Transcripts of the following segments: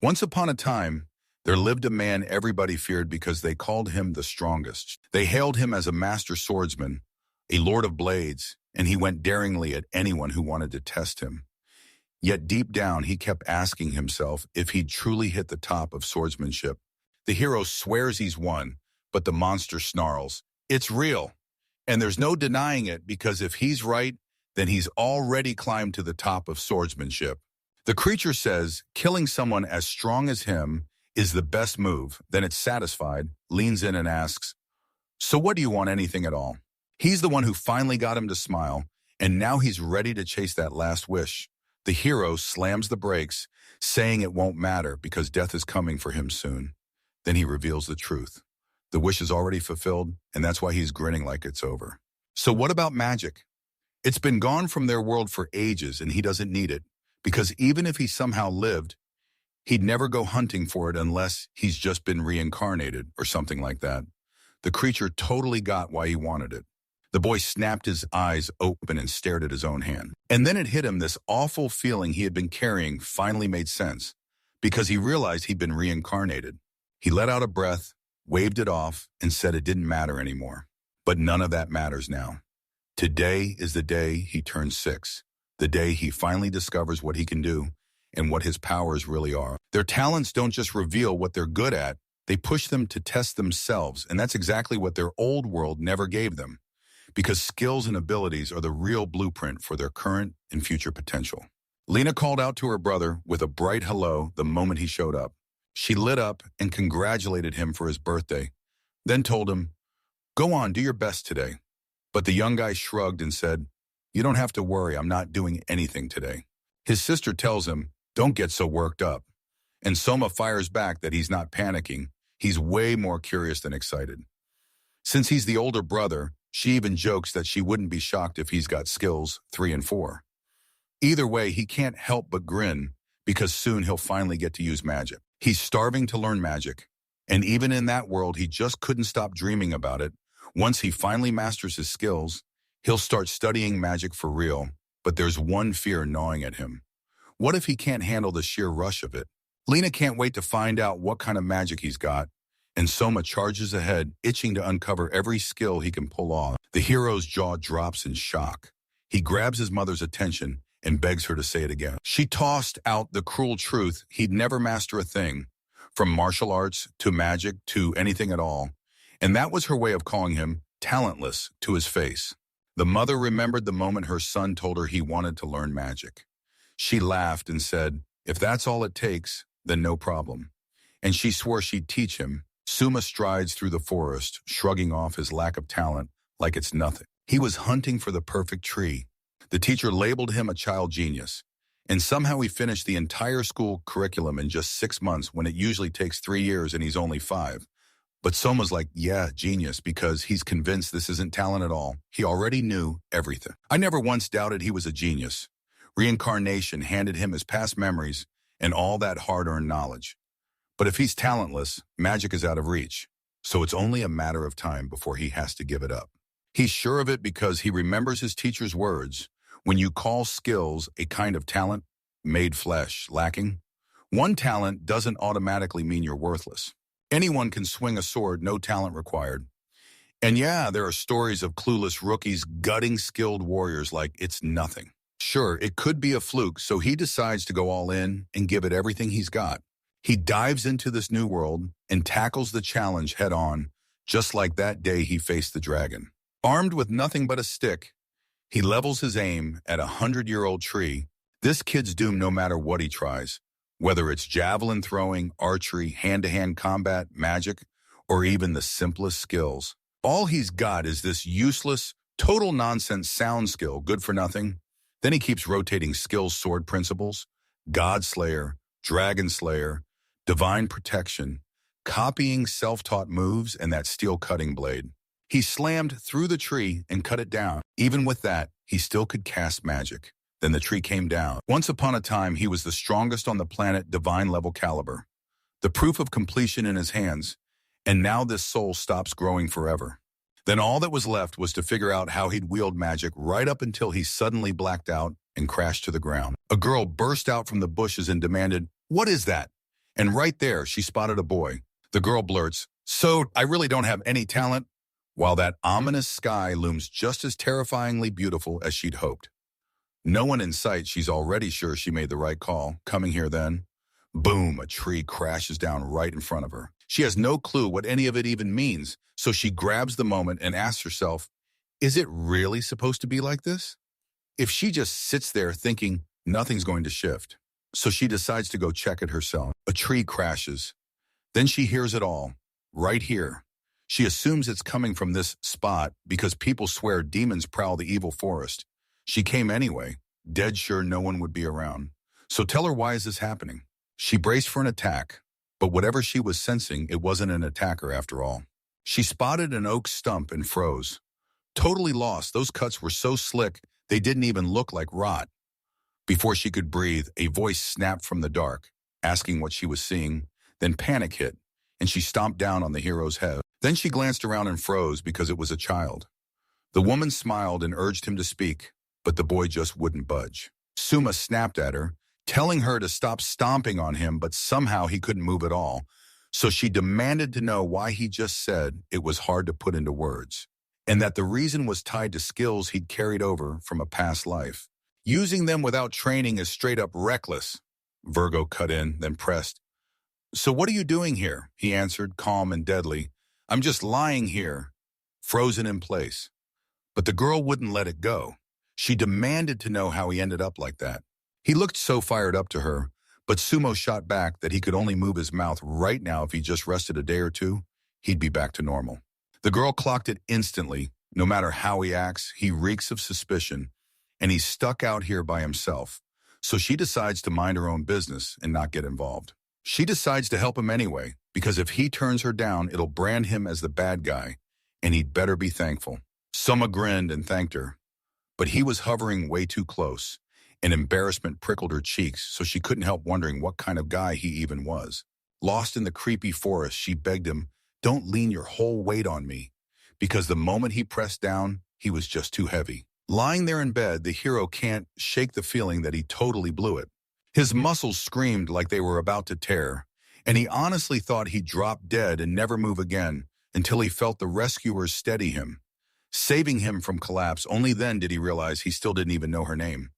Once upon a time, there lived a man everybody feared because they called him the strongest. They hailed him as a master swordsman, a lord of blades, and he went daringly at anyone who wanted to test him. Yet deep down, he kept asking himself if he'd truly hit the top of swordsmanship. The hero swears he's won, but the monster snarls, "It's real." And there's no denying it, because if he's right, then he's already climbed to the top of swordsmanship. The creature says killing someone as strong as him is the best move. Then it's satisfied, leans in and asks, "So what do you want, anything at all?" He's the one who finally got him to smile, and now he's ready to chase that last wish. The hero slams the brakes, saying it won't matter because death is coming for him soon. Then he reveals the truth. The wish is already fulfilled, and that's why he's grinning like it's over. So what about magic? It's been gone from their world for ages, and he doesn't need it, because even if he somehow lived, he'd never go hunting for it unless he's just been reincarnated or something like that. The creature totally got why he wanted it. The boy snapped his eyes open and stared at his own hand. And then it hit him, this awful feeling he had been carrying finally made sense, because he realized he'd been reincarnated. He let out a breath, waved it off, and said it didn't matter anymore. But none of that matters now. Today is the day he turns 6, the day he finally discovers what he can do and what his powers really are. Their talents don't just reveal what they're good at, they push them to test themselves, and that's exactly what their old world never gave them, because skills and abilities are the real blueprint for their current and future potential. Lena called out to her brother with a bright hello the moment he showed up. She lit up and congratulated him for his birthday, then told him, "Go on, do your best today." But the young guy shrugged and said, "You don't have to worry, I'm not doing anything today." His sister tells him, "Don't get so worked up." And Soma fires back that he's not panicking, he's way more curious than excited. Since he's the older brother, she even jokes that she wouldn't be shocked if he's got skills 3 and 4. Either way, he can't help but grin, because soon he'll finally get to use magic. He's starving to learn magic, and even in that world, he just couldn't stop dreaming about it. Once he finally masters his skills, he'll start studying magic for real, but there's one fear gnawing at him. What if he can't handle the sheer rush of it? Lena can't wait to find out what kind of magic he's got, and Soma charges ahead, itching to uncover every skill he can pull off. The hero's jaw drops in shock. He grabs his mother's attention and begs her to say it again. She tossed out the cruel truth he'd never master a thing, from martial arts to magic to anything at all, and that was her way of calling him talentless to his face. The mother remembered the moment her son told her he wanted to learn magic. She laughed and said, "If that's all it takes, then no problem." And she swore she'd teach him. Suma strides through the forest, shrugging off his lack of talent like it's nothing. He was hunting for the perfect tree. The teacher labeled him a child genius, and somehow he finished the entire school curriculum in just 6 months when it usually takes 3 years and he's only 5. But Soma's like, yeah, genius, because he's convinced this isn't talent at all. He already knew everything. I never once doubted he was a genius. Reincarnation handed him his past memories and all that hard-earned knowledge. But if he's talentless, magic is out of reach, so it's only a matter of time before he has to give it up. He's sure of it because he remembers his teacher's words, when you call skills a kind of talent, made flesh, lacking, one talent doesn't automatically mean you're worthless. Anyone can swing a sword, no talent required. And yeah, there are stories of clueless rookies gutting skilled warriors like it's nothing. Sure, it could be a fluke, so he decides to go all in and give it everything he's got. He dives into this new world and tackles the challenge head on, just like that day he faced the dragon. Armed with nothing but a stick, he levels his aim at a 100-year-old tree. This kid's doomed no matter what he tries, whether it's javelin throwing, archery, hand-to-hand combat, magic, or even the simplest skills. All he's got is this useless, total nonsense sound skill, good for nothing. Then he keeps rotating skills, sword principles, God Slayer, Dragon Slayer, Divine Protection, copying self-taught moves, and that steel cutting blade. He slammed through the tree and cut it down. Even with that, he still could cast magic. Then the tree came down. Once upon a time, he was the strongest on the planet, divine level caliber. The proof of completion in his hands, and now this soul stops growing forever. Then all that was left was to figure out how he'd wield magic right up until he suddenly blacked out and crashed to the ground. A girl burst out from the bushes and demanded, "What is that?" And right there, she spotted a boy. The girl blurts, "So, I really don't have any talent?" While that ominous sky looms just as terrifyingly beautiful as she'd hoped. No one in sight, she's already sure she made the right call. Coming here then. Boom, a tree crashes down right in front of her. She has no clue what any of it even means, so she grabs the moment and asks herself, is it really supposed to be like this? If she just sits there thinking nothing's going to shift. So she decides to go check it herself. A tree crashes. Then she hears it all, right here. She assumes it's coming from this spot because people swear demons prowl the evil forest. She came anyway, dead sure no one would be around. So tell her, why is this happening? She braced for an attack, but whatever she was sensing, it wasn't an attacker after all. She spotted an oak stump and froze. Totally lost, those cuts were so slick, they didn't even look like rot. Before she could breathe, a voice snapped from the dark, asking what she was seeing. Then panic hit, and she stomped down on the hero's head. Then she glanced around and froze because it was a child. The woman smiled and urged him to speak, but the boy just wouldn't budge. Suma snapped at her, telling her to stop stomping on him, but somehow he couldn't move at all. So she demanded to know why he just said it was hard to put into words, and that the reason was tied to skills he'd carried over from a past life. Using them without training is straight up reckless. Virgo cut in, then pressed. So what are you doing here? He answered, calm and deadly. I'm just lying here, frozen in place. But the girl wouldn't let it go. She demanded to know how he ended up like that. He looked so fired up to her, but Sumo shot back that he could only move his mouth right now. If he just rested a day or two, he'd be back to normal. The girl clocked it instantly. No matter how he acts, he reeks of suspicion, and he's stuck out here by himself. So she decides to mind her own business and not get involved. She decides to help him anyway, because if he turns her down, it'll brand him as the bad guy, and he'd better be thankful. Suma grinned and thanked her, but he was hovering way too close, and embarrassment prickled her cheeks, so she couldn't help wondering what kind of guy he even was. Lost in the creepy forest, she begged him, don't lean your whole weight on me, because the moment he pressed down, he was just too heavy. Lying there in bed, the hero can't shake the feeling that he totally blew it. His muscles screamed like they were about to tear, and he honestly thought he'd drop dead and never move again until he felt the rescuers steady him, saving him from collapse. Only then did he realize he still didn't even know her name.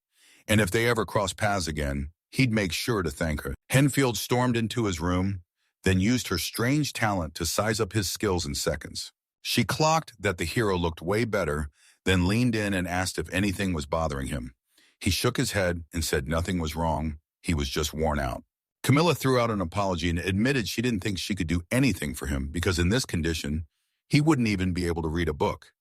And if they ever crossed paths again, he'd make sure to thank her. Henfield stormed into his room, then used her strange talent to size up his skills in seconds. She clocked that the hero looked way better, then leaned in and asked if anything was bothering him. He shook his head and said nothing was wrong. He was just worn out. Camilla threw out an apology and admitted she didn't think she could do anything for him because in this condition, he wouldn't even be able to read a book.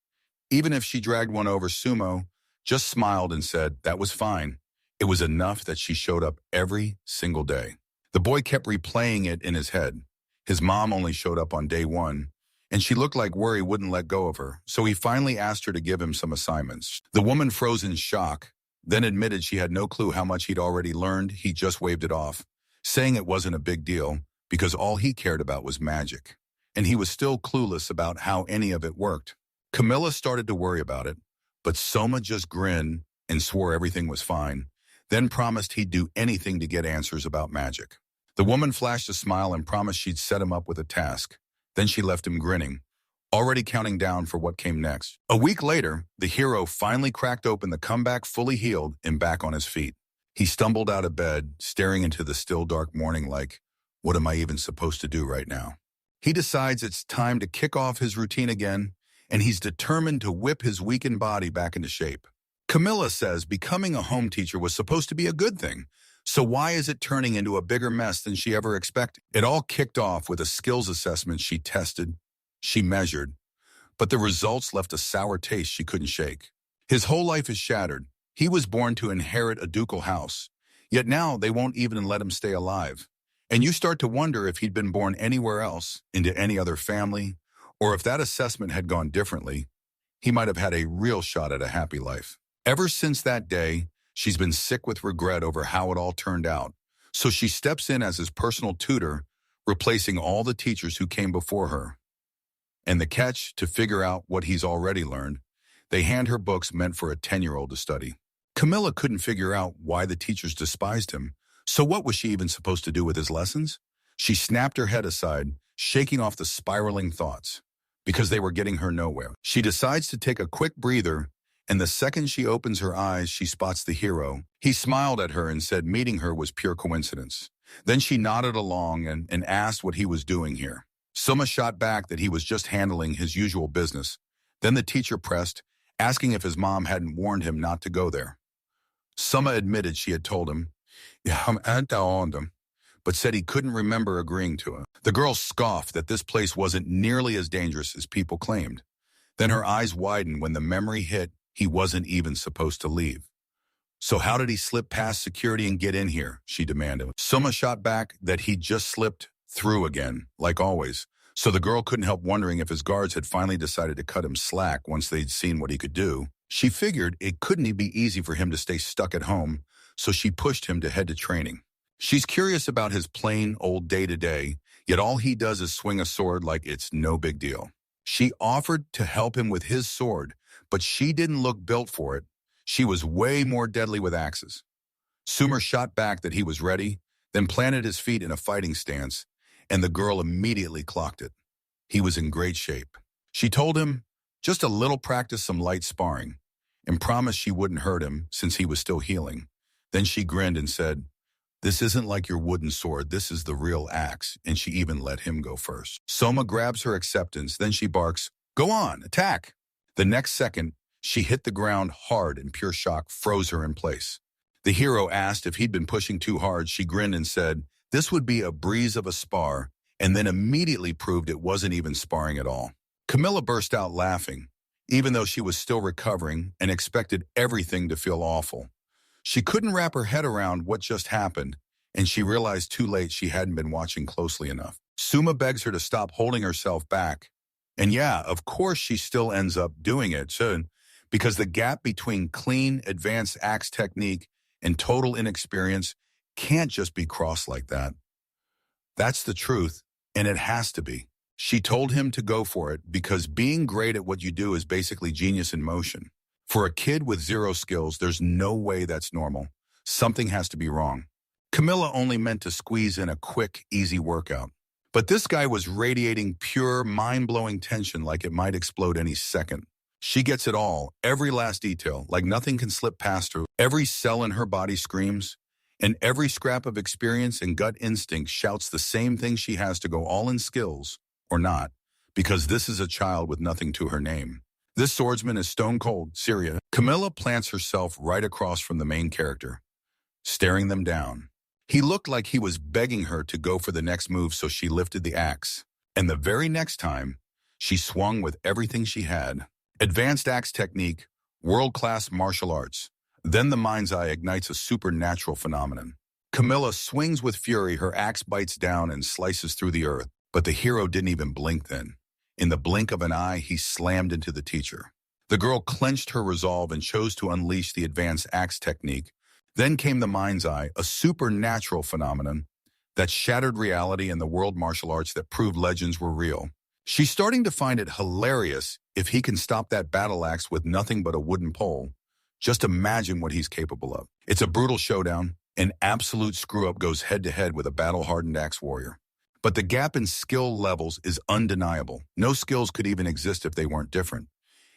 Even if she dragged one over, Sumo just smiled and said that was fine. It was enough that she showed up every single day. The boy kept replaying it in his head. His mom only showed up on day one, and she looked like worry wouldn't let go of her, so he finally asked her to give him some assignments. The woman froze in shock, then admitted she had no clue how much he'd already learned. He just waved it off, saying it wasn't a big deal because all he cared about was magic, and he was still clueless about how any of it worked. Camilla started to worry about it, but Soma just grinned and swore everything was fine, then promised he'd do anything to get answers about magic. The woman flashed a smile and promised she'd set him up with a task. Then she left him grinning, already counting down for what came next. A week later, the hero finally cracked open the comeback, fully healed and back on his feet. He stumbled out of bed, staring into the still dark morning like, what am I even supposed to do right now? He decides it's time to kick off his routine again, and he's determined to whip his weakened body back into shape. Camilla says becoming a home teacher was supposed to be a good thing, so why is it turning into a bigger mess than she ever expected? It all kicked off with a skills assessment she tested, she measured, but the results left a sour taste she couldn't shake. His whole life is shattered. He was born to inherit a ducal house, yet now they won't even let him stay alive. And you start to wonder if he'd been born anywhere else, into any other family, or if that assessment had gone differently, he might have had a real shot at a happy life. Ever since that day, she's been sick with regret over how it all turned out, so she steps in as his personal tutor, replacing all the teachers who came before her. And the catch, to figure out what he's already learned, they hand her books meant for a 10-year-old to study. Camilla couldn't figure out why the teachers despised him, so what was she even supposed to do with his lessons? She snapped her head aside, shaking off the spiraling thoughts, because they were getting her nowhere. She decides to take a quick breather, and the second she opens her eyes, she spots the hero. He smiled at her and said meeting her was pure coincidence. Then she nodded along and asked what he was doing here. Soma shot back that he was just handling his usual business. Then the teacher pressed, asking if his mom hadn't warned him not to go there. Soma admitted she had told him, but said he couldn't remember agreeing to it. The girl scoffed that this place wasn't nearly as dangerous as people claimed. Then her eyes widened when the memory hit he wasn't even supposed to leave. So how did he slip past security and get in here, she demanded. Soma shot back that he just slipped through again, like always. So the girl couldn't help wondering if his guards had finally decided to cut him slack once they'd seen what he could do. She figured it couldn't be easy for him to stay stuck at home, so she pushed him to head to training. She's curious about his plain old day-to-day, yet all he does is swing a sword like it's no big deal. She offered to help him with his sword, but she didn't look built for it. She was way more deadly with axes. Sumer shot back that he was ready, then planted his feet in a fighting stance, and the girl immediately clocked it. He was in great shape. She told him, just a little practice, some light sparring, and promised she wouldn't hurt him since he was still healing. Then she grinned and said, "This isn't like your wooden sword, this is the real axe," and she even let him go first. Soma grabs her acceptance, then she barks, "Go on, attack!" The next second, she hit the ground hard and pure shock froze her in place. The hero asked if he'd been pushing too hard. She grinned and said, this would be a breeze of a spar, and then immediately proved it wasn't even sparring at all. Camilla burst out laughing, even though she was still recovering and expected everything to feel awful. She couldn't wrap her head around what just happened, and she realized too late she hadn't been watching closely enough. Suma begs her to stop holding herself back. And yeah, of course she still ends up doing it soon, because the gap between clean, advanced axe technique and total inexperience can't just be crossed like that. That's the truth, and it has to be. She told him to go for it because being great at what you do is basically genius in motion. For a kid with zero skills, there's no way that's normal. Something has to be wrong. Camilla only meant to squeeze in a quick, easy workout. But this guy was radiating pure, mind-blowing tension like it might explode any second. She gets it all, every last detail, like nothing can slip past her. Every cell in her body screams, and every scrap of experience and gut instinct shouts the same thing: she has to go all in skills, or not, because this is a child with nothing to her name. This swordsman is stone cold, Syria. Camilla plants herself right across from the main character, staring them down. He looked like he was begging her to go for the next move, so she lifted the axe. And the very next time, she swung with everything she had. Advanced axe technique, world-class martial arts. Then the mind's eye ignites a supernatural phenomenon. Camilla swings with fury, her axe bites down and slices through the earth. But the hero didn't even blink then. In the blink of an eye, he slammed into the teacher. The girl clenched her resolve and chose to unleash the advanced axe technique. Then came the mind's eye, a supernatural phenomenon that shattered reality and the world martial arts that proved legends were real. She's starting to find it hilarious if he can stop that battle axe with nothing but a wooden pole. Just imagine what he's capable of. It's a brutal showdown. An absolute screw-up goes head-to-head with a battle-hardened axe warrior. But the gap in skill levels is undeniable. No skills could even exist if they weren't different.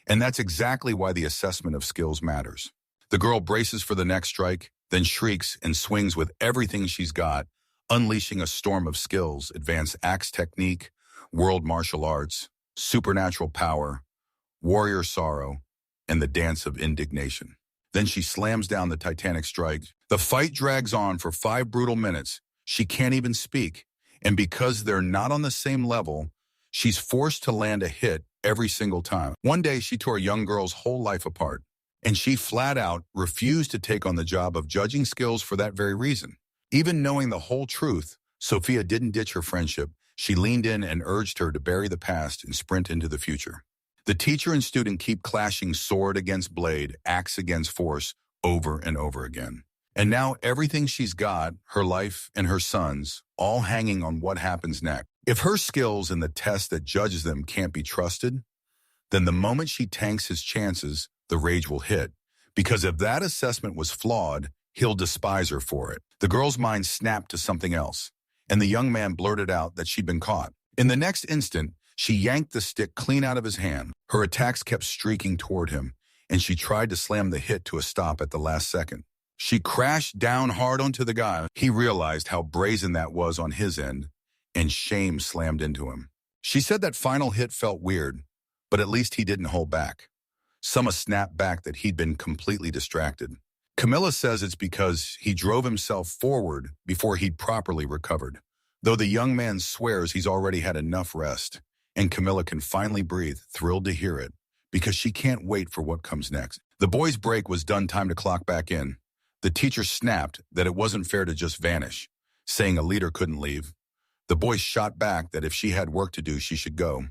And that's exactly why the assessment of skills matters. The girl braces for the next strike, then shrieks and swings with everything she's got, unleashing a storm of skills: advanced axe technique, world martial arts, supernatural power, warrior sorrow, and the dance of indignation. Then she slams down the titanic strike. The fight drags on for 5 brutal minutes. She can't even speak. And because they're not on the same level, she's forced to land a hit every single time. One day, she tore a young girl's whole life apart, and she flat out refused to take on the job of judging skills for that very reason. Even knowing the whole truth, Sophia didn't ditch her friendship. She leaned in and urged her to bury the past and sprint into the future. The teacher and student keep clashing sword against blade, axe against force, over and over again. And now everything she's got, her life and her son's, all hanging on what happens next. If her skills and the test that judges them can't be trusted, then the moment she tanks his chances, the rage will hit. Because if that assessment was flawed, he'll despise her for it. The girl's mind snapped to something else. and the young man blurted out that she'd been caught. In the next instant, she yanked the stick clean out of his hand. Her attacks kept streaking toward him, and she tried to slam the hit to a stop at the last second. She crashed down hard onto the guy. He realized how brazen that was on his end, and shame slammed into him. She said that final hit felt weird, but at least he didn't hold back. Suma snapped back that he'd been completely distracted. Camilla says it's because he drove himself forward before he'd properly recovered, though the young man swears he's already had enough rest, and Camilla can finally breathe, thrilled to hear it, because she can't wait for what comes next. The boys' break was done, time to clock back in. The teacher snapped that it wasn't fair to just vanish, saying a leader couldn't leave. The boys shot back that if she had work to do, she should go.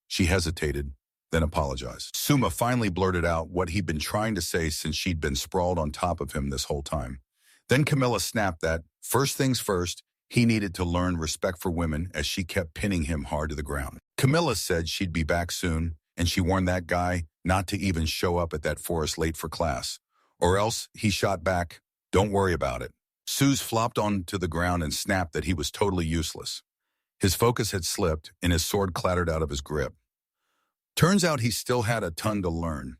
She hesitated, then apologized. Suma finally blurted out what he'd been trying to say since she'd been sprawled on top of him this whole time. Then Camilla snapped that, first things first, he needed to learn respect for women as she kept pinning him hard to the ground. Camilla said she'd be back soon, and she warned that guy not to even show up at that forest late for class. Or else, he shot back, don't worry about it. Suze flopped onto the ground and snapped that he was totally useless. His focus had slipped, and his sword clattered out of his grip. Turns out he still had a ton to learn.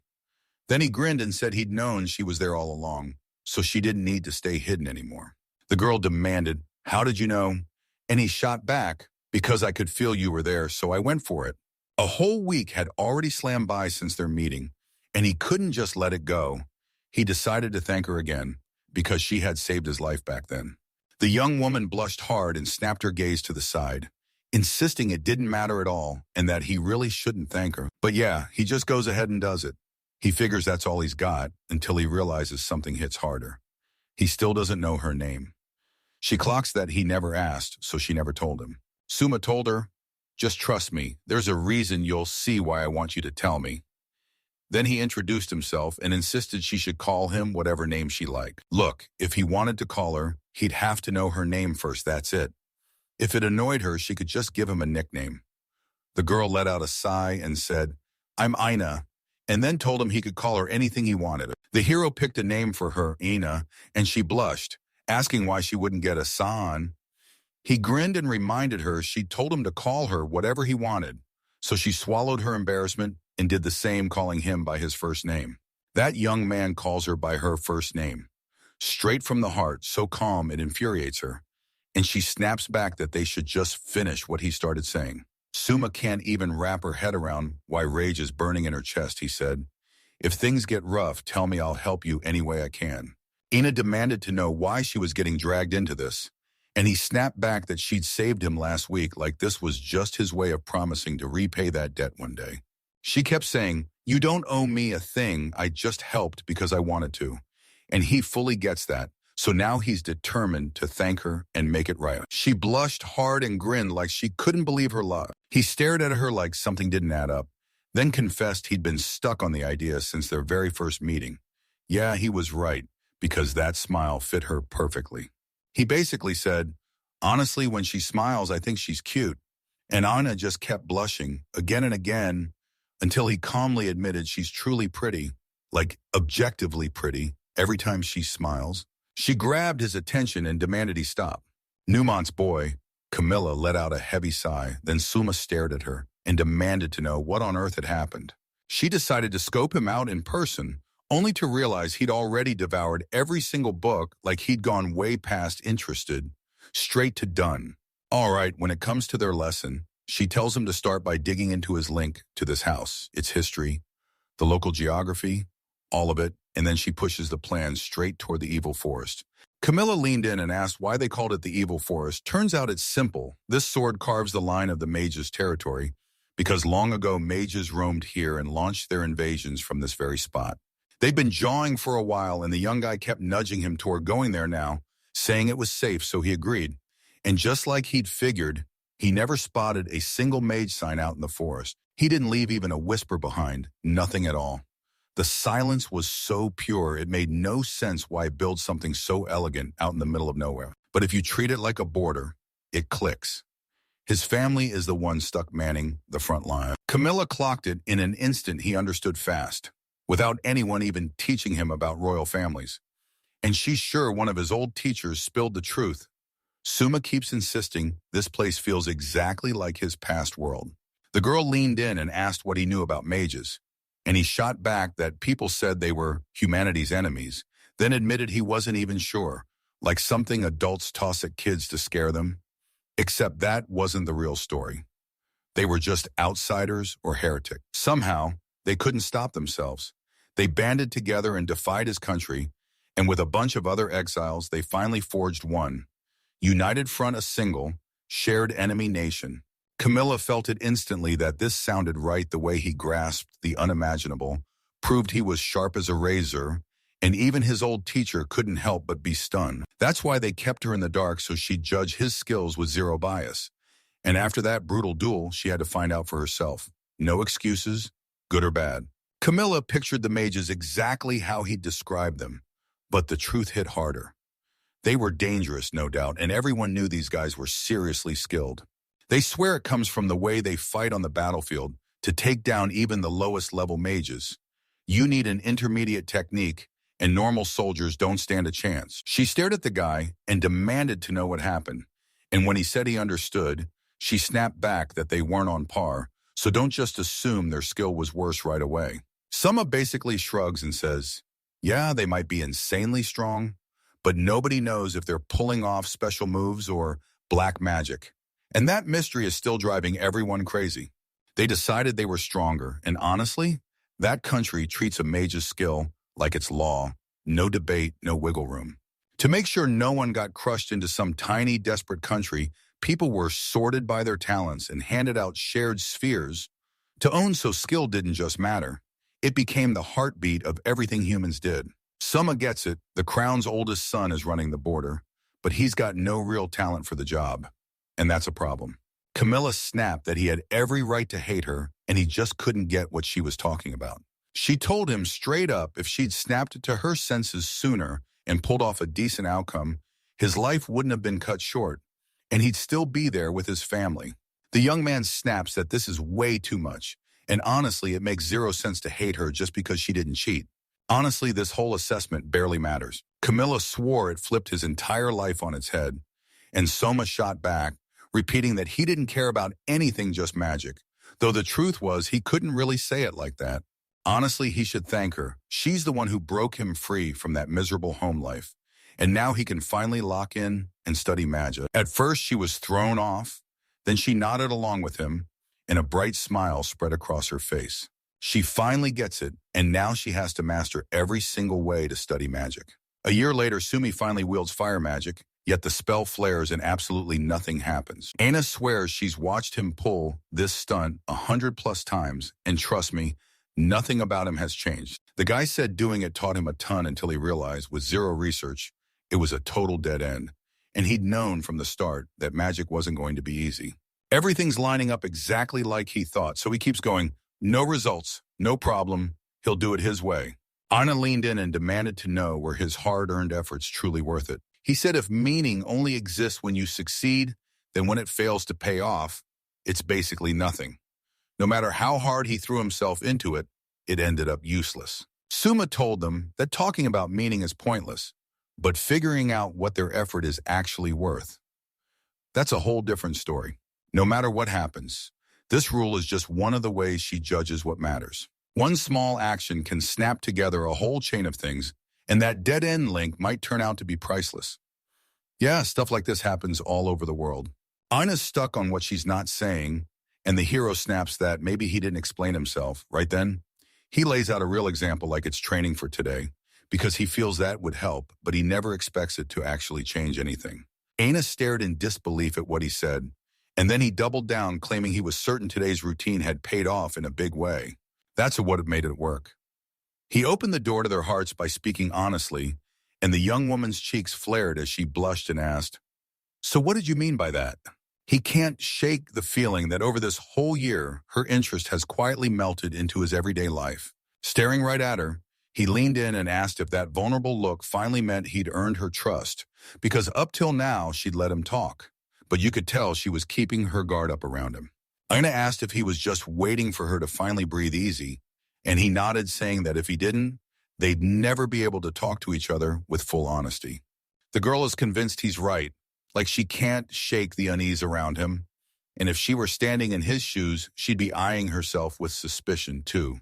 Then he grinned and said he'd known she was there all along, so she didn't need to stay hidden anymore. The girl demanded, "How did you know?" And he shot back, "Because I could feel you were there, so I went for it." A whole week had already slammed by since their meeting, and he couldn't just let it go. He decided to thank her again, because she had saved his life back then. The young woman blushed hard and snapped her gaze to the side, insisting it didn't matter at all and that he really shouldn't thank her. But yeah, he just goes ahead and does it. He figures that's all he's got until he realizes something hits harder. He still doesn't know her name. She clocks that he never asked, so she never told him. Suma told her, "Just trust me. There's a reason, you'll see why I want you to tell me." Then he introduced himself and insisted she should call him whatever name she liked. Look, if he wanted to call her, he'd have to know her name first, that's it. If it annoyed her, she could just give him a nickname. The girl let out a sigh and said, "I'm Ina," and then told him he could call her anything he wanted. The hero picked a name for her, Ina, and she blushed, asking why she wouldn't get a san. He grinned and reminded her she'd told him to call her whatever he wanted, so she swallowed her embarrassment and did the same, calling him by his first name. That young man calls her by her first name, straight from the heart, so calm it infuriates her, and she snaps back that they should just finish what he started saying. Suma can't even wrap her head around why rage is burning in her chest, he said. "If things get rough, tell me, I'll help you any way I can." Ina demanded to know why she was getting dragged into this, and he snapped back that she'd saved him last week, like this was just his way of promising to repay that debt one day. She kept saying, "You don't owe me a thing, I just helped because I wanted to." And he fully gets that, so now he's determined to thank her and make it right. She blushed hard and grinned like she couldn't believe her luck. He stared at her like something didn't add up, then confessed he'd been stuck on the idea since their very first meeting. Yeah, he was right, because that smile fit her perfectly. He basically said, "Honestly, when she smiles, I think she's cute." And Anna just kept blushing again and again until he calmly admitted she's truly pretty, like objectively pretty, every time she smiles. She grabbed his attention and demanded he stop. Newmont's boy, Camilla, let out a heavy sigh, then Suma stared at her and demanded to know what on earth had happened. She decided to scope him out in person, only to realize he'd already devoured every single book, like he'd gone way past interested, straight to done. All right, when it comes to their lesson, she tells him to start by digging into his link to this house, its history, the local geography, all of it, and then she pushes the plan straight toward the evil forest. Camilla leaned in and asked why they called it the evil forest. Turns out it's simple. This sword carves the line of the mages' territory, because long ago mages roamed here and launched their invasions from this very spot. They'd been jawing for a while, and the young guy kept nudging him toward going there now, saying it was safe, so he agreed. And just like he'd figured, he never spotted a single mage sign out in the forest. He didn't leave even a whisper behind, nothing at all. The silence was so pure, it made no sense why build something so elegant out in the middle of nowhere. But if you treat it like a border, it clicks. His family is the one stuck manning the front line. Camilla clocked it in an instant. He understood fast, without anyone even teaching him about royal families. And she's sure one of his old teachers spilled the truth, Suma keeps insisting this place feels exactly like his past world. The girl leaned in and asked what he knew about mages, and he shot back that people said they were humanity's enemies, then admitted he wasn't even sure, like something adults toss at kids to scare them. Except that wasn't the real story. They were just outsiders or heretics. Somehow, they couldn't stop themselves. They banded together and defied his country, and with a bunch of other exiles, they finally forged one united front, a single, shared enemy nation. Camilla felt it instantly that this sounded right. The way he grasped the unimaginable proved he was sharp as a razor, and even his old teacher couldn't help but be stunned. That's why they kept her in the dark, so she'd judge his skills with zero bias. And after that brutal duel, she had to find out for herself. No excuses, good or bad. Camilla pictured the mages exactly how he described them, but the truth hit harder. They were dangerous, no doubt, and everyone knew these guys were seriously skilled. They swear it comes from the way they fight on the battlefield to take down even the lowest level mages. You need an intermediate technique, and normal soldiers don't stand a chance. She stared at the guy and demanded to know what happened. And when he said he understood, she snapped back that they weren't on par, so don't just assume their skill was worse right away. Suma basically shrugs and says, yeah, they might be insanely strong, but nobody knows if they're pulling off special moves or black magic. And that mystery is still driving everyone crazy. They decided they were stronger, and honestly, that country treats a mage's skill like it's law. No debate, no wiggle room. To make sure no one got crushed into some tiny, desperate country, people were sorted by their talents and handed out shared spheres to own, so skill didn't just matter. It became the heartbeat of everything humans did. Suma gets it. The crown's oldest son is running the border, but he's got no real talent for the job. And that's a problem. Camilla snapped that he had every right to hate her, and he just couldn't get what she was talking about. She told him straight up if she'd snapped it to her senses sooner and pulled off a decent outcome, his life wouldn't have been cut short, and he'd still be there with his family. The young man snaps that this is way too much, and honestly, it makes zero sense to hate her just because she didn't cheat. Honestly, this whole assessment barely matters. Camilla swore it flipped his entire life on its head, and Soma shot back, repeating that he didn't care about anything, just magic, though the truth was he couldn't really say it like that. Honestly, he should thank her. She's the one who broke him free from that miserable home life, and now he can finally lock in and study magic. At first, she was thrown off, then she nodded along with him, and a bright smile spread across her face. She finally gets it, and now she has to master every single way to study magic. A year later, Sumi finally wields fire magic, yet the spell flares and absolutely nothing happens. Aina swears she's watched him pull this stunt 100+ times, and trust me, nothing about him has changed. The guy said doing it taught him a ton until he realized, with zero research, it was a total dead end. And he'd known from the start that magic wasn't going to be easy. Everything's lining up exactly like he thought, so he keeps going, no results, no problem, he'll do it his way. Anna leaned in and demanded to know were his hard-earned efforts truly worth it. He said if meaning only exists when you succeed, then when it fails to pay off, it's basically nothing. No matter how hard he threw himself into it, it ended up useless. Suma told them that talking about meaning is pointless, but figuring out what their effort is actually worth, that's a whole different story. No matter what happens, this rule is just one of the ways she judges what matters. One small action can snap together a whole chain of things, and that dead-end link might turn out to be priceless. Yeah, stuff like this happens all over the world. Aina's stuck on what she's not saying, and the hero snaps that maybe he didn't explain himself. Right then, he lays out a real example like it's training for today, because he feels that would help, but he never expects it to actually change anything. Aina stared in disbelief at what he said, and then he doubled down, claiming he was certain today's routine had paid off in a big way. That's what made it work. He opened the door to their hearts by speaking honestly, and the young woman's cheeks flared as she blushed and asked, "So what did you mean by that?" He can't shake the feeling that over this whole year, her interest has quietly melted into his everyday life. Staring right at her, he leaned in and asked if that vulnerable look finally meant he'd earned her trust, because up till now, she'd let him talk. But you could tell she was keeping her guard up around him. Aina asked if he was just waiting for her to finally breathe easy, and he nodded, saying that if he didn't, they'd never be able to talk to each other with full honesty. The girl is convinced he's right, like she can't shake the unease around him. And if she were standing in his shoes, she'd be eyeing herself with suspicion, too.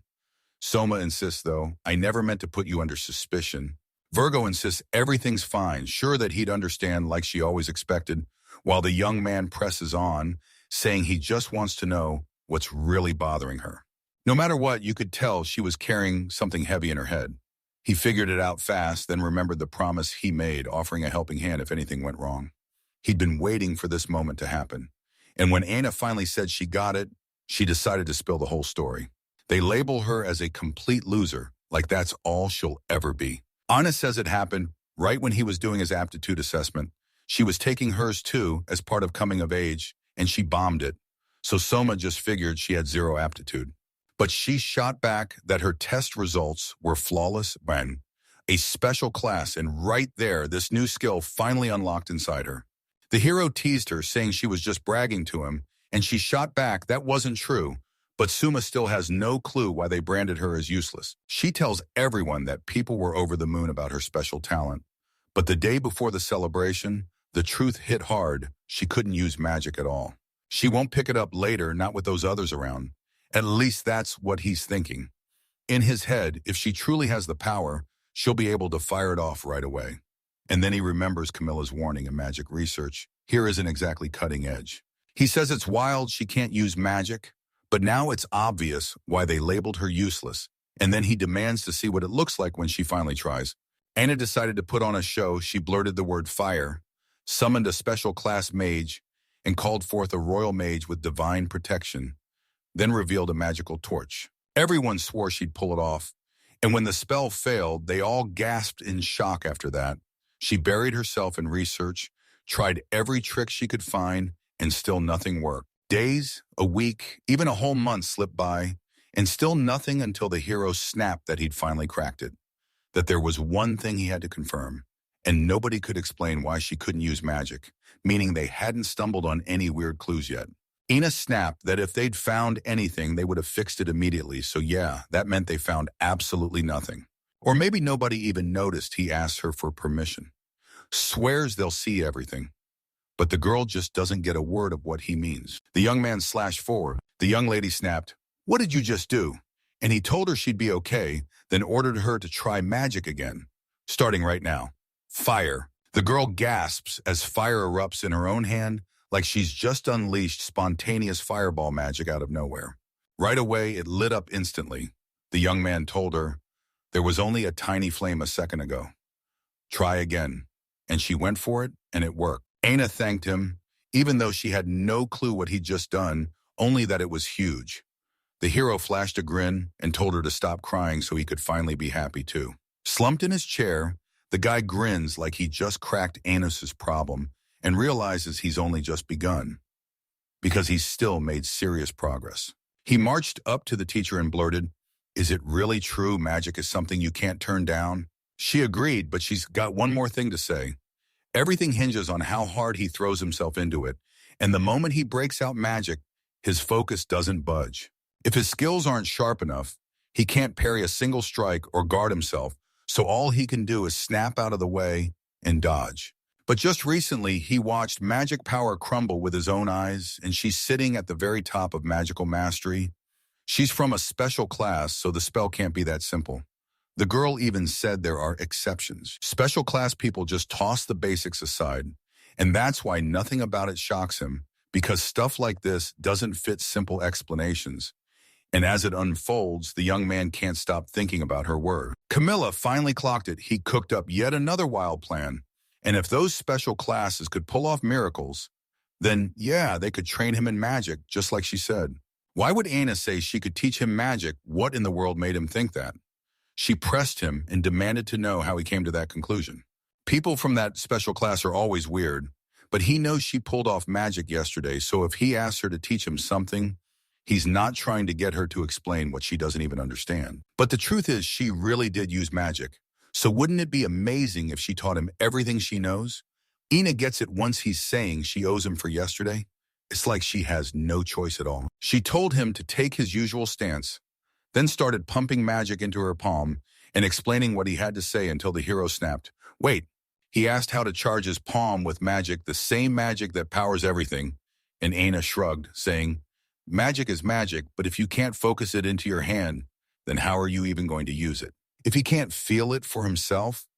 Soma insists, though, I never meant to put you under suspicion. Virgo insists everything's fine, sure that he'd understand like she always expected, while the young man presses on, saying he just wants to know what's really bothering her. No matter what, you could tell she was carrying something heavy in her head. He figured it out fast, then remembered the promise he made, offering a helping hand if anything went wrong. He'd been waiting for this moment to happen. And when Anna finally said she got it, she decided to spill the whole story. They label her as a complete loser, like that's all she'll ever be. Anna says it happened right when he was doing his aptitude assessment. She was taking hers too as part of coming of age, and she bombed it. So Soma just figured she had zero aptitude. But she shot back that her test results were flawless when a special class, and right there, this new skill finally unlocked inside her. The hero teased her, saying she was just bragging to him, and she shot back that wasn't true, but Suma still has no clue why they branded her as useless. She tells everyone that people were over the moon about her special talent. But the day before the celebration, the truth hit hard. She couldn't use magic at all. She won't pick it up later, not with those others around. At least that's what he's thinking. In his head, if she truly has the power, she'll be able to fire it off right away. And then he remembers Camilla's warning in magic research. Here isn't exactly cutting edge. He says it's wild she can't use magic, but now it's obvious why they labeled her useless. And then he demands to see what it looks like when she finally tries. Anna decided to put on a show. She blurted the word fire, summoned a special class mage, and called forth a royal mage with divine protection, then revealed a magical torch. Everyone swore she'd pull it off, and when the spell failed, they all gasped in shock after that. She buried herself in research, tried every trick she could find, and still nothing worked. Days, a week, even a whole month slipped by, and still nothing until the hero snapped that he'd finally cracked it, that there was one thing he had to confirm, and nobody could explain why she couldn't use magic, meaning they hadn't stumbled on any weird clues yet. Ina snapped that if they'd found anything, they would have fixed it immediately, so yeah, that meant they found absolutely nothing. Or maybe nobody even noticed he asked her for permission. Swears they'll see everything. But the girl just doesn't get a word of what he means. The young man slashed forward. The young lady snapped, "What did you just do?" And he told her she'd be okay, then ordered her to try magic again. Starting right now. Fire. The girl gasps as fire erupts in her own hand, like she's just unleashed spontaneous fireball magic out of nowhere. Right away, it lit up instantly. The young man told her, "There was only a tiny flame a second ago. Try again." And she went for it, and it worked. Aina thanked him, even though she had no clue what he'd just done, only that it was huge. The hero flashed a grin and told her to stop crying so he could finally be happy too. Slumped in his chair, the guy grins like he just cracked Anus's problem and realizes he's only just begun, because he's still made serious progress. He marched up to the teacher and blurted, "Is it really true magic is something you can't turn down?" She agreed, but she's got one more thing to say. Everything hinges on how hard he throws himself into it, and the moment he breaks out magic, his focus doesn't budge. If his skills aren't sharp enough, he can't parry a single strike or guard himself, so all he can do is snap out of the way and dodge. But just recently, he watched magic power crumble with his own eyes, and she's sitting at the very top of magical mastery. She's from a special class, so the spell can't be that simple. The girl even said there are exceptions. Special class people just toss the basics aside, and that's why nothing about it shocks him, because stuff like this doesn't fit simple explanations. And as it unfolds, the young man can't stop thinking about her word. Camilla finally clocked it. He cooked up yet another wild plan. And if those special classes could pull off miracles, then yeah, they could train him in magic, just like she said. Why would Anna say she could teach him magic? What in the world made him think that? She pressed him and demanded to know how he came to that conclusion. People from that special class are always weird, but he knows she pulled off magic yesterday, so if he asks her to teach him something, he's not trying to get her to explain what she doesn't even understand. But the truth is, she really did use magic. So wouldn't it be amazing if she taught him everything she knows? Ina gets it once he's saying she owes him for yesterday. It's like she has no choice at all. She told him to take his usual stance, then started pumping magic into her palm and explaining what he had to say until the hero snapped. Wait, He asked how to charge his palm with magic, the same magic that powers everything, and Aina shrugged, saying, magic is magic, but if you can't focus it into your hand, then how are you even going to use it? If he can't feel it for himself,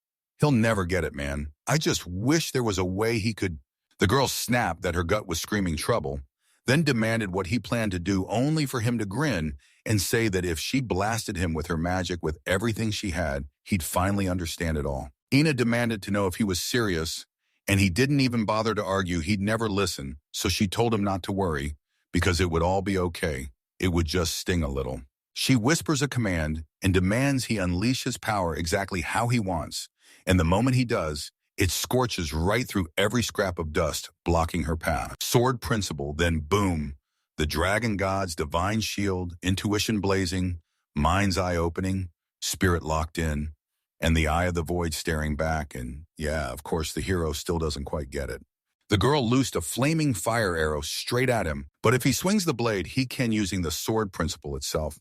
he'll never get it, man. I just wish there was a way he could. The girl snapped that her gut was screaming trouble, then demanded what he planned to do, only for him to grin and say that if she blasted him with her magic with everything she had, he'd finally understand it all. Ina demanded to know if he was serious, and he didn't even bother to argue. He'd never listen, so she told him not to worry, because it would all be okay. It would just sting a little. She whispers a command and demands he unleash his power exactly how he wants, and the moment he does, it scorches right through every scrap of dust, blocking her path. Sword principle, then boom. The dragon god's divine shield, intuition blazing, mind's eye opening, spirit locked in, and the eye of the void staring back, and yeah, of course, the hero still doesn't quite get it. The girl loosed a flaming fire arrow straight at him, but if he swings the blade, he can using the sword principle itself.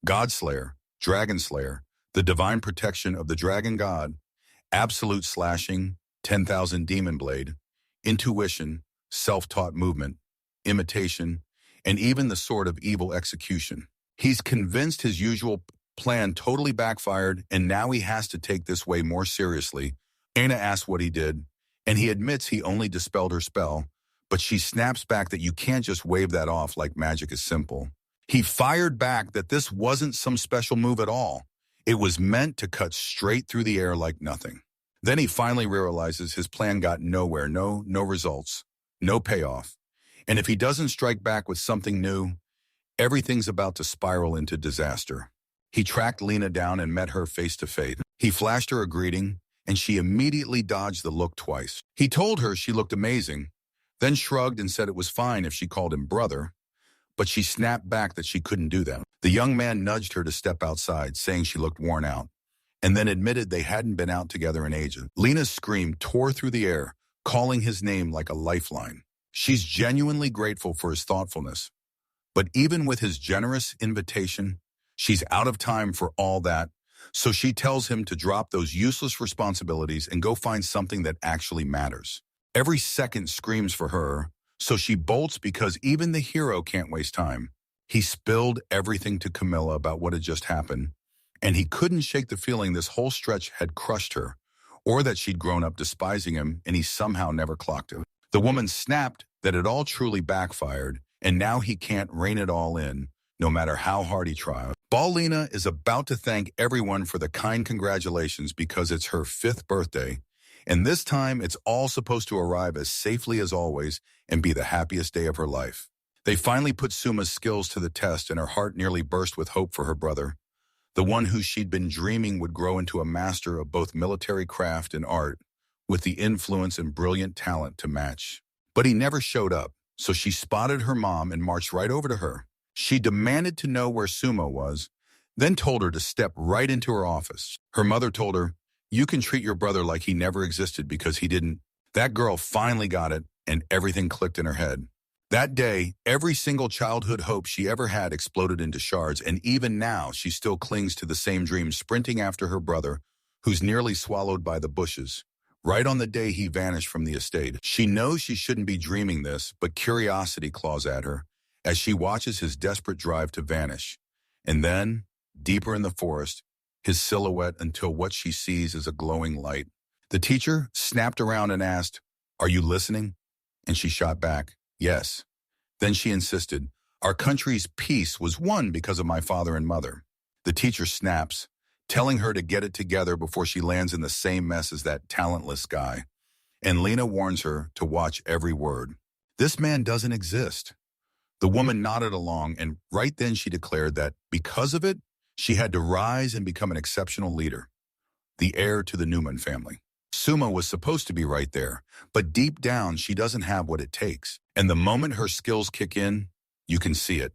Godslayer, Dragon Slayer, the divine protection of the dragon god, absolute slashing, 10,000 demon blade, intuition, self-taught movement, imitation, and even the sword of evil execution. He's convinced his usual plan totally backfired, and now he has to take this way more seriously. Aina asks what he did, and he admits he only dispelled her spell, but she snaps back that you can't just wave that off like magic is simple. He fired back that this wasn't some special move at all. It was meant to cut straight through the air like nothing. Then he finally realizes his plan got nowhere, no results, no payoff. And if he doesn't strike back with something new, everything's about to spiral into disaster. He tracked Lena down and met her face to face. He flashed her a greeting, and she immediately dodged the look twice. He told her she looked amazing, then shrugged and said it was fine if she called him brother, but she snapped back that she couldn't do that. The young man nudged her to step outside, saying she looked worn out, and then admitted they hadn't been out together in ages. Lena's scream tore through the air, calling his name like a lifeline. She's genuinely grateful for his thoughtfulness, but even with his generous invitation, she's out of time for all that, so she tells him to drop those useless responsibilities and go find something that actually matters. Every second screams for her, so she bolts because even the hero can't waste time. He spilled everything to Camilla about what had just happened, and he couldn't shake the feeling this whole stretch had crushed her, or that she'd grown up despising him and he somehow never clocked it. The woman snapped that it all truly backfired, and now he can't rein it all in, no matter how hard he tries. Ballina is about to thank everyone for the kind congratulations because it's her 5th birthday, and this time it's all supposed to arrive as safely as always and be the happiest day of her life. They finally put Suma's skills to the test, and her heart nearly burst with hope for her brother, the one who she'd been dreaming would grow into a master of both military craft and art, with the influence and brilliant talent to match. But he never showed up, so she spotted her mom and marched right over to her. She demanded to know where Suma was, then told her to step right into her office. Her mother told her, "You can treat your brother like he never existed because he didn't." That girl finally got it, and everything clicked in her head. That day, every single childhood hope she ever had exploded into shards, and even now she still clings to the same dream, sprinting after her brother, who's nearly swallowed by the bushes, right on the day he vanished from the estate. She knows she shouldn't be dreaming this, but curiosity claws at her as she watches his desperate drive to vanish. And then, deeper in the forest, his silhouette until what she sees is a glowing light. The teacher snapped around and asked, "Are you listening?" And she shot back, "Yes." Then she insisted, "Our country's peace was won because of my father and mother." The teacher snaps, telling her to get it together before she lands in the same mess as that talentless guy. And Lena warns her to watch every word. This man doesn't exist. The woman nodded along, and right then she declared that because of it, she had to rise and become an exceptional leader, the heir to the Newman family. Suma was supposed to be right there, but deep down she doesn't have what it takes. And the moment her skills kick in, you can see it.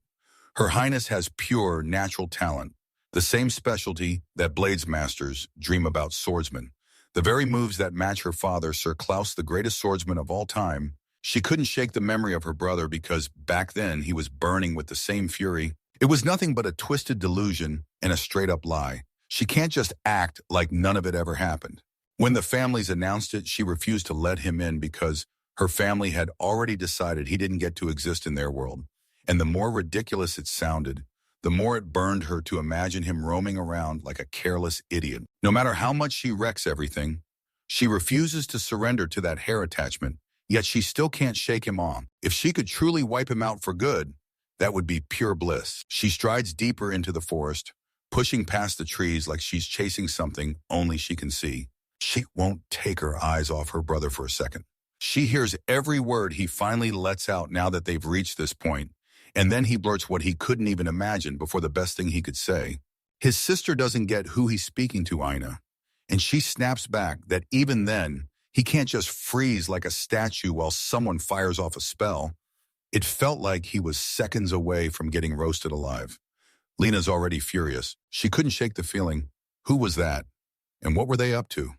Her Highness has pure, natural talent, the same specialty that blades masters dream about swordsmen, the very moves that match her father, Sir Klaus, the greatest swordsman of all time. She couldn't shake the memory of her brother because back then he was burning with the same fury. It was nothing but a twisted delusion and a straight-up lie. She can't just act like none of it ever happened. When the families announced it, she refused to let him in because her family had already decided he didn't get to exist in their world. And the more ridiculous it sounded, the more it burned her to imagine him roaming around like a careless idiot. No matter how much she wrecks everything, she refuses to surrender to that hair attachment, yet she still can't shake him off. If she could truly wipe him out for good, that would be pure bliss. She strides deeper into the forest, pushing past the trees like she's chasing something only she can see. She won't take her eyes off her brother for a second. She hears every word he finally lets out now that they've reached this point, and then he blurts what he couldn't even imagine before the best thing he could say. His sister doesn't get who he's speaking to, Ina, and she snaps back that even then, he can't just freeze like a statue while someone fires off a spell. It felt like he was seconds away from getting roasted alive. Lena's already furious. She couldn't shake the feeling. Who was that? And what were they up to?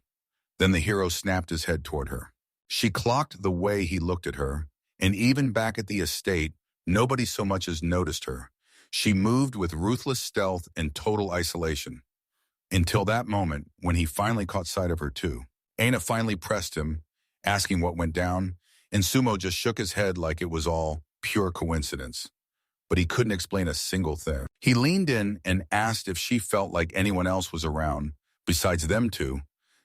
Then the hero snapped his head toward her. She clocked the way he looked at her, and even back at the estate, nobody so much as noticed her. She moved with ruthless stealth and total isolation. Until that moment, when he finally caught sight of her too. Aina finally pressed him, asking what went down, and Sumo just shook his head like it was all pure coincidence. But he couldn't explain a single thing. He leaned in and asked if she felt like anyone else was around, besides them two.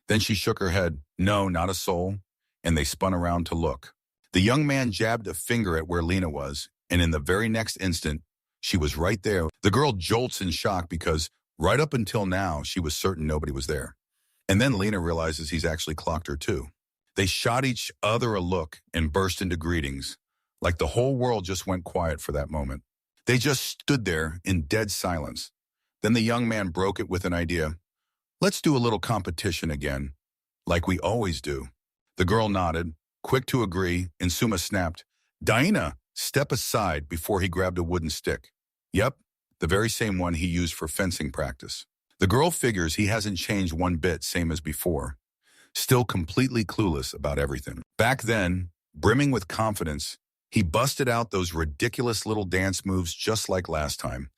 Then she shook her head, no, not a soul, and they spun around to look. The young man jabbed a finger at where Lena was, and in the very next instant, she was right there. The girl jolts in shock because right up until now, she was certain nobody was there. And then Lena realizes he's actually clocked her too. They shot each other a look and burst into greetings, like the whole world just went quiet for that moment. They just stood there in dead silence. Then the young man broke it with an idea. Let's do a little competition again, like we always do. The girl nodded, quick to agree, and Suma snapped, Daina, step aside, before he grabbed a wooden stick. Yep, the very same one he used for fencing practice. The girl figures he hasn't changed one bit, same as before. Still completely clueless about everything. Back then, brimming with confidence, he busted out those ridiculous little dance moves just like last time.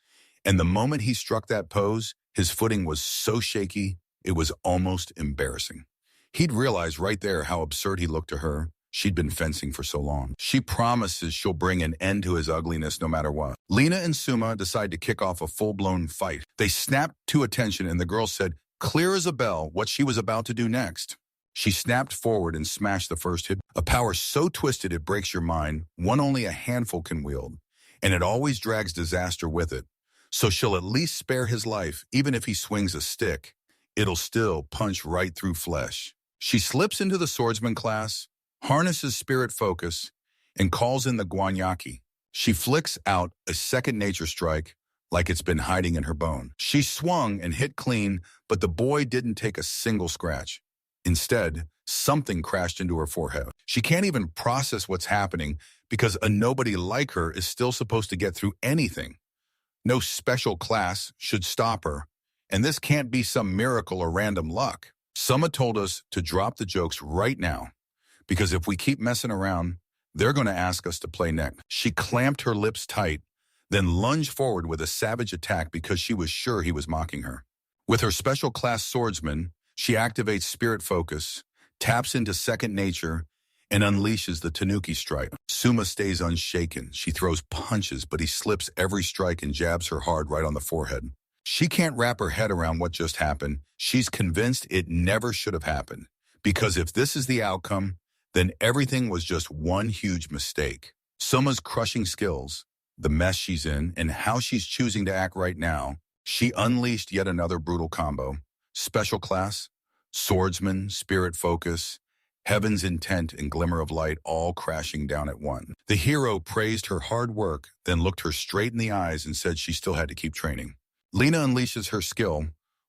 And the moment he struck that pose, his footing was so shaky, it was almost embarrassing. He'd realized right there how absurd he looked to her. She'd been fencing for so long. She promises she'll bring an end to his ugliness no matter what. Lena and Suma decide to kick off a full-blown fight. They snapped to attention and the girl said, clear as a bell, what she was about to do next. She snapped forward and smashed the first hit. A power so twisted it breaks your mind, one only a handful can wield. And it always drags disaster with it. So she'll at least spare his life, even if he swings a stick. It'll still punch right through flesh. She slips into the swordsman class, harnesses spirit focus, and calls in the guanyaki. She flicks out a second nature strike like it's been hiding in her bone. She swung and hit clean, but the boy didn't take a single scratch. Instead, something crashed into her forehead. She can't even process what's happening because a nobody like her is still supposed to get through anything. No special class should stop her, and this can't be some miracle or random luck. Summa told us to drop the jokes right now, because if we keep messing around, they're going to ask us to play next. She clamped her lips tight, then lunged forward with a savage attack because she was sure he was mocking her. With her special class swordsman, she activates spirit focus, taps into second nature, and unleashes the Tanuki strike. Suma stays unshaken. She throws punches, but he slips every strike and jabs her hard right on the forehead. She can't wrap her head around what just happened. She's convinced it never should have happened, because if this is the outcome, then everything was just one huge mistake. Suma's crushing skills, the mess she's in, and how she's choosing to act right now, she unleashed yet another brutal combo. Special class, swordsman, spirit focus, heaven's intent and glimmer of light all crashing down at once. The hero praised her hard work, then looked her straight in the eyes and said she still had to keep training. Lena unleashes her skill,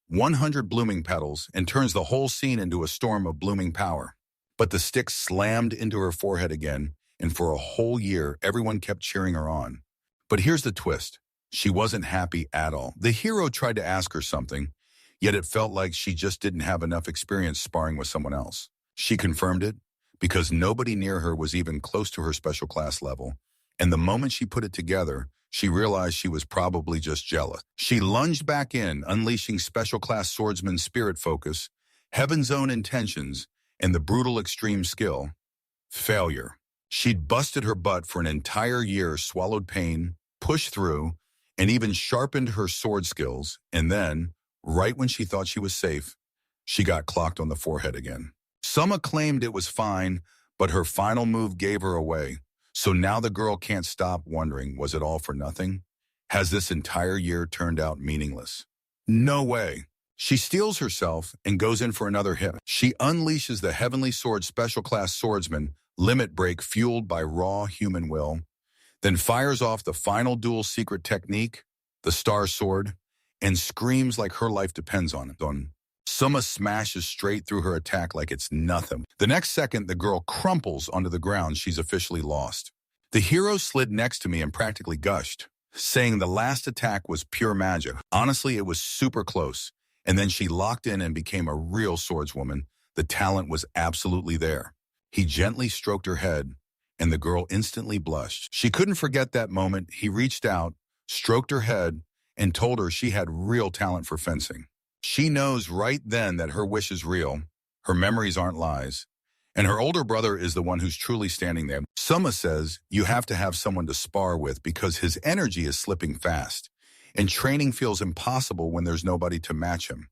100 blooming petals, and turns the whole scene into a storm of blooming power. But the stick slammed into her forehead again, and for a whole year, everyone kept cheering her on. But here's the twist. She wasn't happy at all. The hero tried to ask her something, yet it felt like she just didn't have enough experience sparring with someone else. She confirmed it because nobody near her was even close to her special class level, and the moment she put it together, she realized she was probably just jealous. She lunged back in, unleashing special class swordsman spirit focus, Heaven's own intentions and the brutal extreme skill, failure. She'd busted her butt for an entire year, swallowed pain, pushed through, and even sharpened her sword skills, and then, right when she thought she was safe, she got clocked on the forehead again. Summa claimed it was fine, but her final move gave her away. So now the girl can't stop wondering, was it all for nothing? Has this entire year turned out meaningless? No way. She steels herself and goes in for another hit. She unleashes the Heavenly Sword Special Class Swordsman limit break fueled by raw human will, then fires off the final dual secret technique, the Star Sword, and screams like her life depends on it. Summa smashes straight through her attack like it's nothing. The next second, the girl crumples onto the ground. She's officially lost. The hero slid next to me and practically gushed, saying the last attack was pure magic. Honestly, it was super close. And then she locked in and became a real swordswoman. The talent was absolutely there. He gently stroked her head, and the girl instantly blushed. She couldn't forget that moment. He reached out, stroked her head, and told her she had real talent for fencing. She knows right then that her wish is real, her memories aren't lies, and her older brother is the one who's truly standing there. Summa says you have to have someone to spar with because his energy is slipping fast, and training feels impossible when there's nobody to match him.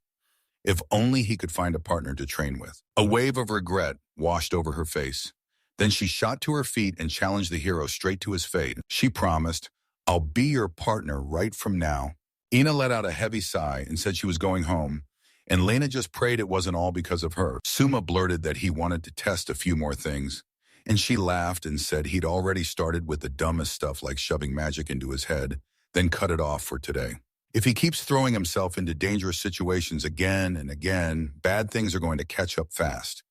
If only he could find a partner to train with. A wave of regret washed over her face. Then she shot to her feet and challenged the hero straight to his fate. She promised, "I'll be your partner right from now." Ina let out a heavy sigh and said she was going home, and Lena just prayed it wasn't all because of her. Summa blurted that he wanted to test a few more things, and she laughed and said he'd already started with the dumbest stuff like shoving magic into his head, then cut it off for today. If he keeps throwing himself into dangerous situations again and again, bad things are going to catch up fast.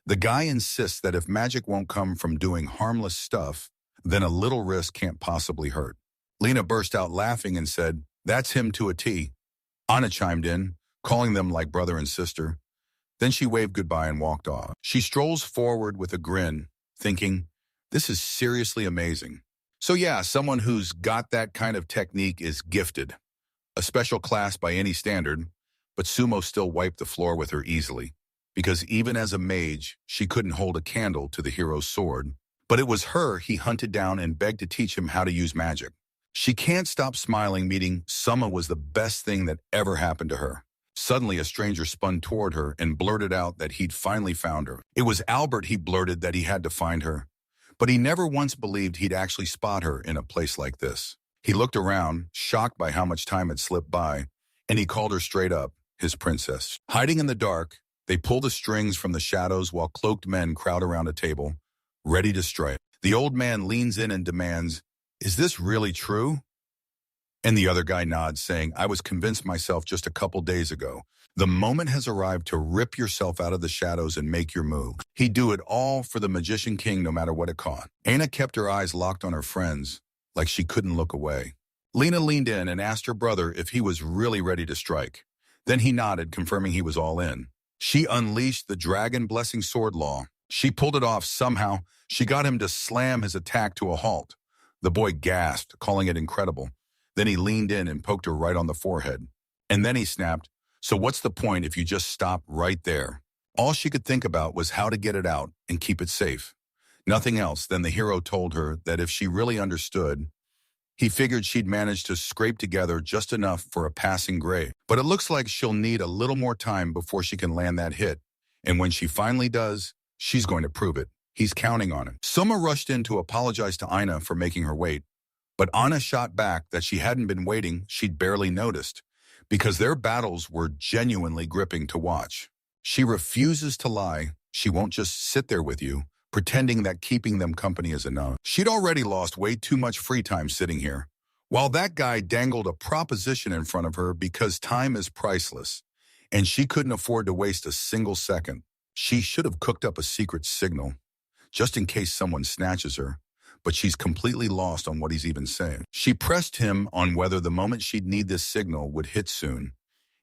The guy insists that if magic won't come from doing harmless stuff, then a little risk can't possibly hurt. Lena burst out laughing and said, "That's him to a T." Anna chimed in, calling them like brother and sister. Then she waved goodbye and walked off. She strolls forward with a grin, thinking, this is seriously amazing. So yeah, someone who's got that kind of technique is gifted. A special class by any standard, but Sumo still wiped the floor with her easily, because even as a mage, she couldn't hold a candle to the hero's sword. But it was her he hunted down and begged to teach him how to use magic. She can't stop smiling, meeting Summa was the best thing that ever happened to her. Suddenly, a stranger spun toward her and blurted out that he'd finally found her. It was Albert. He blurted that he had to find her, but he never once believed he'd actually spot her in a place like this. He looked around, shocked by how much time had slipped by, and he called her straight up, his princess. Hiding in the dark, they pull the strings from the shadows while cloaked men crowd around a table, ready to strike. The old man leans in and demands, "Is this really true?" And the other guy nods, saying, "I was convinced myself just a couple days ago. The moment has arrived to rip yourself out of the shadows and make your move." He'd do it all for the Magician King no matter what it cost. Anna kept her eyes locked on her friends, like she couldn't look away. Lena leaned in and asked her brother if he was really ready to strike. Then he nodded, confirming he was all in. She unleashed the Dragon Blessing Sword Law. She pulled it off somehow. She got him to slam his attack to a halt. The boy gasped, calling it incredible. Then he leaned in and poked her right on the forehead. And then he snapped, "So what's the point if you just stop right there?" All she could think about was how to get it out and keep it safe. Nothing else. Then the hero told her that if she really understood, he figured she'd managed to scrape together just enough for a passing grade. But it looks like she'll need a little more time before she can land that hit. And when she finally does, she's going to prove it. He's counting on it. Summa rushed in to apologize to Ina for making her wait. But Anna shot back that she hadn't been waiting, she'd barely noticed, because their battles were genuinely gripping to watch. She refuses to lie. She won't just sit there with you, pretending that keeping them company is enough. She'd already lost way too much free time sitting here, while that guy dangled a proposition in front of her because time is priceless, and she couldn't afford to waste a single second. She should have cooked up a secret signal, just in case someone snatches her, but she's completely lost on what he's even saying. She pressed him on whether the moment she'd need this signal would hit soon,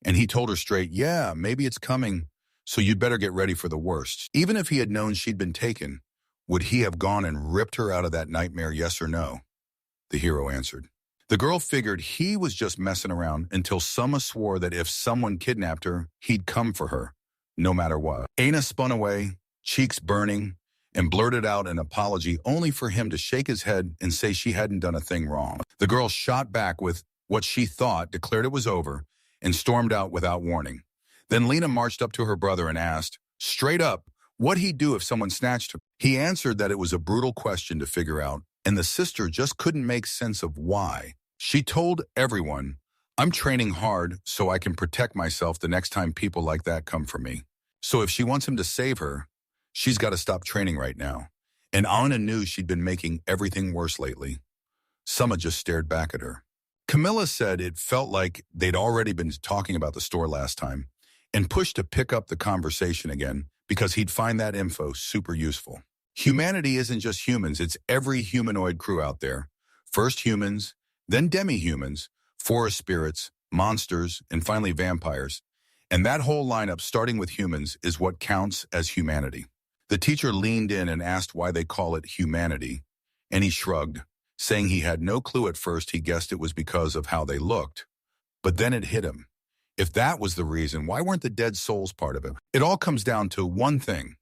and he told her straight, "Yeah, maybe it's coming, so you'd better get ready for the worst." Even if he had known she'd been taken, would he have gone and ripped her out of that nightmare, yes or no? The hero answered. The girl figured he was just messing around until Summa swore that if someone kidnapped her, he'd come for her. no matter what. Aina spun away, cheeks burning, and blurted out an apology only for him to shake his head and say she hadn't done a thing wrong. The girl shot back with what she thought, declared it was over, and stormed out without warning. Then Lena marched up to her brother and asked, straight up, what'd he do if someone snatched him? He answered that it was a brutal question to figure out, and the sister just couldn't make sense of why. She told everyone, I'm training hard so I can protect myself the next time people like that come for me. So if she wants him to save her, she's got to stop training right now. And Anna knew she'd been making everything worse lately. Summa just stared back at her. Camilla said it felt like they'd already been talking about the store last time and pushed to pick up the conversation again because he'd find that info super useful. Humanity isn't just humans, it's every humanoid crew out there. First humans, then demi-humans, forest spirits, monsters, and finally vampires. And that whole lineup, starting with humans, is what counts as humanity. The teacher leaned in and asked why they call it humanity, and he shrugged, saying he had no clue at first. He guessed it was because of how they looked. But then it hit him. If that was the reason, why weren't the dead souls part of it? It all comes down to one thing.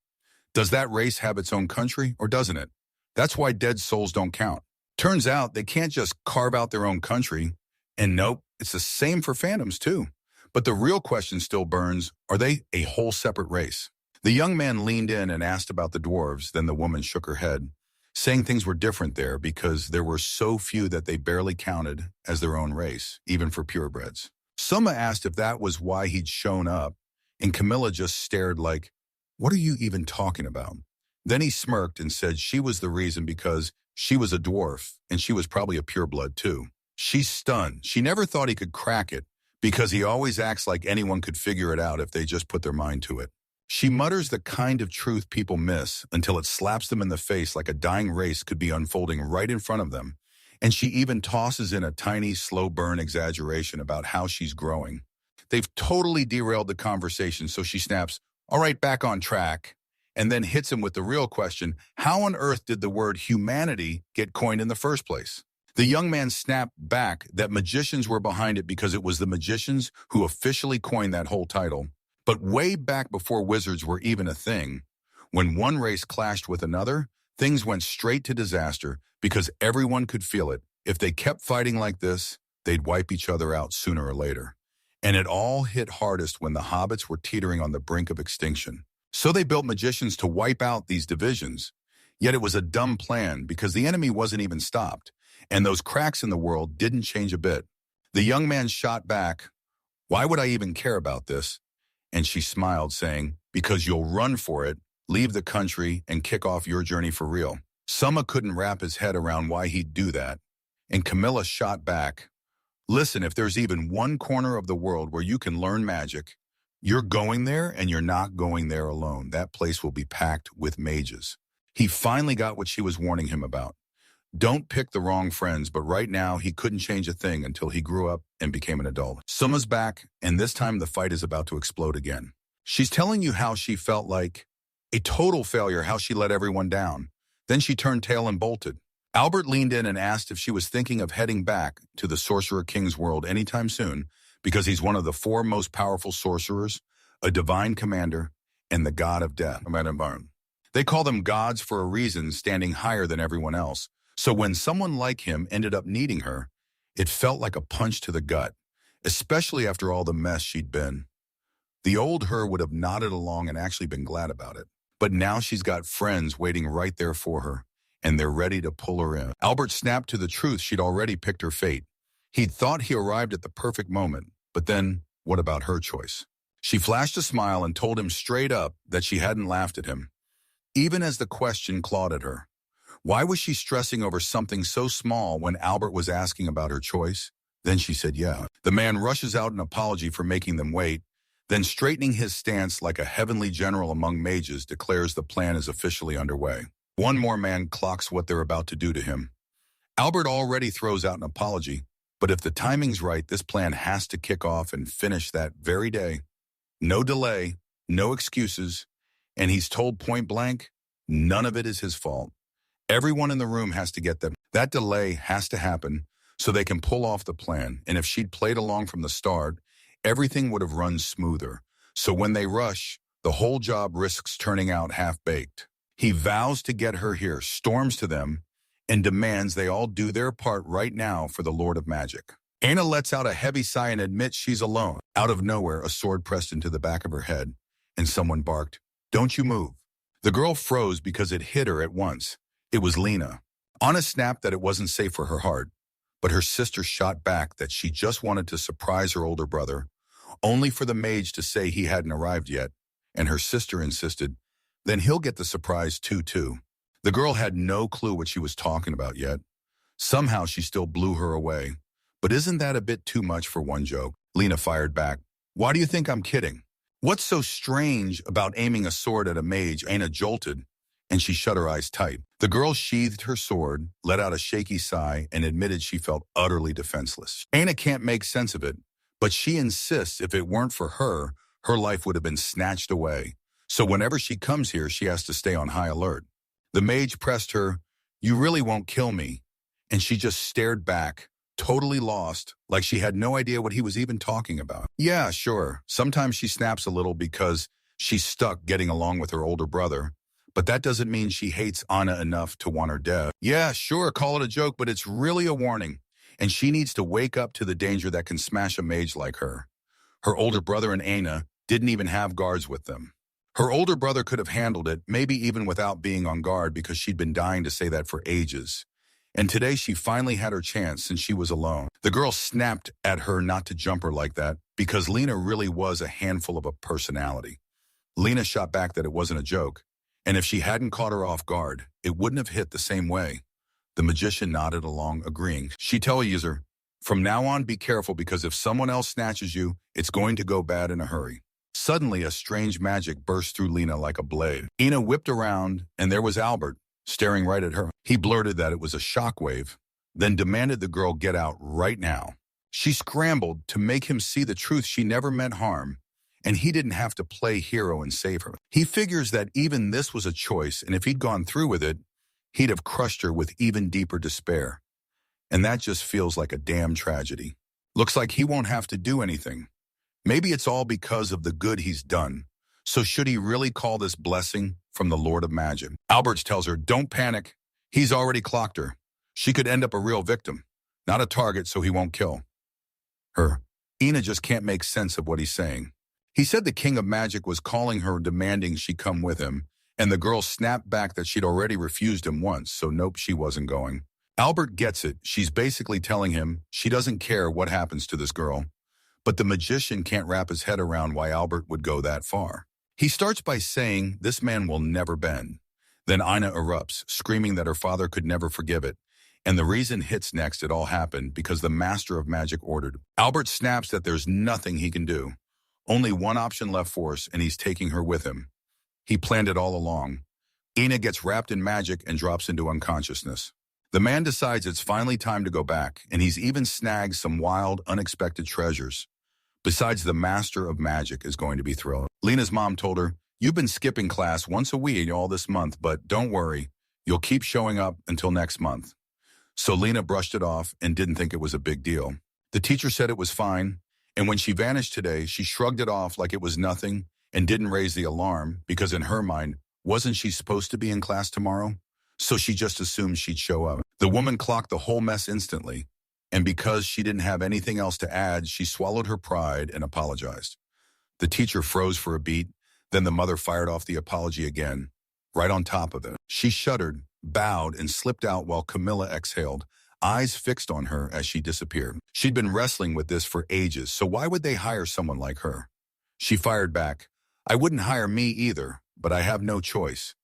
Does that race have its own country, or doesn't it? That's why dead souls don't count. Turns out they can't just carve out their own country. And nope, it's the same for phantoms too. But the real question still burns, are they a whole separate race? The young man leaned in and asked about the dwarves, then the woman shook her head, saying things were different there because there were so few that they barely counted as their own race, even for purebreds. Summa asked if that was why he'd shown up, and Camilla just stared like, what are you even talking about? Then he smirked and said she was the reason because she was a dwarf, and she was probably a pureblood too. She's stunned. She never thought he could crack it because he always acts like anyone could figure it out if they just put their mind to it. She mutters the kind of truth people miss until it slaps them in the face like a dying race could be unfolding right in front of them. And she even tosses in a tiny, slow burn exaggeration about how she's growing. They've totally derailed the conversation, so she snaps, all right, back on track, and then hits him with the real question, how on earth did the word humanity get coined in the first place? The young man snapped back that magicians were behind it because it was the magicians who officially coined that whole title. But way back before wizards were even a thing, when one race clashed with another, things went straight to disaster because everyone could feel it. If they kept fighting like this, they'd wipe each other out sooner or later. And it all hit hardest when the hobbits were teetering on the brink of extinction. So they built magicians to wipe out these divisions. Yet it was a dumb plan because the enemy wasn't even stopped, and those cracks in the world didn't change a bit. The young man shot back, why would I even care about this? And she smiled, saying, because you'll run for it, leave the country, and kick off your journey for real. Summa couldn't wrap his head around why he'd do that, and Camilla shot back, listen, if there's even one corner of the world where you can learn magic, you're going there, and you're not going there alone. That place will be packed with mages. He finally got what she was warning him about. Don't pick the wrong friends, but right now he couldn't change a thing until he grew up and became an adult. Summa's back, and this time the fight is about to explode again. She's telling you how she felt like a total failure, how she let everyone down. Then she turned tail and bolted. Albert leaned in and asked if she was thinking of heading back to the Sorcerer King's world anytime soon, because he's one of the 4 most powerful sorcerers, a divine commander, and the god of death. They call them gods for a reason, standing higher than everyone else. So when someone like him ended up needing her, it felt like a punch to the gut, especially after all the mess she'd been. The old her would have nodded along and actually been glad about it. But now she's got friends waiting right there for her, and they're ready to pull her in. Albert snapped to the truth she'd already picked her fate. He'd thought he arrived at the perfect moment, but then what about her choice? She flashed a smile and told him straight up that she hadn't laughed at him, even as the question clawed at her. Why was she stressing over something so small when Albert was asking about her choice? Then she said, yeah. The man rushes out an apology for making them wait, then straightening his stance like a heavenly general among mages declares the plan is officially underway. One more man clocks what they're about to do to him. Albert already throws out an apology, but if the timing's right, this plan has to kick off and finish that very day. No delay, no excuses, and he's told point blank, none of it is his fault. Everyone in the room has to get them. That delay has to happen so they can pull off the plan, and if she'd played along from the start, everything would have run smoother. So when they rush, The whole job risks turning out half-baked. He vows to get her here, storms to them, and demands they all do their part right now for the Lord of Magic. Anna lets out a heavy sigh and admits she's alone. Out of nowhere, a sword pressed into the back of her head, and someone barked, "Don't you move." The girl froze because it hit her at once. It was Lena. Anna snapped that it wasn't safe for her heart, but her sister shot back that she just wanted to surprise her older brother, only for the mage to say he hadn't arrived yet, and her sister insisted, then he'll get the surprise too. The girl had no clue what she was talking about yet. Somehow she still blew her away. But isn't that a bit too much for one joke? Lena fired back. Why do you think I'm kidding? What's so strange about aiming a sword at a mage? Anna jolted, and she shut her eyes tight. The girl sheathed her sword, let out a shaky sigh, and admitted she felt utterly defenseless. Anna can't make sense of it, but she insists if it weren't for her, her life would have been snatched away. So whenever she comes here, she has to stay on high alert. The mage pressed her, "You really won't kill me," and she just stared back, totally lost, like she had no idea what he was even talking about. Yeah, sure, sometimes she snaps a little because she's stuck getting along with her older brother, but that doesn't mean she hates Anna enough to want her dead. Yeah, sure, call it a joke, but it's really a warning, and she needs to wake up to the danger that can smash a mage like her. Her older brother and Anna didn't even have guards with them. Her older brother could have handled it, maybe even without being on guard, because she'd been dying to say that for ages. And today she finally had her chance since she was alone. The girl snapped at her not to jump her like that, because Lena really was a handful of a personality. Lena shot back that it wasn't a joke, and if she hadn't caught her off guard, it wouldn't have hit the same way. The magician nodded along, agreeing. She tell a user, "From now on, be careful, because if someone else snatches you, it's going to go bad in a hurry." Suddenly, a strange magic burst through Lena like a blade. Ina whipped around, and there was Albert, staring right at her. He blurted that it was a shockwave, then demanded the girl get out right now. She scrambled to make him see the truth: she never meant harm, and he didn't have to play hero and save her. He figures that even this was a choice, and if he'd gone through with it, he'd have crushed her with even deeper despair. And that just feels like a damn tragedy. Looks like he won't have to do anything. Maybe it's all because of the good he's done. So should he really call this blessing from the Lord of Magic? Alberts tells her, "Don't panic. He's already clocked her. She could end up a real victim, not a target, so he won't kill her." Ina just can't make sense of what he's saying. He said the King of Magic was calling her, demanding she come with him, and the girl snapped back that she'd already refused him once, so nope, she wasn't going. Albert gets it. She's basically telling him she doesn't care what happens to this girl. But the magician can't wrap his head around why Albert would go that far. He starts by saying this man will never bend. Then Ina erupts, screaming that her father could never forgive it. And the reason hits next it all happened because the Master of Magic ordered. Albert snaps that there's nothing he can do. Only one option left for us, and he's taking her with him. He planned it all along. Ina gets wrapped in magic and drops into unconsciousness. The man decides it's finally time to go back, and he's even snagged some wild, unexpected treasures. Besides, the Master of Magic is going to be thrilled. Lena's mom told her, "You've been skipping class once a week all this month, but don't worry, you'll keep showing up until next month." So Lena brushed it off and didn't think it was a big deal. The teacher said it was fine, and when she vanished today, she shrugged it off like it was nothing and didn't raise the alarm because in her mind, wasn't she supposed to be in class tomorrow? So she just assumed she'd show up. The woman clocked the whole mess instantly, and because she didn't have anything else to add, she swallowed her pride and apologized. The teacher froze for a beat, then the mother fired off the apology again, right on top of it. She shuddered, bowed, and slipped out while Camilla exhaled, eyes fixed on her as she disappeared. She'd been wrestling with this for ages, so why would they hire someone like her? She fired back, "I wouldn't hire me either, but I have no choice,"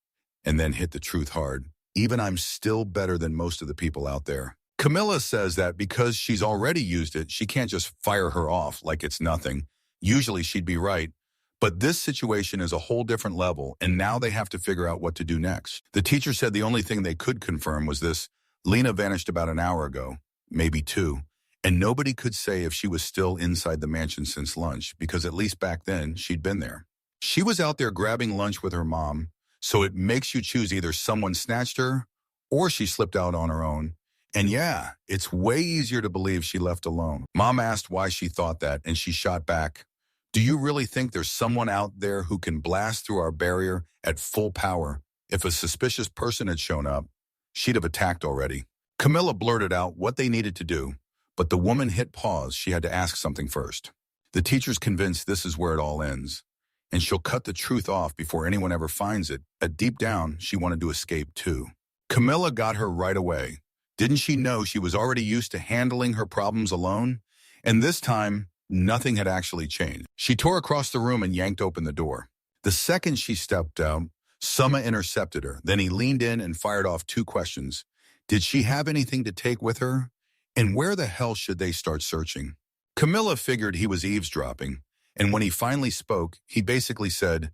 and then hit the truth hard. "Even I'm still better than most of the people out there." Camilla says that because she's already used it, she can't just fire her off like it's nothing. Usually she'd be right, but this situation is a whole different level, and now they have to figure out what to do next. The teacher said the only thing they could confirm was this: Lena vanished about an hour ago, maybe 2, and nobody could say if she was still inside the mansion since lunch, because at least back then she'd been there. She was out there grabbing lunch with her mom, so it makes you choose either someone snatched her or she slipped out on her own. And yeah, it's way easier to believe she left alone. Mom asked why she thought that, and she shot back, Do you really think there's someone out there who can blast through our barrier at full power? If a suspicious person had shown up, she'd have attacked already. Camilla blurted out what they needed to do, but the woman hit pause. She had to ask something first. The teacher's convinced this is where it all ends, and she'll cut the truth off before anyone ever finds it. Deep down, she wanted to escape too. Camilla got her right away. Didn't she know she was already used to handling her problems alone? And this time, nothing had actually changed. She tore across the room and yanked open the door. The second she stepped out, Summa intercepted her. Then he leaned in and fired off two questions. Did she have anything to take with her? And where the hell should they start searching? Camilla figured he was eavesdropping, and when he finally spoke, he basically said,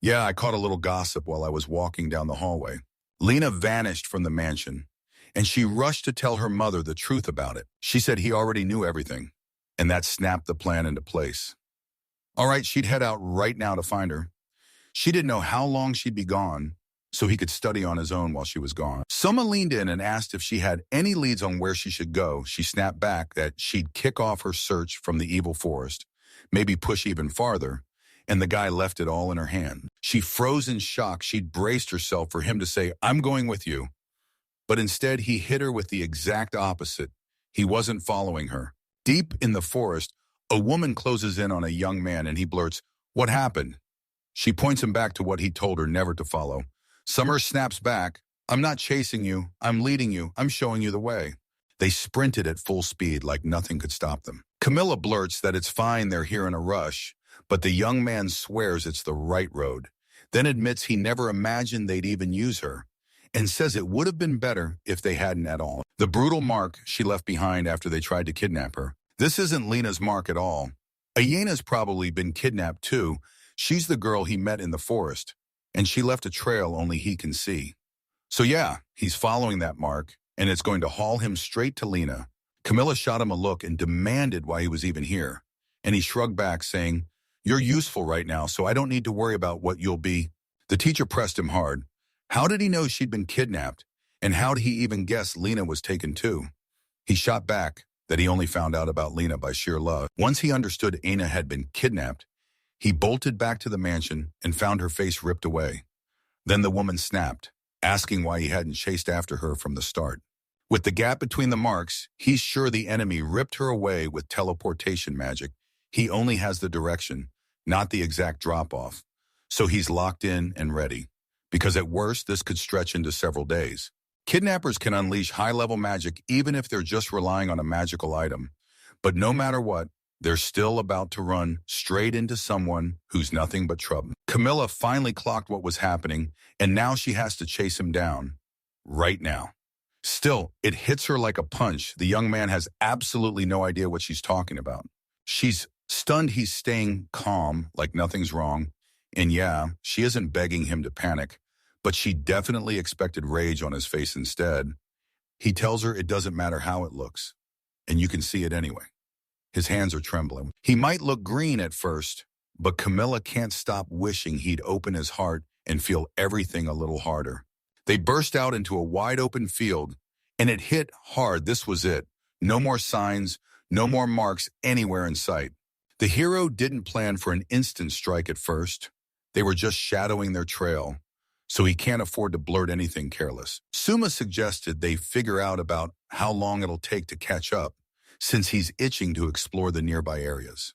"Yeah, I caught a little gossip while I was walking down the hallway." Lena vanished from the mansion, and she rushed to tell her mother the truth about it. She said he already knew everything, and that snapped the plan into place. All right, she'd head out right now to find her. She didn't know how long she'd be gone, so he could study on his own while she was gone. Someone leaned in and asked if she had any leads on where she should go. She snapped back that she'd kick off her search from the evil forest, maybe push even farther, and the guy left it all in her hand. She froze in shock. She'd braced herself for him to say, "I'm going with you." But instead, he hit her with the exact opposite. He wasn't following her. Deep in the forest, a woman closes in on a young man and he blurts, "What happened?" She points him back to what he told her never to follow. Summer snaps back, "I'm not chasing you. I'm leading you. I'm showing you the way." They sprinted at full speed like nothing could stop them. Camilla blurts that it's fine they're here in a rush, but the young man swears it's the right road, then admits he never imagined they'd even use her, and says it would have been better if they hadn't at all. The brutal mark she left behind after they tried to kidnap her. This isn't Lena's mark at all. Ayena's probably been kidnapped too. She's the girl he met in the forest, and she left a trail only he can see. So yeah, he's following that mark, and it's going to haul him straight to Lena. Camilla shot him a look and demanded why he was even here, and he shrugged back, saying, "You're useful right now, so I don't need to worry about what you'll be." The teacher pressed him hard. How did he know she'd been kidnapped, and how did he even guess Lena was taken too? He shot back that he only found out about Lena by sheer luck. Once he understood Aina had been kidnapped, he bolted back to the mansion and found her face ripped away. Then the woman snapped, asking why he hadn't chased after her from the start. With the gap between the marks, he's sure the enemy ripped her away with teleportation magic. He only has the direction, not the exact drop-off. So he's locked in and ready, because at worst, this could stretch into several days. Kidnappers can unleash high-level magic even if they're just relying on a magical item. But no matter what, they're still about to run straight into someone who's nothing but trouble. Camilla finally clocked what was happening, and now she has to chase him down. Right now. Still, it hits her like a punch. The young man has absolutely no idea what she's talking about. She's stunned he's staying calm, like nothing's wrong. And yeah, she isn't begging him to panic, but she definitely expected rage on his face instead. He tells her it doesn't matter how it looks, and you can see it anyway. His hands are trembling. He might look green at first, but Camilla can't stop wishing he'd open his heart and feel everything a little harder. They burst out into a wide-open field, and it hit hard. This was it. No more signs, no more marks anywhere in sight. The hero didn't plan for an instant strike at first. They were just shadowing their trail, so he can't afford to blurt anything careless. Suma suggested they figure out about how long it'll take to catch up, since he's itching to explore the nearby areas.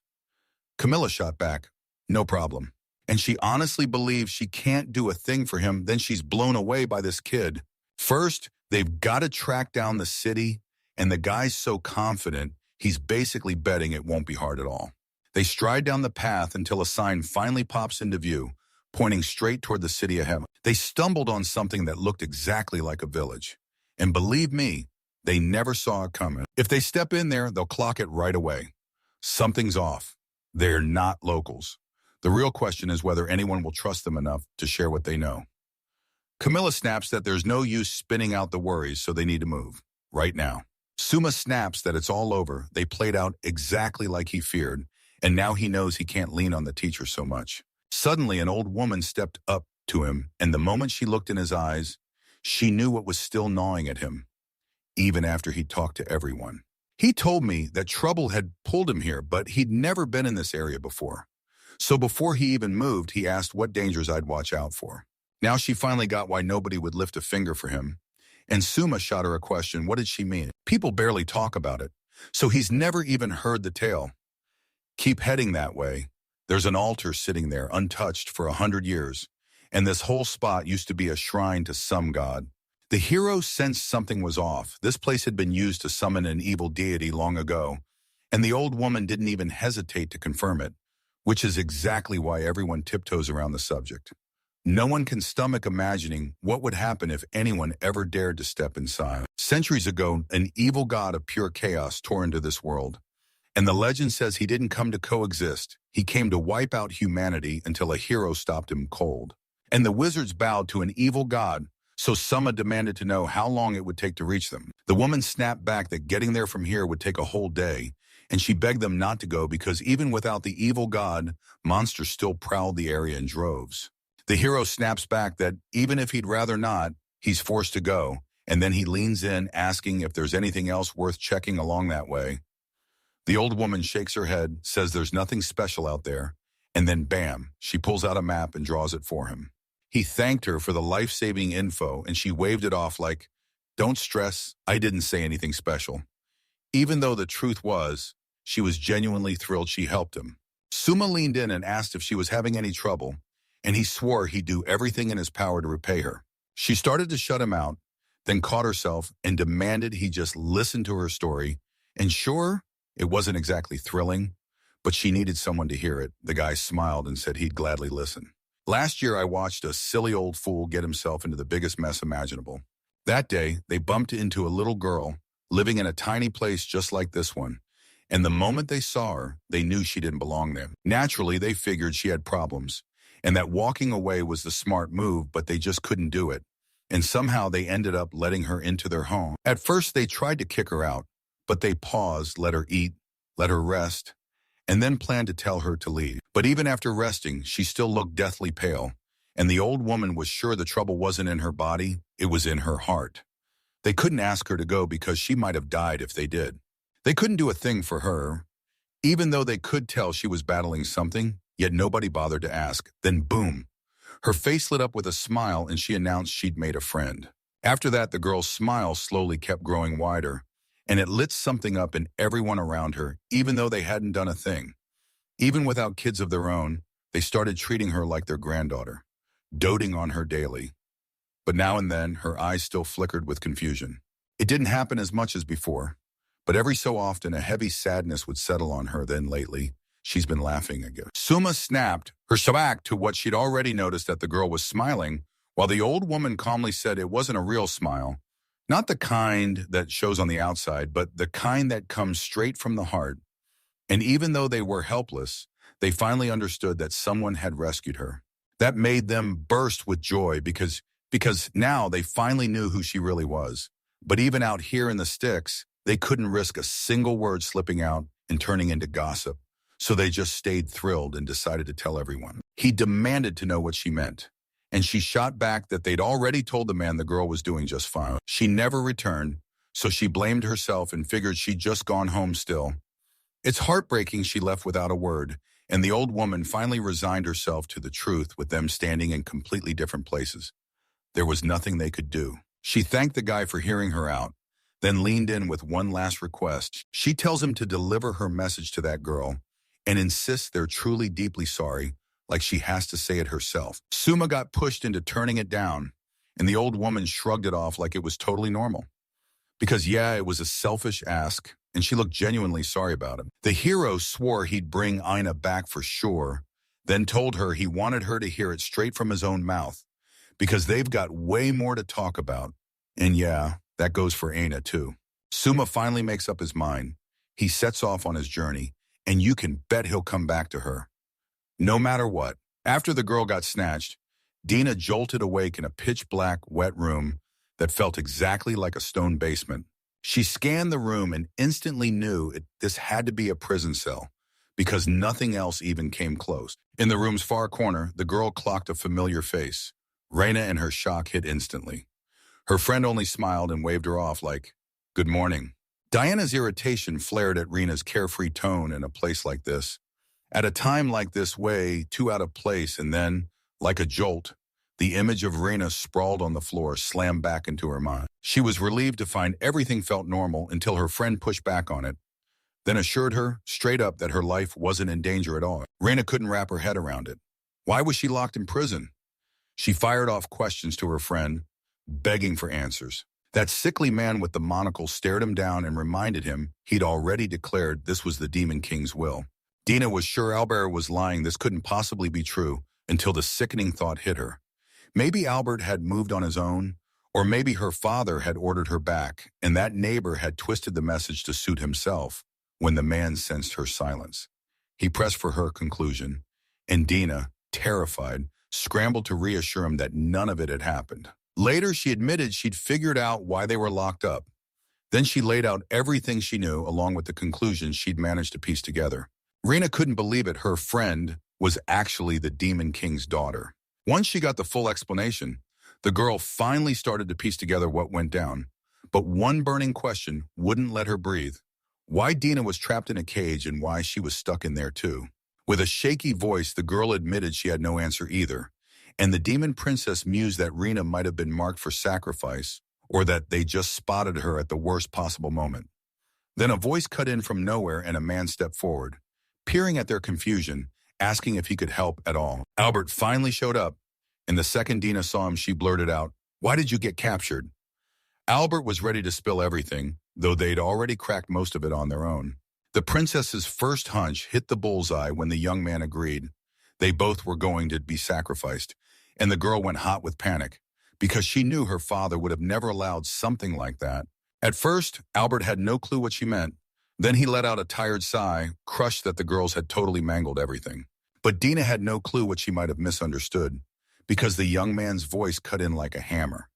Camilla shot back, "No problem." And she honestly believes she can't do a thing for him, then she's blown away by this kid. First, they've got to track down the city, and the guy's so confident, he's basically betting it won't be hard at all. They stride down the path until a sign finally pops into view, pointing straight toward the city ahead. They stumbled on something that looked exactly like a village. And believe me, they never saw it coming. If they step in there, they'll clock it right away. Something's off. They're not locals. The real question is whether anyone will trust them enough to share what they know. Camilla snaps that there's no use spinning out the worries, so they need to move. Right now. Suma snaps that it's all over. They played out exactly like he feared, and now he knows he can't lean on the teacher so much. Suddenly, an old woman stepped up to him, and the moment she looked in his eyes, she knew what was still gnawing at him, even after he talked to everyone. He told me that trouble had pulled him here, but he'd never been in this area before. So before he even moved, he asked what dangers I'd watch out for. Now she finally got why nobody would lift a finger for him. And Suma shot her a question. What did she mean? People barely talk about it, so he's never even heard the tale. Keep heading that way. There's an altar sitting there, untouched for 100 years, and this whole spot used to be a shrine to some god. The hero sensed something was off. This place had been used to summon an evil deity long ago, and the old woman didn't even hesitate to confirm it, which is exactly why everyone tiptoes around the subject. No one can stomach imagining what would happen if anyone ever dared to step inside. Centuries ago, an evil god of pure chaos tore into this world, and the legend says he didn't come to coexist. He came to wipe out humanity until a hero stopped him cold. And the wizards bowed to an evil god, so Suma demanded to know how long it would take to reach them. The woman snapped back that getting there from here would take a whole day, and she begged them not to go because even without the evil god, monsters still prowled the area in droves. The hero snaps back that even if he'd rather not, he's forced to go, and then he leans in asking if there's anything else worth checking along that way. The old woman shakes her head, says there's nothing special out there, and then bam, she pulls out a map and draws it for him. He thanked her for the life-saving info, and she waved it off like, "Don't stress, I didn't say anything special." Even though the truth was, she was genuinely thrilled she helped him. Suma leaned in and asked if she was having any trouble, and he swore he'd do everything in his power to repay her. She started to shut him out, then caught herself and demanded he just listen to her story. And sure, it wasn't exactly thrilling, but she needed someone to hear it. The guy smiled and said he'd gladly listen. Last year, I watched a silly old fool get himself into the biggest mess imaginable. That day, they bumped into a little girl living in a tiny place just like this one. And the moment they saw her, they knew she didn't belong there. Naturally, they figured she had problems, and that walking away was the smart move, but they just couldn't do it. And somehow they ended up letting her into their home. At first, they tried to kick her out, but they paused, let her eat, let her rest, and then planned to tell her to leave. But even after resting, she still looked deathly pale, and the old woman was sure the trouble wasn't in her body, it was in her heart. They couldn't ask her to go because she might have died if they did. They couldn't do a thing for her, even though they could tell she was battling something, yet nobody bothered to ask. Then boom, her face lit up with a smile and she announced she'd made a friend. After that, the girl's smile slowly kept growing wider, and it lit something up in everyone around her, even though they hadn't done a thing. Even without kids of their own, they started treating her like their granddaughter, doting on her daily. But now and then, her eyes still flickered with confusion. It didn't happen as much as before, but every so often a heavy sadness would settle on her. Then lately, she's been laughing again. Suma snapped her back to what she'd already noticed, that the girl was smiling, while the old woman calmly said it wasn't a real smile. Not the kind that shows on the outside, but the kind that comes straight from the heart. And even though they were helpless, they finally understood that someone had rescued her. That made them burst with joy because now they finally knew who she really was. But even out here in the sticks, they couldn't risk a single word slipping out and turning into gossip. So they just stayed thrilled and decided to tell everyone. He demanded to know what she meant, and she shot back that they'd already told the man the girl was doing just fine. She never returned, so she blamed herself and figured she'd just gone home still. It's heartbreaking she left without a word, and the old woman finally resigned herself to the truth with them standing in completely different places. There was nothing they could do. She thanked the guy for hearing her out, then leaned in with one last request. She tells him to deliver her message to that girl and insists they're truly deeply sorry, like she has to say it herself. Suma got pushed into turning it down, and the old woman shrugged it off like it was totally normal. Because yeah, it was a selfish ask, and she looked genuinely sorry about it. The hero swore he'd bring Aina back for sure, then told her he wanted her to hear it straight from his own mouth, because they've got way more to talk about. And yeah, that goes for Aina too. Suma finally makes up his mind. He sets off on his journey, and you can bet he'll come back to her. No matter what. After the girl got snatched, Dina jolted awake in a pitch-black, wet room that felt exactly like a stone basement. She scanned the room and instantly knew this had to be a prison cell, because nothing else even came close. In the room's far corner, the girl clocked a familiar face. Reina, and her shock hit instantly. Her friend only smiled and waved her off like, "Good morning." Diana's irritation flared at Rena's carefree tone in a place like this. At a time like this, way too out of place, and then, like a jolt, the image of Rena sprawled on the floor slammed back into her mind. She was relieved to find everything felt normal until her friend pushed back on it, then assured her straight up that her life wasn't in danger at all. Rena couldn't wrap her head around it. Why was she locked in prison? She fired off questions to her friend, begging for answers. That sickly man with the monocle stared him down and reminded him he'd already declared this was the Demon King's will. Dina was sure Albert was lying. This couldn't possibly be true until the sickening thought hit her. Maybe Albert had moved on his own, or maybe her father had ordered her back, and that neighbor had twisted the message to suit himself when the man sensed her silence. He pressed for her conclusion, and Dina, terrified, scrambled to reassure him that none of it had happened. Later, she admitted she'd figured out why they were locked up. Then she laid out everything she knew, along with the conclusions she'd managed to piece together. Rena couldn't believe it. Her friend was actually the Demon King's daughter. Once she got the full explanation, the girl finally started to piece together what went down. But one burning question wouldn't let her breathe. Why Dina was trapped in a cage and why she was stuck in there too. With a shaky voice, the girl admitted she had no answer either. And the demon princess mused that Rena might have been marked for sacrifice, or that they just spotted her at the worst possible moment. Then a voice cut in from nowhere and a man stepped forward, peering at their confusion, asking if he could help at all. Albert finally showed up, and the second Dina saw him, she blurted out, "Why did you get captured?" Albert was ready to spill everything, though they'd already cracked most of it on their own. The princess's first hunch hit the bullseye when the young man agreed. They both were going to be sacrificed, and the girl went hot with panic, because she knew her father would have never allowed something like that. At first, Albert had no clue what she meant. Then he let out a tired sigh, crushed that the girls had totally mangled everything. But Dina had no clue what she might have misunderstood, because the young man's voice cut in like a hammer.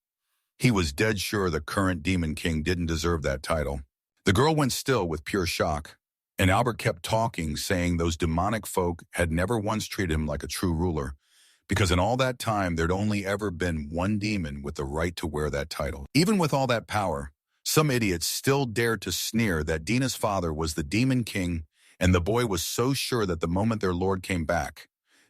He was dead sure the current Demon King didn't deserve that title. The girl went still with pure shock, and Albert kept talking, saying those demonic folk had never once treated him like a true ruler, because in all that time there'd only ever been one demon with the right to wear that title. Even with all that power, some idiots still dared to sneer that Dina's father was the Demon King, and the boy was so sure that the moment their lord came back,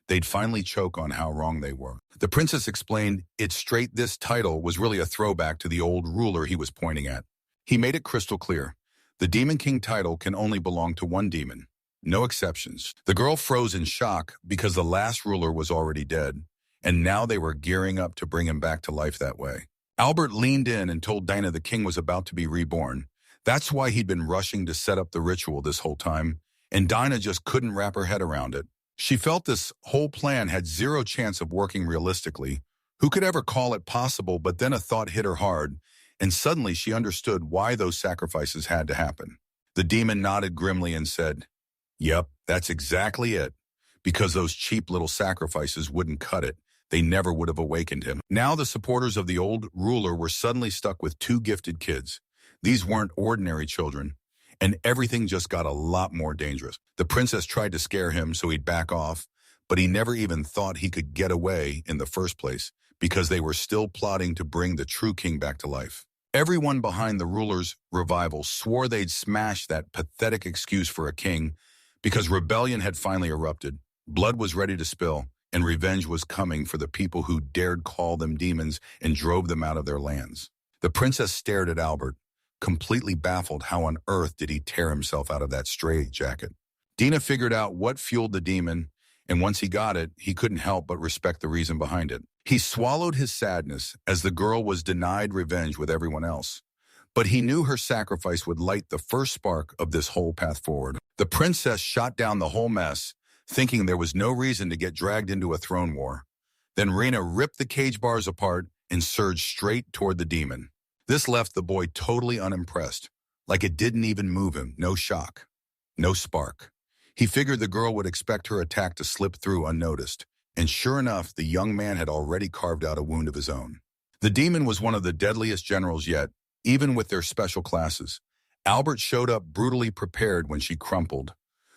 they'd finally choke on how wrong they were. The princess explained it straight. This title was really a throwback to the old ruler he was pointing at. He made it crystal clear. The Demon King title can only belong to one demon. No exceptions. The girl froze in shock because the last ruler was already dead, and now they were gearing up to bring him back to life that way. Albert leaned in and told Dinah the king was about to be reborn. That's why he'd been rushing to set up the ritual this whole time, and Dinah just couldn't wrap her head around it. She felt this whole plan had zero chance of working realistically. Who could ever call it possible? But then a thought hit her hard, and suddenly she understood why those sacrifices had to happen. The demon nodded grimly and said, "Yep, that's exactly it. Because those cheap little sacrifices wouldn't cut it. They never would have awakened him." Now the supporters of the old ruler were suddenly stuck with two gifted kids. These weren't ordinary children, and everything just got a lot more dangerous. The princess tried to scare him so he'd back off, but he never even thought he could get away in the first place, because they were still plotting to bring the true king back to life. Everyone behind the ruler's revival swore they'd smash that pathetic excuse for a king, because rebellion had finally erupted. Blood was ready to spill, and revenge was coming for the people who dared call them demons and drove them out of their lands. The princess stared at Albert, completely baffled. How on earth did he tear himself out of that straitjacket? Dina figured out what fueled the demon, and once he got it, he couldn't help but respect the reason behind it. He swallowed his sadness as the girl was denied revenge with everyone else. But he knew her sacrifice would light the first spark of this whole path forward. The princess shot down the whole mess, thinking there was no reason to get dragged into a throne war. Then Rena ripped the cage bars apart and surged straight toward the demon. This left the boy totally unimpressed, like it didn't even move him. No shock, no spark. He figured the girl would expect her attack to slip through unnoticed, and sure enough, the young man had already carved out a wound of his own. The demon was one of the deadliest generals yet, even with their special classes. Albert showed up brutally prepared when she crumpled.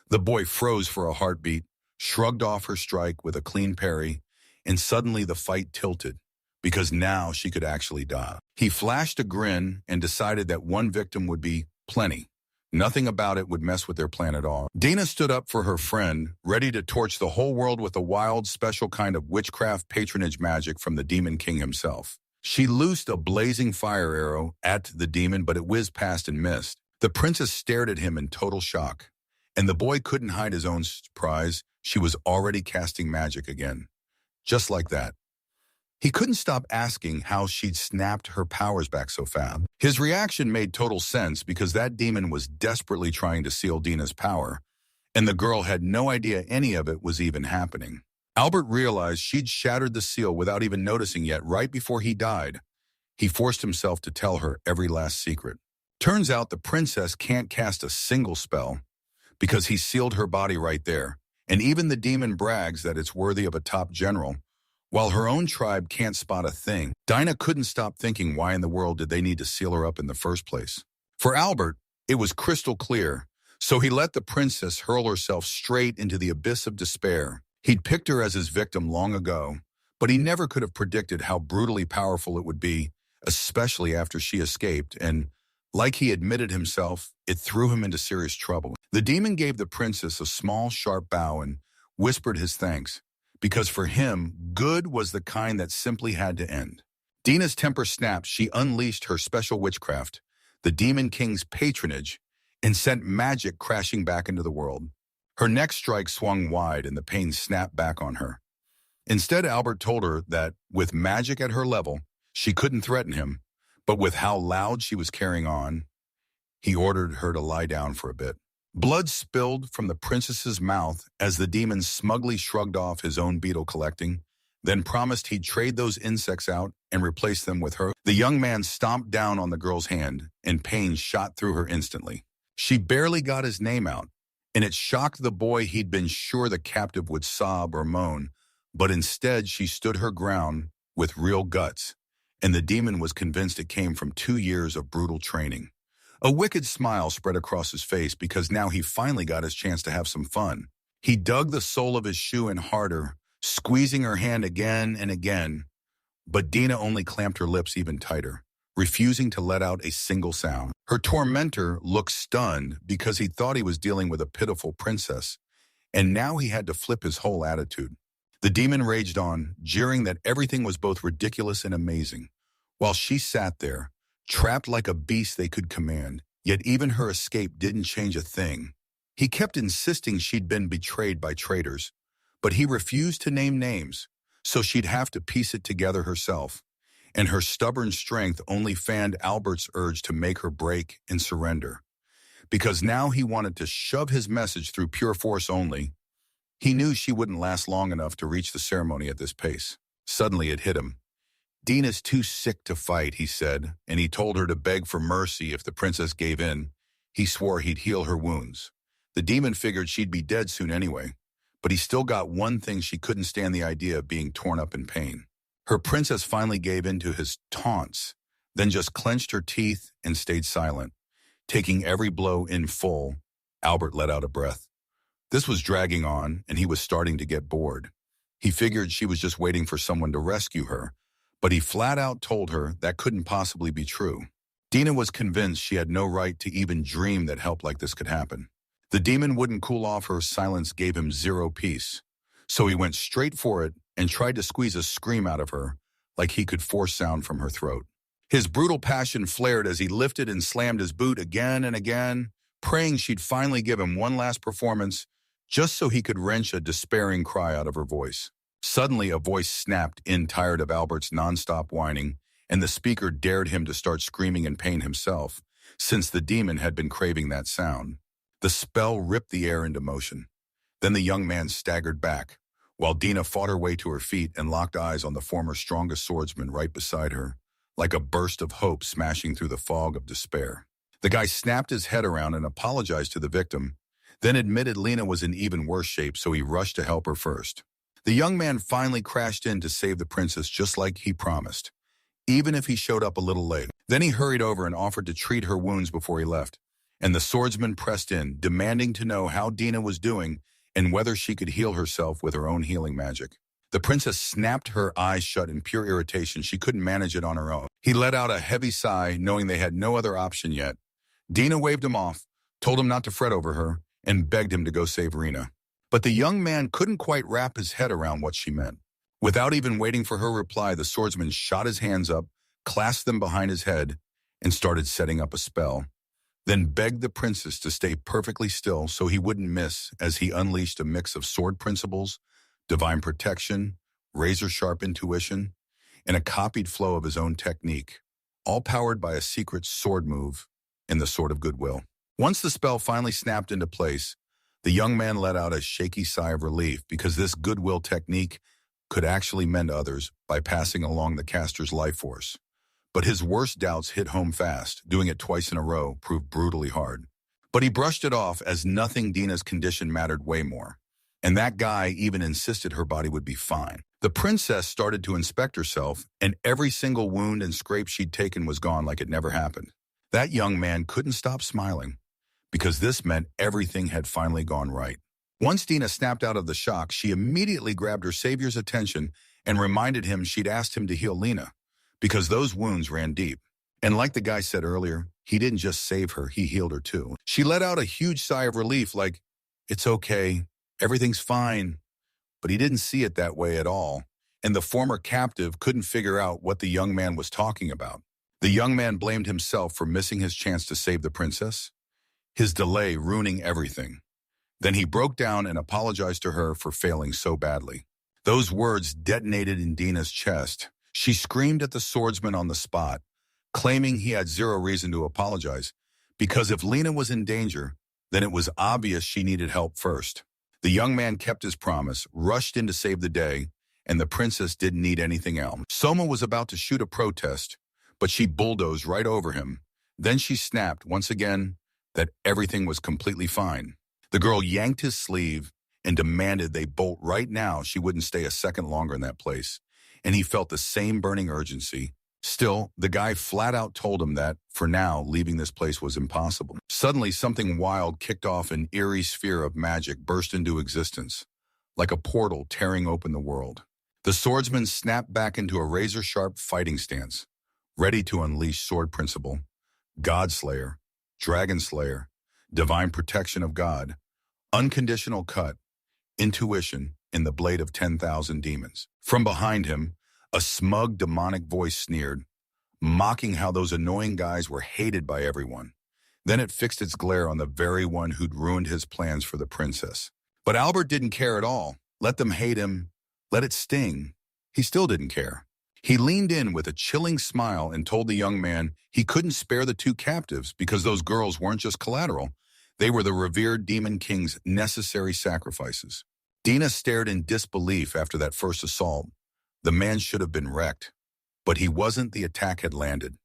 The boy froze for a heartbeat, shrugged off her strike with a clean parry, and suddenly the fight tilted, because now she could actually die. He flashed a grin and decided that one victim would be Plenty. Nothing about it would mess with their plan at all. Dina stood up for her friend, ready to torch the whole world with a wild, special kind of witchcraft patronage magic from the Demon King himself. She loosed a blazing fire arrow at the demon, but it whizzed past and missed. The princess stared at him in total shock, and the boy couldn't hide his own surprise. She was already casting magic again. Just like that. He couldn't stop asking how she'd snapped her powers back so fast. His reaction made total sense because that demon was desperately trying to seal Dina's power, and the girl had no idea any of it was even happening. Albert realized she'd shattered the seal without even noticing yet. Right before he died, he forced himself to tell her every last secret. Turns out the princess can't cast a single spell because he sealed her body right there, and even the demon brags that it's worthy of a top general, while her own tribe can't spot a thing. Dinah couldn't stop thinking, why in the world did they need to seal her up in the first place? For Albert, it was crystal clear, so he let the princess hurl herself straight into the abyss of despair. He'd picked her as his victim long ago, but he never could have predicted how brutally powerful it would be, especially after she escaped, and, like he admitted himself, it threw him into serious trouble. The demon gave the princess a small, sharp bow and whispered his thanks, because for him, good was the kind that simply had to end. Dina's temper snapped. She unleashed her special witchcraft, the Demon King's patronage, and sent magic crashing back into the world. Her next strike swung wide and the pain snapped back on her. Instead, Albert told her that, with magic at her level, she couldn't threaten him, but with how loud she was carrying on, he ordered her to lie down for a bit. Blood spilled from the princess's mouth as the demon smugly shrugged off his own beetle collecting, then promised he'd trade those insects out and replace them with her. The young man stomped down on the girl's hand, and pain shot through her instantly. She barely got his name out, and it shocked the boy. He'd been sure the captive would sob or moan, but instead she stood her ground with real guts, and the demon was convinced it came from 2 years of brutal training. A wicked smile spread across his face because now he finally got his chance to have some fun. He dug the sole of his shoe in harder, squeezing her hand again and again, but Dina only clamped her lips even tighter, refusing to let out a single sound. Her tormentor looked stunned because he thought he was dealing with a pitiful princess, and now he had to flip his whole attitude. The demon raged on, jeering that everything was both ridiculous and amazing, while she sat there, trapped like a beast they could command, yet even her escape didn't change a thing. He kept insisting she'd been betrayed by traitors, but he refused to name names, so she'd have to piece it together herself, and her stubborn strength only fanned Albert's urge to make her break and surrender. Because now he wanted to shove his message through pure force only. He knew she wouldn't last long enough to reach the ceremony at this pace. Suddenly it hit him. Dina's too sick to fight, he said, and he told her to beg for mercy if the princess gave in. He swore he'd heal her wounds. The demon figured she'd be dead soon anyway, but he still got one thing: she couldn't stand the idea of being torn up in pain. Her princess finally gave in to his taunts, then just clenched her teeth and stayed silent. Taking every blow in full, Albert let out a breath. This was dragging on, and he was starting to get bored. He figured she was just waiting for someone to rescue her, but he flat out told her that couldn't possibly be true. Dina was convinced she had no right to even dream that help like this could happen. The demon wouldn't cool off. Her silence gave him zero peace, so he went straight for it and tried to squeeze a scream out of her, like he could force sound from her throat. His brutal passion flared as he lifted and slammed his boot again and again, praying she'd finally give him one last performance, just so he could wrench a despairing cry out of her voice. Suddenly, a voice snapped in, tired of Albert's nonstop whining, and the speaker dared him to start screaming in pain himself, since the demon had been craving that sound. The spell ripped the air into motion. Then the young man staggered back, while Dina fought her way to her feet and locked eyes on the former strongest swordsman right beside her, like a burst of hope smashing through the fog of despair. The guy snapped his head around and apologized to the victim, then admitted Lena was in even worse shape, so he rushed to help her first. The young man finally crashed in to save the princess just like he promised, even if he showed up a little late. Then he hurried over and offered to treat her wounds before he left, and the swordsman pressed in, demanding to know how Dina was doing and whether she could heal herself with her own healing magic. The princess snapped her eyes shut in pure irritation. She couldn't manage it on her own. He let out a heavy sigh, knowing they had no other option yet, Dina waved him off, told him not to fret over her, and begged him to go save Rena. But the young man couldn't quite wrap his head around what she meant. Without even waiting for her reply, the swordsman shot his hands up, clasped them behind his head, and started setting up a spell. Then begged the princess to stay perfectly still so he wouldn't miss as he unleashed a mix of sword principles, divine protection, razor-sharp intuition, and a copied flow of his own technique, all powered by a secret sword move in the Sword of Goodwill. Once the spell finally snapped into place, the young man let out a shaky sigh of relief because this goodwill technique could actually mend others by passing along the caster's life force. But his worst doubts hit home fast. Doing it twice in a row proved brutally hard. But he brushed it off as nothing. Dina's condition mattered way more. And that guy even insisted her body would be fine. The princess started to inspect herself, and every single wound and scrape she'd taken was gone like it never happened. That young man couldn't stop smiling, because this meant everything had finally gone right. Once Dina snapped out of the shock, she immediately grabbed her savior's attention and reminded him she'd asked him to heal Lena, because those wounds ran deep. And like the guy said earlier, he didn't just save her, he healed her too. She let out a huge sigh of relief like, "It's okay, everything's fine." But he didn't see it that way at all, and the former captive couldn't figure out what the young man was talking about. The young man blamed himself for missing his chance to save the princess, his delay ruining everything. Then he broke down and apologized to her for failing so badly. Those words detonated in Dina's chest. She screamed at the swordsman on the spot, claiming he had zero reason to apologize, because if Lena was in danger, then it was obvious she needed help first. The young man kept his promise, rushed in to save the day, and the princess didn't need anything else. Soma was about to shoot a protest, but she bulldozed right over him. Then she snapped once again that everything was completely fine. The girl yanked his sleeve and demanded they bolt right now. She wouldn't stay a second longer in that place, and he felt the same burning urgency. Still, the guy flat out told him that, for now, leaving this place was impossible. Suddenly, something wild kicked off. An eerie sphere of magic burst into existence, like a portal tearing open the world. The swordsman snapped back into a razor-sharp fighting stance, ready to unleash sword principle, God Slayer, Dragon Slayer, divine protection of God, unconditional cut, intuition in the blade of 10,000 demons. From behind him, a smug demonic voice sneered, mocking how those annoying guys were hated by everyone. Then it fixed its glare on the very one who'd ruined his plans for the princess. But Albert didn't care at all. Let them hate him, let it sting. He still didn't care. He leaned in with a chilling smile and told the young man he couldn't spare the two captives because those girls weren't just collateral. They were the revered demon king's necessary sacrifices. Dina stared in disbelief after that first assault. The man should have been wrecked, but he wasn't. The attack had landed.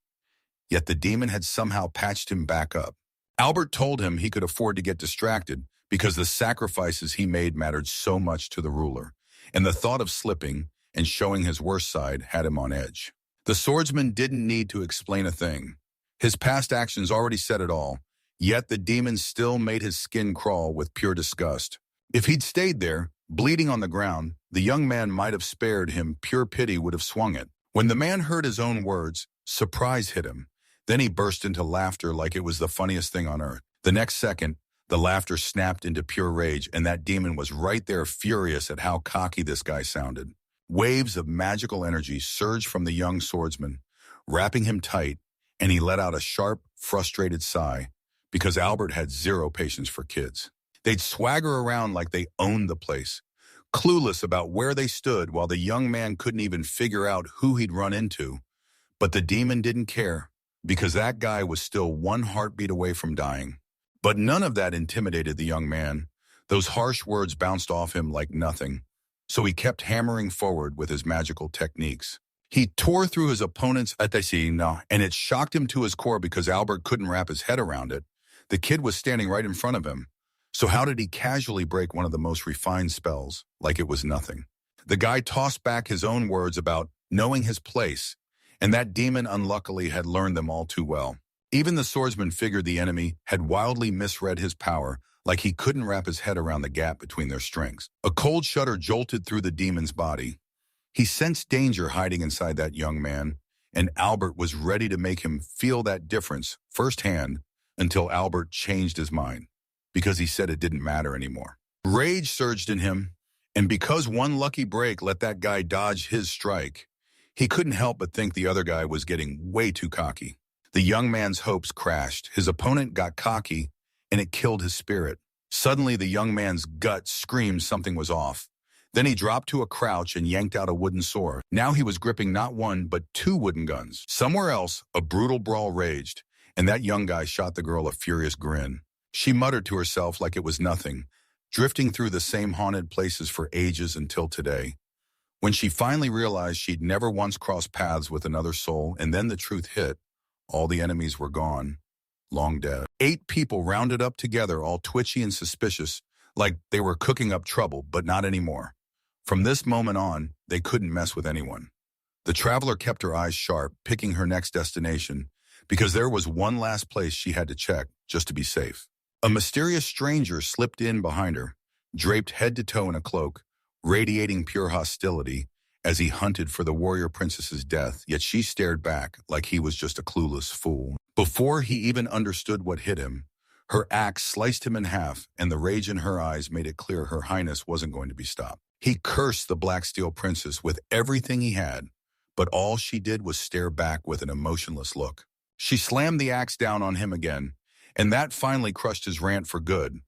Yet the demon had somehow patched him back up. Albert told him he could afford to get distracted because the sacrifices he made mattered so much to the ruler, and the thought of slipping and showing his worst side had him on edge. The swordsman didn't need to explain a thing. His past actions already said it all, yet the demon still made his skin crawl with pure disgust. If he'd stayed there, bleeding on the ground, the young man might have spared him. Pure pity would have swung it. When the man heard his own words, surprise hit him. Then he burst into laughter like it was the funniest thing on earth. The next second, the laughter snapped into pure rage, and that demon was right there, furious at how cocky this guy sounded. Waves of magical energy surged from the young swordsman, wrapping him tight, and he let out a sharp, frustrated sigh, because Albert had zero patience for kids. They'd swagger around like they owned the place, clueless about where they stood, while the young man couldn't even figure out who he'd run into. But the demon didn't care, because that guy was still one heartbeat away from dying. But none of that intimidated the young man. Those harsh words bounced off him like nothing, so he kept hammering forward with his magical techniques. He tore through his opponent's attack, and it shocked him to his core because Albert couldn't wrap his head around it. The kid was standing right in front of him. So how did he casually break one of the most refined spells like it was nothing? The guy tossed back his own words about knowing his place, and that demon unluckily had learned them all too well. Even the swordsman figured the enemy had wildly misread his power, like he couldn't wrap his head around the gap between their strengths. A cold shudder jolted through the demon's body. He sensed danger hiding inside that young man, and Albert was ready to make him feel that difference firsthand until Albert changed his mind because he said it didn't matter anymore. Rage surged in him, and because one lucky break let that guy dodge his strike, he couldn't help but think the other guy was getting way too cocky. The young man's hopes crashed. His opponent got cocky, and it killed his spirit. Suddenly, the young man's gut screamed something was off. Then he dropped to a crouch and yanked out a wooden sword. Now he was gripping not one, but two wooden guns. Somewhere else, a brutal brawl raged, and that young guy shot the girl a furious grin. She muttered to herself like it was nothing, drifting through the same haunted places for ages until today. When she finally realized she'd never once crossed paths with another soul, and then the truth hit, all the enemies were gone, long dead. 8 people rounded up together, all twitchy and suspicious, like they were cooking up trouble, but not anymore. From this moment on, they couldn't mess with anyone. The traveler kept her eyes sharp, picking her next destination, because there was one last place she had to check, just to be safe. A mysterious stranger slipped in behind her, draped head to toe in a cloak, radiating pure hostility as he hunted for the warrior princess's death, yet she stared back like he was just a clueless fool. Before he even understood what hit him, her axe sliced him in half, and the rage in her eyes made it clear her highness wasn't going to be stopped. He cursed the Black Steel Princess with everything he had, but all she did was stare back with an emotionless look. She slammed the axe down on him again, and that finally crushed his rant for good.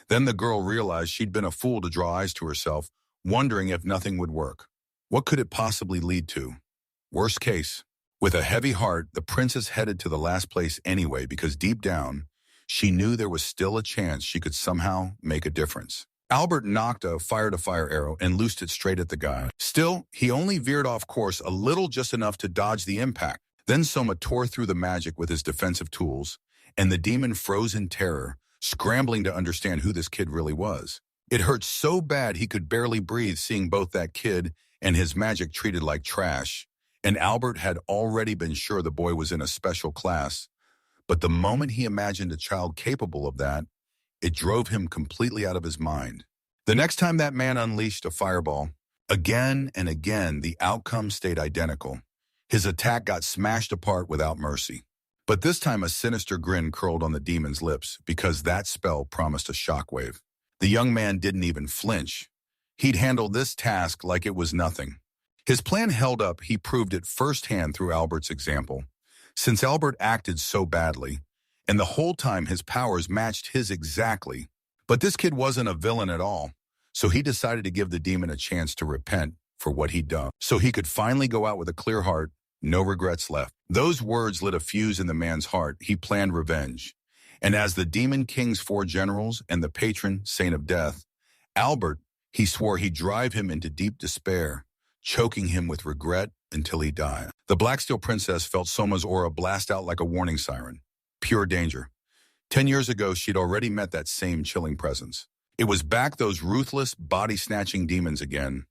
Then the girl realized she'd been a fool to draw eyes to herself, wondering if nothing would work. What could it possibly lead to? Worst case. With a heavy heart, the princess headed to the last place anyway because deep down, she knew there was still a chance she could somehow make a difference. Albert knocked a fire-to-fire arrow and loosed it straight at the guy. Still, he only veered off course a little, just enough to dodge the impact. Then Soma tore through the magic with his defensive tools, and the demon froze in terror, scrambling to understand who this kid really was. It hurt so bad he could barely breathe, seeing both that kid and his magic treated like trash, and Albert had already been sure the boy was in a special class. But the moment he imagined a child capable of that, it drove him completely out of his mind. The next time that man unleashed a fireball, again and again, the outcome stayed identical. His attack got smashed apart without mercy. But this time a sinister grin curled on the demon's lips because that spell promised a shockwave. The young man didn't even flinch. He'd handled this task like it was nothing. His plan held up. He proved it firsthand through Albert's example. Since Albert acted so badly, and the whole time his powers matched his exactly. But this kid wasn't a villain at all, so he decided to give the demon a chance to repent for what he'd done, so he could finally go out with a clear heart, no regrets left. Those words lit a fuse in the man's heart. He planned revenge. And as the Demon King's 4 generals and the patron saint of death, Albert, he swore he'd drive him into deep despair, choking him with regret until he died. The Black Steel Princess felt Soma's aura blast out like a warning siren. Pure danger. 10 years ago, she'd already met that same chilling presence. It was back, those ruthless, body-snatching demons again.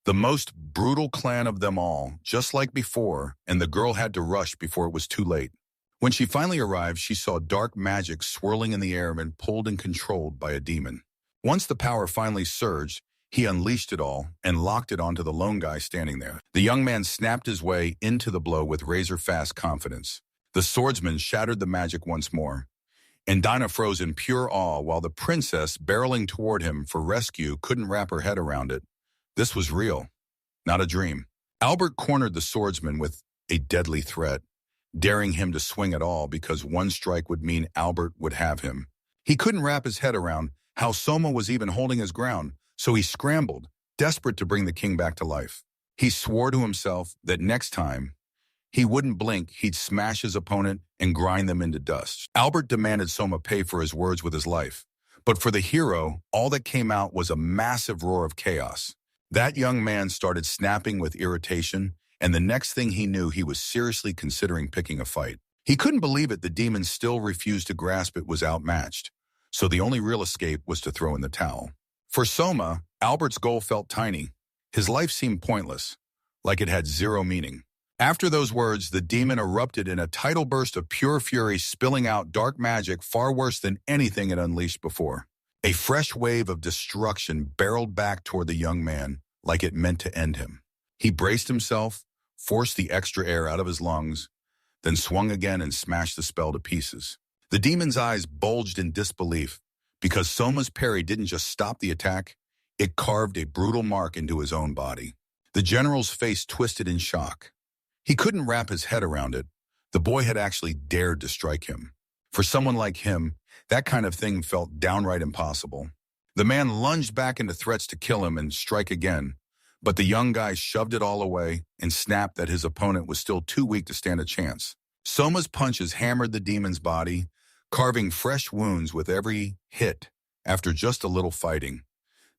The most brutal clan of them all, just like before, and the girl had to rush before it was too late. When she finally arrived, she saw dark magic swirling in the air and pulled and controlled by a demon. Once the power finally surged, he unleashed it all and locked it onto the lone guy standing there. The young man snapped his way into the blow with razor-fast confidence. The swordsman shattered the magic once more, and Dinah froze in pure awe while the princess, barreling toward him for rescue, couldn't wrap her head around it. This was real, not a dream. Albert cornered the swordsman with a deadly threat, daring him to swing at all because one strike would mean Albert would have him. He couldn't wrap his head around how Soma was even holding his ground, so he scrambled, desperate to bring the king back to life. He swore to himself that next time, he wouldn't blink, he'd smash his opponent and grind them into dust. Albert demanded Soma pay for his words with his life. But for the hero, all that came out was a massive roar of chaos. That young man started snapping with irritation, and the next thing he knew, he was seriously considering picking a fight. He couldn't believe it. The demon still refused to grasp it was outmatched. So the only real escape was to throw in the towel. For Soma, Albert's goal felt tiny. His life seemed pointless, like it had zero meaning. After those words, the demon erupted in a tidal burst of pure fury, spilling out dark magic far worse than anything it unleashed before. A fresh wave of destruction barreled back toward the young man, like it meant to end him. He braced himself, forced the extra air out of his lungs, then swung again and smashed the spell to pieces. The demon's eyes bulged in disbelief because Soma's parry didn't just stop the attack, it carved a brutal mark into his own body. The general's face twisted in shock. He couldn't wrap his head around it. The boy had actually dared to strike him. For someone like him, that kind of thing felt downright impossible. The man lunged back into threats to kill him and strike again, but the young guy shoved it all away and snapped that his opponent was still too weak to stand a chance. Soma's punches hammered the demon's body, carving fresh wounds with every hit. After just a little fighting,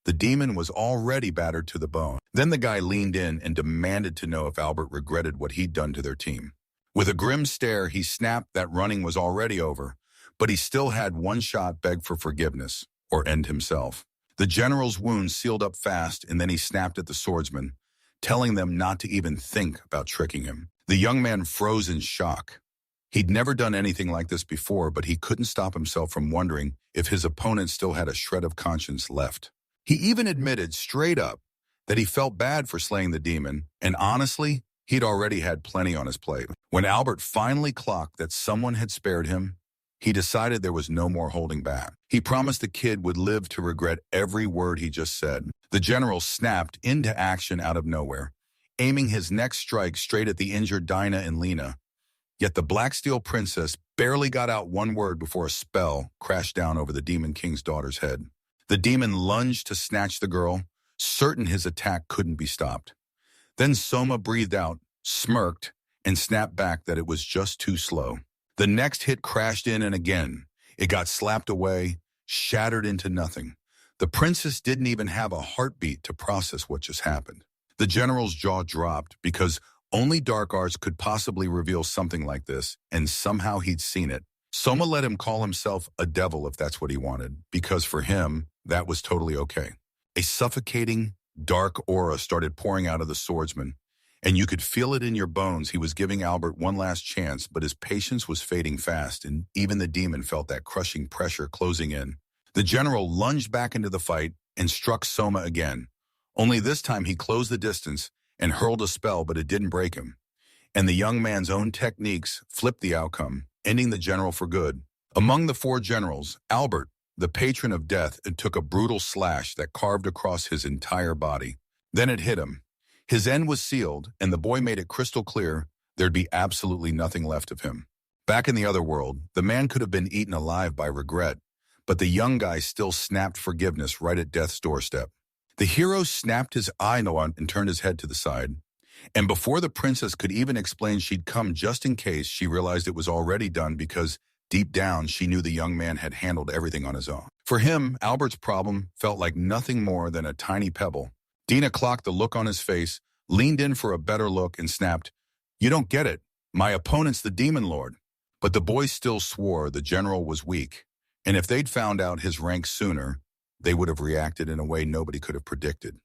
the demon was already battered to the bone. Then the guy leaned in and demanded to know if Albert regretted what he'd done to their team. With a grim stare, he snapped that running was already over, but he still had one shot: beg for forgiveness or end himself. The general's wounds sealed up fast, and then he snapped at the swordsman, telling them not to even think about tricking him. The young man froze in shock. He'd never done anything like this before, but he couldn't stop himself from wondering if his opponent still had a shred of conscience left. He even admitted straight up that he felt bad for slaying the demon, and honestly, he'd already had plenty on his plate. When Albert finally clocked that someone had spared him, he decided there was no more holding back. He promised the kid would live to regret every word he just said. The general snapped into action out of nowhere, aiming his next strike straight at the injured Dinah and Lena. Yet the Black Steel Princess barely got out one word before a spell crashed down over the Demon King's daughter's head. The demon lunged to snatch the girl, certain his attack couldn't be stopped. Then Soma breathed out, smirked, and snapped back that it was just too slow. The next hit crashed in, and again, it got slapped away, shattered into nothing. The princess didn't even have a heartbeat to process what just happened. The general's jaw dropped because only dark arts could possibly reveal something like this, and somehow he'd seen it. Soma let him call himself a devil if that's what he wanted, because for him, that was totally okay. A suffocating, dark aura started pouring out of the swordsman, and you could feel it in your bones. He was giving Albert one last chance, but his patience was fading fast, and even the demon felt that crushing pressure closing in. The general lunged back into the fight and struck Soma again. Only this time he closed the distance and hurled a spell, but it didn't break him. And the young man's own techniques flipped the outcome, ending the general for good. Among the four generals, Albert, the patron of death, it took a brutal slash that carved across his entire body. Then it hit him. His end was sealed, and the boy made it crystal clear there'd be absolutely nothing left of him. Back in the other world, the man could have been eaten alive by regret, but the young guy still snapped forgiveness right at death's doorstep. The hero snapped his eye and turned his head to the side, and before the princess could even explain she'd come just in case, she realized it was already done because deep down she knew the young man had handled everything on his own. For him, Albert's problem felt like nothing more than a tiny pebble. Dina clocked the look on his face, leaned in for a better look, and snapped, "You don't get it. My opponent's the Demon Lord." But the boy still swore the general was weak, and if they'd found out his rank sooner, they would have reacted in a way nobody could have predicted.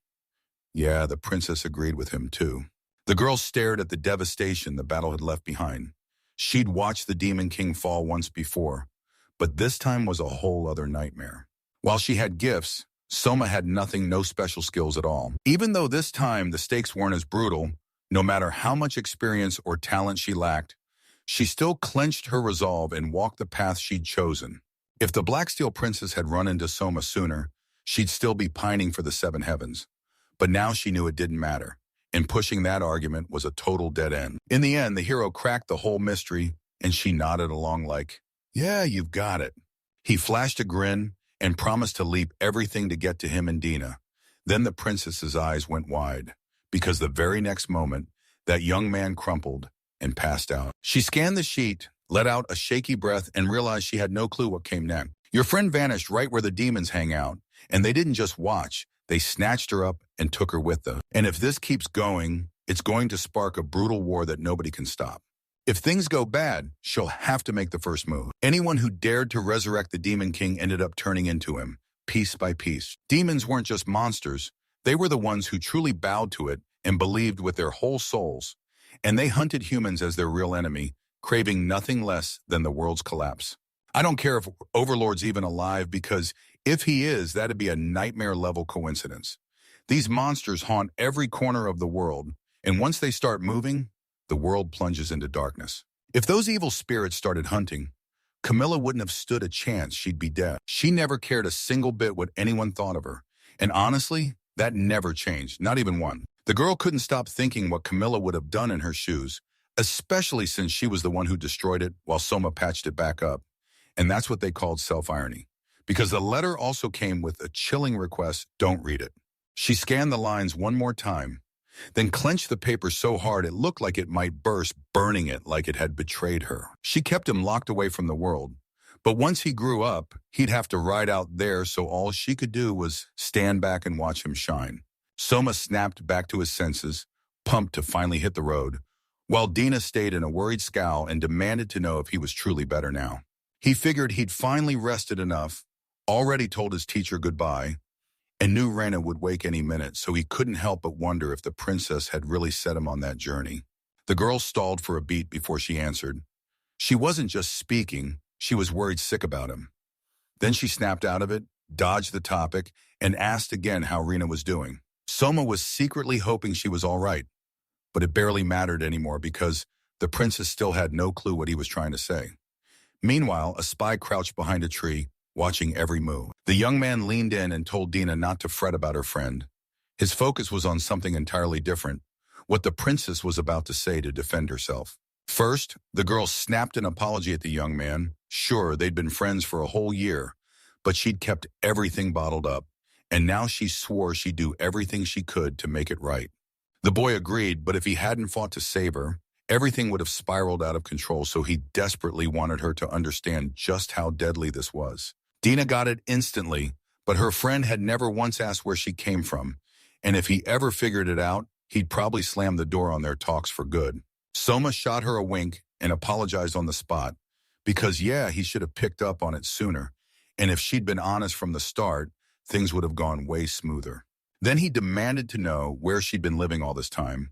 Yeah, the princess agreed with him too. The girl stared at the devastation the battle had left behind. She'd watched the Demon King fall once before, but this time was a whole other nightmare. While she had gifts, Soma had nothing, no special skills at all. Even though this time the stakes weren't as brutal, no matter how much experience or talent she lacked, she still clenched her resolve and walked the path she'd chosen. If the Black Steel Princess had run into Soma sooner, she'd still be pining for the seven heavens. But now she knew it didn't matter, and pushing that argument was a total dead end. In the end, the hero cracked the whole mystery, and she nodded along like, "Yeah, you've got it." He flashed a grin and promised to leap everything to get to him and Dina. Then the princess's eyes went wide, because the very next moment, that young man crumpled and passed out. She scanned the sheet, let out a shaky breath, and realized she had no clue what came next. Your friend vanished right where the demons hang out, and they didn't just watch, they snatched her up and took her with them. And if this keeps going, it's going to spark a brutal war that nobody can stop. If things go bad, she'll have to make the first move. Anyone who dared to resurrect the Demon King ended up turning into him, piece by piece. Demons weren't just monsters. They were the ones who truly bowed to it and believed with their whole souls. And they hunted humans as their real enemy, craving nothing less than the world's collapse. I don't care if Overlord's even alive, because if he is, that'd be a nightmare-level coincidence. These monsters haunt every corner of the world, and once they start moving, the world plunges into darkness. If those evil spirits started hunting, Camilla wouldn't have stood a chance. She'd be dead. She never cared a single bit what anyone thought of her. And honestly, that never changed, not even one. The girl couldn't stop thinking what Camilla would have done in her shoes, especially since she was the one who destroyed it while Soma patched it back up. And that's what they called self-irony. Because the letter also came with a chilling request: don't read it. She scanned the lines one more time, then clenched the paper so hard it looked like it might burst, burning it like it had betrayed her. She kept him locked away from the world. But once he grew up, he'd have to ride out there, so all she could do was stand back and watch him shine. Soma snapped back to his senses, pumped to finally hit the road, while Dina stayed in a worried scowl and demanded to know if he was truly better now. He figured he'd finally rested enough, already told his teacher goodbye, and knew Rena would wake any minute, so he couldn't help but wonder if the princess had really set him on that journey. The girl stalled for a beat before she answered. She wasn't just speaking, she was worried sick about him. Then she snapped out of it, dodged the topic, and asked again how Rena was doing. Soma was secretly hoping she was all right, but it barely mattered anymore because the princess still had no clue what he was trying to say. Meanwhile, a spy crouched behind a tree, watching every move. The young man leaned in and told Dina not to fret about her friend. His focus was on something entirely different, what the princess was about to say to defend herself. First, the girl snapped an apology at the young man. Sure, they'd been friends for a whole year, but she'd kept everything bottled up, and now she swore she'd do everything she could to make it right. The boy agreed, but if he hadn't fought to save her, everything would have spiraled out of control, so he desperately wanted her to understand just how deadly this was. Dina got it instantly, but her friend had never once asked where she came from, and if he ever figured it out, he'd probably slam the door on their talks for good. Soma shot her a wink and apologized on the spot, because yeah, he should have picked up on it sooner, and if she'd been honest from the start, things would have gone way smoother. Then he demanded to know where she'd been living all this time,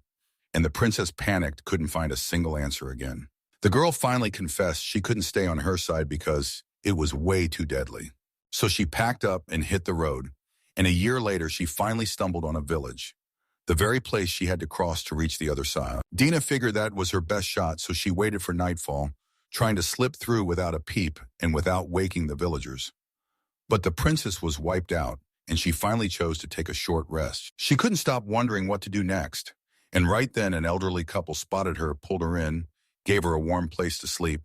and the princess panicked, couldn't find a single answer again. The girl finally confessed she couldn't stay on her side because it was way too deadly. So she packed up and hit the road, and a year later she finally stumbled on a village, the very place she had to cross to reach the other side. Dina figured that was her best shot, so she waited for nightfall, trying to slip through without a peep and without waking the villagers. But the princess was wiped out, and she finally chose to take a short rest. She couldn't stop wondering what to do next, and right then an elderly couple spotted her, pulled her in, gave her a warm place to sleep,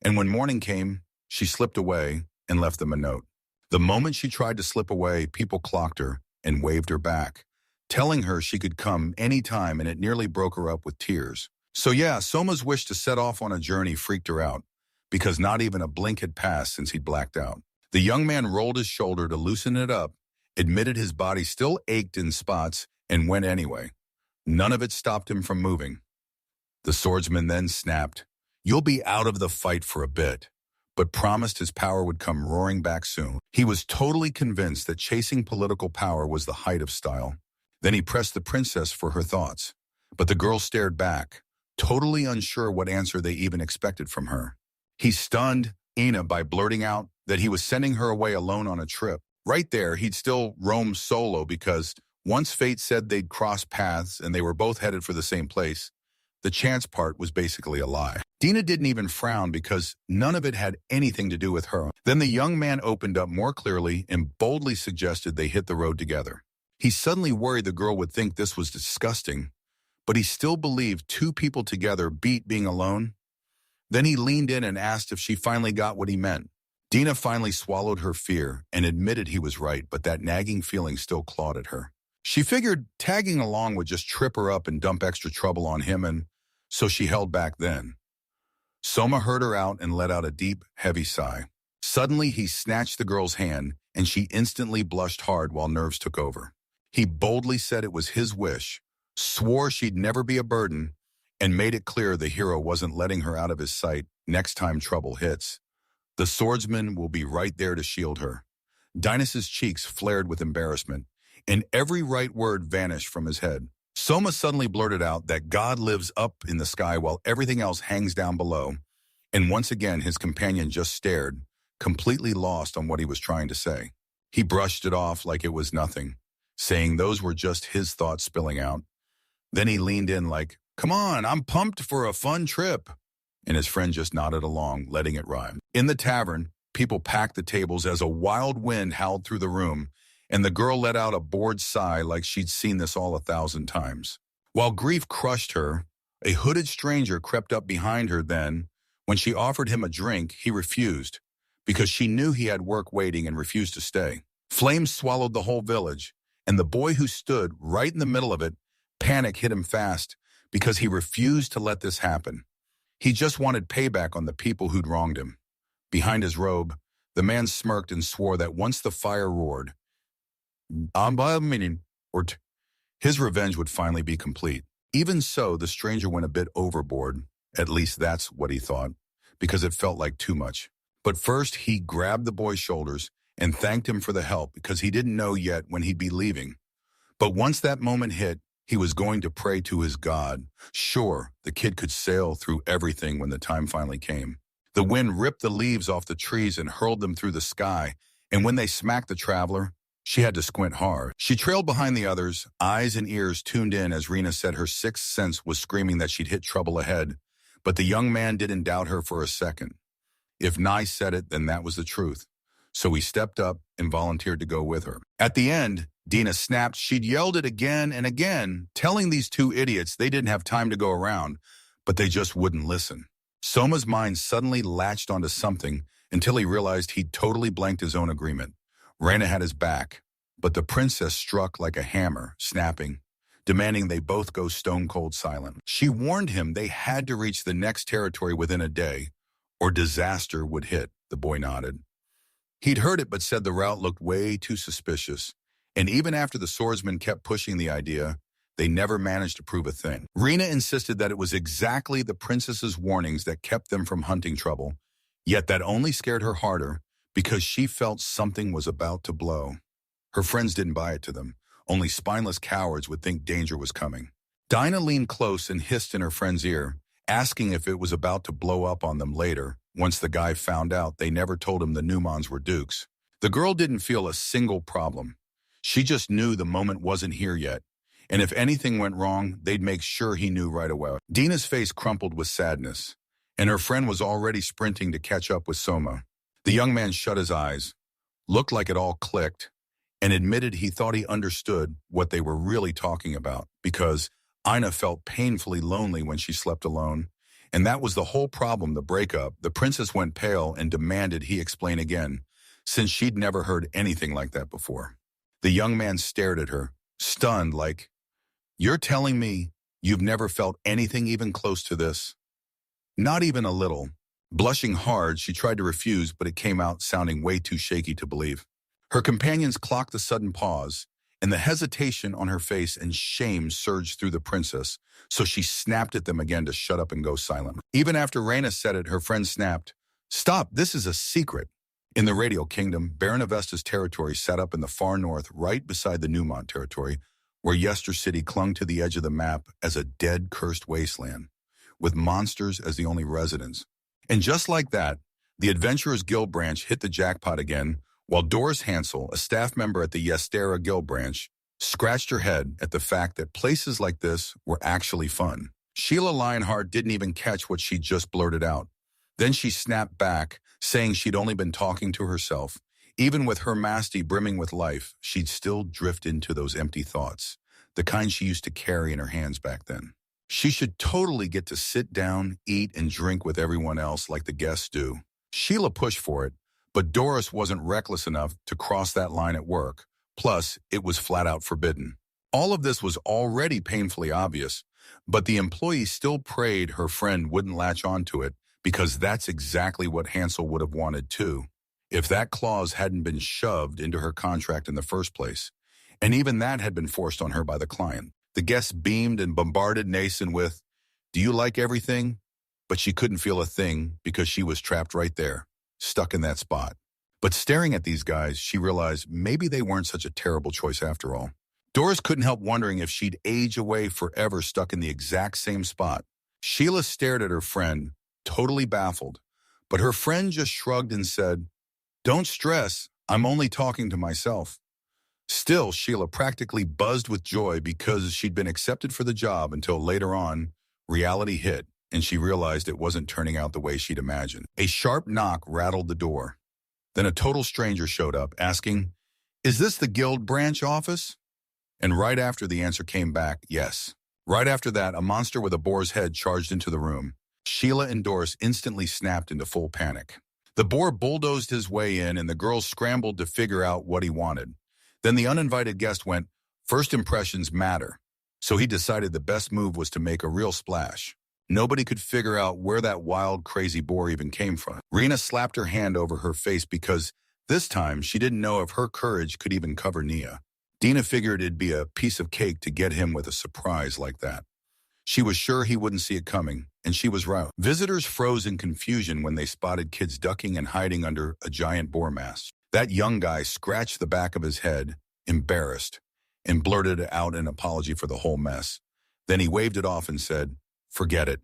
and when morning came, she slipped away and left them a note. The moment she tried to slip away, people clocked her and waved her back, telling her she could come any time, and it nearly broke her up with tears. So yeah, Soma's wish to set off on a journey freaked her out, because not even a blink had passed since he'd blacked out. The young man rolled his shoulder to loosen it up, admitted his body still ached in spots, and went anyway. None of it stopped him from moving. The swordsman then snapped, "You'll be out of the fight for a bit," but promised his power would come roaring back soon. He was totally convinced that chasing political power was the height of style. Then he pressed the princess for her thoughts, but the girl stared back, totally unsure what answer they even expected from her. He stunned Ina by blurting out that he was sending her away alone on a trip. Right there, he'd still roam solo because once fate said they'd cross paths and they were both headed for the same place, the chance part was basically a lie. Dina didn't even frown because none of it had anything to do with her. Then the young man opened up more clearly and boldly suggested they hit the road together. He suddenly worried the girl would think this was disgusting, but he still believed two people together beat being alone. Then he leaned in and asked if she finally got what he meant. Dina finally swallowed her fear and admitted he was right, but that nagging feeling still clawed at her. She figured tagging along would just trip her up and dump extra trouble on him, and so she held back then. Soma heard her out and let out a deep, heavy sigh. Suddenly, he snatched the girl's hand, and she instantly blushed hard while nerves took over. He boldly said it was his wish, swore she'd never be a burden, and made it clear the hero wasn't letting her out of his sight next time trouble hits. The swordsman will be right there to shield her. Dynas's cheeks flared with embarrassment, and every right word vanished from his head. Soma suddenly blurted out that God lives up in the sky while everything else hangs down below, and once again his companion just stared, completely lost on what he was trying to say. He brushed it off like it was nothing, saying those were just his thoughts spilling out. Then he leaned in like, "Come on, I'm pumped for a fun trip." and his friend just nodded along, letting it rhyme. In the tavern, people packed the tables as a wild wind howled through the room, and the girl let out a bored sigh like she'd seen this all 1,000 times. While grief crushed her, a hooded stranger crept up behind her then. When she offered him a drink, he refused, because she knew he had work waiting and refused to stay. Flames swallowed the whole village, and the boy who stood right in the middle of it, panic hit him fast because he refused to let this happen. He just wanted payback on the people who'd wronged him. Behind his robe, the man smirked and swore that once the fire roared, his revenge would finally be complete. Even so, the stranger went a bit overboard. At least that's what he thought, because it felt like too much. But first, he grabbed the boy's shoulders and thanked him for the help because he didn't know yet when he'd be leaving. But once that moment hit, he was going to pray to his God. Sure, the kid could sail through everything when the time finally came. The wind ripped the leaves off the trees and hurled them through the sky, and when they smacked the traveler, she had to squint hard. She trailed behind the others, eyes and ears tuned in as Rena said her sixth sense was screaming that she'd hit trouble ahead. But the young man didn't doubt her for a second. If Nye said it, then that was the truth. So he stepped up and volunteered to go with her. At the end, Dina snapped. She'd yelled it again and again, telling these two idiots they didn't have time to go around, but they just wouldn't listen. Soma's mind suddenly latched onto something until he realized he'd totally blanked his own agreement. Rena had his back, but the princess struck like a hammer, snapping, demanding they both go stone-cold silent. She warned him they had to reach the next territory within a day, or disaster would hit, the boy nodded. He'd heard it but said the route looked way too suspicious, and even after the swordsman kept pushing the idea, they never managed to prove a thing. Rena insisted that it was exactly the princess's warnings that kept them from hunting trouble, yet that only scared her harder because she felt something was about to blow. Her friends didn't buy it to them. Only spineless cowards would think danger was coming. Dinah leaned close and hissed in her friend's ear, asking if it was about to blow up on them later. Once the guy found out, they never told him the Newmans were dukes. The girl didn't feel a single problem. She just knew the moment wasn't here yet, and if anything went wrong, they'd make sure he knew right away. Dina's face crumpled with sadness, and her friend was already sprinting to catch up with Soma. The young man shut his eyes, looked like it all clicked, and admitted he thought he understood what they were really talking about, because Ina felt painfully lonely when she slept alone, and that was the whole problem, the breakup. The princess went pale and demanded he explain again, since she'd never heard anything like that before. The young man stared at her, stunned, like, "You're telling me you've never felt anything even close to this?" Not even a little. Blushing hard, she tried to refuse, but it came out sounding way too shaky to believe. Her companions clocked the sudden pause, and the hesitation on her face and shame surged through the princess, so she snapped at them again to shut up and go silent. Even after Reyna said it, her friend snapped, "Stop, this is a secret." In the Radio Kingdom, Baron Avesta's territory sat up in the far north, right beside the Newmont territory, where Yester City clung to the edge of the map as a dead, cursed wasteland, with monsters as the only residents. And just like that, the Adventurers Guild branch hit the jackpot again, while Doris Hansel, a staff member at the Yestera Guild branch, scratched her head at the fact that places like this were actually fun. Sheila Lionheart didn't even catch what she just blurted out. Then she snapped back, saying she'd only been talking to herself. Even with her masty brimming with life, she'd still drift into those empty thoughts, the kind she used to carry in her hands back then. She should totally get to sit down, eat, and drink with everyone else like the guests do. Sheila pushed for it, but Doris wasn't reckless enough to cross that line at work. Plus, it was flat out forbidden. All of this was already painfully obvious, but the employee still prayed her friend wouldn't latch onto it, because that's exactly what Hansel would have wanted too, if that clause hadn't been shoved into her contract in the first place. And even that had been forced on her by the client. The guests beamed and bombarded Nason with, "Do you like everything?" But she couldn't feel a thing because she was trapped right there, stuck in that spot. But staring at these guys, she realized maybe they weren't such a terrible choice after all. Doris couldn't help wondering if she'd age away forever stuck in the exact same spot. Sheila stared at her friend, totally baffled, but her friend just shrugged and said, "Don't stress, I'm only talking to myself." Still, Sheila practically buzzed with joy because she'd been accepted for the job until later on, reality hit, and she realized it wasn't turning out the way she'd imagined. A sharp knock rattled the door. Then a total stranger showed up, asking, "Is this the guild branch office?" And right after the answer came back, yes. Right after that, a monster with a boar's head charged into the room. Sheila and Doris instantly snapped into full panic. The boar bulldozed his way in, and the girls scrambled to figure out what he wanted. Then the uninvited guest went, "First impressions matter." So he decided the best move was to make a real splash. Nobody could figure out where that wild, crazy boar even came from. Rena slapped her hand over her face because this time she didn't know if her courage could even cover Nia. Dina figured it'd be a piece of cake to get him with a surprise like that. She was sure he wouldn't see it coming, and she was right. Visitors froze in confusion when they spotted kids ducking and hiding under a giant boar mask. That young guy scratched the back of his head, embarrassed, and blurted out an apology for the whole mess. Then he waved it off and said, "Forget it,"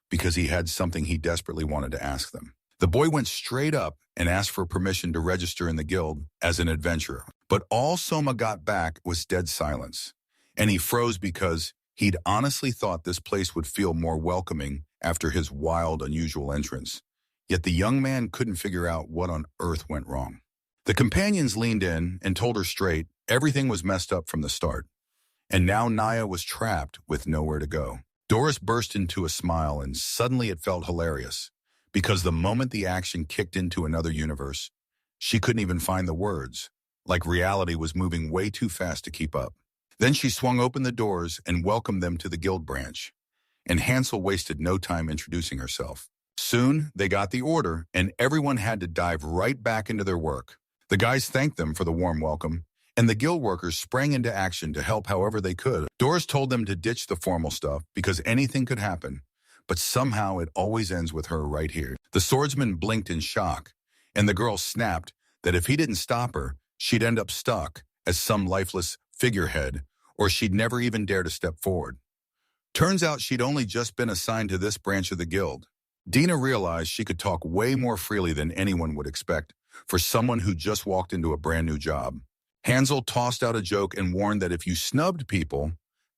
because he had something he desperately wanted to ask them. The boy went straight up and asked for permission to register in the guild as an adventurer. But all Soma got back was dead silence, and he froze because he'd honestly thought this place would feel more welcoming after his wild, unusual entrance. Yet the young man couldn't figure out what on earth went wrong. The companions leaned in and told her straight everything was messed up from the start. And now Naya was trapped with nowhere to go. Doris burst into a smile, and suddenly it felt hilarious, because the moment the action kicked into another universe, she couldn't even find the words, like reality was moving way too fast to keep up. Then she swung open the doors and welcomed them to the guild branch, and Hansel wasted no time introducing herself. Soon, they got the order, and everyone had to dive right back into their work. The guys thanked them for the warm welcome, and the guild workers sprang into action to help however they could. Doris told them to ditch the formal stuff because anything could happen, but somehow it always ends with her right here. The swordsman blinked in shock, and the girl snapped that if he didn't stop her, she'd end up stuck as some lifeless figurehead, or she'd never even dare to step forward. Turns out she'd only just been assigned to this branch of the guild. Dina realized she could talk way more freely than anyone would expect for someone who just walked into a brand new job. Hansel tossed out a joke and warned that if you snubbed people,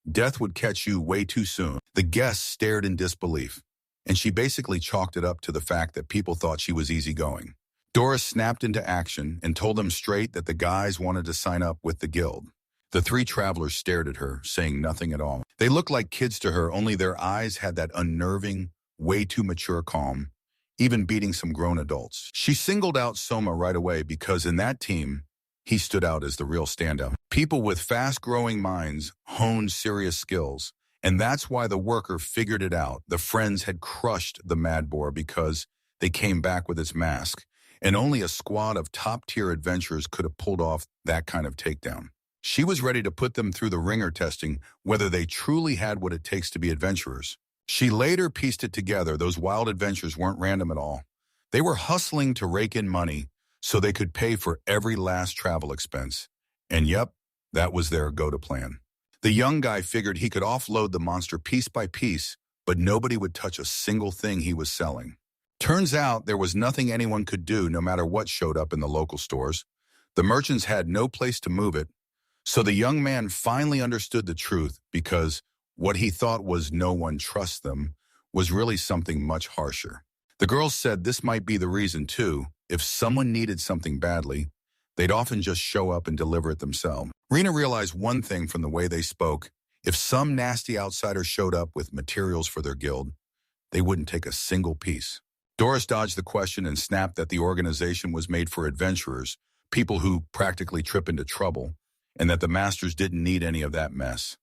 death would catch you way too soon. The guests stared in disbelief, and she basically chalked it up to the fact that people thought she was easygoing. Doris snapped into action and told them straight that the guys wanted to sign up with the guild. The three travelers stared at her, saying nothing at all. They looked like kids to her, only their eyes had that unnerving, way too mature calm, even beating some grown adults. She singled out Soma right away because in that team, he stood out as the real standout. People with fast-growing minds honed serious skills, and that's why the worker figured it out. The friends had crushed the mad boar because they came back with its mask, and only a squad of top-tier adventurers could have pulled off that kind of takedown. She was ready to put them through the ringer testing whether they truly had what it takes to be adventurers. She later pieced it together. Those wild adventures weren't random at all. They were hustling to rake in money so they could pay for every last travel expense. And yep, that was their go-to plan. The young guy figured he could offload the monster piece by piece, but nobody would touch a single thing he was selling. Turns out there was nothing anyone could do no matter what showed up in the local stores. The merchants had no place to move it, so the young man finally understood the truth because what he thought was no one trusts them was really something much harsher. The girls said this might be the reason too. If someone needed something badly, they'd often just show up and deliver it themselves. Rena realized one thing from the way they spoke. If some nasty outsider showed up with materials for their guild, they wouldn't take a single piece. Doris dodged the question and snapped that the organization was made for adventurers, people who practically trip into trouble, and that the masters didn't need any of that mess.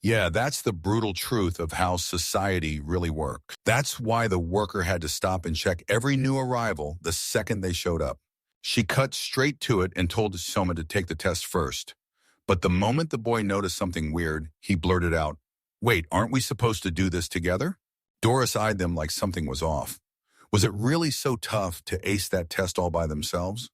Yeah, that's the brutal truth of how society really works. That's why the worker had to stop and check every new arrival the second they showed up. She cut straight to it and told Soma to take the test first. But the moment the boy noticed something weird, he blurted out, "Wait, aren't we supposed to do this together?" Doris eyed them like something was off. Was it really so tough to ace that test all by themselves?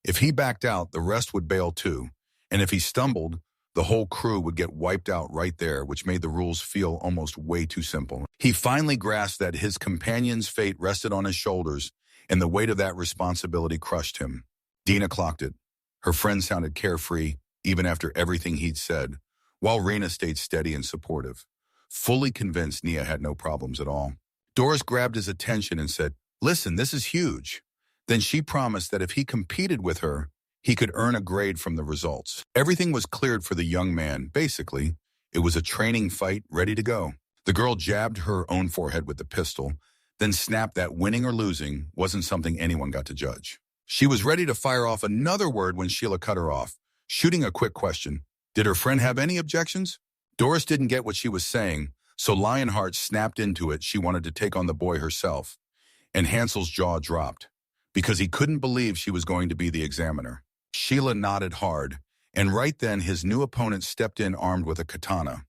If he backed out, the rest would bail too. And if he stumbled, the whole crew would get wiped out right there, which made the rules feel almost way too simple. He finally grasped that his companion's fate rested on his shoulders, and the weight of that responsibility crushed him. Dina clocked it. Her friend sounded carefree, even after everything he'd said, while Rena stayed steady and supportive, fully convinced Nia had no problems at all. Doris grabbed his attention and said, "Listen, this is huge." Then she promised that if he competed with her, he could earn a grade from the results. Everything was cleared for the young man. Basically, it was a training fight ready to go. The girl jabbed her own forehead with the pistol, then snapped that winning or losing wasn't something anyone got to judge. She was ready to fire off another word when Sheila cut her off, shooting a quick question. Did her friend have any objections? Doris didn't get what she was saying, so Lionheart snapped into it. She wanted to take on the boy herself, and Hansel's jaw dropped, because he couldn't believe she was going to be the examiner. Sheila nodded hard, and right then his new opponent stepped in armed with a katana.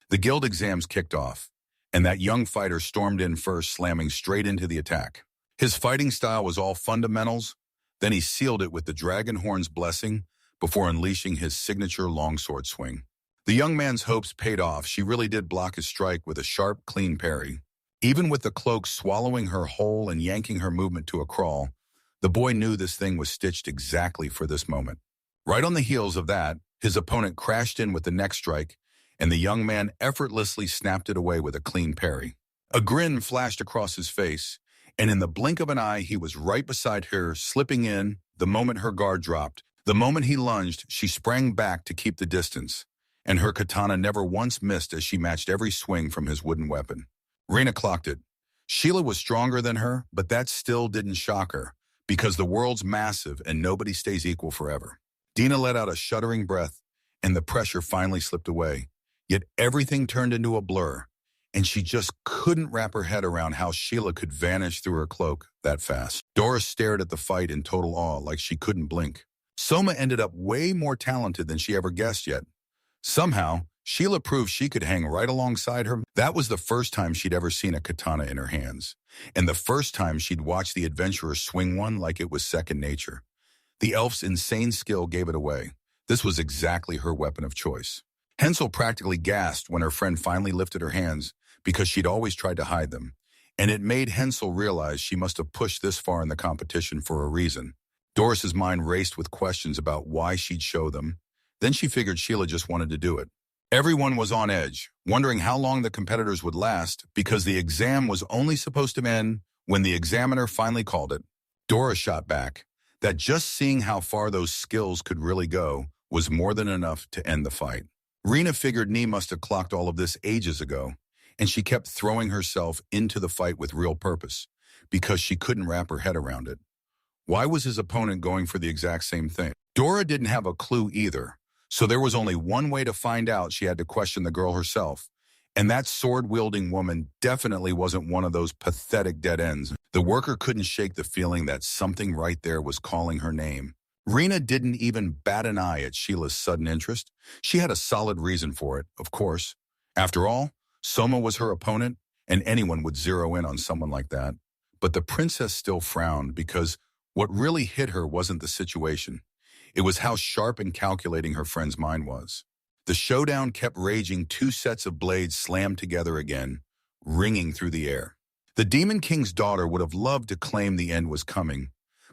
The guild exams kicked off, and that young fighter stormed in first, slamming straight into the attack. His fighting style was all fundamentals, then he sealed it with the dragon horn's blessing before unleashing his signature longsword swing. The young man's hopes paid off. She really did block his strike with a sharp, clean parry. Even with the cloak swallowing her whole and yanking her movement to a crawl, the boy knew this thing was stitched exactly for this moment. Right on the heels of that, his opponent crashed in with the next strike, and the young man effortlessly snapped it away with a clean parry. A grin flashed across his face, and in the blink of an eye, he was right beside her, slipping in the moment her guard dropped. The moment he lunged, she sprang back to keep the distance, and her katana never once missed as she matched every swing from his wooden weapon. Rena clocked it. Sheila was stronger than her, but that still didn't shock her, because the world's massive and nobody stays equal forever. Dina let out a shuddering breath, and the pressure finally slipped away. Yet everything turned into a blur, and she just couldn't wrap her head around how Sheila could vanish through her cloak that fast. Doris stared at the fight in total awe, like she couldn't blink. Soma ended up way more talented than she ever guessed yet. Somehow, Sheila proved she could hang right alongside her. That was the first time she'd ever seen a katana in her hands, and the first time she'd watched the adventurer swing one like it was second nature. The elf's insane skill gave it away. This was exactly her weapon of choice. Hansel practically gasped when her friend finally lifted her hands, because she'd always tried to hide them, and it made Hansel realize she must have pushed this far in the competition for a reason. Doris's mind raced with questions about why she'd show them. Then she figured Sheila just wanted to do it. Everyone was on edge, wondering how long the competitors would last, because the exam was only supposed to end when the examiner finally called it. Doris shot back that just seeing how far those skills could really go was more than enough to end the fight. Rena figured Nee must have clocked all of this ages ago, and she kept throwing herself into the fight with real purpose, because she couldn't wrap her head around it. Why was his opponent going for the exact same thing? Dora didn't have a clue either, so there was only one way to find out. She had to question the girl herself, and that sword-wielding woman definitely wasn't one of those pathetic dead ends. The worker couldn't shake the feeling that something right there was calling her name. Rena didn't even bat an eye at Sheila's sudden interest. She had a solid reason for it, of course. After all, Soma was her opponent, and anyone would zero in on someone like that. But the princess still frowned, because what really hit her wasn't the situation. It was how sharp and calculating her friend's mind was. The showdown kept raging. Two sets of blades slammed together again, ringing through the air. The Demon King's daughter would have loved to claim the end was coming,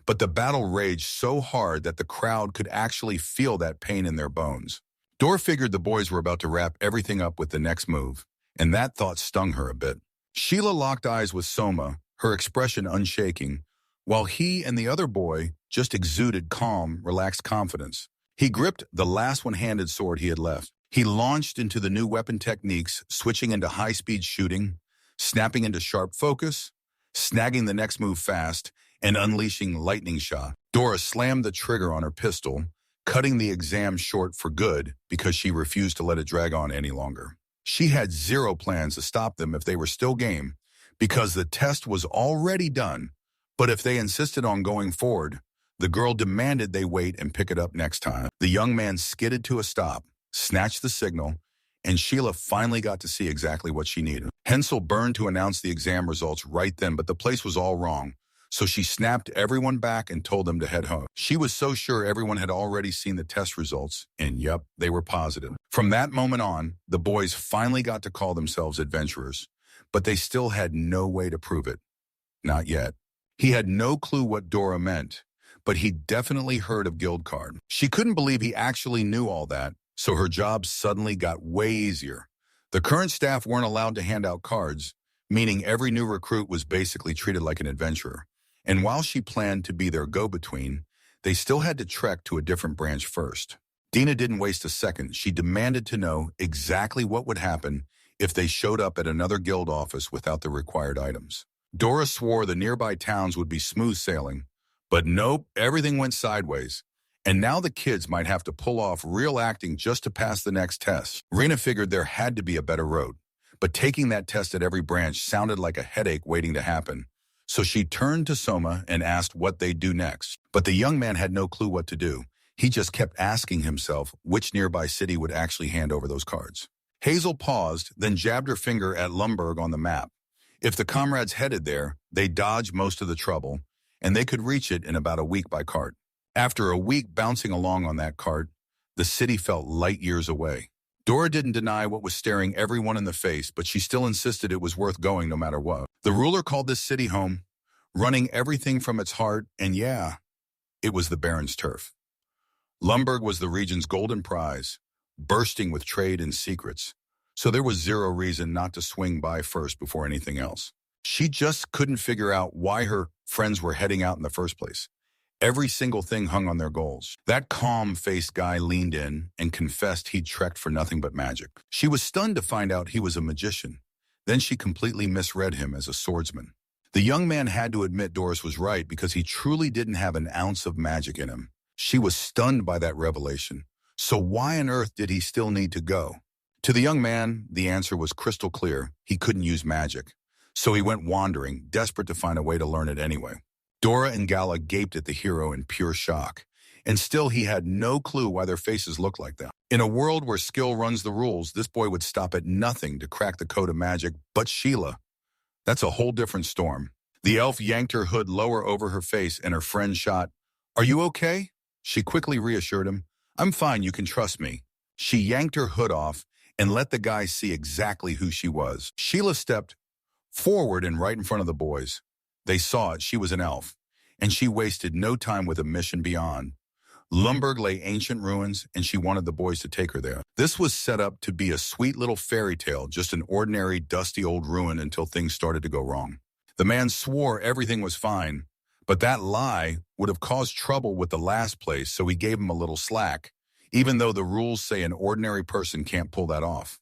but the battle raged so hard that the crowd could actually feel that pain in their bones. Dor figured the boys were about to wrap everything up with the next move, and that thought stung her a bit. Sheila locked eyes with Soma, her expression unshaking, while he and the other boy just exuded calm, relaxed confidence. He gripped the last one-handed sword he had left. He launched into the new weapon techniques, switching into high-speed shooting, snapping into sharp focus, snagging the next move fast, and unleashing lightning shot. Dora slammed the trigger on her pistol, cutting the exam short for good because she refused to let it drag on any longer. She had zero plans to stop them if they were still game, because the test was already done. But if they insisted on going forward, the girl demanded they wait and pick it up next time. The young man skidded to a stop, snatched the signal, and Sheila finally got to see exactly what she needed. Hansel burned to announce the exam results right then, but the place was all wrong, so she snapped everyone back and told them to head home. She was so sure everyone had already seen the test results, and yep, they were positive. From that moment on, the boys finally got to call themselves adventurers, but they still had no way to prove it. Not yet. He had no clue what Dora meant, but he definitely heard of Guildcard. She couldn't believe he actually knew all that, so her job suddenly got way easier. The current staff weren't allowed to hand out cards, meaning every new recruit was basically treated like an adventurer. And while she planned to be their go-between, they still had to trek to a different branch first. Dina didn't waste a second. She demanded to know exactly what would happen if they showed up at another guild office without the required items. Dora swore the nearby towns would be smooth sailing, but nope, everything went sideways. And now the kids might have to pull off real acting just to pass the next test. Rena figured there had to be a better road, but taking that test at every branch sounded like a headache waiting to happen. So she turned to Soma and asked what they'd do next. But the young man had no clue what to do. He just kept asking himself which nearby city would actually hand over those cards. Hazel paused, then jabbed her finger at Lumberg on the map. If the comrades headed there, they'd dodge most of the trouble, and they could reach it in about a week by cart. After a week bouncing along on that cart, the city felt light years away. Dora didn't deny what was staring everyone in the face, but she still insisted it was worth going no matter what. The ruler called this city home, running everything from its heart, and yeah, it was the Baron's turf. Lumberg was the region's golden prize, bursting with trade and secrets, so there was zero reason not to swing by first before anything else. She just couldn't figure out why her friends were heading out in the first place. Every single thing hung on their goals. That calm-faced guy leaned in and confessed he'd trekked for nothing but magic. She was stunned to find out he was a magician. Then she completely misread him as a swordsman. The young man had to admit Doris was right because he truly didn't have an ounce of magic in him. She was stunned by that revelation. So why on earth did he still need to go? To the young man, the answer was crystal clear. He couldn't use magic. So he went wandering, desperate to find a way to learn it anyway. Dora and Gala gaped at the hero in pure shock. And still he had no clue why their faces looked like that. In a world where skill runs the rules, this boy would stop at nothing to crack the code of magic. But Sheila, that's a whole different storm. The elf yanked her hood lower over her face and her friend shot, "Are you okay?" She quickly reassured him, "I'm fine, you can trust me." She yanked her hood off and let the guy see exactly who she was. Sheila stepped forward and right in front of the boys. They saw it, she was an elf, and she wasted no time with a mission beyond. Lumberg lay ancient ruins, and she wanted the boys to take her there. This was set up to be a sweet little fairy tale, just an ordinary, dusty old ruin until things started to go wrong. The man swore everything was fine, but that lie would have caused trouble with the last place, so he gave him a little slack, even though the rules say an ordinary person can't pull that off.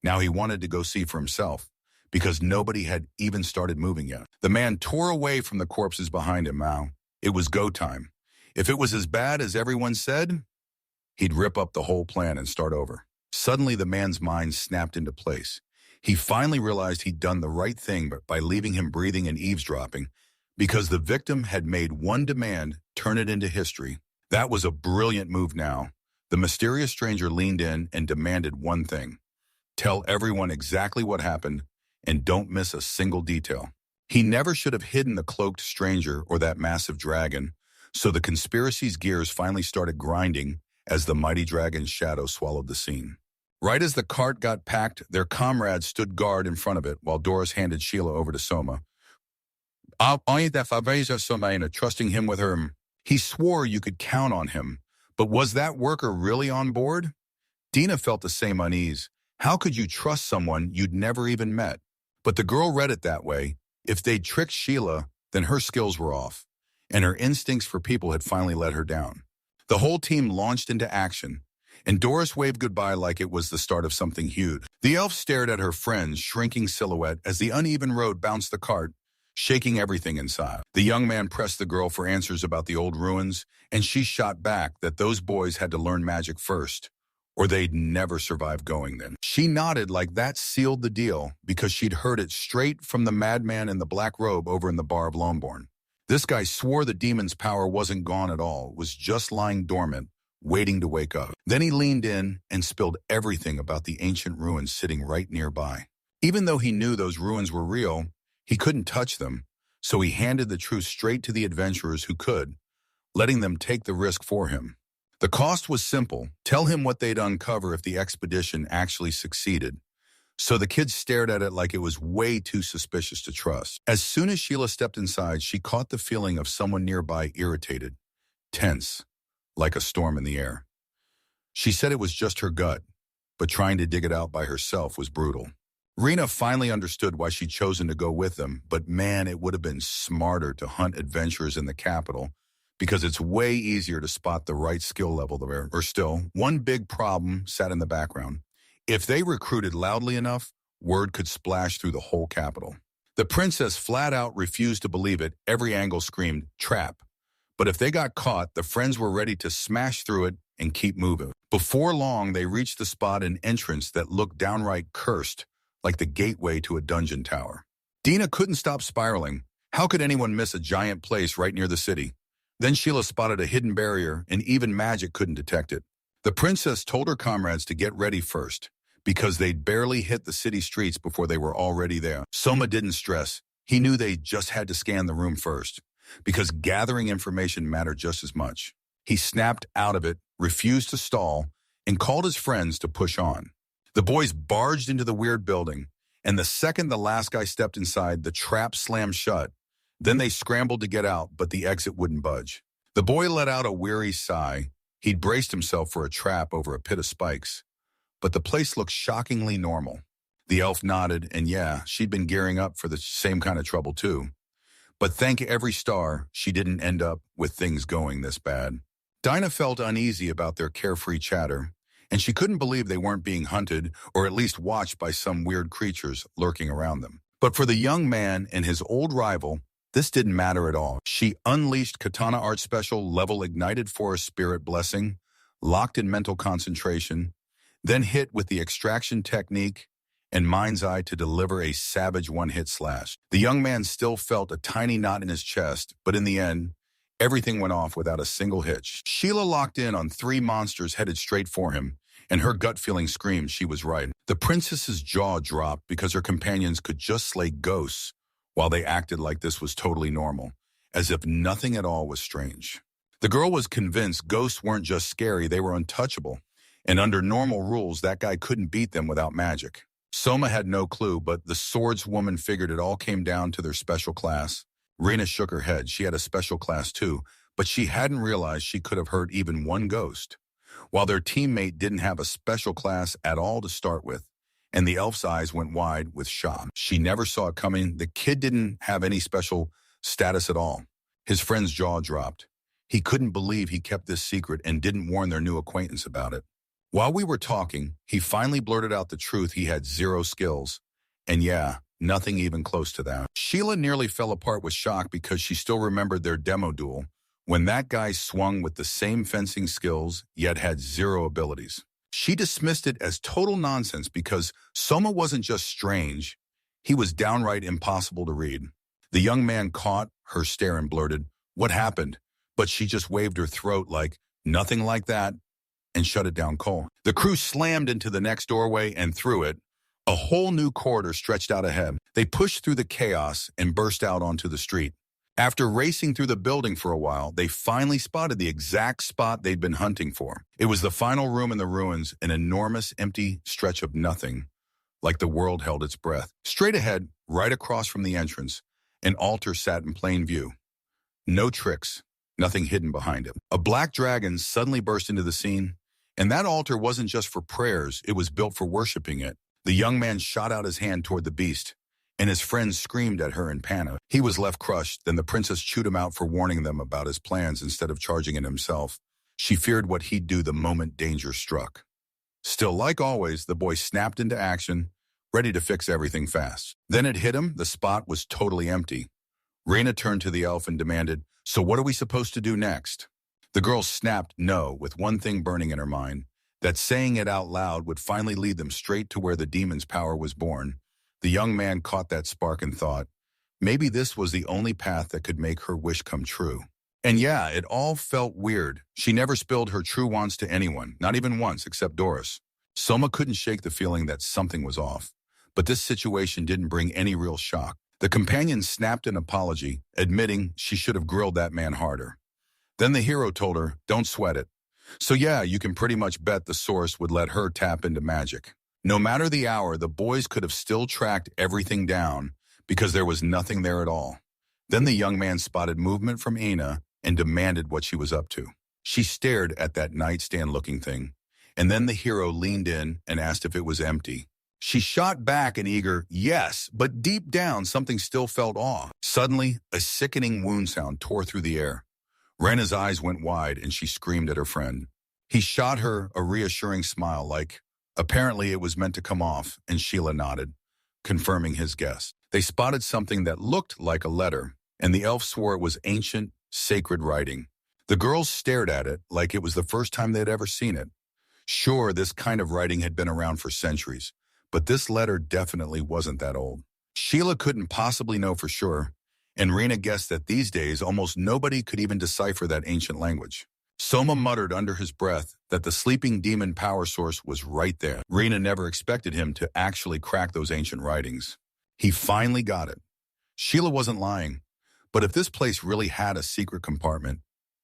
Now he wanted to go see for himself, because nobody had even started moving yet. The man tore away from the corpses behind him now. It was go time. If it was as bad as everyone said, he'd rip up the whole plan and start over. Suddenly the man's mind snapped into place. He finally realized he'd done the right thing by leaving him breathing and eavesdropping, because the victim had made one demand, turn it into history. That was a brilliant move now. The mysterious stranger leaned in and demanded one thing: tell everyone exactly what happened and don't miss a single detail. He never should have hidden the cloaked stranger or that massive dragon, so the conspiracy's gears finally started grinding as the mighty dragon's shadow swallowed the scene. Right as the cart got packed, their comrades stood guard in front of it while Doris handed Sheila over to Soma. Trusting him with her. He swore you could count on him, but was that worker really on board? Dina felt the same unease. How could you trust someone you'd never even met? But the girl read it that way. If they'd tricked Sheila, then her skills were off, and her instincts for people had finally let her down. The whole team launched into action, and Doris waved goodbye like it was the start of something huge. The elf stared at her friend's shrinking silhouette as the uneven road bounced the cart, shaking everything inside. The young man pressed the girl for answers about the old ruins, and she shot back that those boys had to learn magic first, or they'd never survive going then. She nodded like that sealed the deal because she'd heard it straight from the madman in the black robe over in the bar of Loneborn. This guy swore the demon's power wasn't gone at all, was just lying dormant, waiting to wake up. Then he leaned in and spilled everything about the ancient ruins sitting right nearby. Even though he knew those ruins were real, he couldn't touch them, so he handed the truth straight to the adventurers who could, letting them take the risk for him. The cost was simple: tell him what they'd uncover if the expedition actually succeeded. So the kids stared at it like it was way too suspicious to trust. As soon as Sheila stepped inside, she caught the feeling of someone nearby, irritated, tense, like a storm in the air. She said it was just her gut, but trying to dig it out by herself was brutal. Rena finally understood why she'd chosen to go with them, but man, it would have been smarter to hunt adventurers in the capital because it's way easier to spot the right skill level there. Or still, one big problem sat in the background. If they recruited loudly enough, word could splash through the whole capital. The princess flat out refused to believe it. Every angle screamed, trap. But if they got caught, the friends were ready to smash through it and keep moving. Before long, they reached the spot and entrance that looked downright cursed, like the gateway to a dungeon tower. Dina couldn't stop spiraling. How could anyone miss a giant place right near the city? Then Sheila spotted a hidden barrier, and even magic couldn't detect it. The princess told her comrades to get ready first, because they'd barely hit the city streets before they were already there. Soma didn't stress. He knew they just had to scan the room first, because gathering information mattered just as much. He snapped out of it, refused to stall, and called his friends to push on. The boys barged into the weird building, and the second the last guy stepped inside, the trap slammed shut. Then they scrambled to get out, but the exit wouldn't budge. The boy let out a weary sigh. He'd braced himself for a trap over a pit of spikes. But the place looked shockingly normal. The elf nodded, and yeah, she'd been gearing up for the same kind of trouble too. But thank every star she didn't end up with things going this bad. Dinah felt uneasy about their carefree chatter, and she couldn't believe they weren't being hunted or at least watched by some weird creatures lurking around them. But for the young man and his old rival, this didn't matter at all. She unleashed Katana Art Special level Ignited Forest Spirit Blessing, locked in mental concentration, then hit with the extraction technique and mind's eye to deliver a savage one-hit slash. The young man still felt a tiny knot in his chest, but in the end, everything went off without a single hitch. Sheila locked in on 3 monsters headed straight for him, and her gut feeling screamed she was right. The princess's jaw dropped because her companions could just slay ghosts while they acted like this was totally normal, as if nothing at all was strange. The girl was convinced ghosts weren't just scary, they were untouchable. And under normal rules, that guy couldn't beat them without magic. Soma had no clue, but the swordswoman figured it all came down to their special class. Rena shook her head. She had a special class too, but she hadn't realized she could have hurt even one ghost. While their teammate didn't have a special class at all to start with, and the elf's eyes went wide with shock. She never saw it coming. The kid didn't have any special status at all. His friend's jaw dropped. He couldn't believe he kept this secret and didn't warn their new acquaintance about it. While we were talking, he finally blurted out the truth. He had 0 skills. And yeah, nothing even close to that. Sheila nearly fell apart with shock because she still remembered their demo duel when that guy swung with the same fencing skills yet had 0 abilities. She dismissed it as total nonsense because Soma wasn't just strange, he was downright impossible to read. The young man caught her stare and blurted, "What happened?" But she just waved her throat like, "Nothing like that," and shut it down cold. The crew slammed into the next doorway and through it. A whole new corridor stretched out ahead. They pushed through the chaos and burst out onto the street. After racing through the building for a while, they finally spotted the exact spot they'd been hunting for. It was the final room in the ruins, an enormous empty stretch of nothing, like the world held its breath. Straight ahead, right across from the entrance, an altar sat in plain view. No tricks, nothing hidden behind it. A black dragon suddenly burst into the scene, and that altar wasn't just for prayers, it was built for worshiping it. The young man shot out his hand toward the beast, and his friends screamed at her in panic. He was left crushed, then the princess chewed him out for warning them about his plans instead of charging it himself. She feared what he'd do the moment danger struck. Still, like always, the boy snapped into action, ready to fix everything fast. Then it hit him, the spot was totally empty. Rena turned to the elf and demanded, "So what are we supposed to do next?" The girl snapped no, with one thing burning in her mind, that saying it out loud would finally lead them straight to where the demon's power was born. The young man caught that spark and thought, maybe this was the only path that could make her wish come true. And yeah, it all felt weird. She never spilled her true wants to anyone, not even once, except Doris. Soma couldn't shake the feeling that something was off, but this situation didn't bring any real shock. The companion snapped an apology, admitting she should have grilled that man harder. Then the hero told her, "Don't sweat it." So yeah, you can pretty much bet the source would let her tap into magic. No matter the hour, the boys could have still tracked everything down because there was nothing there at all. Then the young man spotted movement from Ina and demanded what she was up to. She stared at that nightstand-looking thing, and then the hero leaned in and asked if it was empty. She shot back an eager yes, but deep down something still felt awe. Suddenly, a sickening wound sound tore through the air. Rena's eyes went wide and she screamed at her friend. He shot her a reassuring smile like, apparently it was meant to come off, and Sheila nodded, confirming his guess. They spotted something that looked like a letter, and the elf swore it was ancient, sacred writing. The girls stared at it like it was the first time they'd ever seen it. Sure, this kind of writing had been around for centuries, but this letter definitely wasn't that old. Sheila couldn't possibly know for sure, and Rena guessed that these days almost nobody could even decipher that ancient language. Soma muttered under his breath that the sleeping demon power source was right there. Rena never expected him to actually crack those ancient writings. He finally got it. Sheila wasn't lying, but if this place really had a secret compartment,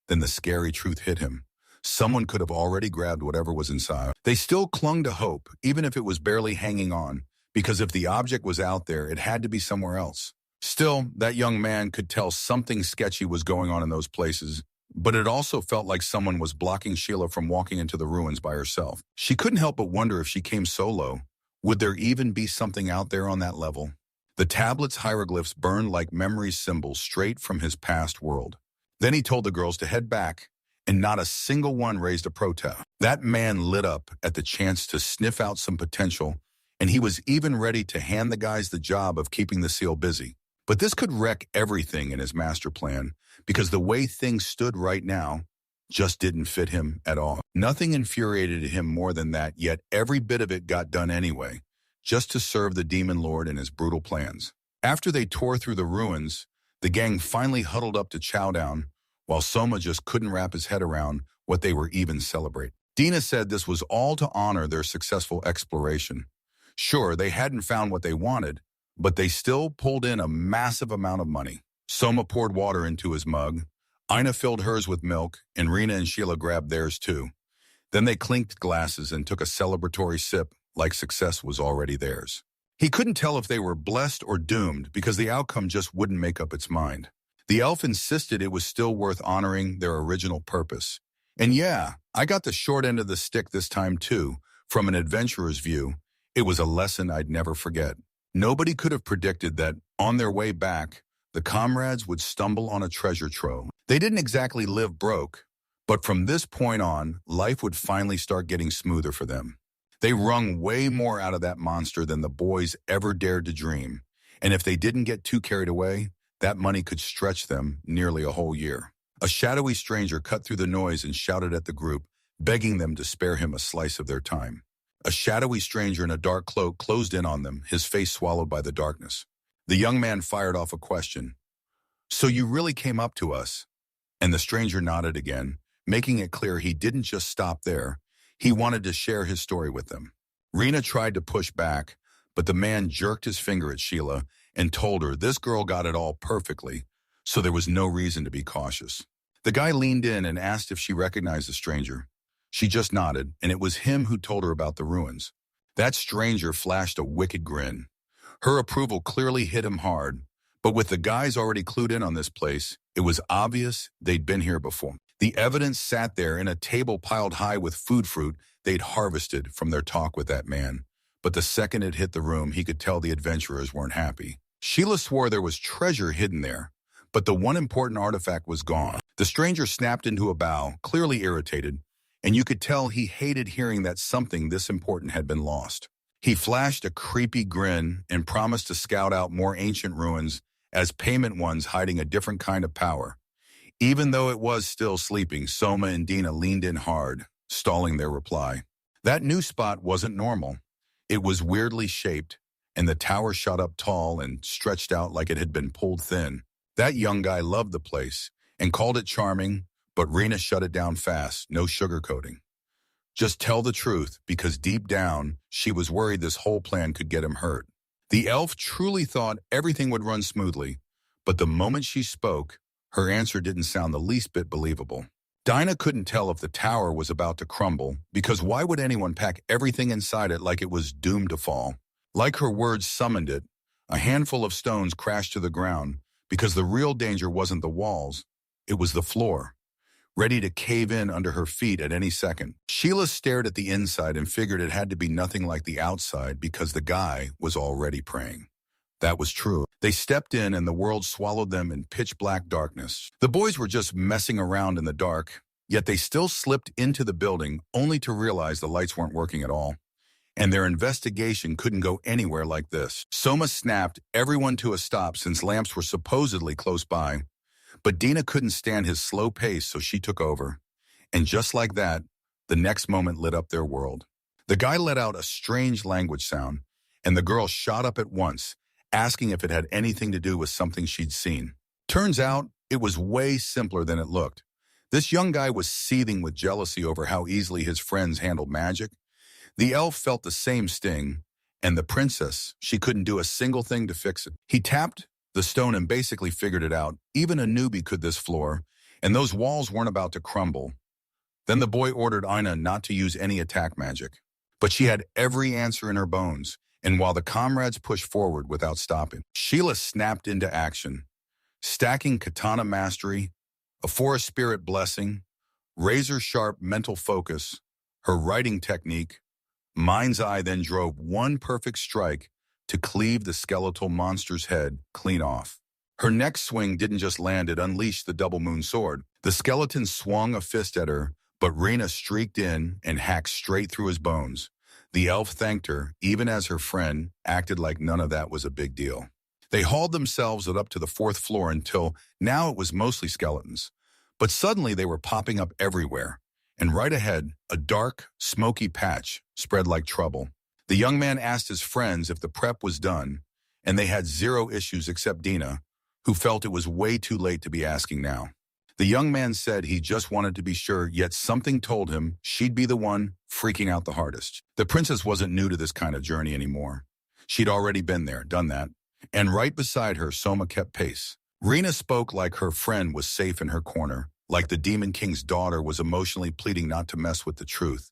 then the scary truth hit him. Someone could have already grabbed whatever was inside. They still clung to hope, even if it was barely hanging on, because if the object was out there, it had to be somewhere else. Still, that young man could tell something sketchy was going on in those places, but it also felt like someone was blocking Sheila from walking into the ruins by herself. She couldn't help but wonder if she came solo. Would there even be something out there on that level? The tablet's hieroglyphs burned like memory symbols straight from his past world. Then he told the girls to head back, and not a single one raised a protest. That man lit up at the chance to sniff out some potential, and he was even ready to hand the guys the job of keeping the seal busy. But this could wreck everything in his master plan, because the way things stood right now just didn't fit him at all. Nothing infuriated him more than that, yet every bit of it got done anyway, just to serve the demon lord and his brutal plans. After they tore through the ruins, the gang finally huddled up to chow down, while Soma just couldn't wrap his head around what they were even celebrating. Dina said this was all to honor their successful exploration. Sure, they hadn't found what they wanted, but they still pulled in a massive amount of money. Soma poured water into his mug, Ina filled hers with milk, and Rena and Sheila grabbed theirs too. Then they clinked glasses and took a celebratory sip like success was already theirs. He couldn't tell if they were blessed or doomed because the outcome just wouldn't make up its mind. The elf insisted it was still worth honoring their original purpose. And yeah, I got the short end of the stick this time too. From an adventurer's view, it was a lesson I'd never forget. Nobody could have predicted that, on their way back, the comrades would stumble on a treasure trove. They didn't exactly live broke, but from this point on, life would finally start getting smoother for them. They wrung way more out of that monster than the boys ever dared to dream, and if they didn't get too carried away, that money could stretch them nearly a whole year. A shadowy stranger cut through the noise and shouted at the group, begging them to spare him a slice of their time. A shadowy stranger in a dark cloak closed in on them, his face swallowed by the darkness. The young man fired off a question. "So you really came up to us?" And the stranger nodded again, making it clear he didn't just stop there. He wanted to share his story with them. Rena tried to push back, but the man jerked his finger at Sheila and told her this girl got it all perfectly, so there was no reason to be cautious. The guy leaned in and asked if she recognized the stranger. She just nodded, and it was him who told her about the ruins. That stranger flashed a wicked grin. Her approval clearly hit him hard, but with the guys already clued in on this place, it was obvious they'd been here before. The evidence sat there in a table piled high with food fruit they'd harvested from their talk with that man. But the second it hit the room, he could tell the adventurers weren't happy. Sheila swore there was treasure hidden there, but the one important artifact was gone. The stranger snapped into a bow, clearly irritated, and you could tell he hated hearing that something this important had been lost. He flashed a creepy grin and promised to scout out more ancient ruins as payment ones hiding a different kind of power. Even though it was still sleeping, Soma and Dina leaned in hard, stalling their reply. That new spot wasn't normal. It was weirdly shaped, and the tower shot up tall and stretched out like it had been pulled thin. That young guy loved the place and called it charming, but Rena shut it down fast, no sugarcoating. Just tell the truth, because deep down, she was worried this whole plan could get him hurt. The elf truly thought everything would run smoothly, but the moment she spoke, her answer didn't sound the least bit believable. Dinah couldn't tell if the tower was about to crumble, because why would anyone pack everything inside it like it was doomed to fall? Like her words summoned it, a handful of stones crashed to the ground, because the real danger wasn't the walls, it was the floor. ready to cave in under her feet at any second. Sheila stared at the inside and figured it had to be nothing like the outside because the guy was already praying. That was true. They stepped in and the world swallowed them in pitch-black darkness. The boys were just messing around in the dark, yet they still slipped into the building only to realize the lights weren't working at all. And their investigation couldn't go anywhere like this. Soma snapped everyone to a stop since lamps were supposedly close by. But Dina couldn't stand his slow pace, so she took over. And just like that, the next moment lit up their world. The guy let out a strange language sound, and the girl shot up at once, asking if it had anything to do with something she'd seen. Turns out, it was way simpler than it looked. This young guy was seething with jealousy over how easily his friends handled magic. The elf felt the same sting, and the princess, she couldn't do a single thing to fix it. He tapped the stone and basically figured it out. Even a newbie could this floor, and those walls weren't about to crumble. Then the boy ordered Ina not to use any attack magic. But she had every answer in her bones, and while the comrades pushed forward without stopping, Sheila snapped into action, stacking katana mastery, a forest spirit blessing, razor-sharp mental focus, her writing technique. Mind's Eye then drove one perfect strike to cleave the skeletal monster's head clean off. Her next swing didn't just land, it unleashed the double moon sword. The skeleton swung a fist at her, but Rena streaked in and hacked straight through his bones. The elf thanked her, even as her friend acted like none of that was a big deal. They hauled themselves up to the 4th floor until now it was mostly skeletons. But suddenly they were popping up everywhere. And right ahead, a dark, smoky patch spread like trouble. The young man asked his friends if the prep was done, and they had zero issues except Dina, who felt it was way too late to be asking now. The young man said he just wanted to be sure, yet something told him she'd be the one freaking out the hardest. The princess wasn't new to this kind of journey anymore. She'd already been there, done that. And right beside her, Soma kept pace. Rena spoke like her friend was safe in her corner, like the Demon King's daughter was emotionally pleading not to mess with the truth.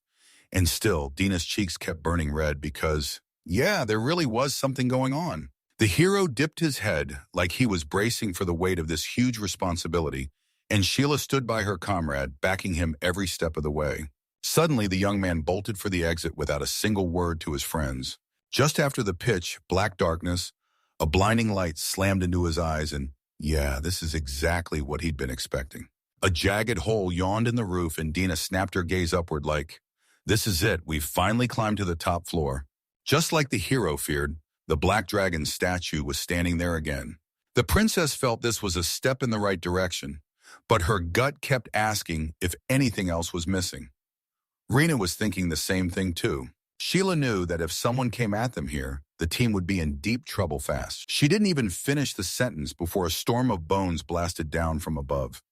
And still, Dina's cheeks kept burning red because, yeah, there really was something going on. The hero dipped his head like he was bracing for the weight of this huge responsibility, and Sheila stood by her comrade, backing him every step of the way. Suddenly, the young man bolted for the exit without a single word to his friends. Just after the pitch, black darkness, a blinding light slammed into his eyes, and yeah, this is exactly what he'd been expecting. A jagged hole yawned in the roof, and Dina snapped her gaze upward like, this is it, we've finally climbed to the top floor. Just like the hero feared, the black dragon statue was standing there again. The princess felt this was a step in the right direction, but her gut kept asking if anything else was missing. Rena was thinking the same thing too. Sheila knew that if someone came at them here, the team would be in deep trouble fast. She didn't even finish the sentence before a storm of bones blasted down from above.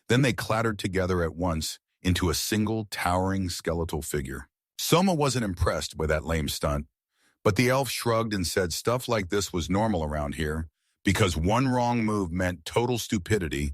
Then they clattered together at once into a single towering skeletal figure. Soma wasn't impressed by that lame stunt, but the elf shrugged and said stuff like this was normal around here because one wrong move meant total stupidity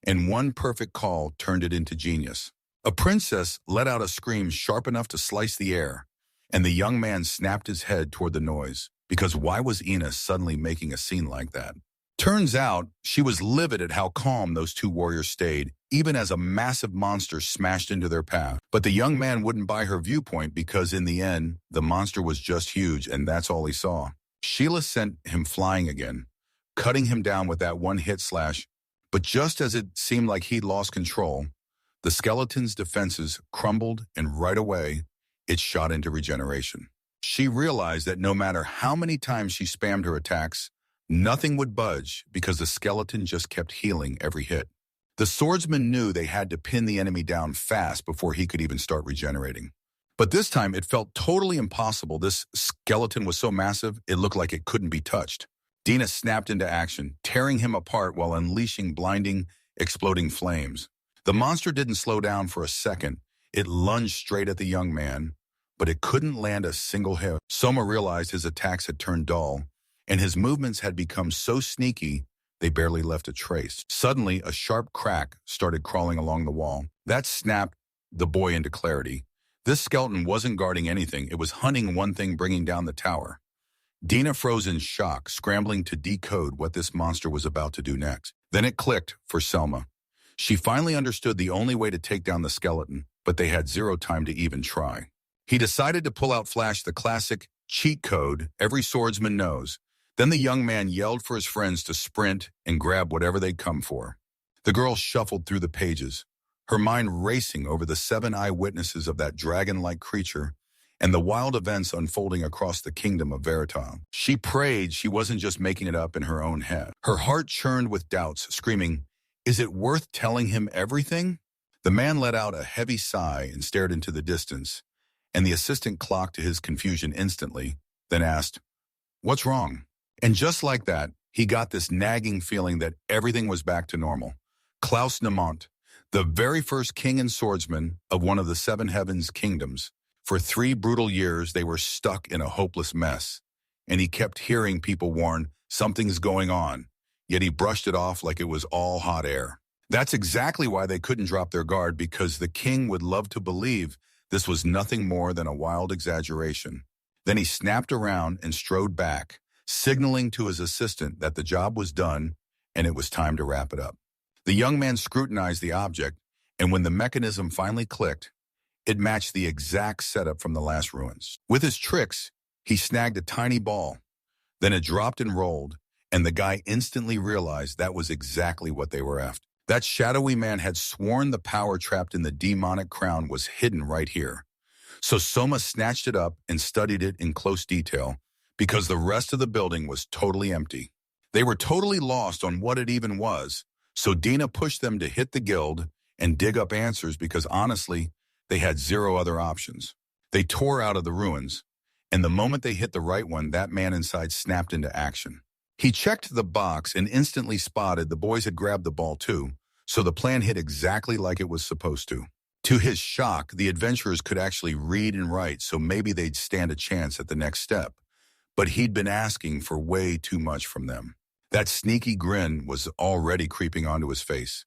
and one perfect call turned it into genius. A princess let out a scream sharp enough to slice the air, and the young man snapped his head toward the noise, because why was Ina suddenly making a scene like that? Turns out, she was livid at how calm those two warriors stayed, even as a massive monster smashed into their path. But the young man wouldn't buy her viewpoint because in the end, the monster was just huge and that's all he saw. Sheila sent him flying again, cutting him down with that one hit slash. But just as it seemed like he'd lost control, the skeleton's defenses crumbled and right away, it shot into regeneration. She realized that no matter how many times she spammed her attacks, nothing would budge because the skeleton just kept healing every hit. The swordsman knew they had to pin the enemy down fast before he could even start regenerating. But this time it felt totally impossible. This skeleton was so massive, it looked like it couldn't be touched. Dina snapped into action, tearing him apart while unleashing blinding, exploding flames. The monster didn't slow down for a second. It lunged straight at the young man, but it couldn't land a single hit. Soma realized his attacks had turned dull, and his movements had become so sneaky they barely left a trace. Suddenly, a sharp crack started crawling along the wall. That snapped the boy into clarity. This skeleton wasn't guarding anything. It was hunting one thing, bringing down the tower. Dina froze in shock, scrambling to decode what this monster was about to do next. Then it clicked for Selma. She finally understood the only way to take down the skeleton, but they had zero time to even try. He decided to pull out Flash, the classic cheat code every swordsman knows. Then the young man yelled for his friends to sprint and grab whatever they'd come for. The girl shuffled through the pages, her mind racing over the 7 eyewitnesses of that dragon-like creature and the wild events unfolding across the kingdom of Veritone. She prayed she wasn't just making it up in her own head. Her heart churned with doubts, screaming, "Is it worth telling him everything?" The man let out a heavy sigh and stared into the distance, and the assistant clocked to his confusion instantly, then asked, "What's wrong?" And just like that, he got this nagging feeling that everything was back to normal. Klaus Namont, the very first king and swordsman of one of the 7 heavens kingdoms. For 3 brutal years, they were stuck in a hopeless mess, and he kept hearing people warn, "Something's going on," yet he brushed it off like it was all hot air. That's exactly why they couldn't drop their guard, because the king would love to believe this was nothing more than a wild exaggeration. Then he snapped around and strode back, signaling to his assistant that the job was done and it was time to wrap it up. The young man scrutinized the object, and when the mechanism finally clicked, it matched the exact setup from the last ruins. With his tricks, he snagged a tiny ball. Then it dropped and rolled, and the guy instantly realized that was exactly what they were after. That shadowy man had sworn the power trapped in the demonic crown was hidden right here. So Soma snatched it up and studied it in close detail, because the rest of the building was totally empty. They were totally lost on what it even was, so Dina pushed them to hit the guild and dig up answers, because honestly, they had zero other options. They tore out of the ruins, and the moment they hit the right one, that man inside snapped into action. He checked the box and instantly spotted the boys had grabbed the ball too, so the plan hit exactly like it was supposed to. To his shock, the adventurers could actually read and write, so maybe they'd stand a chance at the next step. But he'd been asking for way too much from them. That sneaky grin was already creeping onto his face,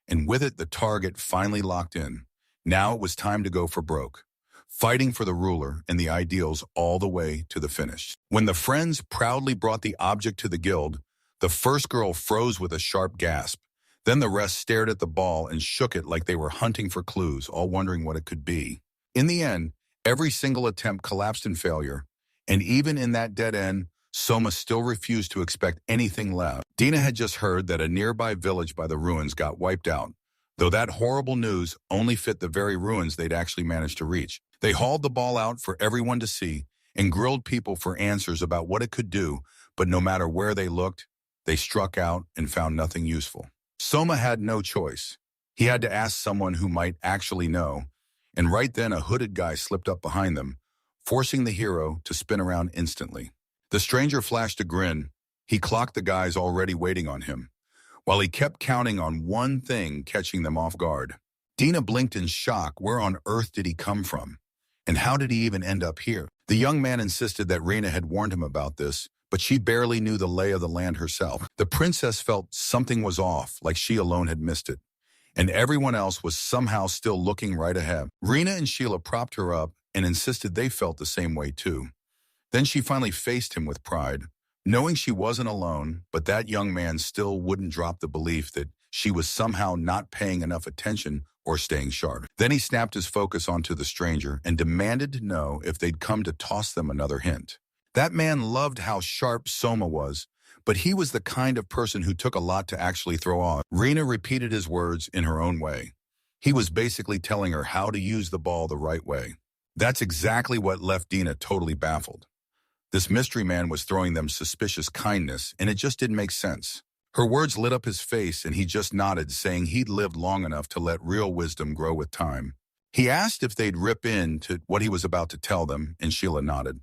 and with it the target finally locked in. Now it was time to go for broke, fighting for the ruler and the ideals all the way to the finish. When the friends proudly brought the object to the guild, the first girl froze with a sharp gasp. Then the rest stared at the ball and shook it like they were hunting for clues, all wondering what it could be. In the end, every single attempt collapsed in failure, and even in that dead end, Soma still refused to expect anything left. Dina had just heard that a nearby village by the ruins got wiped out, though that horrible news only fit the very ruins they'd actually managed to reach. They hauled the ball out for everyone to see and grilled people for answers about what it could do, but no matter where they looked, they struck out and found nothing useful. Soma had no choice. He had to ask someone who might actually know, and right then a hooded guy slipped up behind them, forcing the hero to spin around instantly. The stranger flashed a grin. He clocked the guys already waiting on him, while he kept counting on one thing catching them off guard. Dina blinked in shock. Where on earth did he come from? And how did he even end up here? The young man insisted that Rena had warned him about this, but she barely knew the lay of the land herself. The princess felt something was off, like she alone had missed it, and everyone else was somehow still looking right ahead. Rena and Sheila propped her up and insisted they felt the same way too. Then she finally faced him with pride, knowing she wasn't alone, but that young man still wouldn't drop the belief that she was somehow not paying enough attention or staying sharp. Then he snapped his focus onto the stranger and demanded to know if they'd come to toss them another hint. That man loved how sharp Soma was, but he was the kind of person who took a lot to actually throw on. Rena repeated his words in her own way. He was basically telling her how to use the ball the right way. That's exactly what left Dina totally baffled. This mystery man was throwing them suspicious kindness, and it just didn't make sense. Her words lit up his face, and he just nodded, saying he'd lived long enough to let real wisdom grow with time. He asked if they'd rip into what he was about to tell them, and Sheila nodded,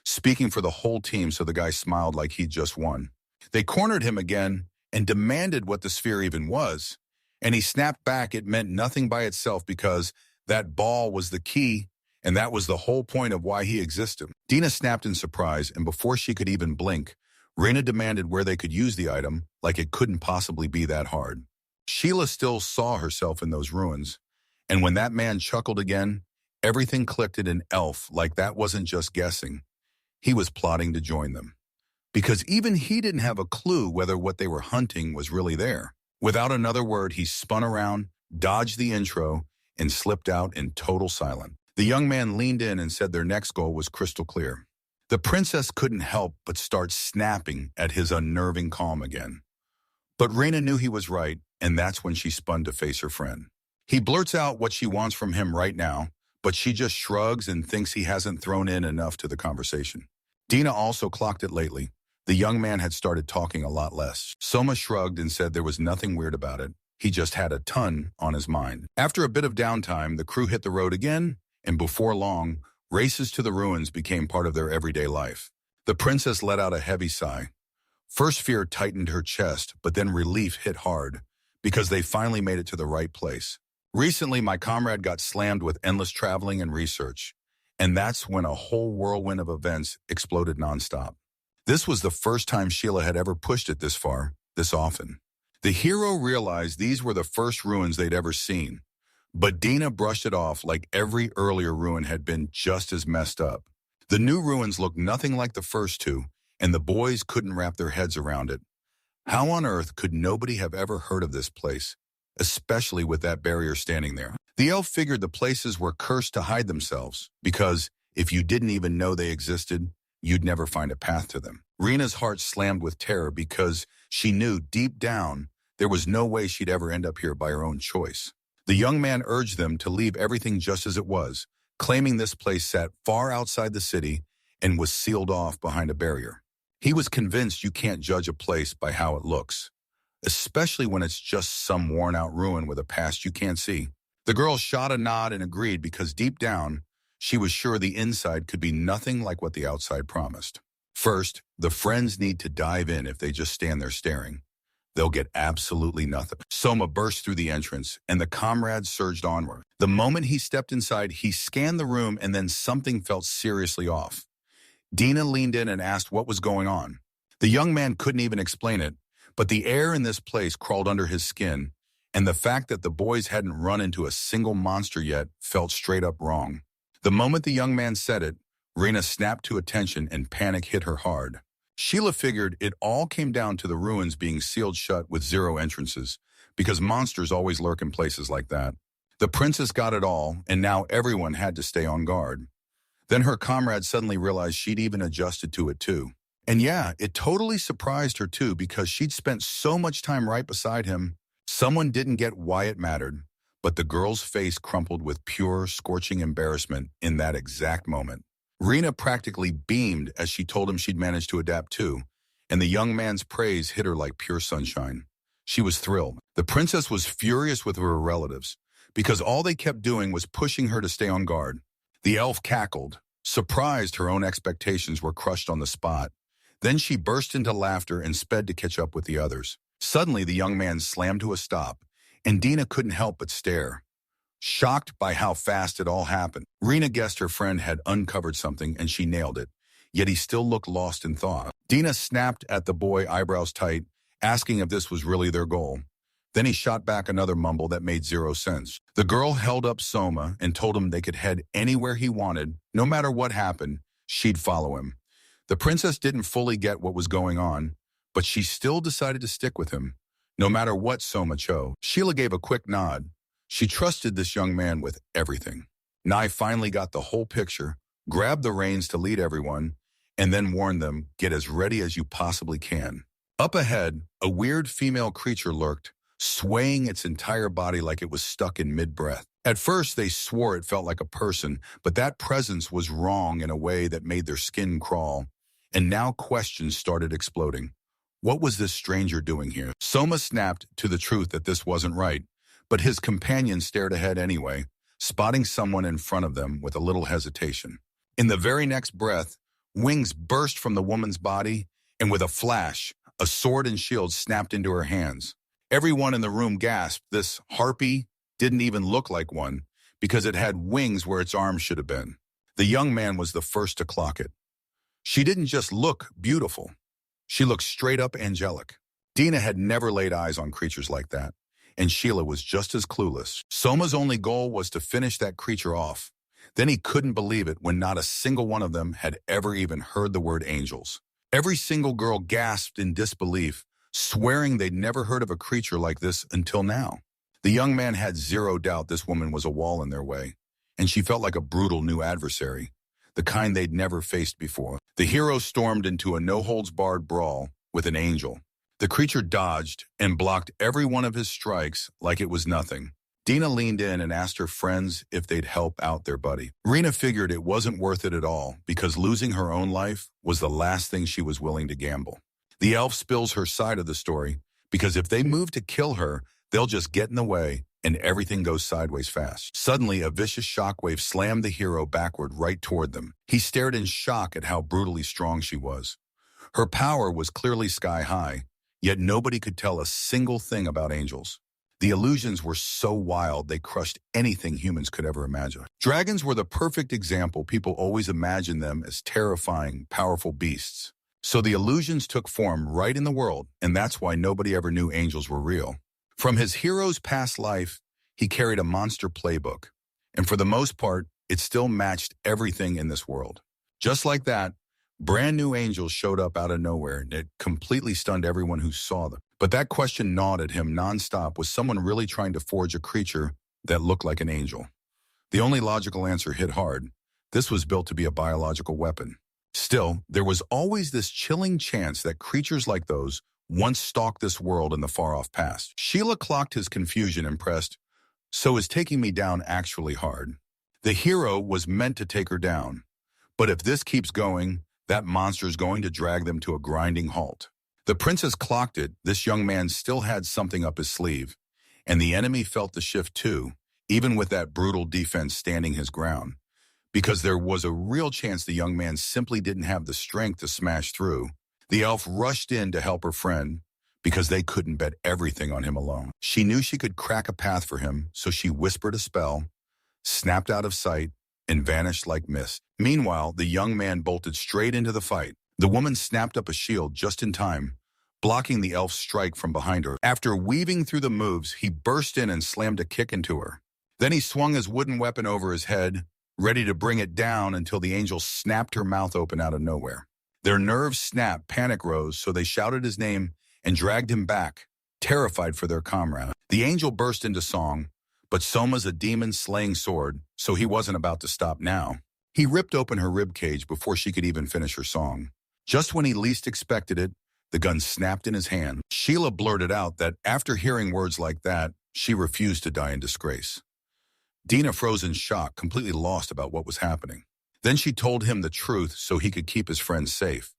speaking for the whole team, so the guy smiled like he'd just won. They cornered him again and demanded what the sphere even was, and he snapped back it meant nothing by itself because that ball was the key, and that was the whole point of why he existed. Dina snapped in surprise, and before she could even blink, Rena demanded where they could use the item, like it couldn't possibly be that hard. Sheila still saw herself in those ruins, and when that man chuckled again, everything clicked in an elf, like that wasn't just guessing. He was plotting to join them. Because even he didn't have a clue whether what they were hunting was really there. Without another word, he spun around, dodged the intro, and slipped out in total silence. The young man leaned in and said their next goal was crystal clear. The princess couldn't help but start snapping at his unnerving calm again. But Reina knew he was right, and that's when she spun to face her friend. He blurts out what she wants from him right now, but she just shrugs and thinks he hasn't thrown in enough to the conversation. Dina also clocked it lately. The young man had started talking a lot less. Soma shrugged and said there was nothing weird about it. He just had a ton on his mind. After a bit of downtime, the crew hit the road again, and before long, races to the ruins became part of their everyday life. The princess let out a heavy sigh. First fear tightened her chest, but then relief hit hard, because they finally made it to the right place. Recently, my comrade got slammed with endless traveling and research, and that's when a whole whirlwind of events exploded nonstop. This was the first time Sheila had ever pushed it this far, this often. The hero realized these were the first ruins they'd ever seen, but Dina brushed it off like every earlier ruin had been just as messed up. The new ruins looked nothing like the first two, and the boys couldn't wrap their heads around it. How on earth could nobody have ever heard of this place, especially with that barrier standing there? The elf figured the places were cursed to hide themselves, because if you didn't even know they existed, you'd never find a path to them. Rena's heart slammed with terror because she knew deep down there was no way she'd ever end up here by her own choice. The young man urged them to leave everything just as it was, claiming this place sat far outside the city and was sealed off behind a barrier. He was convinced you can't judge a place by how it looks, especially when it's just some worn-out ruin with a past you can't see. The girl shot a nod and agreed because deep down, she was sure the inside could be nothing like what the outside promised. First, the friends need to dive in. If they just stand there staring, they'll get absolutely nothing. Soma burst through the entrance, and the comrades surged onward. The moment he stepped inside, he scanned the room, and then something felt seriously off. Dina leaned in and asked what was going on. The young man couldn't even explain it, but the air in this place crawled under his skin, and the fact that the boys hadn't run into a single monster yet felt straight up wrong. The moment the young man said it, Rena snapped to attention and panic hit her hard. Sheila figured it all came down to the ruins being sealed shut with 0 entrances, because monsters always lurk in places like that. The princess got it all, and now everyone had to stay on guard. Then her comrade suddenly realized she'd even adjusted to it too. And yeah, it totally surprised her too, because she'd spent so much time right beside him. Someone didn't get why it mattered, but the girl's face crumpled with pure, scorching embarrassment in that exact moment. Rena practically beamed as she told him she'd managed to adapt too, and the young man's praise hit her like pure sunshine. She was thrilled. The princess was furious with her relatives, because all they kept doing was pushing her to stay on guard. The elf cackled, surprised her own expectations were crushed on the spot. Then she burst into laughter and sped to catch up with the others. Suddenly, the young man slammed to a stop, and Dina couldn't help but stare, shocked by how fast it all happened. Rena guessed her friend had uncovered something, and she nailed it, yet he still looked lost in thought. Dina snapped at the boy, eyebrows tight, asking if this was really their goal. Then he shot back another mumble that made 0 sense. The girl held up Soma and told him they could head anywhere he wanted. No matter what happened, she'd follow him. The princess didn't fully get what was going on, but she still decided to stick with him, no matter what Soma chose. Sheila gave a quick nod. She trusted this young man with everything. Nai finally got the whole picture, grabbed the reins to lead everyone, and then warned them, get as ready as you possibly can. Up ahead, a weird female creature lurked, swaying its entire body like it was stuck in mid-breath. At first, they swore it felt like a person, but that presence was wrong in a way that made their skin crawl. And now questions started exploding. What was this stranger doing here? Soma snapped to the truth that this wasn't right, but his companion stared ahead anyway, spotting someone in front of them with a little hesitation. In the very next breath, wings burst from the woman's body, and with a flash, a sword and shield snapped into her hands. Everyone in the room gasped. This harpy didn't even look like one, because it had wings where its arms should have been. The young man was the first to clock it. She didn't just look beautiful. She looked straight up angelic. Dina had never laid eyes on creatures like that, and Sheila was just as clueless. Soma's only goal was to finish that creature off. Then he couldn't believe it when not a single one of them had ever even heard the word angels. Every single girl gasped in disbelief, swearing they'd never heard of a creature like this until now. The young man had zero doubt this woman was a wall in their way, and she felt like a brutal new adversary, the kind they'd never faced before. The hero stormed into a no-holds-barred brawl with an angel. The creature dodged and blocked every one of his strikes like it was nothing. Dina leaned in and asked her friends if they'd help out their buddy. Rena figured it wasn't worth it at all because losing her own life was the last thing she was willing to gamble. The elf spills her side of the story because if they move to kill her, they'll just get in the way and everything goes sideways fast. Suddenly, a vicious shockwave slammed the hero backward right toward them. He stared in shock at how brutally strong she was. Her power was clearly sky high, yet nobody could tell a single thing about angels. The illusions were so wild they crushed anything humans could ever imagine. Dragons were the perfect example. People always imagined them as terrifying, powerful beasts. So the illusions took form right in the world, and that's why nobody ever knew angels were real. From his hero's past life, he carried a monster playbook, and for the most part, it still matched everything in this world. Just like that, brand new angels showed up out of nowhere, and it completely stunned everyone who saw them. But that question gnawed at him nonstop. Was someone really trying to forge a creature that looked like an angel? The only logical answer hit hard. This was built to be a biological weapon. Still, there was always this chilling chance that creatures like those once stalked this world in the far-off past. Sheila clocked his confusion and pressed, "So is taking me down actually hard?" The hero was meant to take her down. But if this keeps going, that monster is going to drag them to a grinding halt. The princess clocked it. This young man still had something up his sleeve, and the enemy felt the shift too, even with that brutal defense standing his ground, because there was a real chance the young man simply didn't have the strength to smash through. The elf rushed in to help her friend because they couldn't bet everything on him alone. She knew she could crack a path for him, so she whispered a spell, snapped out of sight, and vanished like mist. Meanwhile, the young man bolted straight into the fight. The woman snapped up a shield just in time, blocking the elf's strike from behind her. After weaving through the moves, he burst in and slammed a kick into her. Then he swung his wooden weapon over his head, ready to bring it down until the angel snapped her mouth open out of nowhere. Their nerves snapped, panic rose, so they shouted his name and dragged him back, terrified for their comrade. The angel burst into song, but Soma's a demon-slaying sword, so he wasn't about to stop now. He ripped open her ribcage before she could even finish her song. Just when he least expected it, the gun snapped in his hand. Sheila blurted out that after hearing words like that, she refused to die in disgrace. Dina froze in shock, completely lost about what was happening. Then she told him the truth so he could keep his friends safe.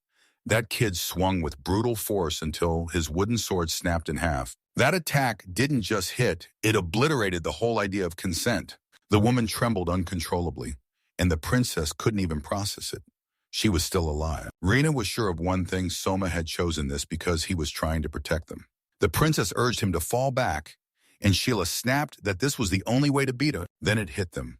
That kid swung with brutal force until his wooden sword snapped in half. That attack didn't just hit, it obliterated the whole idea of consent. The woman trembled uncontrollably, and the princess couldn't even process it. She was still alive. Rena was sure of one thing: Soma had chosen this because he was trying to protect them. The princess urged him to fall back, and Sheila snapped that this was the only way to beat her. Then it hit them.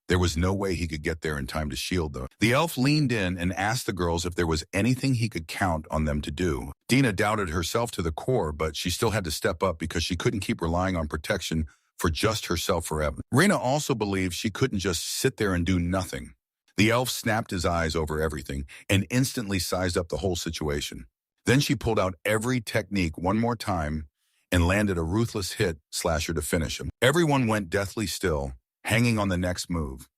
There was no way he could get there in time to shield them. The elf leaned in and asked the girls if there was anything he could count on them to do. Dina doubted herself to the core, but she still had to step up because she couldn't keep relying on protection for just herself forever. Rena also believed she couldn't just sit there and do nothing. The elf snapped his eyes over everything and instantly sized up the whole situation. Then she pulled out every technique one more time and landed a ruthless hit slasher to finish him. Everyone went deathly still, hanging on the next move.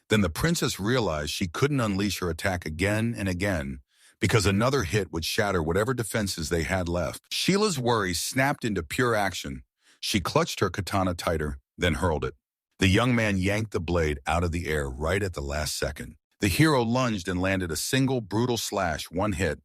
Then the princess realized she couldn't unleash her attack again and again because another hit would shatter whatever defenses they had left. Sheila's worry snapped into pure action. She clutched her katana tighter, then hurled it. The young man yanked the blade out of the air right at the last second. The hero lunged and landed a single brutal slash, one hit,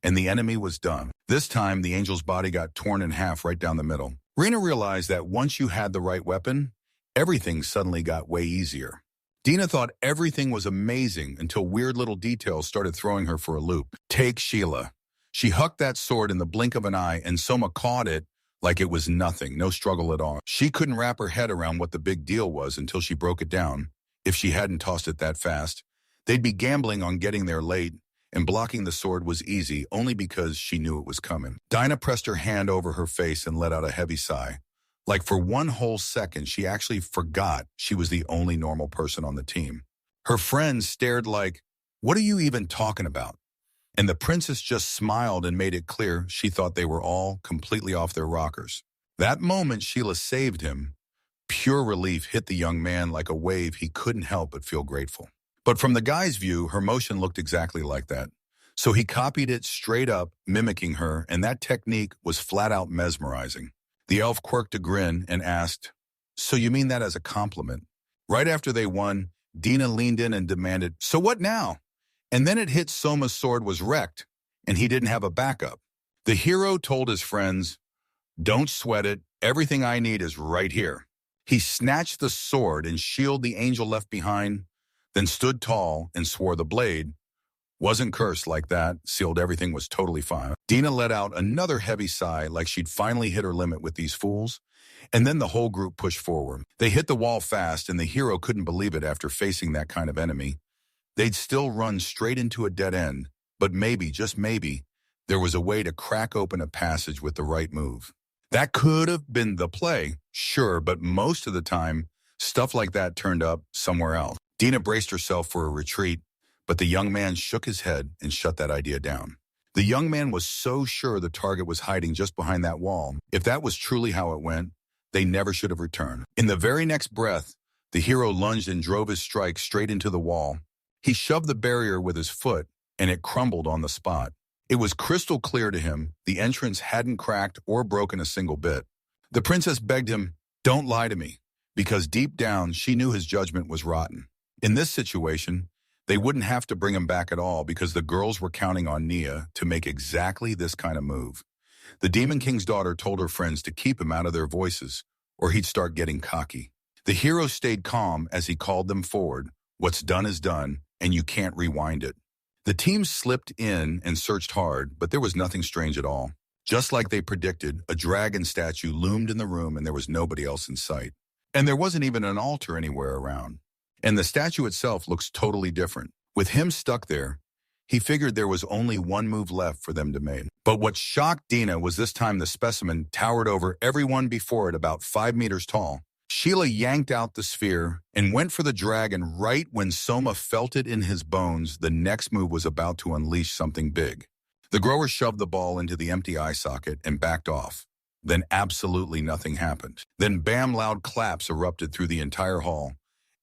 and the enemy was done. This time, the angel's body got torn in half right down the middle. Rena realized that once you had the right weapon, everything suddenly got way easier. Dina thought everything was amazing until weird little details started throwing her for a loop. Take Sheila. She hucked that sword in the blink of an eye, and Soma caught it like it was nothing, no struggle at all. She couldn't wrap her head around what the big deal was until she broke it down. If she hadn't tossed it that fast, they'd be gambling on getting there late, and blocking the sword was easy only because she knew it was coming. Dinah pressed her hand over her face and let out a heavy sigh. Like for one whole second, she actually forgot she was the only normal person on the team. Her friends stared like, "What are you even talking about?" And the princess just smiled and made it clear she thought they were all completely off their rockers. That moment Sheila saved him. Pure relief hit the young man like a wave. He couldn't help but feel grateful. But from the guy's view, her motion looked exactly like that. So he copied it straight up, mimicking her, and that technique was flat out mesmerizing. The elf quirked a grin and asked, "So you mean that as a compliment?" Right after they won, Dina leaned in and demanded, "So what now?" And then it hit Soma's sword was wrecked, and he didn't have a backup. The hero told his friends, "Don't sweat it, everything I need is right here." He snatched the sword and shield the angel left behind, then stood tall and swore the blade wasn't cursed like that, sealed everything was totally fine. Dina let out another heavy sigh like she'd finally hit her limit with these fools, and then the whole group pushed forward. They hit the wall fast, and the hero couldn't believe it after facing that kind of enemy. They'd still run straight into a dead end, but maybe, just maybe, there was a way to crack open a passage with the right move. That could have been the play, sure, but most of the time, stuff like that turned up somewhere else. Dina braced herself for a retreat, but the young man shook his head and shut that idea down. The young man was so sure the target was hiding just behind that wall. If that was truly how it went, they never should have returned. In the very next breath, the hero lunged and drove his strike straight into the wall. He shoved the barrier with his foot, and it crumbled on the spot. It was crystal clear to him the entrance hadn't cracked or broken a single bit. The princess begged him, "Don't lie to me," because deep down she knew his judgment was rotten. In this situation, they wouldn't have to bring him back at all because the girls were counting on Nia to make exactly this kind of move. The Demon King's daughter told her friends to keep him out of their voices, or he'd start getting cocky. The hero stayed calm as he called them forward. What's done is done, and you can't rewind it. The team slipped in and searched hard, but there was nothing strange at all. Just like they predicted, a dragon statue loomed in the room and there was nobody else in sight. And there wasn't even an altar anywhere around. And the statue itself looks totally different. With him stuck there, he figured there was only one move left for them to make. But what shocked Dina was this time the specimen towered over everyone before it about 5 meters tall. Sheila yanked out the sphere and went for the dragon right when Soma felt it in his bones. The next move was about to unleash something big. The grower shoved the ball into the empty eye socket and backed off. Then absolutely nothing happened. Then bam, loud claps erupted through the entire hall,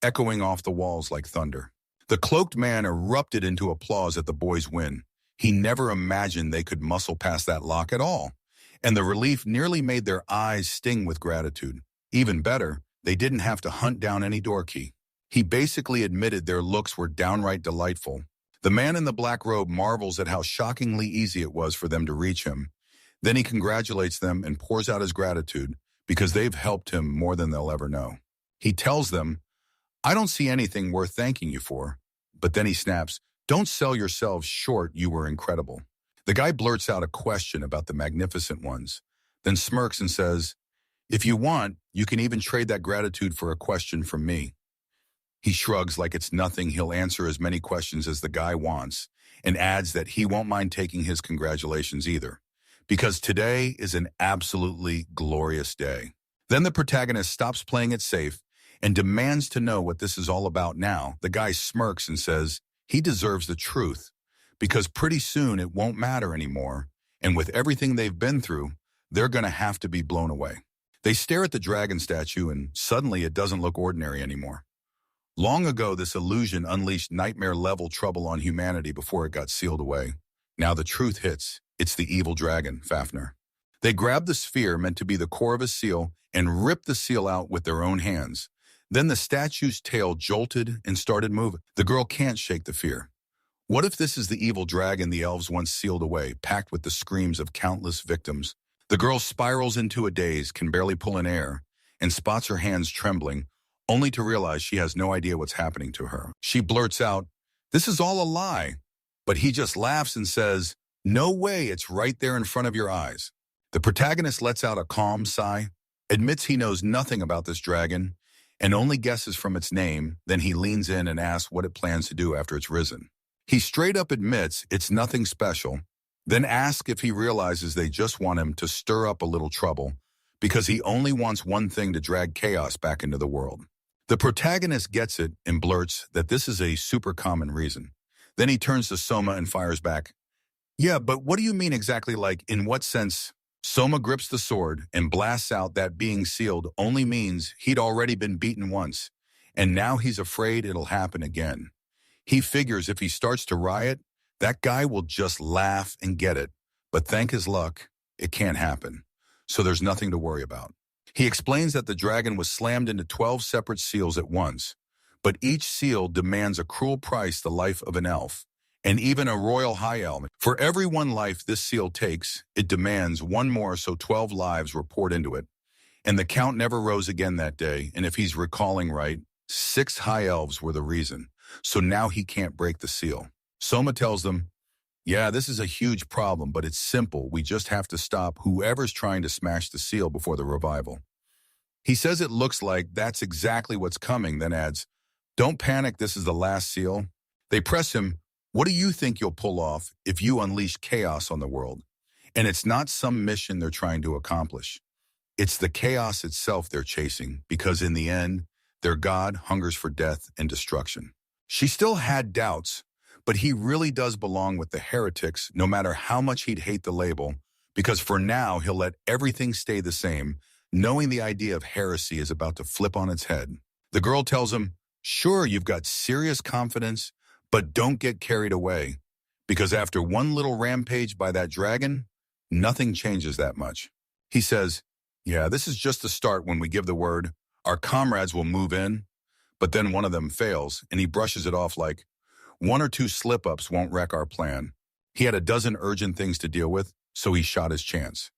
echoing off the walls like thunder. The cloaked man erupted into applause at the boys' win. He never imagined they could muscle past that lock at all, and the relief nearly made their eyes sting with gratitude. Even better, they didn't have to hunt down any door key. He basically admitted their looks were downright delightful. The man in the black robe marvels at how shockingly easy it was for them to reach him. Then he congratulates them and pours out his gratitude because they've helped him more than they'll ever know. He tells them, "I don't see anything worth thanking you for." But then he snaps, "Don't sell yourselves short, you were incredible." The guy blurts out a question about the magnificent ones, then smirks and says, "If you want, you can even trade that gratitude for a question from me." He shrugs like it's nothing. He'll answer as many questions as the guy wants, and adds that he won't mind taking his congratulations either, because today is an absolutely glorious day. Then the protagonist stops playing it safe and demands to know what this is all about now. The guy smirks and says he deserves the truth, because pretty soon it won't matter anymore, and with everything they've been through, they're going to have to be blown away. They stare at the dragon statue, and suddenly it doesn't look ordinary anymore. Long ago, this illusion unleashed nightmare-level trouble on humanity before it got sealed away. Now the truth hits. It's the evil dragon, Fafnir. They grabbed the sphere meant to be the core of a seal and ripped the seal out with their own hands. Then the statue's tail jolted and started moving. The girl can't shake the fear. What if this is the evil dragon the elves once sealed away, packed with the screams of countless victims? The girl spirals into a daze, can barely pull in air, and spots her hands trembling, only to realize she has no idea what's happening to her. She blurts out, "This is all a lie." But he just laughs and says, "No way, it's right there in front of your eyes." The protagonist lets out a calm sigh, admits he knows nothing about this dragon, and only guesses from its name. Then he leans in and asks what it plans to do after it's risen. He straight up admits it's nothing special, then asks if he realizes they just want him to stir up a little trouble because he only wants one thing: to drag chaos back into the world. The protagonist gets it and blurts that this is a super common reason. Then he turns to Soma and fires back, Yeah, but what do you mean exactly, like, in what sense? Soma grips the sword and blasts out that being sealed only means he'd already been beaten once, and now he's afraid it'll happen again. He figures if he starts to riot, that guy will just laugh and get it. But thank his luck, it can't happen. So there's nothing to worry about. He explains that the dragon was slammed into 12 separate seals at once, but each seal demands a cruel price, the life of an elf, and even a royal high elf. For every one life this seal takes, it demands one more, so 12 lives were poured into it. And the count never rose again that day, and if he's recalling right, 6 high elves were the reason. So now he can't break the seal. Soma tells them, yeah, this is a huge problem, but it's simple. We just have to stop whoever's trying to smash the seal before the revival. He says it looks like that's exactly what's coming, then adds, don't panic, this is the last seal. They press him, what do you think you'll pull off if you unleash chaos on the world? And it's not some mission they're trying to accomplish. It's the chaos itself they're chasing, because in the end, their god hungers for death and destruction. She still had doubts, but he really does belong with the heretics, no matter how much he'd hate the label, because for now he'll let everything stay the same, knowing the idea of heresy is about to flip on its head. The girl tells him, sure, you've got serious confidence, but don't get carried away, because after one little rampage by that dragon, nothing changes that much. He says, yeah, this is just the start. When we give the word, our comrades will move in, but then one of them fails, and he brushes it off like, 1 or 2 slip-ups won't wreck our plan. He had a dozen urgent things to deal with, so he shot his chance.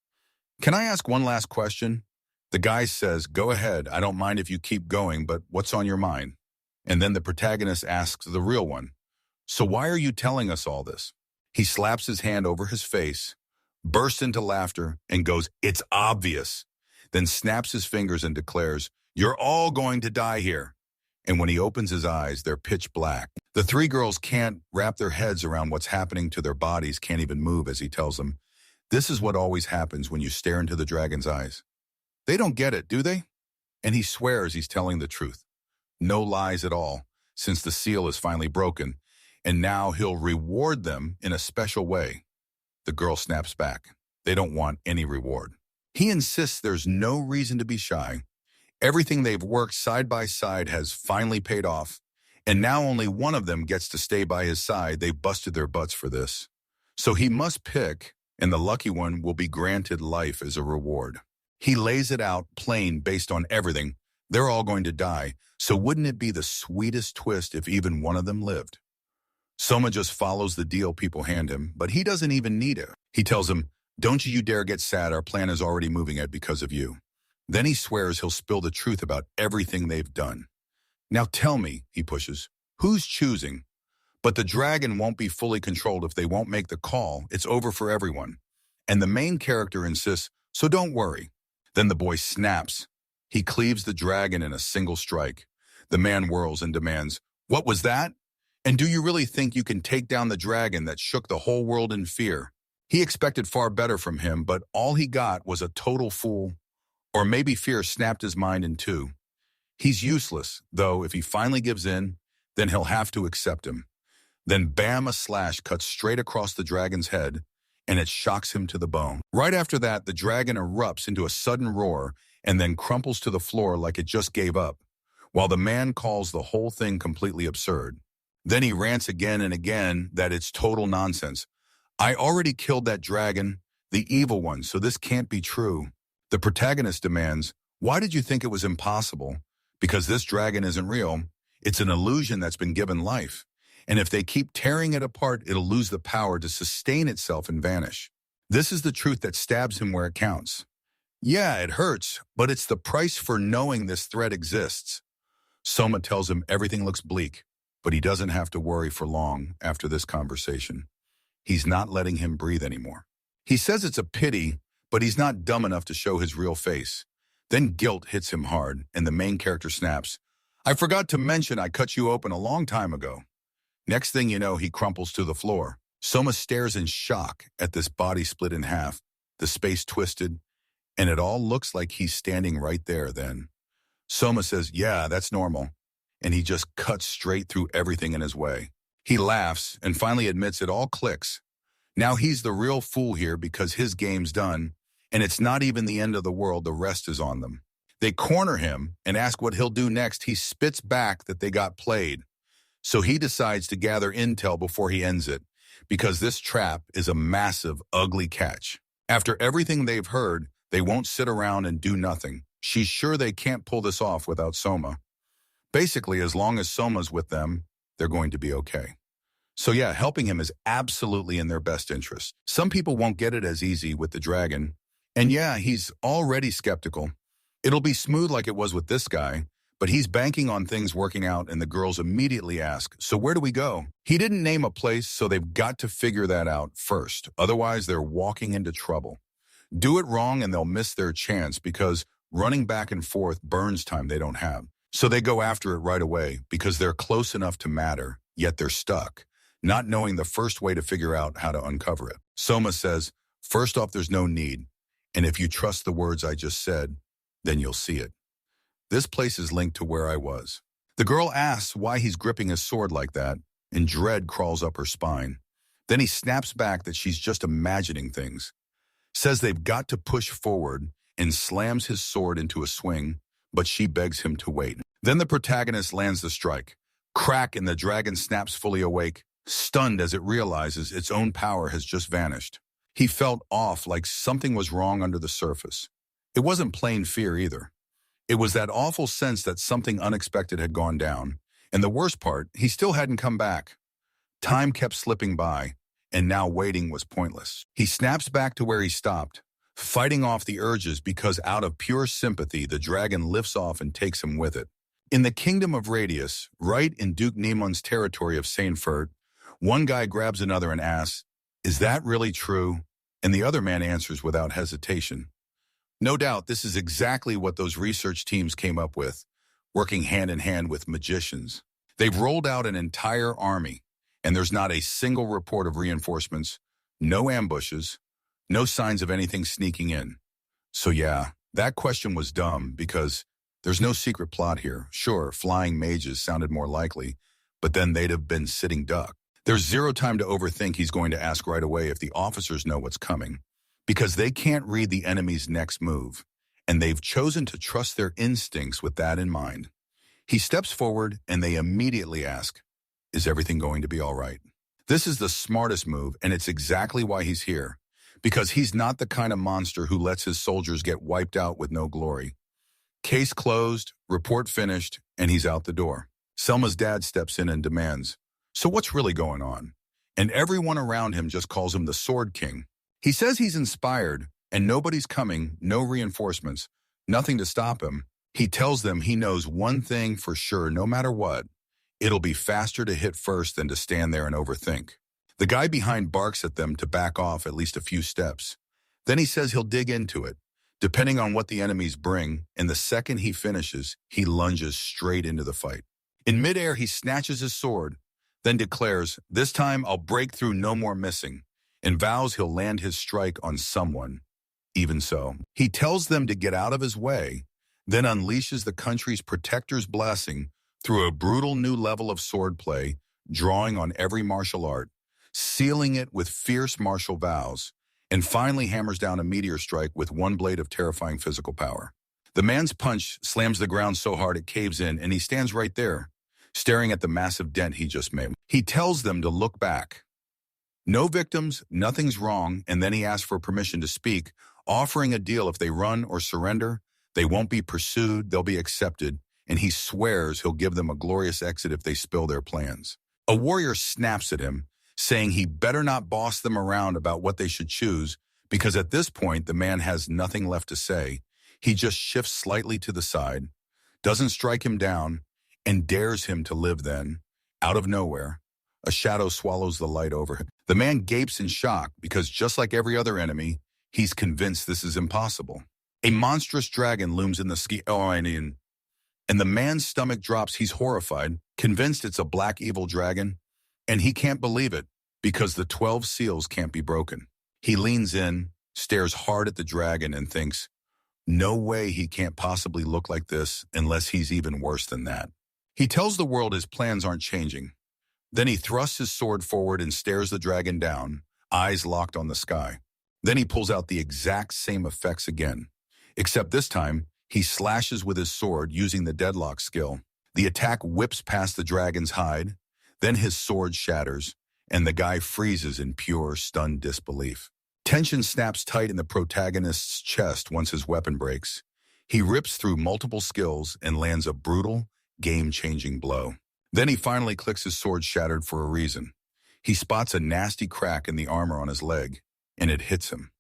Can I ask one last question? The guy says, go ahead, I don't mind if you keep going, but what's on your mind? And then the protagonist asks the real one, so why are you telling us all this? He slaps his hand over his face, bursts into laughter, and goes, it's obvious. Then snaps his fingers and declares, you're all going to die here. And when he opens his eyes, they're pitch black. The 3 girls can't wrap their heads around what's happening to their bodies, can't even move as he tells them, this is what always happens when you stare into the dragon's eyes. They don't get it, do they? And he swears he's telling the truth. No lies at all, since the seal is finally broken, and now he'll reward them in a special way. The girl snaps back. They don't want any reward. He insists there's no reason to be shy. Everything they've worked side by side has finally paid off, and now only one of them gets to stay by his side. They've busted their butts for this. So he must pick, and the lucky one will be granted life as a reward. He lays it out plain based on everything. They're all going to die, so wouldn't it be the sweetest twist if even one of them lived? Soma just follows the deal people hand him, but he doesn't even need it. He tells him, don't you dare get sad, our plan is already moving ahead because of you. Then he swears he'll spill the truth about everything they've done. Now tell me, he pushes, who's choosing? But the dragon won't be fully controlled if they won't make the call. It's over for everyone. And the main character insists, so don't worry. Then the boy snaps. He cleaves the dragon in a single strike. The man whirls and demands, what was that? And do you really think you can take down the dragon that shook the whole world in fear? He expected far better from him, but all he got was a total fool. Or maybe fear snapped his mind in two. He's useless, though if he finally gives in, then he'll have to accept him. Then bam, a slash cuts straight across the dragon's head, and it shocks him to the bone. Right after that, the dragon erupts into a sudden roar and then crumples to the floor like it just gave up, while the man calls the whole thing completely absurd. Then he rants again and again that it's total nonsense. I already killed that dragon, the evil one, so this can't be true. The protagonist demands, why did you think it was impossible? Because this dragon isn't real. It's an illusion that's been given life. And if they keep tearing it apart, it'll lose the power to sustain itself and vanish. This is the truth that stabs him where it counts. Yeah, it hurts, but it's the price for knowing this threat exists. Soma tells him everything looks bleak, but he doesn't have to worry for long after this conversation. He's not letting him breathe anymore. He says it's a pity, but he's not dumb enough to show his real face. Then guilt hits him hard, and the main character snaps, I forgot to mention I cut you open a long time ago. Next thing you know, he crumples to the floor. Soma stares in shock at this body split in half, the space twisted, and it all looks like he's standing right there then. Soma says, yeah, that's normal, and he just cuts straight through everything in his way. He laughs and finally admits it all clicks. Now he's the real fool here because his game's done, and it's not even the end of the world, the rest is on them. They corner him and ask what he'll do next. He spits back that they got played. So he decides to gather intel before he ends it, because this trap is a massive, ugly catch. After everything they've heard, they won't sit around and do nothing. She's sure they can't pull this off without Soma. Basically, as long as Soma's with them, they're going to be okay. So yeah, helping him is absolutely in their best interest. Some people won't get it as easy with the dragon. And yeah, he's already skeptical. It'll be smooth like it was with this guy, but he's banking on things working out, and the girls immediately ask, so where do we go? He didn't name a place, so they've got to figure that out first. Otherwise, they're walking into trouble. Do it wrong and they'll miss their chance because running back and forth burns time they don't have. So they go after it right away because they're close enough to matter, yet they're stuck, not knowing the first way to figure out how to uncover it. Soma says, first off, there's no need. And if you trust the words I just said, then you'll see it. This place is linked to where I was. The girl asks why he's gripping his sword like that, and dread crawls up her spine. Then he snaps back that she's just imagining things, says they've got to push forward, and slams his sword into a swing, but she begs him to wait. Then the protagonist lands the strike. Crack, and the dragon snaps fully awake, stunned as it realizes its own power has just vanished. He felt off, like something was wrong under the surface. It wasn't plain fear either. It was that awful sense that something unexpected had gone down. And the worst part, he still hadn't come back. Time kept slipping by, and now waiting was pointless. He snaps back to where he stopped, fighting off the urges because out of pure sympathy, the dragon lifts off and takes him with it. In the kingdom of Radius, right in Duke Nemon's territory of Saint-Fert, one guy grabs another and asks, is that really true? And the other man answers without hesitation. No doubt, this is exactly what those research teams came up with, working hand in hand with magicians. They've rolled out an entire army, and there's not a single report of reinforcements, no ambushes, no signs of anything sneaking in. So yeah, that question was dumb because there's no secret plot here. Sure, flying mages sounded more likely, but then they'd have been sitting duck. There's zero time to overthink. He's going to ask right away if the officers know what's coming, because they can't read the enemy's next move, and they've chosen to trust their instincts with that in mind. He steps forward, and they immediately ask, is everything going to be all right? This is the smartest move, and it's exactly why he's here, because he's not the kind of monster who lets his soldiers get wiped out with no glory. Case closed, report finished, and he's out the door. Selma's dad steps in and demands, so what's really going on? And everyone around him just calls him the Sword King. He says he's inspired, and nobody's coming, no reinforcements, nothing to stop him. He tells them he knows one thing for sure, no matter what, it'll be faster to hit first than to stand there and overthink. The guy behind barks at them to back off at least a few steps. Then he says he'll dig into it, depending on what the enemies bring, and the second he finishes, he lunges straight into the fight. In midair, he snatches his sword, then declares, this time I'll break through, no more missing, and vows he'll land his strike on someone. Even so, he tells them to get out of his way, then unleashes the country's protector's blessing through a brutal new level of swordplay, drawing on every martial art, sealing it with fierce martial vows, and finally hammers down a meteor strike with one blade of terrifying physical power. The man's punch slams the ground so hard it caves in, and he stands right there, staring at the massive dent he just made. He tells them to look back. No victims, nothing's wrong, and then he asks for permission to speak, offering a deal if they run or surrender. They won't be pursued, they'll be accepted, and he swears he'll give them a glorious exit if they spill their plans. A warrior snaps at him, saying he better not boss them around about what they should choose, because at this point the man has nothing left to say. He just shifts slightly to the side, doesn't strike him down, and dares him to live then. Out of nowhere, a shadow swallows the light over him. The man gapes in shock because just like every other enemy, he's convinced this is impossible. A monstrous dragon looms in the sky, and the man's stomach drops. He's horrified, convinced it's a black evil dragon, and he can't believe it because the 12 seals can't be broken. He leans in, stares hard at the dragon, and thinks, no way he can't possibly look like this unless he's even worse than that. He tells the world his plans aren't changing. Then he thrusts his sword forward and stares the dragon down, eyes locked on the sky. Then he pulls out the exact same effects again, except this time, he slashes with his sword using the deadlock skill. The attack whips past the dragon's hide, then his sword shatters, and the guy freezes in pure, stunned disbelief. Tension snaps tight in the protagonist's chest once his weapon breaks. He rips through multiple skills and lands a brutal, game-changing blow. Then he finally clicks his sword shattered for a reason. He spots a nasty crack in the armor on his leg, and it hits him.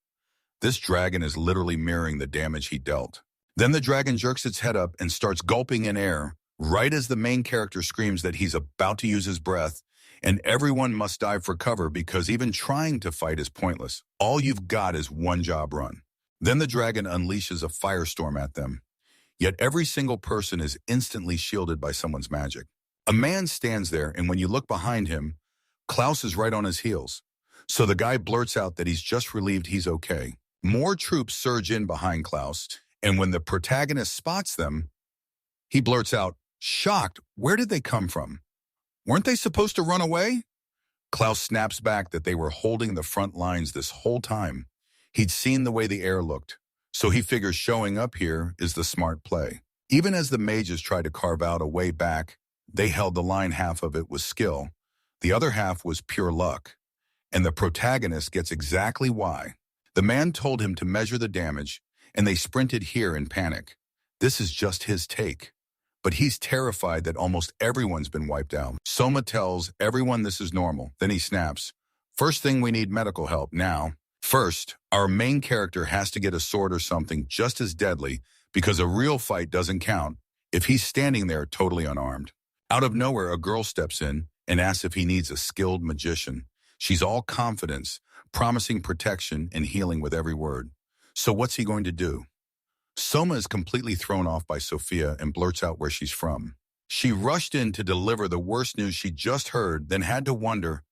This dragon is literally mirroring the damage he dealt. Then the dragon jerks its head up and starts gulping in air, right as the main character screams that he's about to use his breath, and everyone must dive for cover because even trying to fight is pointless. All you've got is one job run. Then the dragon unleashes a firestorm at them. Yet every single person is instantly shielded by someone's magic. A man stands there, and when you look behind him, Klaus is right on his heels. So the guy blurts out that he's just relieved he's okay. More troops surge in behind Klaus, and when the protagonist spots them, he blurts out, shocked, where did they come from? Weren't they supposed to run away? Klaus snaps back that they were holding the front lines this whole time. He'd seen the way the air looked, so he figures showing up here is the smart play. Even as the mages tried to carve out a way back, they held the line. Half of it was skill, the other half was pure luck. And the protagonist gets exactly why. The man told him to measure the damage, and they sprinted here in panic. This is just his take. But he's terrified that almost everyone's been wiped out. Soma tells everyone this is normal. Then he snaps. First thing, we need medical help now. First, our main character has to get a sword or something just as deadly because a real fight doesn't count if he's standing there totally unarmed. Out of nowhere, a girl steps in and asks if he needs a skilled magician. She's all confidence, promising protection and healing with every word. So what's he going to do? Soma is completely thrown off by Sophia and blurts out where she's from. She rushed in to deliver the worst news she just heard, then had to wonder,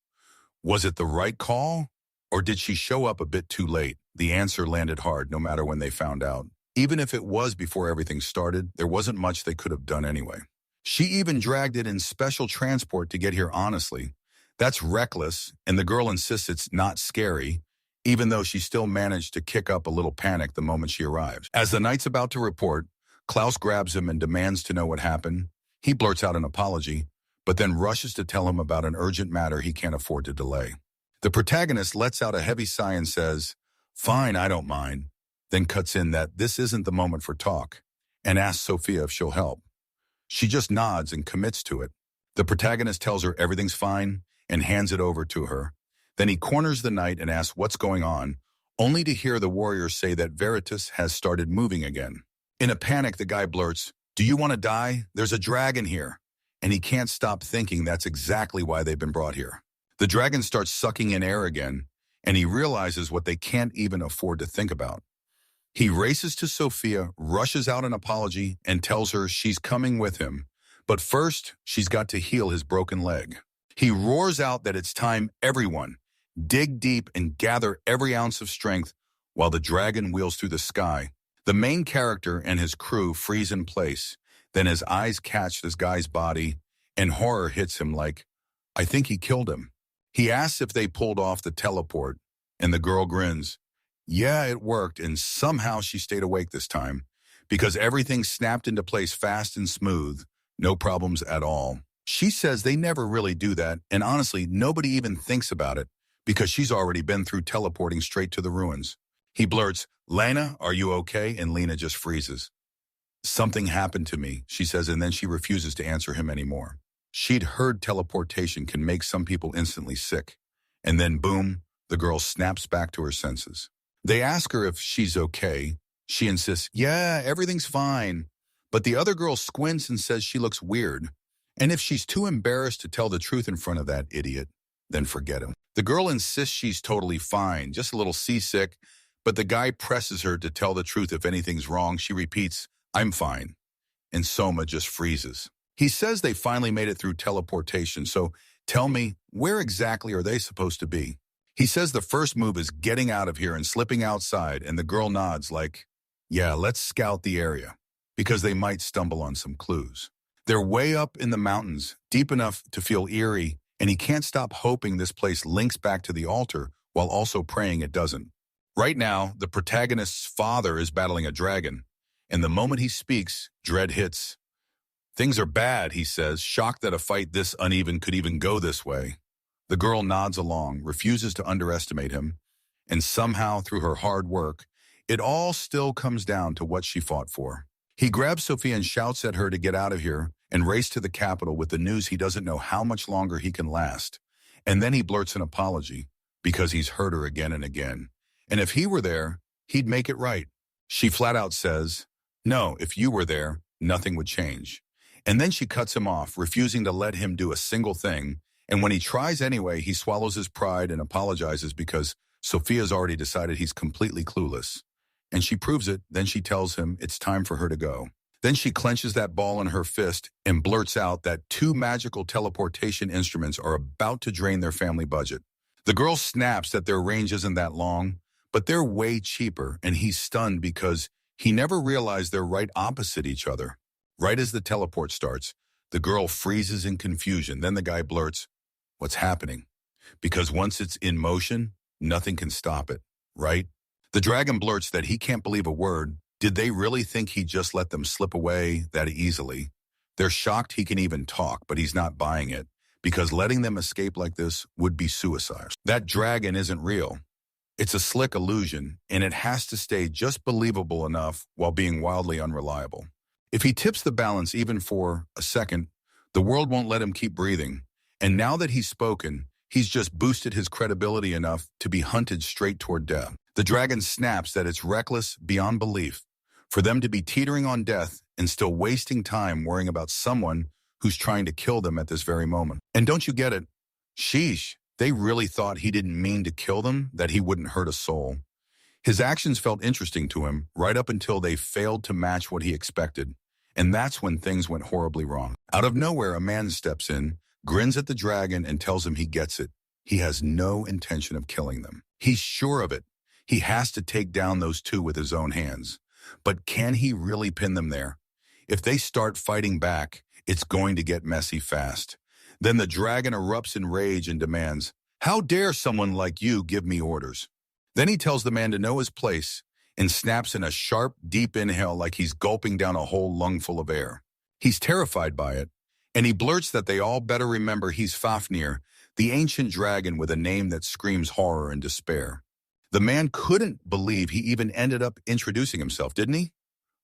was it the right call? Or did she show up a bit too late? The answer landed hard no matter when they found out. Even if it was before everything started, there wasn't much they could have done anyway. She even dragged it in special transport to get here honestly. That's reckless, and the girl insists it's not scary, even though she still managed to kick up a little panic the moment she arrives. As the knight's about to report, Klaus grabs him and demands to know what happened. He blurts out an apology, but then rushes to tell him about an urgent matter he can't afford to delay. The protagonist lets out a heavy sigh and says, fine, I don't mind, then cuts in that this isn't the moment for talk, and asks Sophia if she'll help. She just nods and commits to it. The protagonist tells her everything's fine and hands it over to her. Then he corners the knight and asks what's going on, only to hear the warrior say that Veritas has started moving again. In a panic, the guy blurts, do you want to die? There's a dragon here. And he can't stop thinking that's exactly why they've been brought here. The dragon starts sucking in air again, and he realizes what they can't even afford to think about. He races to Sophia, rushes out an apology, and tells her she's coming with him. But first, she's got to heal his broken leg. He roars out that it's time everyone dig deep and gather every ounce of strength while the dragon wheels through the sky. The main character and his crew freeze in place. Then his eyes catch this guy's body, and horror hits him like, I think he killed him. He asks if they pulled off the teleport, and the girl grins. Yeah, it worked, and somehow she stayed awake this time, because everything snapped into place fast and smooth, no problems at all. She says they never really do that, and honestly, nobody even thinks about it, because she's already been through teleporting straight to the ruins. He blurts, Lena, are you okay? And Lena just freezes. Something happened to me, she says, and then she refuses to answer him anymore. She'd heard teleportation can make some people instantly sick. And then boom, the girl snaps back to her senses. They ask her if she's okay. She insists, yeah, everything's fine. But the other girl squints and says she looks weird. And if she's too embarrassed to tell the truth in front of that idiot, then forget him. The girl insists she's totally fine, just a little seasick, but the guy presses her to tell the truth if anything's wrong. She repeats, I'm fine. And Soma just freezes. He says they finally made it through teleportation, so tell me, where exactly are they supposed to be? He says the first move is getting out of here and slipping outside, and the girl nods like, yeah, let's scout the area, because they might stumble on some clues. They're way up in the mountains, deep enough to feel eerie, and he can't stop hoping this place links back to the altar while also praying it doesn't. Right now, the protagonist's father is battling a dragon, and the moment he speaks, dread hits. Things are bad, he says, shocked that a fight this uneven could even go this way. The girl nods along, refuses to underestimate him, and somehow, through her hard work, it all still comes down to what she fought for. He grabs Sophia and shouts at her to get out of here and race to the capital with the news he doesn't know how much longer he can last. And then he blurts an apology, because he's hurt her again and again. And if he were there, he'd make it right. She flat out says, "No, if you were there, nothing would change." And then she cuts him off, refusing to let him do a single thing. And when he tries anyway, he swallows his pride and apologizes because Sophia's already decided he's completely clueless. And she proves it, then she tells him it's time for her to go. Then she clenches that ball in her fist and blurts out that 2 magical teleportation instruments are about to drain their family budget. The girl snaps that their range isn't that long, but they're way cheaper, and he's stunned because he never realized they're right opposite each other. Right as the teleport starts, the girl freezes in confusion. Then the guy blurts, "What's happening?" Because once it's in motion, nothing can stop it, right? The dragon blurts that he can't believe a word. Did they really think he just let them slip away that easily? They're shocked he can even talk, but he's not buying it, because letting them escape like this would be suicide. That dragon isn't real. It's a slick illusion, and it has to stay just believable enough while being wildly unreliable. If he tips the balance even for a second, the world won't let him keep breathing. And now that he's spoken, he's just boosted his credibility enough to be hunted straight toward death. The dragon snaps that it's reckless beyond belief for them to be teetering on death and still wasting time worrying about someone who's trying to kill them at this very moment. And don't you get it? Sheesh, they really thought he didn't mean to kill them, that he wouldn't hurt a soul. His actions felt interesting to him right up until they failed to match what he expected. And that's when things went horribly wrong. Out of nowhere, a man steps in, grins at the dragon, and tells him he gets it. He has no intention of killing them. He's sure of it. He has to take down those 2 with his own hands. But can he really pin them there? If they start fighting back, it's going to get messy fast. Then the dragon erupts in rage and demands, "How dare someone like you give me orders?" Then he tells the man to know his place and snaps in a sharp, deep inhale like he's gulping down a whole lungful of air. He's terrified by it, and he blurts that they all better remember he's Fafnir, the ancient dragon with a name that screams horror and despair. The man couldn't believe he even ended up introducing himself, didn't he?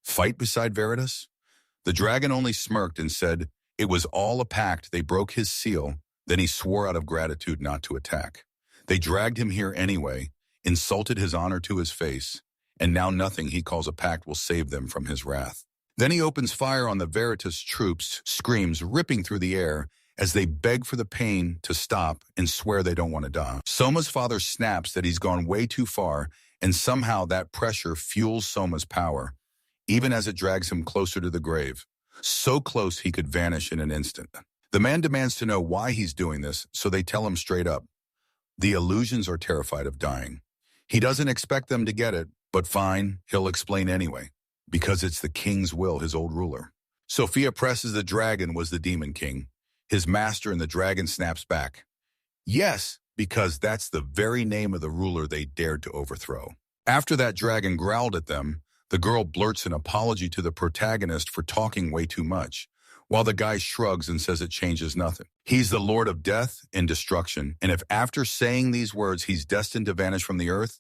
Fight beside Veritas? The dragon only smirked and said it was all a pact. They broke his seal, then he swore out of gratitude not to attack. They dragged him here anyway, insulted his honor to his face, and now nothing he calls a pact will save them from his wrath. Then he opens fire on the Veritas troops, screams ripping through the air as they beg for the pain to stop and swear they don't want to die. Soma's father snaps that he's gone way too far, and somehow that pressure fuels Soma's power, even as it drags him closer to the grave, so close he could vanish in an instant. The man demands to know why he's doing this, so they tell him straight up. The illusions are terrified of dying. He doesn't expect them to get it, but fine, he'll explain anyway, because it's the king's will, his old ruler. Sophia presses the dragon was the demon king, his master, and the dragon snaps back. Yes, because that's the very name of the ruler they dared to overthrow. After that dragon growled at them, the girl blurts an apology to the protagonist for talking way too much, while the guy shrugs and says it changes nothing. He's the Lord of death and destruction, and if after saying these words he's destined to vanish from the earth,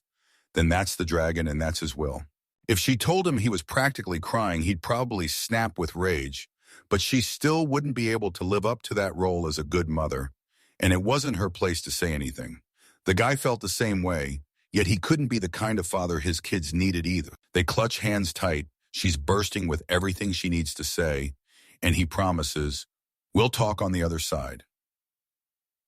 then that's the dragon and that's his will. If she told him he was practically crying, he'd probably snap with rage, but she still wouldn't be able to live up to that role as a good mother, and it wasn't her place to say anything. The guy felt the same way, yet he couldn't be the kind of father his kids needed either. They clutch hands tight, she's bursting with everything she needs to say, and he promises, "We'll talk on the other side.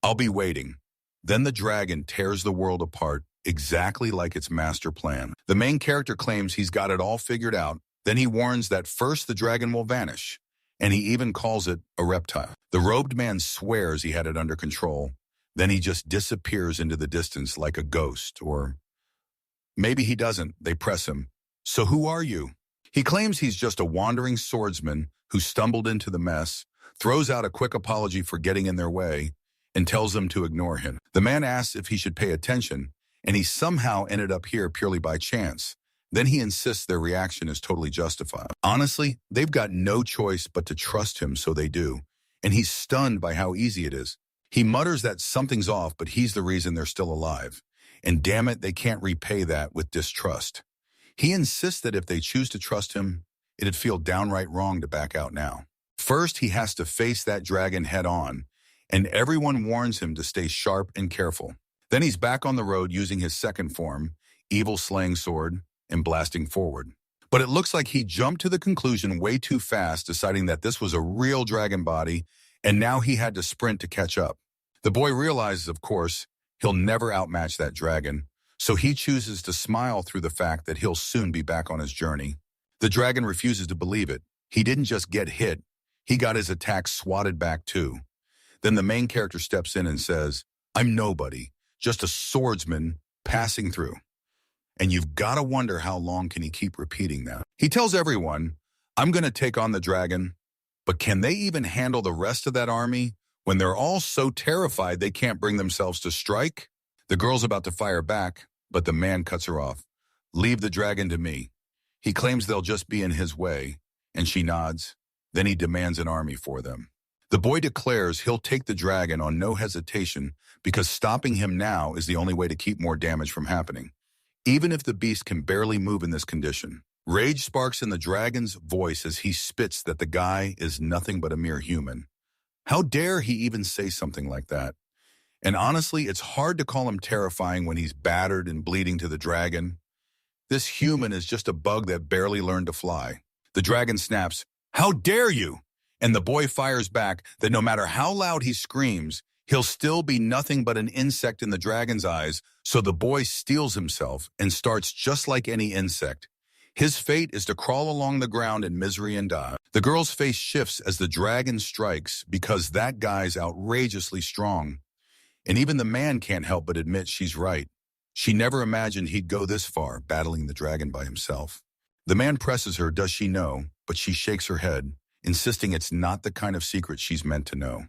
I'll be waiting." Then the dragon tears the world apart, exactly like its master plan. The main character claims he's got it all figured out, then he warns that first the dragon will vanish, and he even calls it a reptile. The robed man swears he had it under control, then he just disappears into the distance like a ghost, or maybe he doesn't, they press him. "So who are you?" He claims he's just a wandering swordsman who stumbled into the mess, throws out a quick apology for getting in their way, and tells them to ignore him. The man asks if he should pay attention, and he somehow ended up here purely by chance. Then he insists their reaction is totally justified. Honestly, they've got no choice but to trust him, so they do. And he's stunned by how easy it is. He mutters that something's off, but he's the reason they're still alive. And damn it, they can't repay that with distrust. He insists that if they choose to trust him, it'd feel downright wrong to back out now. First, he has to face that dragon head on, and everyone warns him to stay sharp and careful. Then he's back on the road using his second form, evil slaying sword, and blasting forward. But it looks like he jumped to the conclusion way too fast, deciding that this was a real dragon body, and now he had to sprint to catch up. The boy realizes, of course, he'll never outmatch that dragon, so he chooses to smile through the fact that he'll soon be back on his journey. The dragon refuses to believe it. He didn't just get hit, he got his attack swatted back too. Then the main character steps in and says, "I'm nobody, just a swordsman passing through." And you've got to wonder how long can he keep repeating that. He tells everyone, "I'm going to take on the dragon," but can they even handle the rest of that army when they're all so terrified they can't bring themselves to strike? The girl's about to fire back, but the man cuts her off. "Leave the dragon to me." He claims they'll just be in his way, and she nods. Then he demands an army for them. The boy declares he'll take the dragon on no hesitation because stopping him now is the only way to keep more damage from happening, even if the beast can barely move in this condition. Rage sparks in the dragon's voice as he spits that the guy is nothing but a mere human. How dare he even say something like that? And honestly, it's hard to call him terrifying when he's battered and bleeding to the dragon. This human is just a bug that barely learned to fly. The dragon snaps, "How dare you?" And the boy fires back that no matter how loud he screams, he'll still be nothing but an insect in the dragon's eyes, so the boy steels himself and starts just like any insect. His fate is to crawl along the ground in misery and die. The girl's face shifts as the dragon strikes because that guy's outrageously strong. And even the man can't help but admit she's right. She never imagined he'd go this far, battling the dragon by himself. The man presses her, does she know, but she shakes her head, insisting it's not the kind of secret she's meant to know.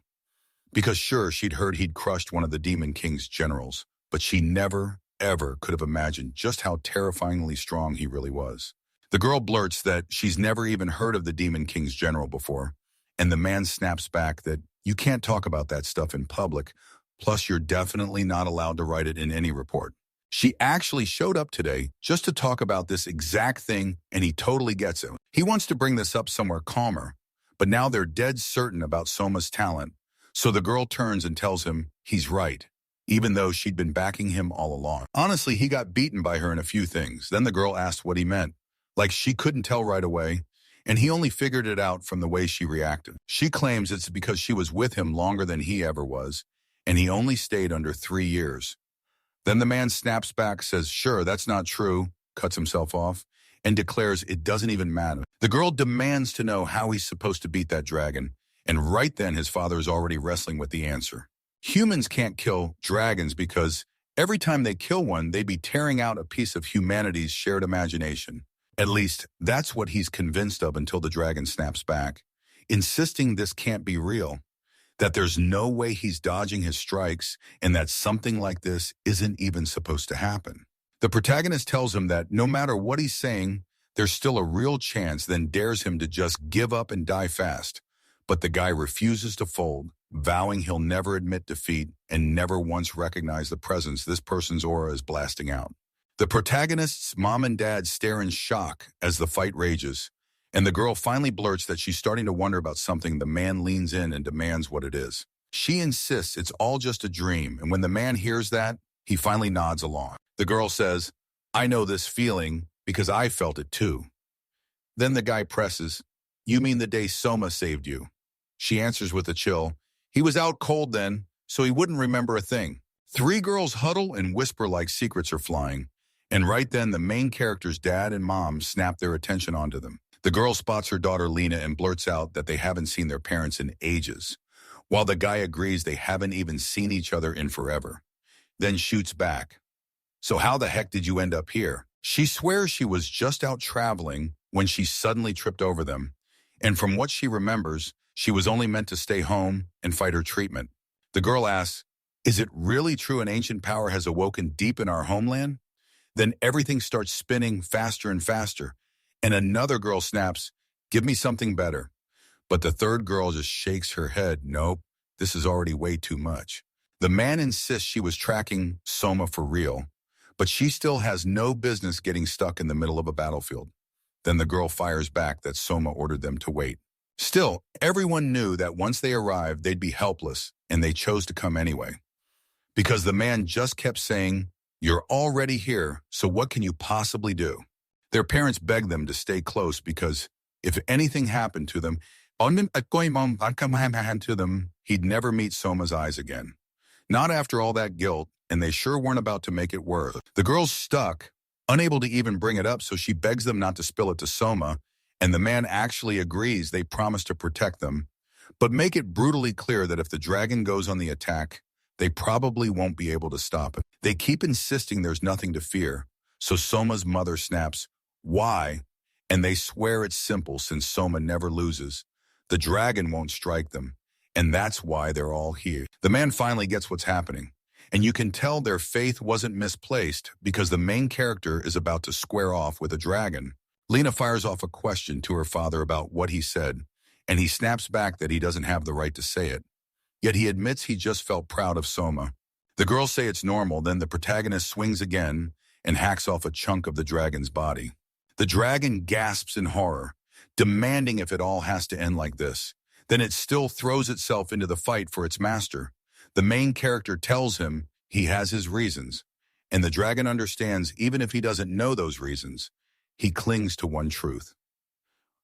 Because sure, she'd heard he'd crushed one of the Demon King's generals, but she never, ever could have imagined just how terrifyingly strong he really was. The girl blurts that she's never even heard of the Demon King's general before, and the man snaps back that you can't talk about that stuff in public, plus you're definitely not allowed to write it in any report. She actually showed up today just to talk about this exact thing, and he totally gets it. He wants to bring this up somewhere calmer, but now they're dead certain about Soma's talent, so the girl turns and tells him he's right, even though she'd been backing him all along. Honestly, he got beaten by her in a few things. Then the girl asked what he meant, like she couldn't tell right away, and he only figured it out from the way she reacted. She claims it's because she was with him longer than he ever was, and he only stayed under 3 years. Then the man snaps back, says, "Sure, that's not true," cuts himself off, and declares it doesn't even matter. The girl demands to know how he's supposed to beat that dragon, and right then his father is already wrestling with the answer. Humans can't kill dragons because every time they kill one, they'd be tearing out a piece of humanity's shared imagination. At least, that's what he's convinced of until the dragon snaps back, insisting this can't be real, that there's no way he's dodging his strikes, and that something like this isn't even supposed to happen. The protagonist tells him that no matter what he's saying, there's still a real chance, then dares him to just give up and die fast. But the guy refuses to fold, vowing he'll never admit defeat and never once recognize the presence this person's aura is blasting out. The protagonist's mom and dad stare in shock as the fight rages, and the girl finally blurts that she's starting to wonder about something. The man leans in and demands what it is. She insists it's all just a dream, and when the man hears that, he finally nods along. The girl says, "I know this feeling because I felt it too." Then the guy presses, "You mean the day Soma saved you?" She answers with a chill, "He was out cold then, so he wouldn't remember a thing." 3 girls huddle and whisper like secrets are flying, and right then the main character's dad and mom snap their attention onto them. The girl spots her daughter Lena and blurts out that they haven't seen their parents in ages, while the guy agrees they haven't even seen each other in forever. Then shoots back, "So how the heck did you end up here?" She swears she was just out traveling when she suddenly tripped over them, and from what she remembers, she was only meant to stay home and fight her treatment. The girl asks, Is it really true an ancient power has awoken deep in our homeland? Then everything starts spinning faster and faster, and another girl snaps, "Give me something better." But the third girl just shakes her head, "Nope, this is already way too much." The man insists she was tracking Soma for real, but she still has no business getting stuck in the middle of a battlefield. Then the girl fires back that Soma ordered them to wait. Still, everyone knew that once they arrived, they'd be helpless, and they chose to come anyway. Because the man just kept saying, "You're already here, so what can you possibly do?" Their parents begged them to stay close because if anything happened to them, he'd never meet Soma's eyes again. Not after all that guilt, and they sure weren't about to make it worse. The girl's stuck, unable to even bring it up, so she begs them not to spill it to Soma, and the man actually agrees they promise to protect them, but make it brutally clear that if the dragon goes on the attack, they probably won't be able to stop it. They keep insisting there's nothing to fear, so Soma's mother snaps, "Why?" And they swear it's simple since Soma never loses. The dragon won't strike them, and that's why they're all here. The man finally gets what's happening, and you can tell their faith wasn't misplaced because the main character is about to square off with a dragon. Lena fires off a question to her father about what he said, and he snaps back that he doesn't have the right to say it. Yet he admits he just felt proud of Soma. The girls say it's normal, then the protagonist swings again and hacks off a chunk of the dragon's body. The dragon gasps in horror, demanding if it all has to end like this. Then it still throws itself into the fight for its master. The main character tells him he has his reasons, and the dragon understands even if he doesn't know those reasons. He clings to one truth.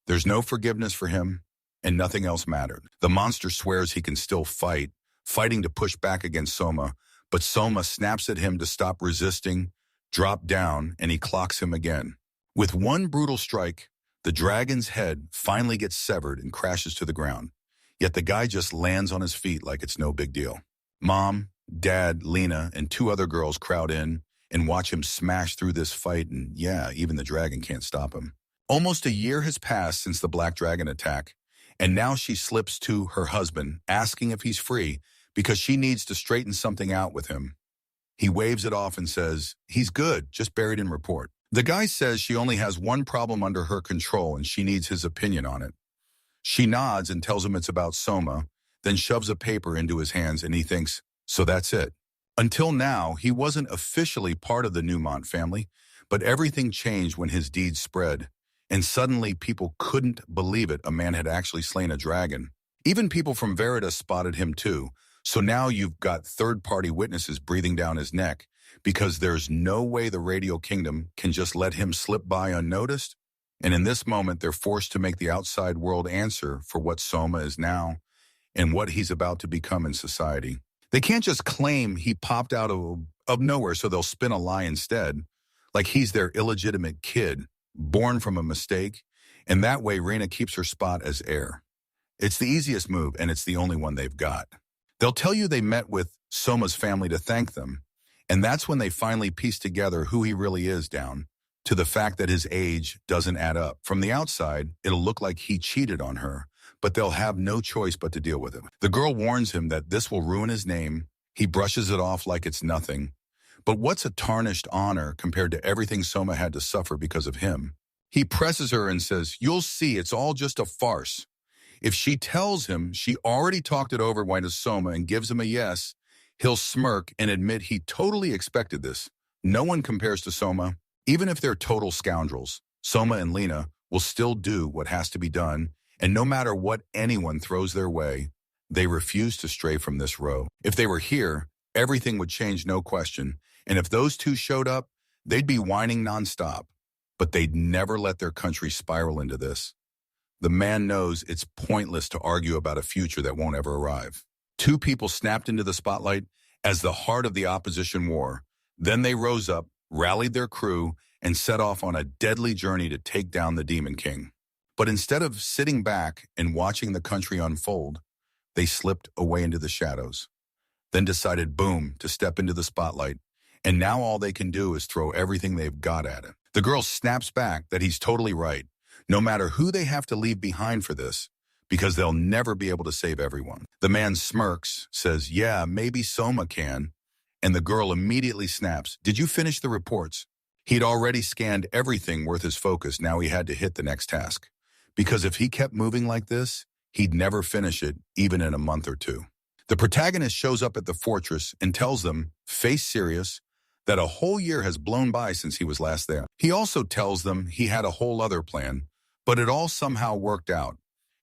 There's no forgiveness for him, and nothing else mattered. The monster swears he can still fight, fighting to push back against Soma, but Soma snaps at him to stop resisting, drop down, and he clocks him again. With one brutal strike, the dragon's head finally gets severed and crashes to the ground. Yet the guy just lands on his feet like it's no big deal. Mom, Dad, Lena, and two other girls crowd in and watch him smash through this fight, and yeah, even the dragon can't stop him. Almost a year has passed since the Black Dragon attack, and now she slips to her husband, asking if he's free because she needs to straighten something out with him. He waves it off and says, "He's good, just buried in report." The guy says she only has one problem under her control and she needs his opinion on it. She nods and tells him it's about Soma, then shoves a paper into his hands and he thinks, so that's it. Until now, he wasn't officially part of the Newmont family, but everything changed when his deeds spread. And suddenly people couldn't believe it, a man had actually slain a dragon. Even people from Veritas spotted him too, so now you've got third-party witnesses breathing down his neck, because there's no way the Radio Kingdom can just let him slip by unnoticed. And in this moment, they're forced to make the outside world answer for what Soma is now and what he's about to become in society. They can't just claim he popped out of nowhere, so they'll spin a lie instead, like he's their illegitimate kid, born from a mistake, and that way Reina keeps her spot as heir. It's the easiest move, and it's the only one they've got. They'll tell you they met with Soma's family to thank them, and that's when they finally piece together who he really is down to the fact that his age doesn't add up. From the outside, it'll look like he cheated on her, but they'll have no choice but to deal with him. The girl warns him that this will ruin his name. He brushes it off like it's nothing. But what's a tarnished honor compared to everything Soma had to suffer because of him? He presses her and says, "You'll see, it's all just a farce." If she tells him she already talked it over with Soma and gives him a yes, he'll smirk and admit he totally expected this. No one compares to Soma. Even if they're total scoundrels, Soma and Lena will still do what has to be done, and no matter what anyone throws their way, they refuse to stray from this row. If they were here, everything would change, no question, and if those two showed up, they'd be whining nonstop, but they'd never let their country spiral into this. The man knows it's pointless to argue about a future that won't ever arrive. Two people snapped into the spotlight as the heart of the opposition war. Then they rose up, rallied their crew, and set off on a deadly journey to take down the Demon King. But instead of sitting back and watching the country unfold, they slipped away into the shadows, then decided, boom, to step into the spotlight, and now all they can do is throw everything they've got at it. The girl snaps back that he's totally right, no matter who they have to leave behind for this, because they'll never be able to save everyone. The man smirks, says, yeah, maybe Soma can, and the girl immediately snaps, did you finish the reports? He'd already scanned everything worth his focus, now he had to hit the next task. Because if he kept moving like this, he'd never finish it, even in a month or two. The protagonist shows up at the fortress and tells them, face serious, that a whole year has blown by since he was last there. He also tells them he had a whole other plan, but it all somehow worked out.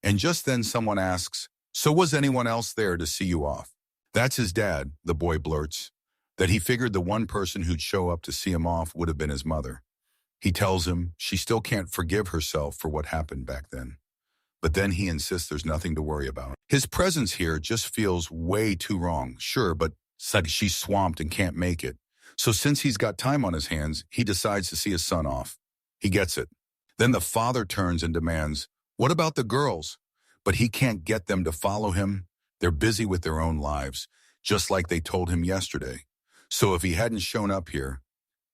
And just then someone asks, so was anyone else there to see you off? That's his dad, the boy blurts, that he figured the one person who'd show up to see him off would have been his mother. He tells him she still can't forgive herself for what happened back then. But then he insists there's nothing to worry about. His presence here just feels way too wrong. Sure, but she's swamped and can't make it. So since he's got time on his hands, he decides to see his son off. He gets it. Then the father turns and demands, what about the girls? But he can't get them to follow him. They're busy with their own lives, just like they told him yesterday. So if he hadn't shown up here,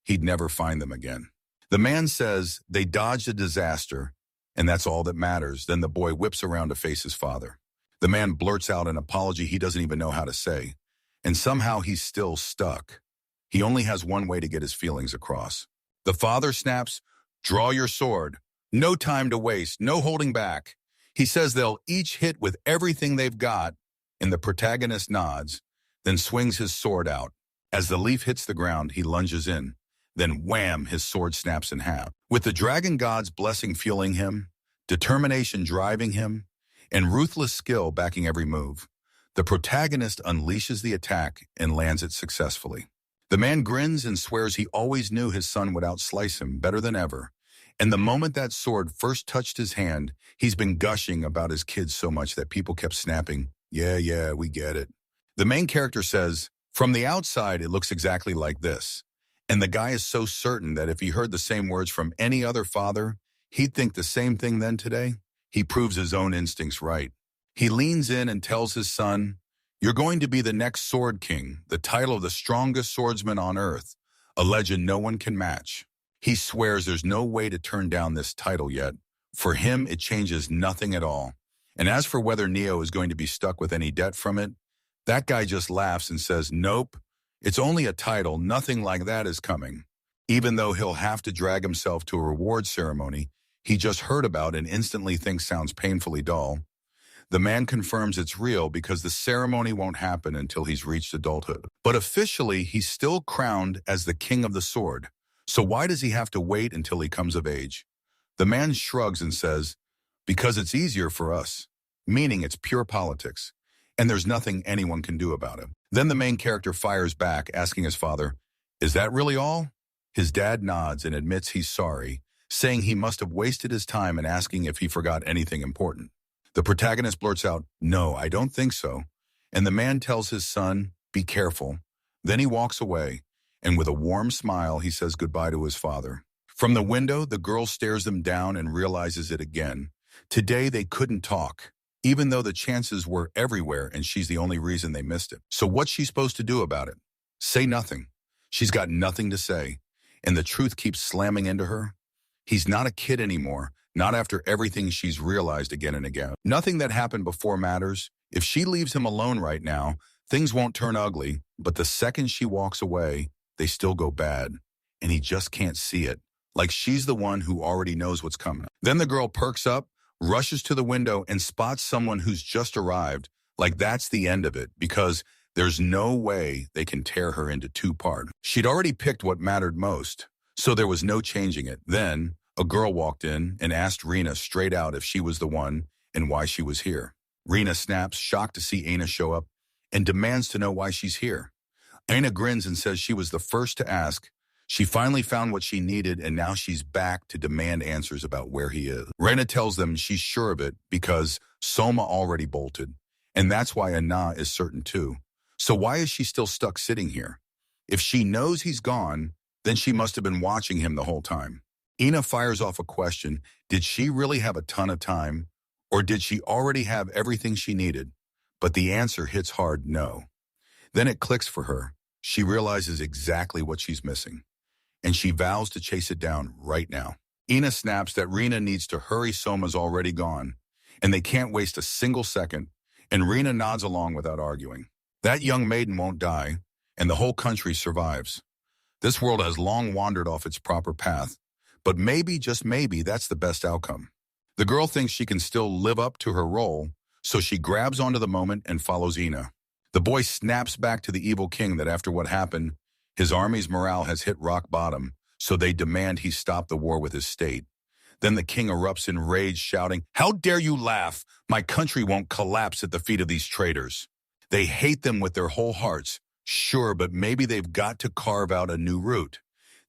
he'd never find them again. The man says they dodged a disaster, and that's all that matters. Then the boy whips around to face his father. The man blurts out an apology he doesn't even know how to say, and somehow he's still stuck. He only has one way to get his feelings across. The father snaps, draw your sword. No time to waste, no holding back. He says they'll each hit with everything they've got, and the protagonist nods, then swings his sword out. As the leaf hits the ground, he lunges in. Then wham, his sword snaps in half. With the dragon god's blessing fueling him, determination driving him, and ruthless skill backing every move, the protagonist unleashes the attack and lands it successfully. The man grins and swears he always knew his son would outslice him better than ever. And the moment that sword first touched his hand, he's been gushing about his kids so much that people kept snapping, yeah, we get it. The main character says, from the outside, it looks exactly like this. And the guy is so certain that if he heard the same words from any other father, he'd think the same thing then today. He proves his own instincts right. He leans in and tells his son, you're going to be the next Sword King, the title of the strongest swordsman on earth, a legend no one can match. He swears there's no way to turn down this title yet. For him, it changes nothing at all. And as for whether Neo is going to be stuck with any debt from it, that guy just laughs and says, nope, it's only a title, nothing like that is coming. Even though he'll have to drag himself to a reward ceremony he just heard about and instantly thinks sounds painfully dull. The man confirms it's real because the ceremony won't happen until he's reached adulthood. But officially, he's still crowned as the king of the sword. So why does he have to wait until he comes of age? The man shrugs and says, because it's easier for us, meaning it's pure politics, and there's nothing anyone can do about it. Then the main character fires back, asking his father, is that really all? His dad nods and admits he's sorry, saying he must have wasted his time and asking if he forgot anything important. The protagonist blurts out, no, I don't think so. And the man tells his son, be careful. Then he walks away, and with a warm smile, he says goodbye to his father. From the window, the girl stares them down and realizes it again. Today, they couldn't talk, even though the chances were everywhere and she's the only reason they missed it. So what's she supposed to do about it? Say nothing. She's got nothing to say, and the truth keeps slamming into her. He's not a kid anymore, not after everything she's realized again and again. Nothing that happened before matters. If she leaves him alone right now, things won't turn ugly, but the second she walks away, they still go bad, and he just can't see it, like she's the one who already knows what's coming. Then the girl perks up, rushes to the window, and spots someone who's just arrived, like that's the end of it, because there's no way they can tear her into two parts. She'd already picked what mattered most, so there was no changing it. Then a girl walked in and asked Rina straight out if she was the one and why she was here. Rina snaps, shocked to see Aina show up, and demands to know why she's here. Aina grins and says she was the first to ask. She finally found what she needed, and now she's back to demand answers about where he is. Rina tells them she's sure of it because Soma already bolted, and that's why Anna is certain too. So why is she still stuck sitting here? If she knows he's gone, then she must have been watching him the whole time. Ina fires off a question. Did she really have a ton of time, or did she already have everything she needed? But the answer hits hard no. Then it clicks for her. She realizes exactly what she's missing, and she vows to chase it down right now. Ina snaps that Rina needs to hurry. Soma's already gone, and they can't waste a single second, and Rena nods along without arguing. That young maiden won't die, and the whole country survives. This world has long wandered off its proper path, but maybe, just maybe, that's the best outcome. The girl thinks she can still live up to her role, so she grabs onto the moment and follows Ina. The boy snaps back to the evil king that after what happened, his army's morale has hit rock bottom, so they demand he stop the war with his state. Then the king erupts in rage, shouting, "How dare you laugh? My country won't collapse at the feet of these traitors." They hate them with their whole hearts. Sure, but maybe they've got to carve out a new route.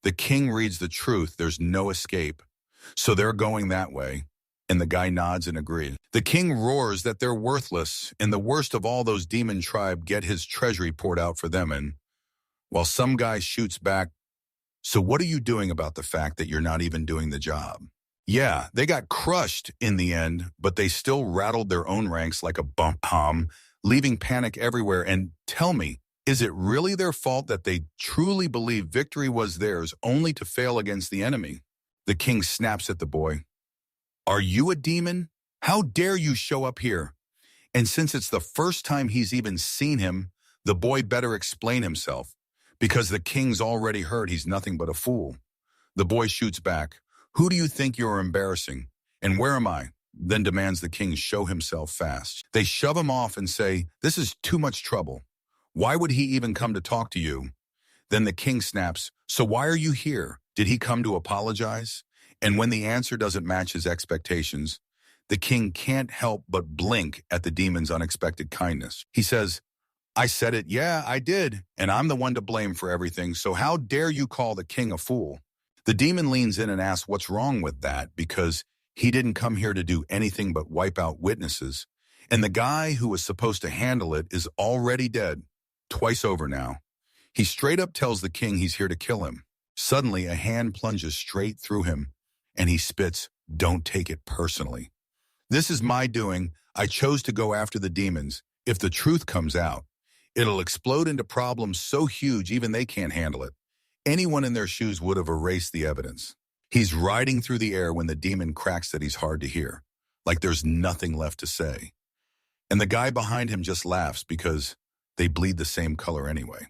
The king reads the truth. There's no escape. So they're going that way. And the guy nods and agrees. The king roars that they're worthless, and the worst of all those demon tribe get his treasury poured out for them. And while some guy shoots back, "So what are you doing about the fact that you're not even doing the job?" Yeah, they got crushed in the end, but they still rattled their own ranks like a bomb, leaving panic everywhere. And tell me, is it really their fault that they truly believe victory was theirs only to fail against the enemy? The king snaps at the boy. "Are you a demon? How dare you show up here?" And since it's the first time he's even seen him, the boy better explain himself, because the king's already heard he's nothing but a fool. The boy shoots back. "Who do you think you're embarrassing? And where am I?" Then demands the king show himself fast. They shove him off and say, "This is too much trouble. Why would he even come to talk to you?" Then the king snaps, "So why are you here? Did he come to apologize?" And when the answer doesn't match his expectations, the king can't help but blink at the demon's unexpected kindness. He says, "I said it, yeah, I did, and I'm the one to blame for everything, so how dare you call the king a fool?" The demon leans in and asks what's wrong with that, because he didn't come here to do anything but wipe out witnesses. And the guy who was supposed to handle it is already dead, twice over now. He straight up tells the king he's here to kill him. Suddenly, a hand plunges straight through him, and he spits, "Don't take it personally. This is my doing. I chose to go after the demons. If the truth comes out, it'll explode into problems so huge even they can't handle it. Anyone in their shoes would have erased the evidence." He's riding through the air when the demon cracks that he's hard to hear, like there's nothing left to say. And the guy behind him just laughs because they bleed the same color anyway.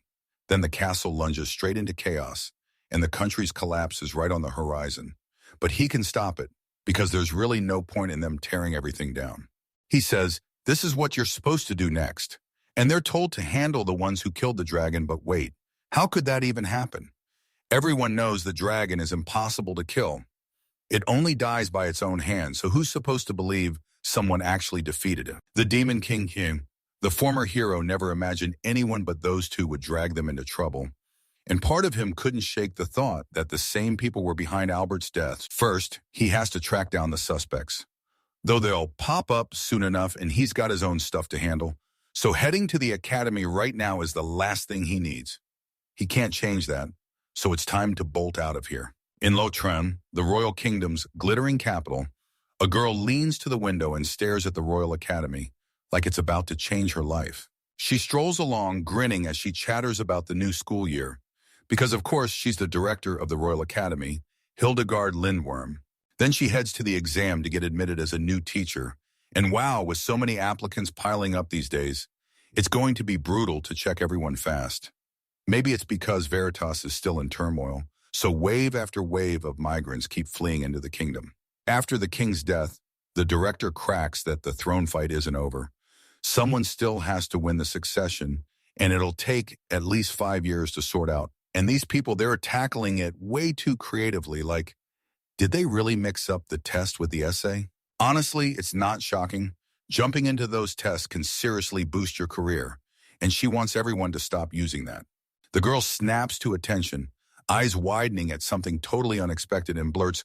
Then the castle lunges straight into chaos, and the country's collapse is right on the horizon. But he can stop it, because there's really no point in them tearing everything down. He says, "This is what you're supposed to do next." And they're told to handle the ones who killed the dragon, but wait, how could that even happen? Everyone knows the dragon is impossible to kill. It only dies by its own hand, so who's supposed to believe someone actually defeated it? The Demon King, the former hero, never imagined anyone but those two would drag them into trouble. And part of him couldn't shake the thought that the same people were behind Albert's death. First, he has to track down the suspects, though they'll pop up soon enough, and he's got his own stuff to handle. So heading to the academy right now is the last thing he needs. He can't change that, so it's time to bolt out of here. In Lotran, the royal kingdom's glittering capital, a girl leans to the window and stares at the Royal Academy like it's about to change her life. She strolls along, grinning as she chatters about the new school year, because of course she's the director of the Royal Academy, Hildegard Lindworm. Then she heads to the exam to get admitted as a new teacher. And wow, with so many applicants piling up these days, it's going to be brutal to check everyone fast. Maybe it's because Veritas is still in turmoil, so wave after wave of migrants keep fleeing into the kingdom. After the king's death, the director cracks that the throne fight isn't over. Someone still has to win the succession, and it'll take at least 5 years to sort out. And these people, they're tackling it way too creatively, like, did they really mix up the test with the essay? Honestly, it's not shocking. Jumping into those tests can seriously boost your career, and she wants everyone to stop using that. The girl snaps to attention, eyes widening at something totally unexpected, and blurts,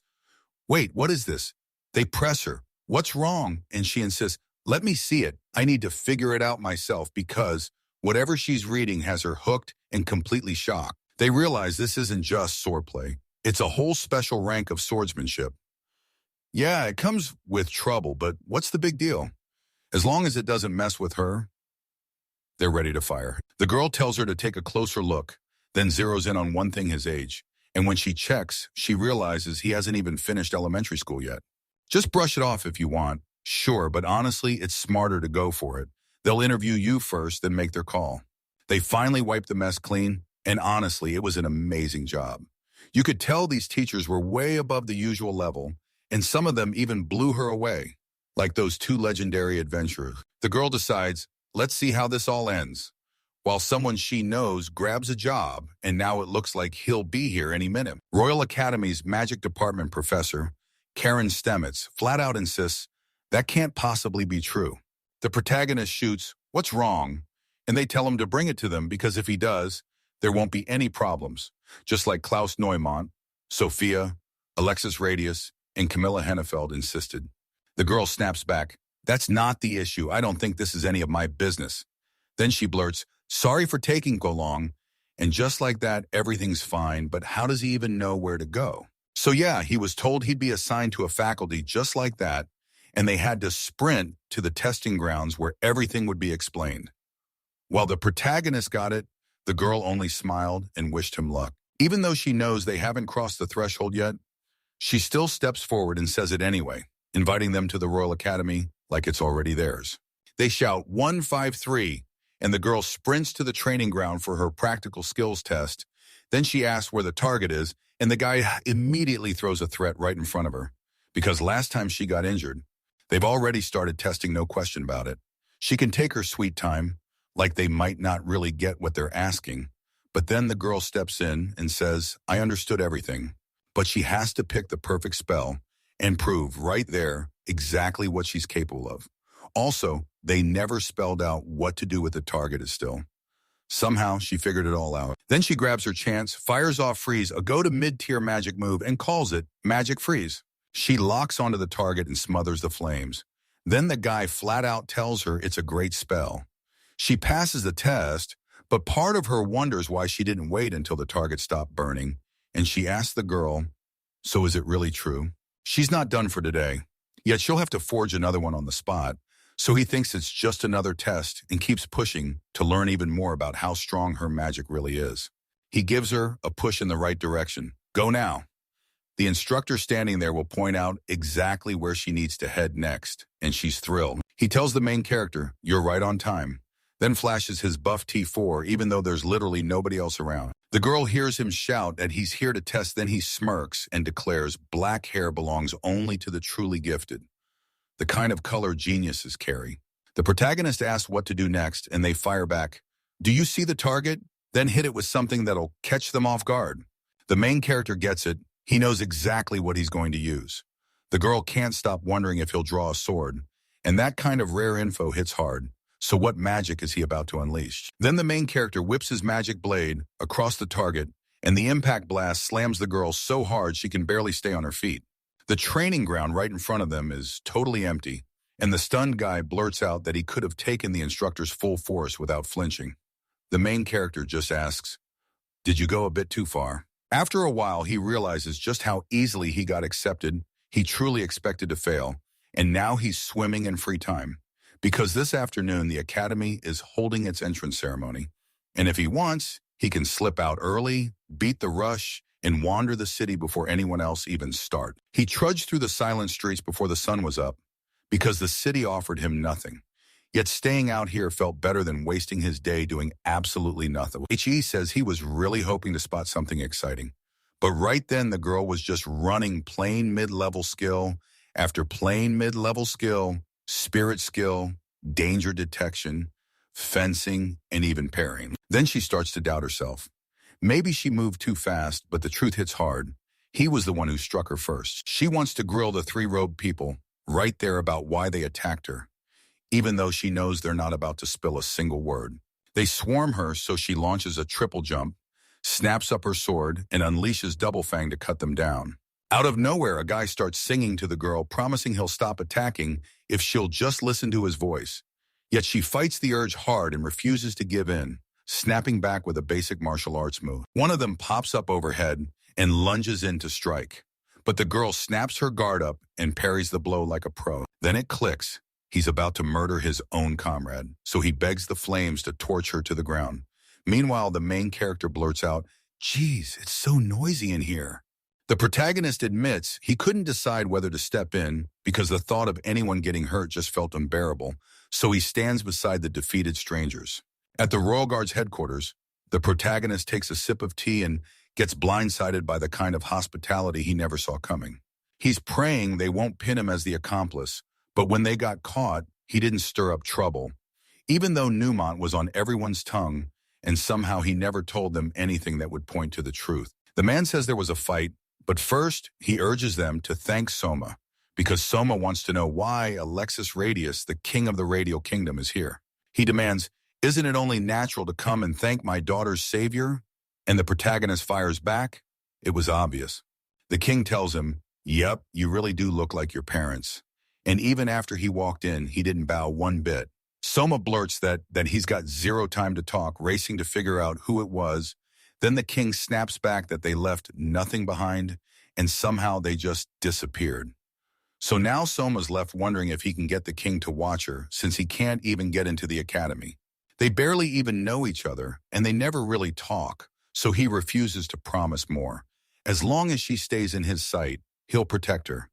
"Wait, what is this?" They press her. "What's wrong?" And she insists, "Let me see it. I need to figure it out myself," because whatever she's reading has her hooked and completely shocked. They realize this isn't just swordplay. It's a whole special rank of swordsmanship. Yeah, it comes with trouble, but what's the big deal? As long as it doesn't mess with her, they're ready to fire. The girl tells her to take a closer look, then zeroes in on one thing: his age. And when she checks, she realizes he hasn't even finished elementary school yet. "Just brush it off if you want. Sure, but honestly, it's smarter to go for it. They'll interview you first, then make their call. They finally wiped the mess clean, and honestly, it was an amazing job. You could tell these teachers were way above the usual level, and some of them even blew her away, like those two legendary adventurers. The girl decides, let's see how this all ends, while someone she knows grabs a job, and now it looks like he'll be here any minute. Royal Academy's magic department professor, Karen Stemets, flat out insists that can't possibly be true. The protagonist shoots, "What's wrong?" and they tell him to bring it to them because if he does, there won't be any problems, just like Klaus Neumont, Sophia, Alexis Radius, and Camilla Hennefeld insisted. The girl snaps back, "That's not the issue. I don't think this is any of my business." Then she blurts, "Sorry for taking so long." And just like that, everything's fine, but how does he even know where to go? So yeah, he was told he'd be assigned to a faculty just like that, and they had to sprint to the testing grounds where everything would be explained. While the protagonist got it, the girl only smiled and wished him luck. Even though she knows they haven't crossed the threshold yet, she still steps forward and says it anyway, inviting them to the Royal Academy like it's already theirs. They shout 153, and the girl sprints to the training ground for her practical skills test. Then she asks where the target is, and the guy immediately throws a threat right in front of her. Because last time she got injured, they've already started testing, no question about it. She can take her sweet time, like they might not really get what they're asking. But then the girl steps in and says, "I understood everything." But she has to pick the perfect spell and prove right there exactly what she's capable of. Also, they never spelled out what to do with the target still. Somehow, she figured it all out. Then she grabs her chance, fires off Freeze, a go-to-mid-tier magic move, and calls it Magic Freeze. She locks onto the target and smothers the flames. Then the guy flat out tells her it's a great spell. She passes the test, but part of her wonders why she didn't wait until the target stopped burning, and she asks the girl, "So is it really true?" She's not done for today, yet she'll have to forge another one on the spot, so he thinks it's just another test and keeps pushing to learn even more about how strong her magic really is. He gives her a push in the right direction. "Go now." The instructor standing there will point out exactly where she needs to head next, and she's thrilled. He tells the main character, "You're right on time," then flashes his buff T4 even though there's literally nobody else around. The girl hears him shout that he's here to test, then he smirks and declares black hair belongs only to the truly gifted, the kind of color geniuses carry. The protagonist asks what to do next, and they fire back, "Do you see the target? Then hit it with something that'll catch them off guard." The main character gets it. He knows exactly what he's going to use. The girl can't stop wondering if he'll draw a sword, and that kind of rare info hits hard. So what magic is he about to unleash? Then the main character whips his magic blade across the target, and the impact blast slams the girl so hard she can barely stay on her feet. The training ground right in front of them is totally empty, and the stunned guy blurts out that he could have taken the instructor's full force without flinching. The main character just asks, "Did you go a bit too far?" After a while, he realizes just how easily he got accepted. He truly expected to fail, and now he's swimming in free time. Because this afternoon, the Academy is holding its entrance ceremony. And if he wants, he can slip out early, beat the rush, and wander the city before anyone else even starts. He trudged through the silent streets before the sun was up, because the city offered him nothing. Yet staying out here felt better than wasting his day doing absolutely nothing. HE says he was really hoping to spot something exciting. But right then, the girl was just running plain mid-level skill after plain mid-level skill, spirit skill, danger detection, fencing, and even parrying. Then she starts to doubt herself. Maybe she moved too fast, but the truth hits hard. He was the one who struck her first. She wants to grill the three robed people right there about why they attacked her, even though she knows they're not about to spill a single word. They swarm her, so she launches a triple jump, snaps up her sword, and unleashes Double Fang to cut them down. Out of nowhere, a guy starts singing to the girl, promising he'll stop attacking if she'll just listen to his voice. Yet she fights the urge hard and refuses to give in, snapping back with a basic martial arts move. One of them pops up overhead and lunges in to strike. But the girl snaps her guard up and parries the blow like a pro. Then it clicks. He's about to murder his own comrade, so he begs the flames to torch her to the ground. Meanwhile, the main character blurts out, "Geez, it's so noisy in here." The protagonist admits he couldn't decide whether to step in because the thought of anyone getting hurt just felt unbearable, so he stands beside the defeated strangers. At the Royal Guard's headquarters, the protagonist takes a sip of tea and gets blindsided by the kind of hospitality he never saw coming. He's praying they won't pin him as the accomplice, but when they got caught, he didn't stir up trouble, even though Newmont was on everyone's tongue, and somehow he never told them anything that would point to the truth. The man says there was a fight, but first he urges them to thank Soma, because Soma wants to know why Alexis Radius, the king of the Radial Kingdom, is here. He demands, "Isn't it only natural to come and thank my daughter's savior?" And the protagonist fires back, "It was obvious." The king tells him, "Yep, you really do look like your parents." And even after he walked in, he didn't bow one bit. Soma blurts that he's got zero time to talk, racing to figure out who it was. Then the king snaps back that they left nothing behind, and somehow they just disappeared. So now Soma's left wondering if he can get the king to watch her, since he can't even get into the academy. They barely even know each other, and they never really talk, so he refuses to promise more. As long as she stays in his sight, he'll protect her.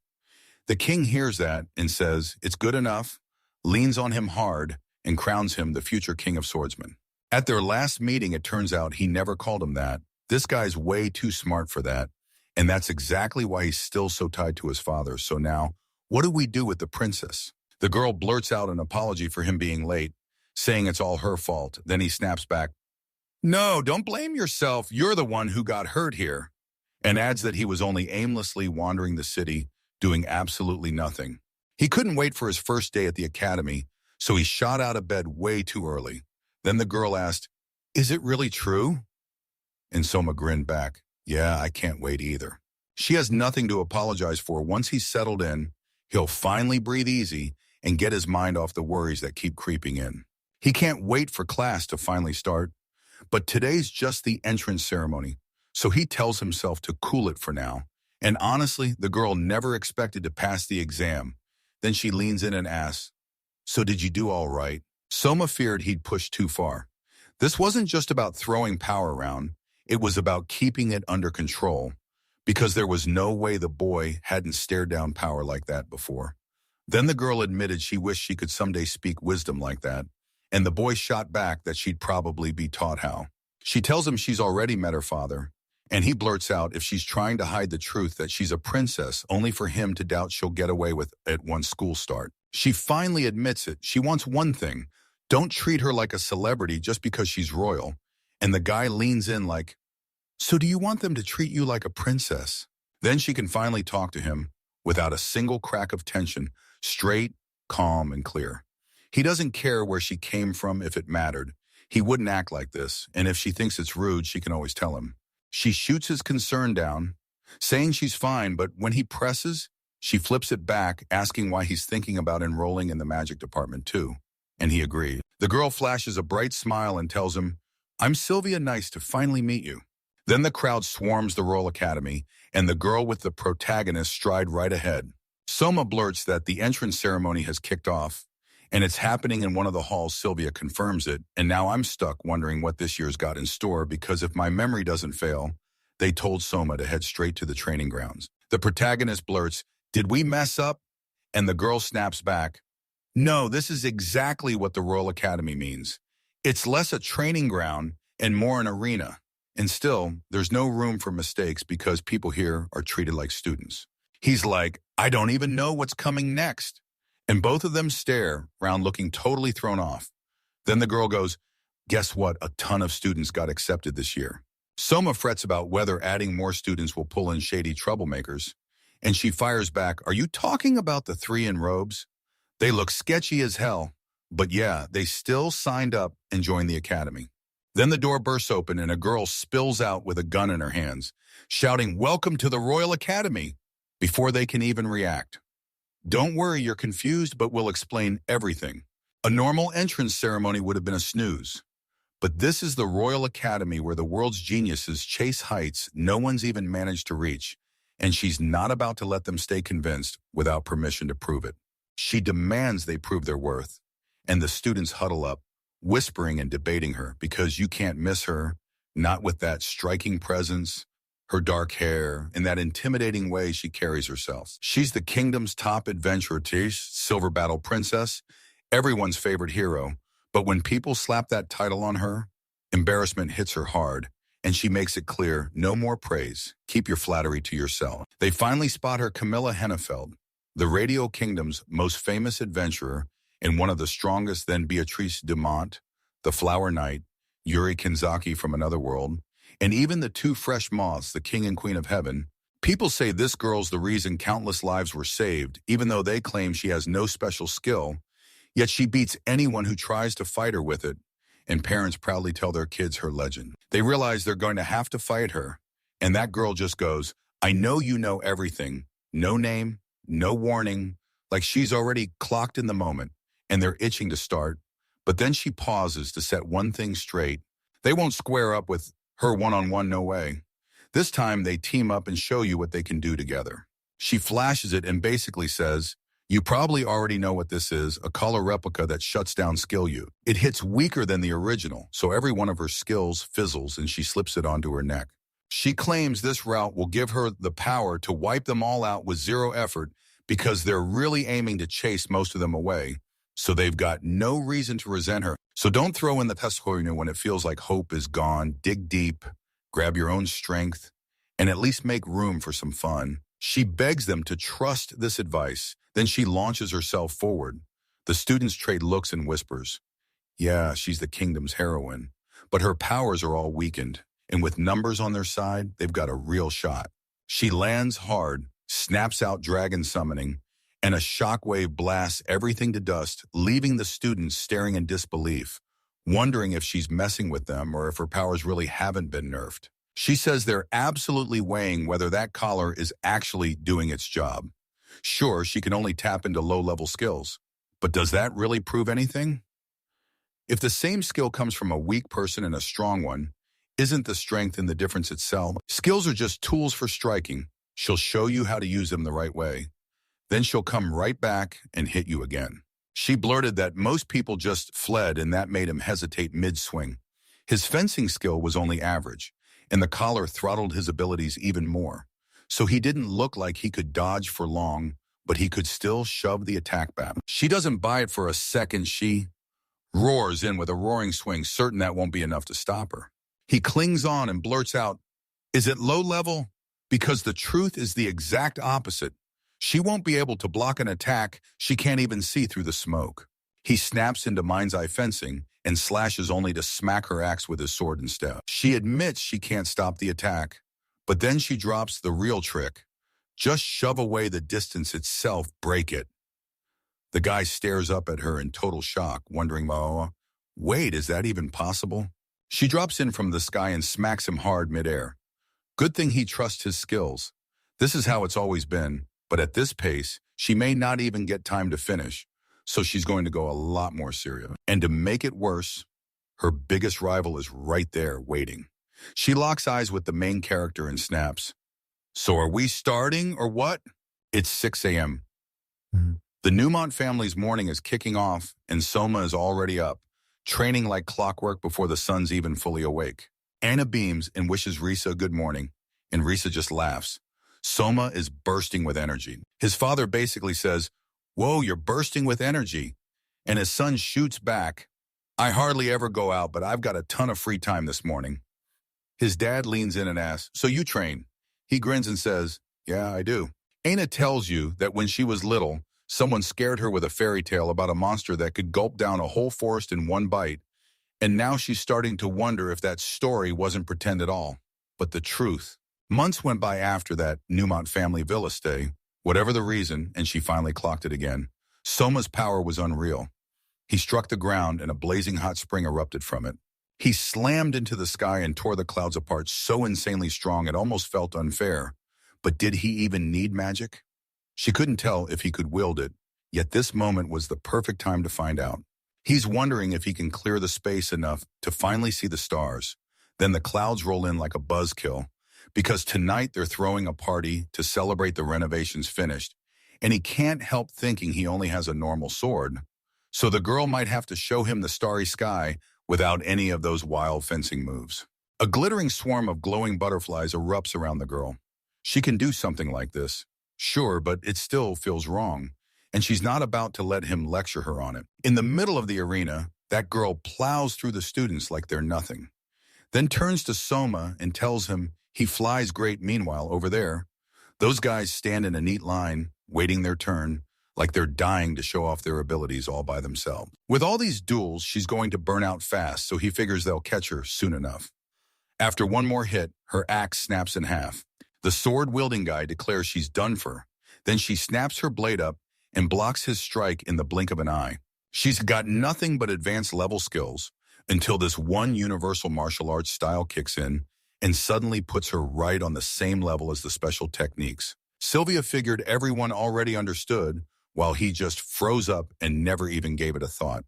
The king hears that and says, "It's good enough," leans on him hard, and crowns him the future king of swordsmen. At their last meeting, it turns out he never called him that. This guy's way too smart for that, and that's exactly why he's still so tied to his father. So now, what do we do with the princess? The girl blurts out an apology for him being late, saying it's all her fault. Then he snaps back, "No, don't blame yourself. You're the one who got hurt here," and adds that he was only aimlessly wandering the city, doing absolutely nothing. He couldn't wait for his first day at the academy, so he shot out of bed way too early. Then the girl asked, "Is it really true?" And Soma grinned back, "Yeah, I can't wait either." She has nothing to apologize for. Once he's settled in, he'll finally breathe easy and get his mind off the worries that keep creeping in. He can't wait for class to finally start, but today's just the entrance ceremony, so he tells himself to cool it for now. And honestly, the girl never expected to pass the exam. Then she leans in and asks, "So did you do all right?" Soma feared he'd pushed too far. This wasn't just about throwing power around, it was about keeping it under control, because there was no way the boy hadn't stared down power like that before. Then the girl admitted she wished she could someday speak wisdom like that, and the boy shot back that she'd probably be taught how. She tells him she's already met her father, and he blurts out if she's trying to hide the truth that she's a princess, only for him to doubt she'll get away with it once school starts. She finally admits it. She wants one thing: don't treat her like a celebrity just because she's royal. And the guy leans in like, "So do you want them to treat you like a princess?" Then she can finally talk to him without a single crack of tension, straight, calm, and clear. He doesn't care where she came from if it mattered. He wouldn't act like this, and if she thinks it's rude, she can always tell him. She shoots his concern down, saying she's fine, but when he presses, she flips it back, asking why he's thinking about enrolling in the magic department too, and he agrees. The girl flashes a bright smile and tells him, "I'm Sylvia, nice to finally meet you." Then the crowd swarms the Royal Academy, and the girl with the protagonist stride right ahead. Soma blurts that the entrance ceremony has kicked off, and it's happening in one of the halls. Sylvia confirms it, and now I'm stuck wondering what this year's got in store, because if my memory doesn't fail, they told Soma to head straight to the training grounds. The protagonist blurts, "Did we mess up?" And the girl snaps back, "No, this is exactly what the Royal Academy means. It's less a training ground and more an arena. And still, there's no room for mistakes because people here are treated like students." He's like, "I don't even know what's coming next." And both of them stare, round looking totally thrown off. Then the girl goes, "Guess what? A ton of students got accepted this year." Soma frets about whether adding more students will pull in shady troublemakers. And she fires back, "Are you talking about the 3 in robes? They look sketchy as hell. But yeah, they still signed up and joined the academy." Then the door bursts open and a girl spills out with a gun in her hands, shouting, "Welcome to the Royal Academy," before they can even react. "Don't worry, you're confused, but we'll explain everything." A normal entrance ceremony would have been a snooze. But this is the Royal Academy where the world's geniuses chase heights no one's even managed to reach, and she's not about to let them stay convinced without permission to prove it. She demands they prove their worth, and the students huddle up, whispering and debating her, because you can't miss her, not with that striking presence, her dark hair, and that intimidating way she carries herself. She's the kingdom's top adventuress, silver battle princess, everyone's favorite hero. But when people slap that title on her, embarrassment hits her hard, and she makes it clear, no more praise. Keep your flattery to yourself. They finally spot her Camilla Hennefeld, the Radio Kingdom's most famous adventurer and one of the strongest, then Beatrice Dumont, the Flower Knight, Yuri Kinzaki from Another World, and even the two fresh moths, the King and Queen of Heaven. People say this girl's the reason countless lives were saved, even though they claim she has no special skill, yet she beats anyone who tries to fight her with it, and parents proudly tell their kids her legend. They realize they're going to have to fight her, and that girl just goes, I know you know everything, no name, no warning, like she's already clocked in the moment, and they're itching to start. But then she pauses to set one thing straight. They won't square up with her one-on-one, no way. This time they team up and show you what they can do together. She flashes it and basically says, you probably already know what this is, a color replica that shuts down skill you. It hits weaker than the original, so every one of her skills fizzles and she slips it onto her neck. She claims this route will give her the power to wipe them all out with zero effort because they're really aiming to chase most of them away. So they've got no reason to resent her. So don't throw in the pescoino when it feels like hope is gone. Dig deep, grab your own strength, and at least make room for some fun. She begs them to trust this advice. Then she launches herself forward. The students trade looks and whispers. Yeah, she's the kingdom's heroine, but her powers are all weakened, and with numbers on their side, they've got a real shot. She lands hard, snaps out dragon summoning, and a shockwave blasts everything to dust, leaving the students staring in disbelief, wondering if she's messing with them or if her powers really haven't been nerfed. She says they're absolutely weighing whether that collar is actually doing its job. Sure, she can only tap into low-level skills, but does that really prove anything? If the same skill comes from a weak person and a strong one, isn't the strength in the difference itself? Skills are just tools for striking. She'll show you how to use them the right way. Then she'll come right back and hit you again. She blurted that most people just fled and that made him hesitate mid-swing. His fencing skill was only average, and the collar throttled his abilities even more. So he didn't look like he could dodge for long, but he could still shove the attack back. She doesn't buy it for a second. She roars in with a roaring swing, certain that won't be enough to stop her. He clings on and blurts out, is it low level? Because the truth is the exact opposite. She won't be able to block an attack she can't even see through the smoke. He snaps into mind's eye fencing and slashes only to smack her axe with his sword instead. She admits she can't stop the attack, but then she drops the real trick. Just shove away the distance itself, break it. The guy stares up at her in total shock, wondering, oh, wait, is that even possible? She drops in from the sky and smacks him hard midair. Good thing he trusts his skills. This is how it's always been. But at this pace, she may not even get time to finish, so she's going to go a lot more serious. And to make it worse, her biggest rival is right there, waiting. She locks eyes with the main character and snaps. So are we starting or what? It's 6 a.m. The Newmont family's morning is kicking off, and Soma is already up, training like clockwork before the sun's even fully awake. Anna beams and wishes Risa good morning, and Risa just laughs. Soma is bursting with energy. His father basically says, whoa, you're bursting with energy. And his son shoots back, I hardly ever go out, but I've got a ton of free time this morning. His dad leans in and asks, so you train? He grins and says, yeah, I do. Anna tells you that when she was little, someone scared her with a fairy tale about a monster that could gulp down a whole forest in one bite. And now she's starting to wonder if that story wasn't pretend at all, but the truth. Months went by after that Newmont family villa stay, whatever the reason, and she finally clocked it again. Soma's power was unreal. He struck the ground and a blazing hot spring erupted from it. He slammed into the sky and tore the clouds apart so insanely strong it almost felt unfair. But did he even need magic? She couldn't tell if he could wield it, yet this moment was the perfect time to find out. He's wondering if he can clear the space enough to finally see the stars. Then the clouds roll in like a buzzkill, because tonight they're throwing a party to celebrate the renovations finished, and he can't help thinking he only has a normal sword. So the girl might have to show him the starry sky without any of those wild fencing moves. A glittering swarm of glowing butterflies erupts around the girl. She can do something like this. Sure, but it still feels wrong, and she's not about to let him lecture her on it. In the middle of the arena, that girl plows through the students like they're nothing, then turns to Soma and tells him he flies great. Meanwhile, over there, those guys stand in a neat line, waiting their turn, like they're dying to show off their abilities all by themselves. With all these duels, she's going to burn out fast, so he figures they'll catch her soon enough. After one more hit, her axe snaps in half. The sword-wielding guy declares she's done for. Then she snaps her blade up and blocks his strike in the blink of an eye. She's got nothing but advanced level skills until this one universal martial arts style kicks in and suddenly puts her right on the same level as the special techniques. Sylvia figured everyone already understood, while he just froze up and never even gave it a thought.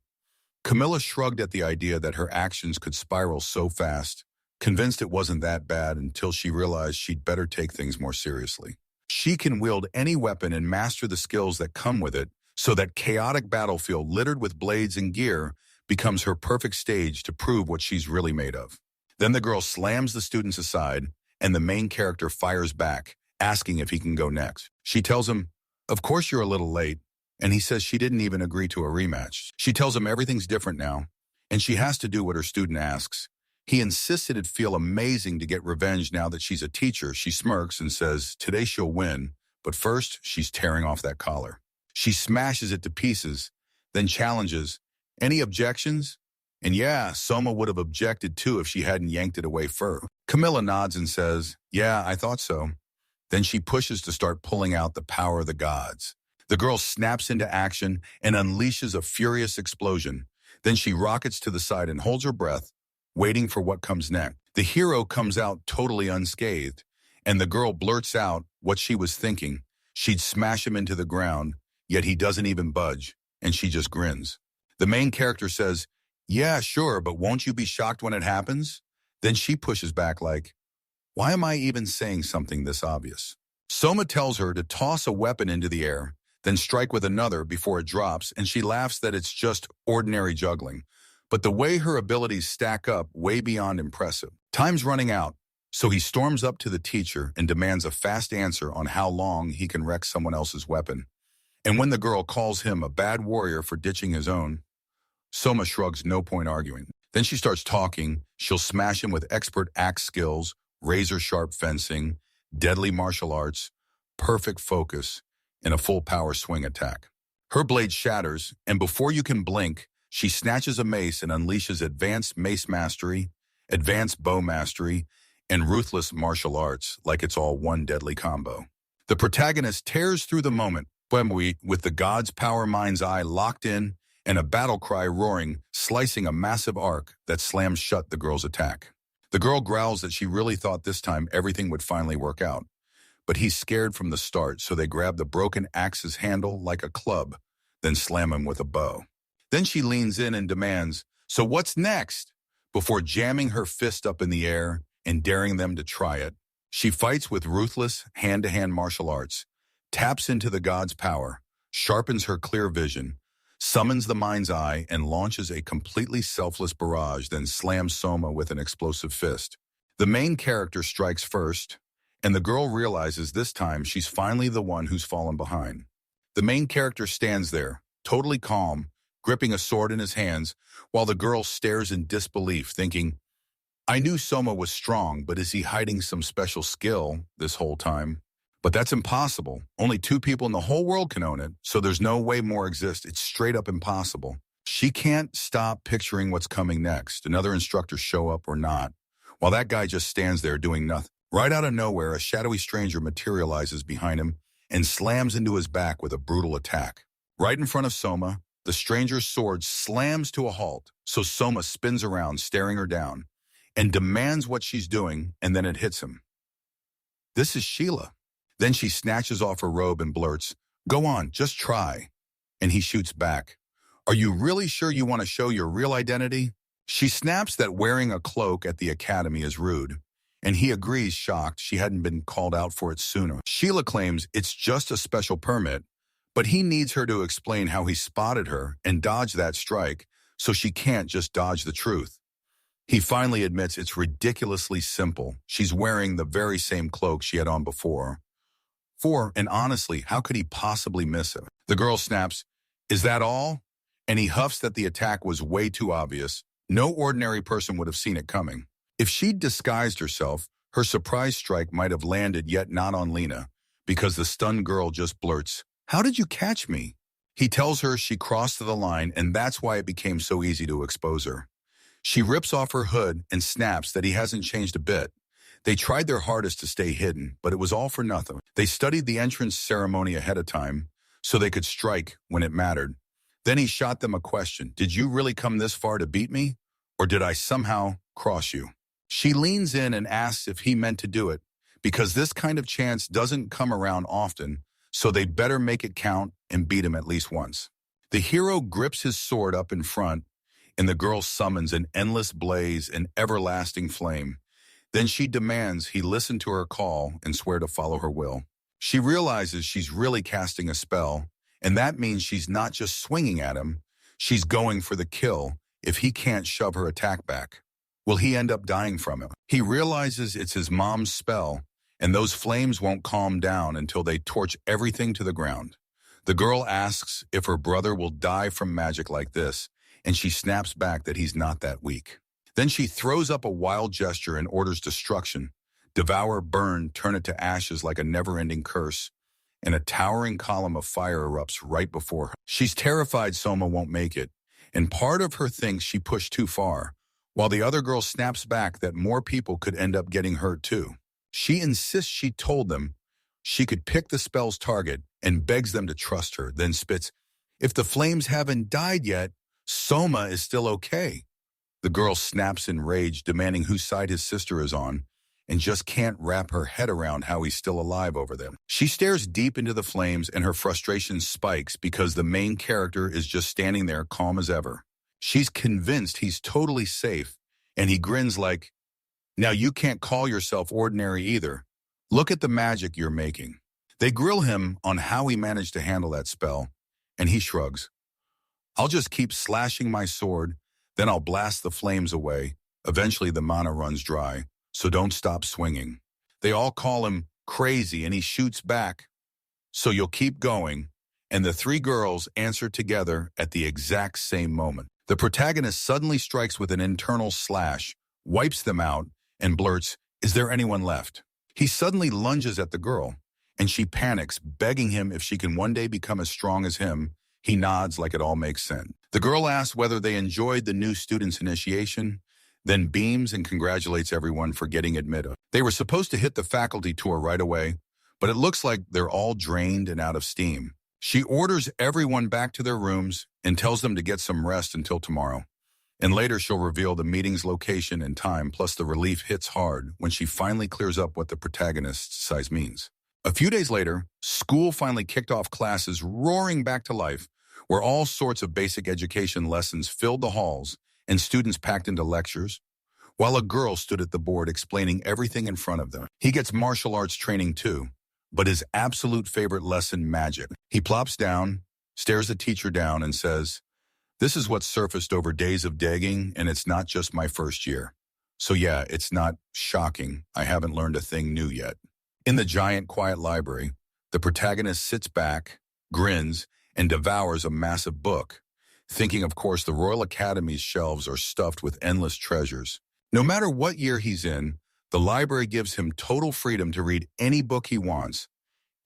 Camilla shrugged at the idea that her actions could spiral so fast, convinced it wasn't that bad until she realized she'd better take things more seriously. She can wield any weapon and master the skills that come with it, so that chaotic battlefield littered with blades and gear becomes her perfect stage to prove what she's really made of. Then the girl slams the students aside, and the main character fires back, asking if he can go next. She tells him, "Of course you're a little late," and he says she didn't even agree to a rematch. She tells him everything's different now, and she has to do what her student asks. He insists it'd feel amazing to get revenge now that she's a teacher. She smirks and says today she'll win, but first she's tearing off that collar. She smashes it to pieces, then challenges, "Any objections?" And yeah, Soma would have objected too if she hadn't yanked it away first. Camilla nods and says, "Yeah, I thought so." Then she pushes to start pulling out the power of the gods. The girl snaps into action and unleashes a furious explosion. Then she rockets to the side and holds her breath, waiting for what comes next. The hero comes out totally unscathed, and the girl blurts out what she was thinking. She'd smash him into the ground, yet he doesn't even budge, and she just grins. The main character says, "Yeah, sure, but won't you be shocked when it happens?" Then she pushes back like, "Why am I even saying something this obvious?" Soma tells her to toss a weapon into the air, then strike with another before it drops, and she laughs that it's just ordinary juggling. But the way her abilities stack up, way beyond impressive. Time's running out, so he storms up to the teacher and demands a fast answer on how long he can wreck someone else's weapon. And when the girl calls him a bad warrior for ditching his own, Soma shrugs, no point arguing. Then she starts talking. She'll smash him with expert axe skills, razor-sharp fencing, deadly martial arts, perfect focus, and a full power swing attack. Her blade shatters, and before you can blink, she snatches a mace and unleashes advanced mace mastery, advanced bow mastery, and ruthless martial arts like it's all one deadly combo. The protagonist tears through the moment, with the god's power mind's eye locked in and a battle cry roaring, slicing a massive arc that slams shut the girl's attack. The girl growls that she really thought this time everything would finally work out. But he's scared from the start, so they grab the broken axe's handle like a club, then slam him with a bow. Then she leans in and demands, "So what's next?" Before jamming her fist up in the air and daring them to try it. She fights with ruthless, hand-to-hand martial arts, taps into the god's power, sharpens her clear vision, summons the mind's eye, and launches a completely selfless barrage, then slams Soma with an explosive fist. The main character strikes first, and the girl realizes this time she's finally the one who's fallen behind. The main character stands there, totally calm, gripping a sword in his hands, while the girl stares in disbelief, thinking, "I knew Soma was strong, but is he hiding some special skill this whole time?" But that's impossible. Only 2 people in the whole world can own it, so there's no way more exists. It's straight up impossible. She can't stop picturing what's coming next. Another instructor show up or not, while that guy just stands there doing nothing. Right out of nowhere, a shadowy stranger materializes behind him and slams into his back with a brutal attack. Right in front of Soma, the stranger's sword slams to a halt, so Soma spins around, staring her down, and demands what she's doing, and then it hits him. This is Sheila. Then she snatches off her robe and blurts, "Go on, just try." And he shoots back, "Are you really sure you want to show your real identity?" She snaps that wearing a cloak at the academy is rude, and he agrees, shocked she hadn't been called out for it sooner. Sheila claims it's just a special permit, but he needs her to explain how he spotted her and dodged that strike, so she can't just dodge the truth. He finally admits it's ridiculously simple. She's wearing the very same cloak she had on before. And honestly, how could he possibly miss it? The girl snaps, "Is that all?" And he huffs that the attack was way too obvious. No ordinary person would have seen it coming. If she'd disguised herself, her surprise strike might have landed, yet not on Lena, because the stunned girl just blurts, "How did you catch me?" He tells her she crossed the line, and that's why it became so easy to expose her. She rips off her hood and snaps that he hasn't changed a bit. They tried their hardest to stay hidden, but it was all for nothing. They studied the entrance ceremony ahead of time so they could strike when it mattered. Then he shot them a question. "Did you really come this far to beat me? Or did I somehow cross you?" She leans in and asks if he meant to do it, because this kind of chance doesn't come around often, so they better make it count and beat him at least once. The hero grips his sword up in front, and the girl summons an endless blaze and everlasting flame. Then she demands he listen to her call and swear to follow her will. She realizes she's really casting a spell, and that means she's not just swinging at him, she's going for the kill if he can't shove her attack back. Will he end up dying from it? He realizes it's his mom's spell, and those flames won't calm down until they torch everything to the ground. The girl asks if her brother will die from magic like this, and she snaps back that he's not that weak. Then she throws up a wild gesture and orders destruction. Devour, burn, turn it to ashes like a never-ending curse, and a towering column of fire erupts right before her. She's terrified Soma won't make it, and part of her thinks she pushed too far, while the other girl snaps back that more people could end up getting hurt too. She insists she told them she could pick the spell's target and begs them to trust her, then spits, "If the flames haven't died yet, Soma is still okay." The girl snaps in rage, demanding whose side his sister is on, and just can't wrap her head around how he's still alive over them. She stares deep into the flames, and her frustration spikes because the main character is just standing there calm as ever. She's convinced he's totally safe, and he grins like, "Now you can't call yourself ordinary either. Look at the magic you're making." They grill him on how he managed to handle that spell, and he shrugs. "I'll just keep slashing my sword, then I'll blast the flames away. Eventually the mana runs dry, so don't stop swinging." They all call him crazy, and he shoots back, "So you'll keep going," and the three girls answer together at the exact same moment. The protagonist suddenly strikes with an internal slash, wipes them out, and blurts, "Is there anyone left?" He suddenly lunges at the girl, and she panics, begging him if she can one day become as strong as him. He nods like it all makes sense. The girl asks whether they enjoyed the new student's initiation, then beams and congratulates everyone for getting admitted. They were supposed to hit the faculty tour right away, but it looks like they're all drained and out of steam. She orders everyone back to their rooms and tells them to get some rest until tomorrow. And later she'll reveal the meeting's location and time, plus the relief hits hard when she finally clears up what the protagonist's size means. A few days later, school finally kicked off classes roaring back to life, where all sorts of basic education lessons filled the halls and students packed into lectures, while a girl stood at the board explaining everything in front of them. He gets martial arts training too, but his absolute favorite lesson, magic. He plops down, stares the teacher down, and says, "This is what surfaced over days of digging, and it's not just my first year. So yeah, it's not shocking. I haven't learned a thing new yet." In the giant quiet library, the protagonist sits back, grins, and devours a massive book, thinking of course the Royal Academy's shelves are stuffed with endless treasures. No matter what year he's in, the library gives him total freedom to read any book he wants,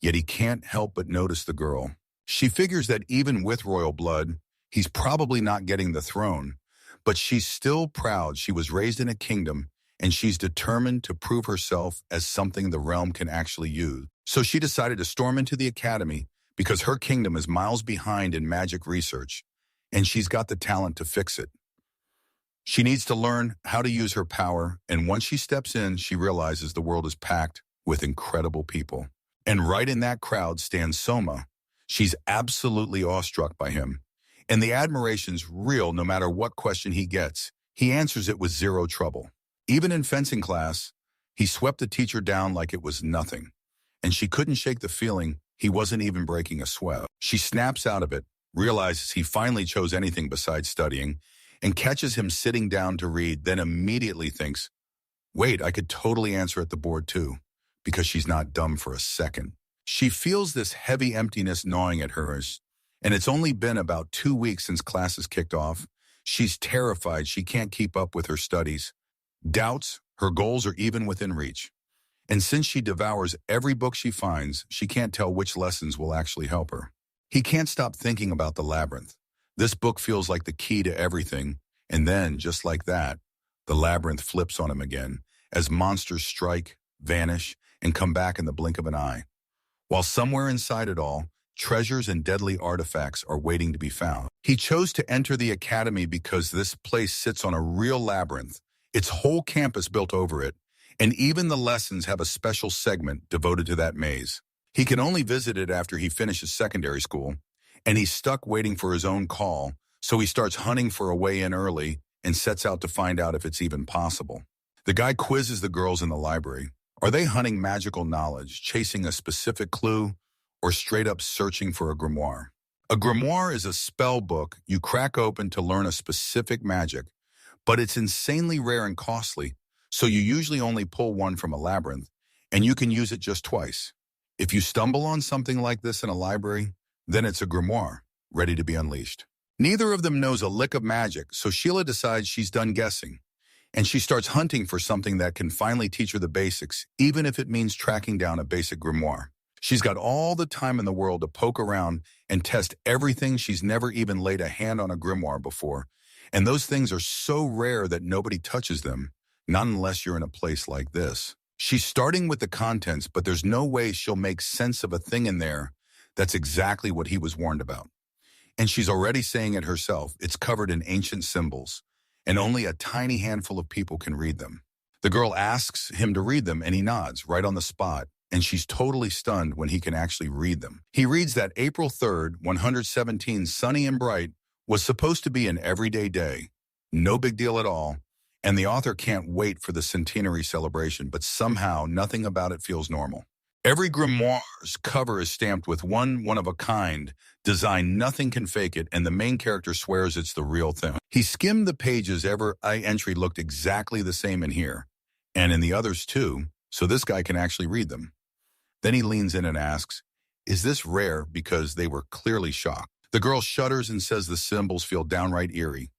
yet he can't help but notice the girl. She figures that even with royal blood, he's probably not getting the throne, but she's still proud she was raised in a kingdom, and she's determined to prove herself as something the realm can actually use. So she decided to storm into the academy because her kingdom is miles behind in magic research, and she's got the talent to fix it. She needs to learn how to use her power, and once she steps in, she realizes the world is packed with incredible people. And right in that crowd stands Soma. She's absolutely awestruck by him, and the admiration's real no matter what question he gets. He answers it with zero trouble. Even in fencing class, he swept the teacher down like it was nothing, and she couldn't shake the feeling he wasn't even breaking a sweat. She snaps out of it, realizes he finally chose anything besides studying, and catches him sitting down to read, then immediately thinks, wait, I could totally answer at the board too, because she's not dumb for a second. She feels this heavy emptiness gnawing at her, and it's only been about 2 weeks since classes kicked off. She's terrified she can't keep up with her studies, doubts her goals are even within reach. And since she devours every book she finds, she can't tell which lessons will actually help her. He can't stop thinking about the labyrinth. This book feels like the key to everything, and then, just like that, the labyrinth flips on him again, as monsters strike, vanish, and come back in the blink of an eye. While somewhere inside it all, treasures and deadly artifacts are waiting to be found. He chose to enter the academy because this place sits on a real labyrinth, its whole campus built over it, and even the lessons have a special segment devoted to that maze. He can only visit it after he finishes secondary school, and he's stuck waiting for his own call, so he starts hunting for a way in early and sets out to find out if it's even possible. The guy quizzes the girls in the library. Are they hunting magical knowledge, chasing a specific clue, or straight up searching for a grimoire? A grimoire is a spell book you crack open to learn a specific magic, but it's insanely rare and costly, so you usually only pull one from a labyrinth, and you can use it just twice. If you stumble on something like this in a library, then it's a grimoire, ready to be unleashed. Neither of them knows a lick of magic, so Sheila decides she's done guessing, and she starts hunting for something that can finally teach her the basics, even if it means tracking down a basic grimoire. She's got all the time in the world to poke around and test everything. She's never even laid a hand on a grimoire before, and those things are so rare that nobody touches them, not unless you're in a place like this. She's starting with the contents, but there's no way she'll make sense of a thing in there that's exactly what he was warned about. And she's already saying it herself. It's covered in ancient symbols, and only a tiny handful of people can read them. The girl asks him to read them, and he nods right on the spot, and she's totally stunned when he can actually read them. He reads that April 3rd, 117, sunny and bright, was supposed to be an everyday day. No big deal at all, and the author can't wait for the centenary celebration, but somehow nothing about it feels normal. Every grimoire's cover is stamped with one-of-a-kind design. Nothing can fake it, and the main character swears it's the real thing. He skimmed the pages. Every entry looked exactly the same in here, and in the others too, so this guy can actually read them. Then he leans in and asks, is this rare? Because they were clearly shocked. The girl shudders and says the symbols feel downright eerie.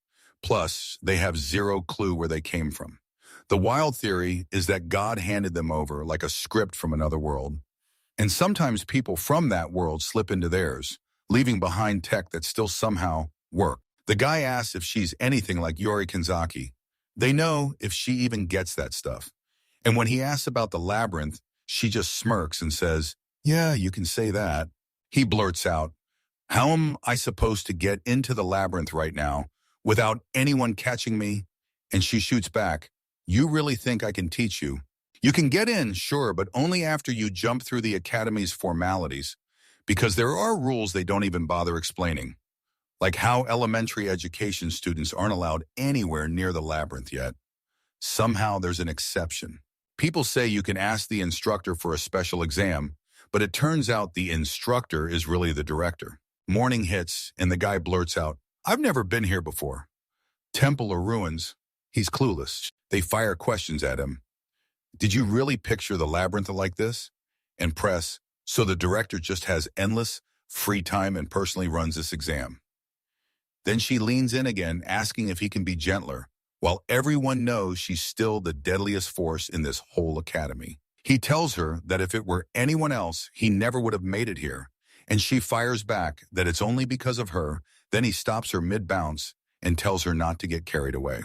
Plus, they have zero clue where they came from. The wild theory is that God handed them over like a script from another world. And sometimes people from that world slip into theirs, leaving behind tech that still somehow work. The guy asks if she's anything like Yori Kanzaki. They know if she even gets that stuff. And when he asks about the labyrinth, she just smirks and says, yeah, you can say that. He blurts out, how am I supposed to get into the labyrinth right now without anyone catching me? And she shoots back, you really think I can teach you? You can get in, sure, but only after you jump through the academy's formalities, because there are rules they don't even bother explaining, like how elementary education students aren't allowed anywhere near the labyrinth yet. Somehow there's an exception. People say you can ask the instructor for a special exam, but it turns out the instructor is really the director. Morning hits, and the guy blurts out, I've never been here before. Temple or ruins? He's clueless. They fire questions at him. Did you really picture the labyrinth like this? And press, so the director just has endless free time and personally runs this exam. Then she leans in again, asking if he can be gentler, while everyone knows she's still the deadliest force in this whole academy. He tells her that if it were anyone else, he never would have made it here, and she fires back that it's only because of her. Then he stops her mid-bounce and tells her not to get carried away.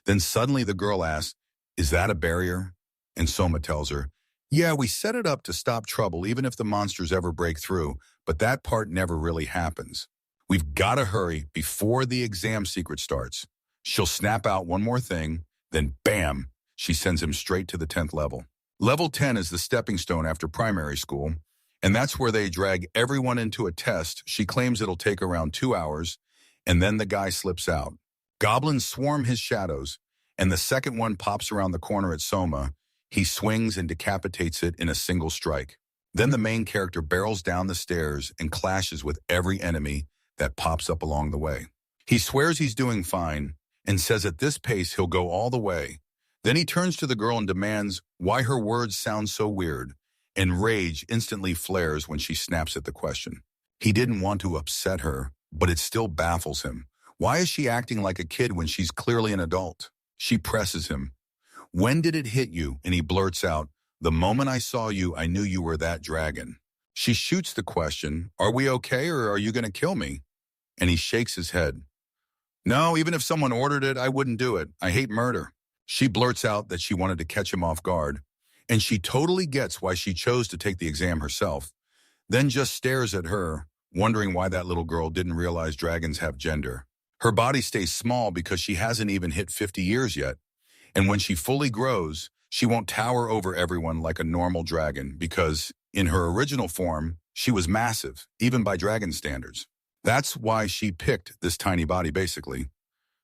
Then suddenly the girl asks, is that a barrier? And Soma tells her, yeah, we set it up to stop trouble even if the monsters ever break through, but that part never really happens. We've got to hurry before the exam secret starts. She'll snap out one more thing, then bam, she sends him straight to the 10th level. Level 10 is the stepping stone after primary school, and that's where they drag everyone into a test. She claims it'll take around 2 hours, and then the guy slips out. Goblins swarm his shadows, and the second one pops around the corner at Soma. He swings and decapitates it in a single strike. Then the main character barrels down the stairs and clashes with every enemy that pops up along the way. He swears he's doing fine, and says at this pace he'll go all the way. Then he turns to the girl and demands why her words sound so weird, and rage instantly flares when she snaps at the question. He didn't want to upset her, but it still baffles him. Why is she acting like a kid when she's clearly an adult? She presses him. When did it hit you? And he blurts out, the moment I saw you, I knew you were that dragon. She shoots the question, are we okay or are you going to kill me? And he shakes his head. No, even if someone ordered it, I wouldn't do it. I hate murder. She blurts out that she wanted to catch him off guard, and she totally gets why she chose to take the exam herself, then just stares at her, wondering why that little girl didn't realize dragons have gender. Her body stays small because she hasn't even hit 50 years yet, and when she fully grows, she won't tower over everyone like a normal dragon because, in her original form, she was massive, even by dragon standards. That's why she picked this tiny body, basically.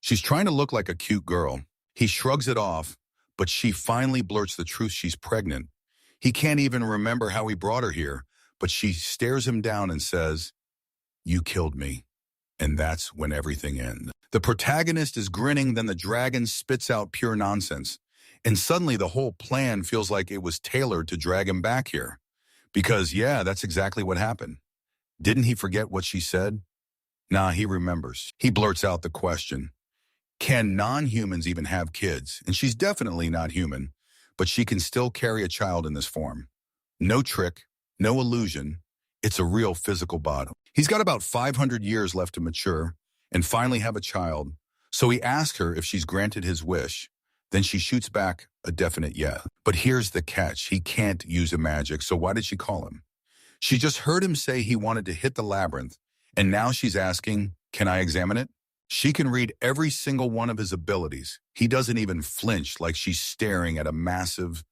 She's trying to look like a cute girl. He shrugs it off, but she finally blurts the truth she's pregnant. He can't even remember how he brought her here, but she stares him down and says, you killed me. And that's when everything ends. The protagonist is grinning, then the dragon spits out pure nonsense. And suddenly the whole plan feels like it was tailored to drag him back here. Because, yeah, that's exactly what happened. Didn't he forget what she said? Nah, he remembers. He blurts out the question. Can non-humans even have kids? And she's definitely not human, but she can still carry a child in this form. No trick, no illusion. It's a real physical body. He's got about 500 years left to mature and finally have a child, so he asks her if she's granted his wish. Then she shoots back a definite yes. But here's the catch. He can't use a magic, so why did she call him? She just heard him say he wanted to hit the labyrinth, and now she's asking, can I examine it? She can read every single one of his abilities. He doesn't even flinch, like she's staring at a massive,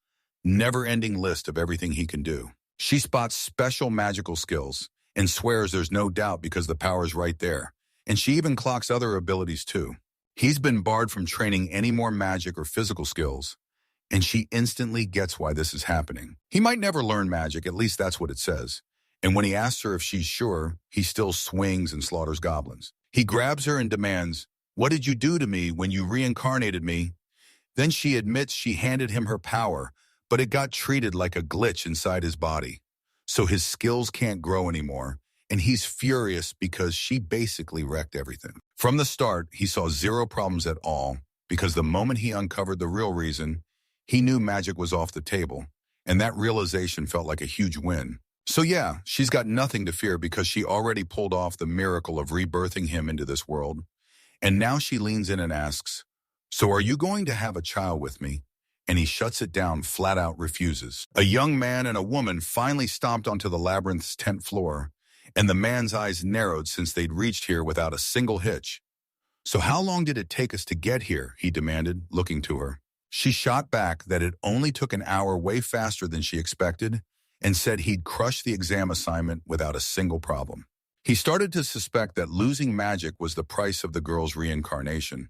never-ending list of everything he can do. She spots special magical skills and swears there's no doubt because the power's right there. And she even clocks other abilities too. He's been barred from training any more magic or physical skills, and she instantly gets why this is happening. He might never learn magic, at least that's what it says. And when he asks her if she's sure, he still swings and slaughters goblins. He grabs her and demands, what did you do to me when you reincarnated me? Then she admits she handed him her power, but it got treated like a glitch inside his body. So his skills can't grow anymore, and he's furious because she basically wrecked everything. From the start, he saw zero problems at all, because the moment he uncovered the real reason, he knew magic was off the table, and that realization felt like a huge win. So yeah, she's got nothing to fear because she already pulled off the miracle of rebirthing him into this world. And now she leans in and asks, so are you going to have a child with me? And he shuts it down, flat out refuses. A young man and a woman finally stomped onto the labyrinth's 10th floor, and the man's eyes narrowed since they'd reached here without a single hitch. So how long did it take us to get here? He demanded, looking to her. She shot back that it only took an hour, way faster than she expected, and said he'd crushed the exam assignment without a single problem. He started to suspect that losing magic was the price of the girl's reincarnation.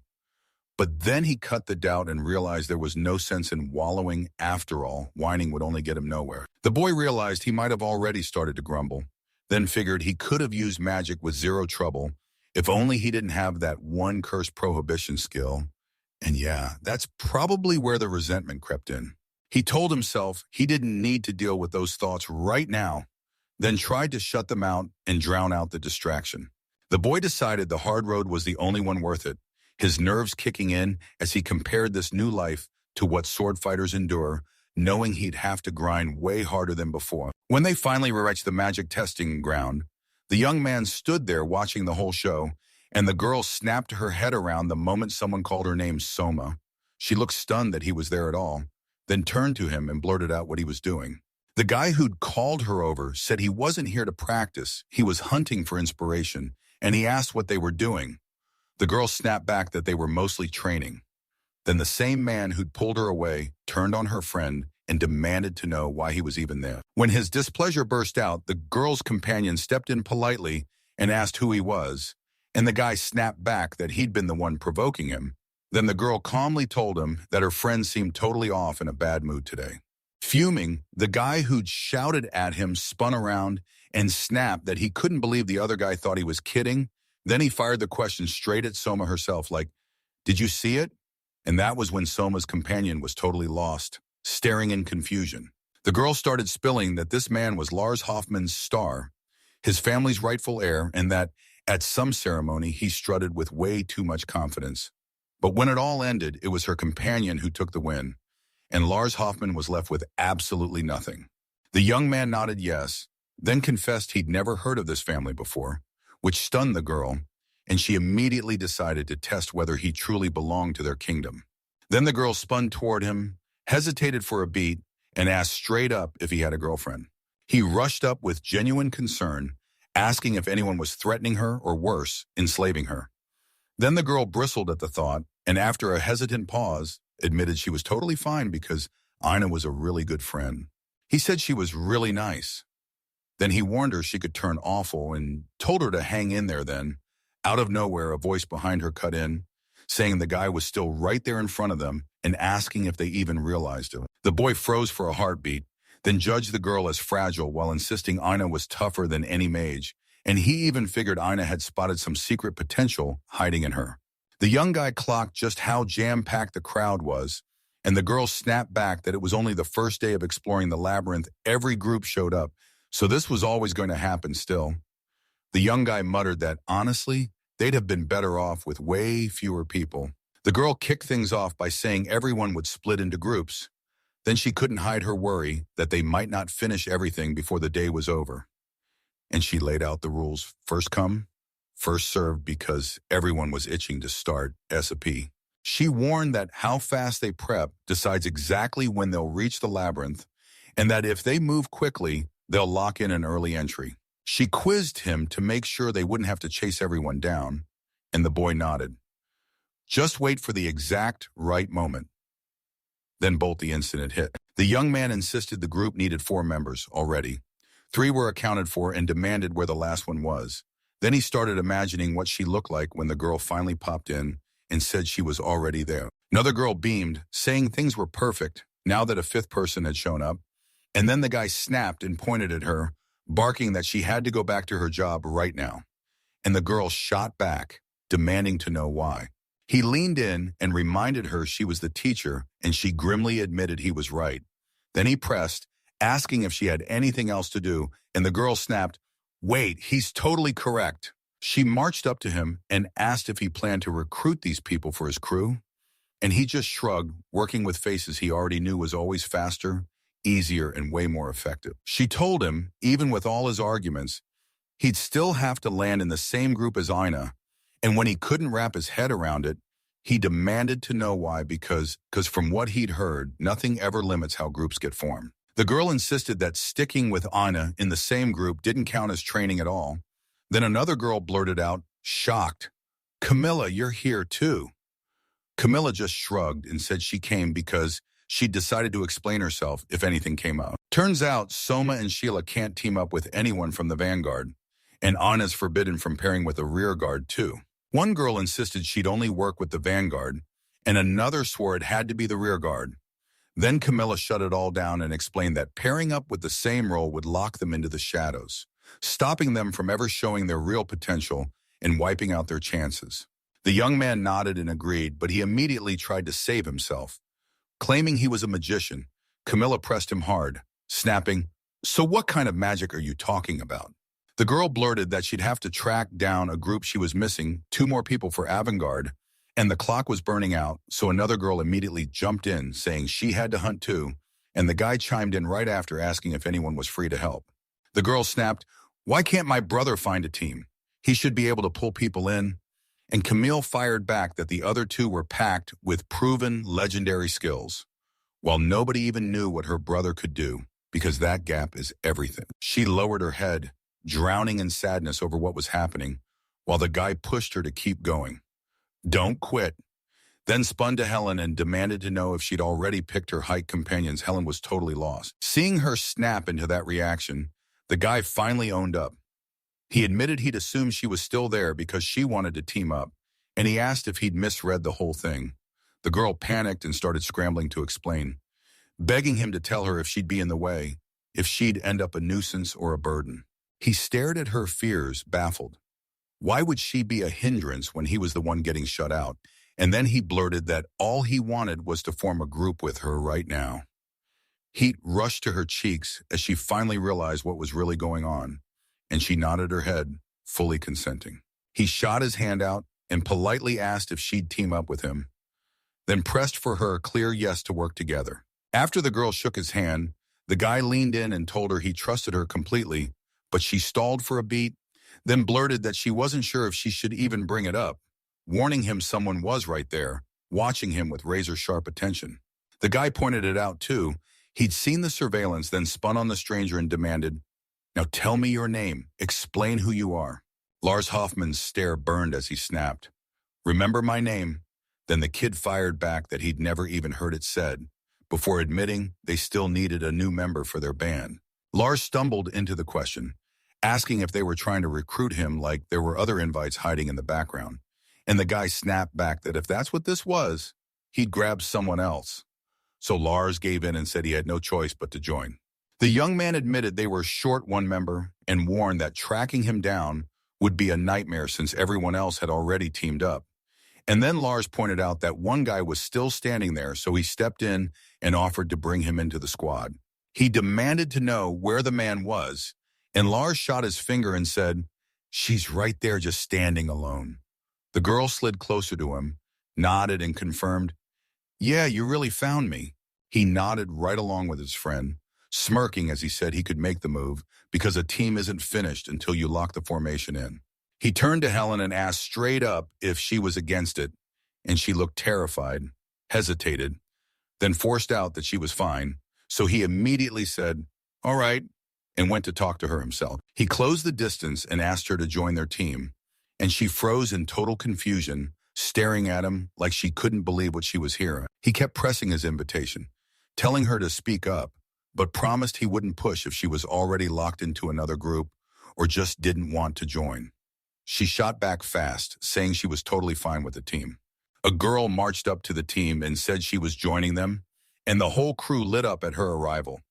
But then he cut the doubt and realized there was no sense in wallowing. After all, whining would only get him nowhere. The boy realized he might have already started to grumble, then figured he could have used magic with zero trouble if only he didn't have that one cursed prohibition skill. And yeah, that's probably where the resentment crept in. He told himself he didn't need to deal with those thoughts right now, then tried to shut them out and drown out the distraction. The boy decided the hard road was the only one worth it, his nerves kicking in as he compared this new life to what sword fighters endure, knowing he'd have to grind way harder than before. When they finally reached the magic testing ground, the young man stood there watching the whole show, and the girl snapped her head around the moment someone called her name Soma. She looked stunned that he was there at all, then turned to him and blurted out what he was doing. The guy who'd called her over said he wasn't here to practice, he was hunting for inspiration, and he asked what they were doing. The girl snapped back that they were mostly training. Then the same man who'd pulled her away turned on her friend and demanded to know why he was even there. When his displeasure burst out, the girl's companion stepped in politely and asked who he was, and the guy snapped back that he'd been the one provoking him. Then the girl calmly told him that her friend seemed totally off in a bad mood today. Fuming, the guy who'd shouted at him spun around and snapped that he couldn't believe the other guy thought he was kidding. Then he fired the question straight at Soma herself, like, Did you see it? And that was when Soma's companion was totally lost, staring in confusion. The girl started spilling that this man was Lars Hoffman's star, his family's rightful heir, and that at some ceremony he strutted with way too much confidence. But when it all ended, it was her companion who took the win, and Lars Hoffman was left with absolutely nothing. The young man nodded yes, then confessed he'd never heard of this family before, which stunned the girl, and she immediately decided to test whether he truly belonged to their kingdom. Then the girl spun toward him, hesitated for a beat, and asked straight up if he had a girlfriend. He rushed up with genuine concern, asking if anyone was threatening her or worse, enslaving her. Then the girl bristled at the thought, and after a hesitant pause, admitted she was totally fine because Ina was a really good friend. He said she was really nice. Then he warned her she could turn awful and told her to hang in there then. Out of nowhere, a voice behind her cut in, saying the guy was still right there in front of them and asking if they even realized it. The boy froze for a heartbeat, then judged the girl as fragile while insisting Ina was tougher than any mage, and he even figured Ina had spotted some secret potential hiding in her. The young guy clocked just how jam-packed the crowd was, and the girl snapped back that it was only the first day of exploring the labyrinth. Every group showed up, so this was always going to happen still. The young guy muttered that, honestly, they'd have been better off with way fewer people. The girl kicked things off by saying everyone would split into groups. Then she couldn't hide her worry that they might not finish everything before the day was over. And she laid out the rules: first come, first served, because everyone was itching to start S.A.P. She warned that how fast they prep decides exactly when they'll reach the labyrinth, and that if they move quickly, they'll lock in an early entry. She quizzed him to make sure they wouldn't have to chase everyone down, and the boy nodded. Just wait for the exact right moment. Then bolt the incident hit. The young man insisted the group needed 4 members already. 3 were accounted for and demanded where the last one was. Then he started imagining what she looked like when the girl finally popped in and said she was already there. Another girl beamed, saying things were perfect now that a 5th person had shown up. And then the guy snapped and pointed at her, barking that she had to go back to her job right now. And the girl shot back, demanding to know why. He leaned in and reminded her she was the teacher, and she grimly admitted he was right. Then he pressed, asking if she had anything else to do, and the girl snapped, "Wait, he's totally correct." She marched up to him and asked if he planned to recruit these people for his crew, and he just shrugged, working with faces he already knew was always faster, easier, and way more effective. She told him, even with all his arguments, he'd still have to land in the same group as Ina, and when he couldn't wrap his head around it, he demanded to know why, because from what he'd heard, nothing ever limits how groups get formed. The girl insisted that sticking with Ina in the same group didn't count as training at all. Then another girl blurted out, shocked, "Camilla, you're here too." Camilla just shrugged and said she came because she'd decided to explain herself if anything came out. Turns out Soma and Sheila can't team up with anyone from the vanguard, and Ana's forbidden from pairing with a rear guard too. One girl insisted she'd only work with the vanguard, and another swore it had to be the rear guard. Then Camilla shut it all down and explained that pairing up with the same role would lock them into the shadows, stopping them from ever showing their real potential and wiping out their chances. The young man nodded and agreed, but he immediately tried to save himself. Claiming he was a magician, Camilla pressed him hard, snapping, "So what kind of magic are you talking about?" The girl blurted that she'd have to track down a group she was missing, 2 more people for avant-garde, and the clock was burning out, so another girl immediately jumped in, saying she had to hunt too, and the guy chimed in right after asking if anyone was free to help. The girl snapped, "Why can't my brother find a team? He should be able to pull people in." And Camille fired back that the other 2 were packed with proven legendary skills, while nobody even knew what her brother could do, because that gap is everything. She lowered her head, drowning in sadness over what was happening, while the guy pushed her to keep going. "Don't quit." Then spun to Helen and demanded to know if she'd already picked her hike companions. Helen was totally lost. Seeing her snap into that reaction, the guy finally owned up. He admitted he'd assumed she was still there because she wanted to team up, and he asked if he'd misread the whole thing. The girl panicked and started scrambling to explain, begging him to tell her if she'd be in the way, if she'd end up a nuisance or a burden. He stared at her fears, baffled. Why would she be a hindrance when he was the one getting shut out? And then he blurted that all he wanted was to form a group with her right now. Heat rushed to her cheeks as she finally realized what was really going on, and she nodded her head, fully consenting. He shot his hand out and politely asked if she'd team up with him, then pressed for her a clear yes to work together. After the girl shook his hand, the guy leaned in and told her he trusted her completely, but she stalled for a beat, then blurted that she wasn't sure if she should even bring it up, warning him someone was right there, watching him with razor-sharp attention. The guy pointed it out too. He'd seen the surveillance, then spun on the stranger and demanded, "Now tell me your name. Explain who you are." Lars Hoffman's stare burned as he snapped, "Remember my name?" Then the kid fired back that he'd never even heard it said, before admitting they still needed a new member for their band. Lars stumbled into the question, asking if they were trying to recruit him like there were other invites hiding in the background. And the guy snapped back that if that's what this was, he'd grab someone else. So Lars gave in and said he had no choice but to join. The young man admitted they were short one member and warned that tracking him down would be a nightmare since everyone else had already teamed up. And then Lars pointed out that one guy was still standing there, so he stepped in and offered to bring him into the squad. He demanded to know where the man was, and Lars shot his finger and said, "She's right there just standing alone." The girl slid closer to him, nodded and confirmed, "Yeah, you really found me." He nodded right along with his friend, smirking as he said he could make the move because a team isn't finished until you lock the formation in. He turned to Helen and asked straight up if she was against it, and she looked terrified, hesitated, then forced out that she was fine, so he immediately said, "All right," and went to talk to her himself. He closed the distance and asked her to join their team, and she froze in total confusion, staring at him like she couldn't believe what she was hearing. He kept pressing his invitation, telling her to speak up, but promised he wouldn't push if she was already locked into another group or just didn't want to join. She shot back fast, saying she was totally fine with the team. A girl marched up to the team and said she was joining them, and the whole crew lit up at her arrival.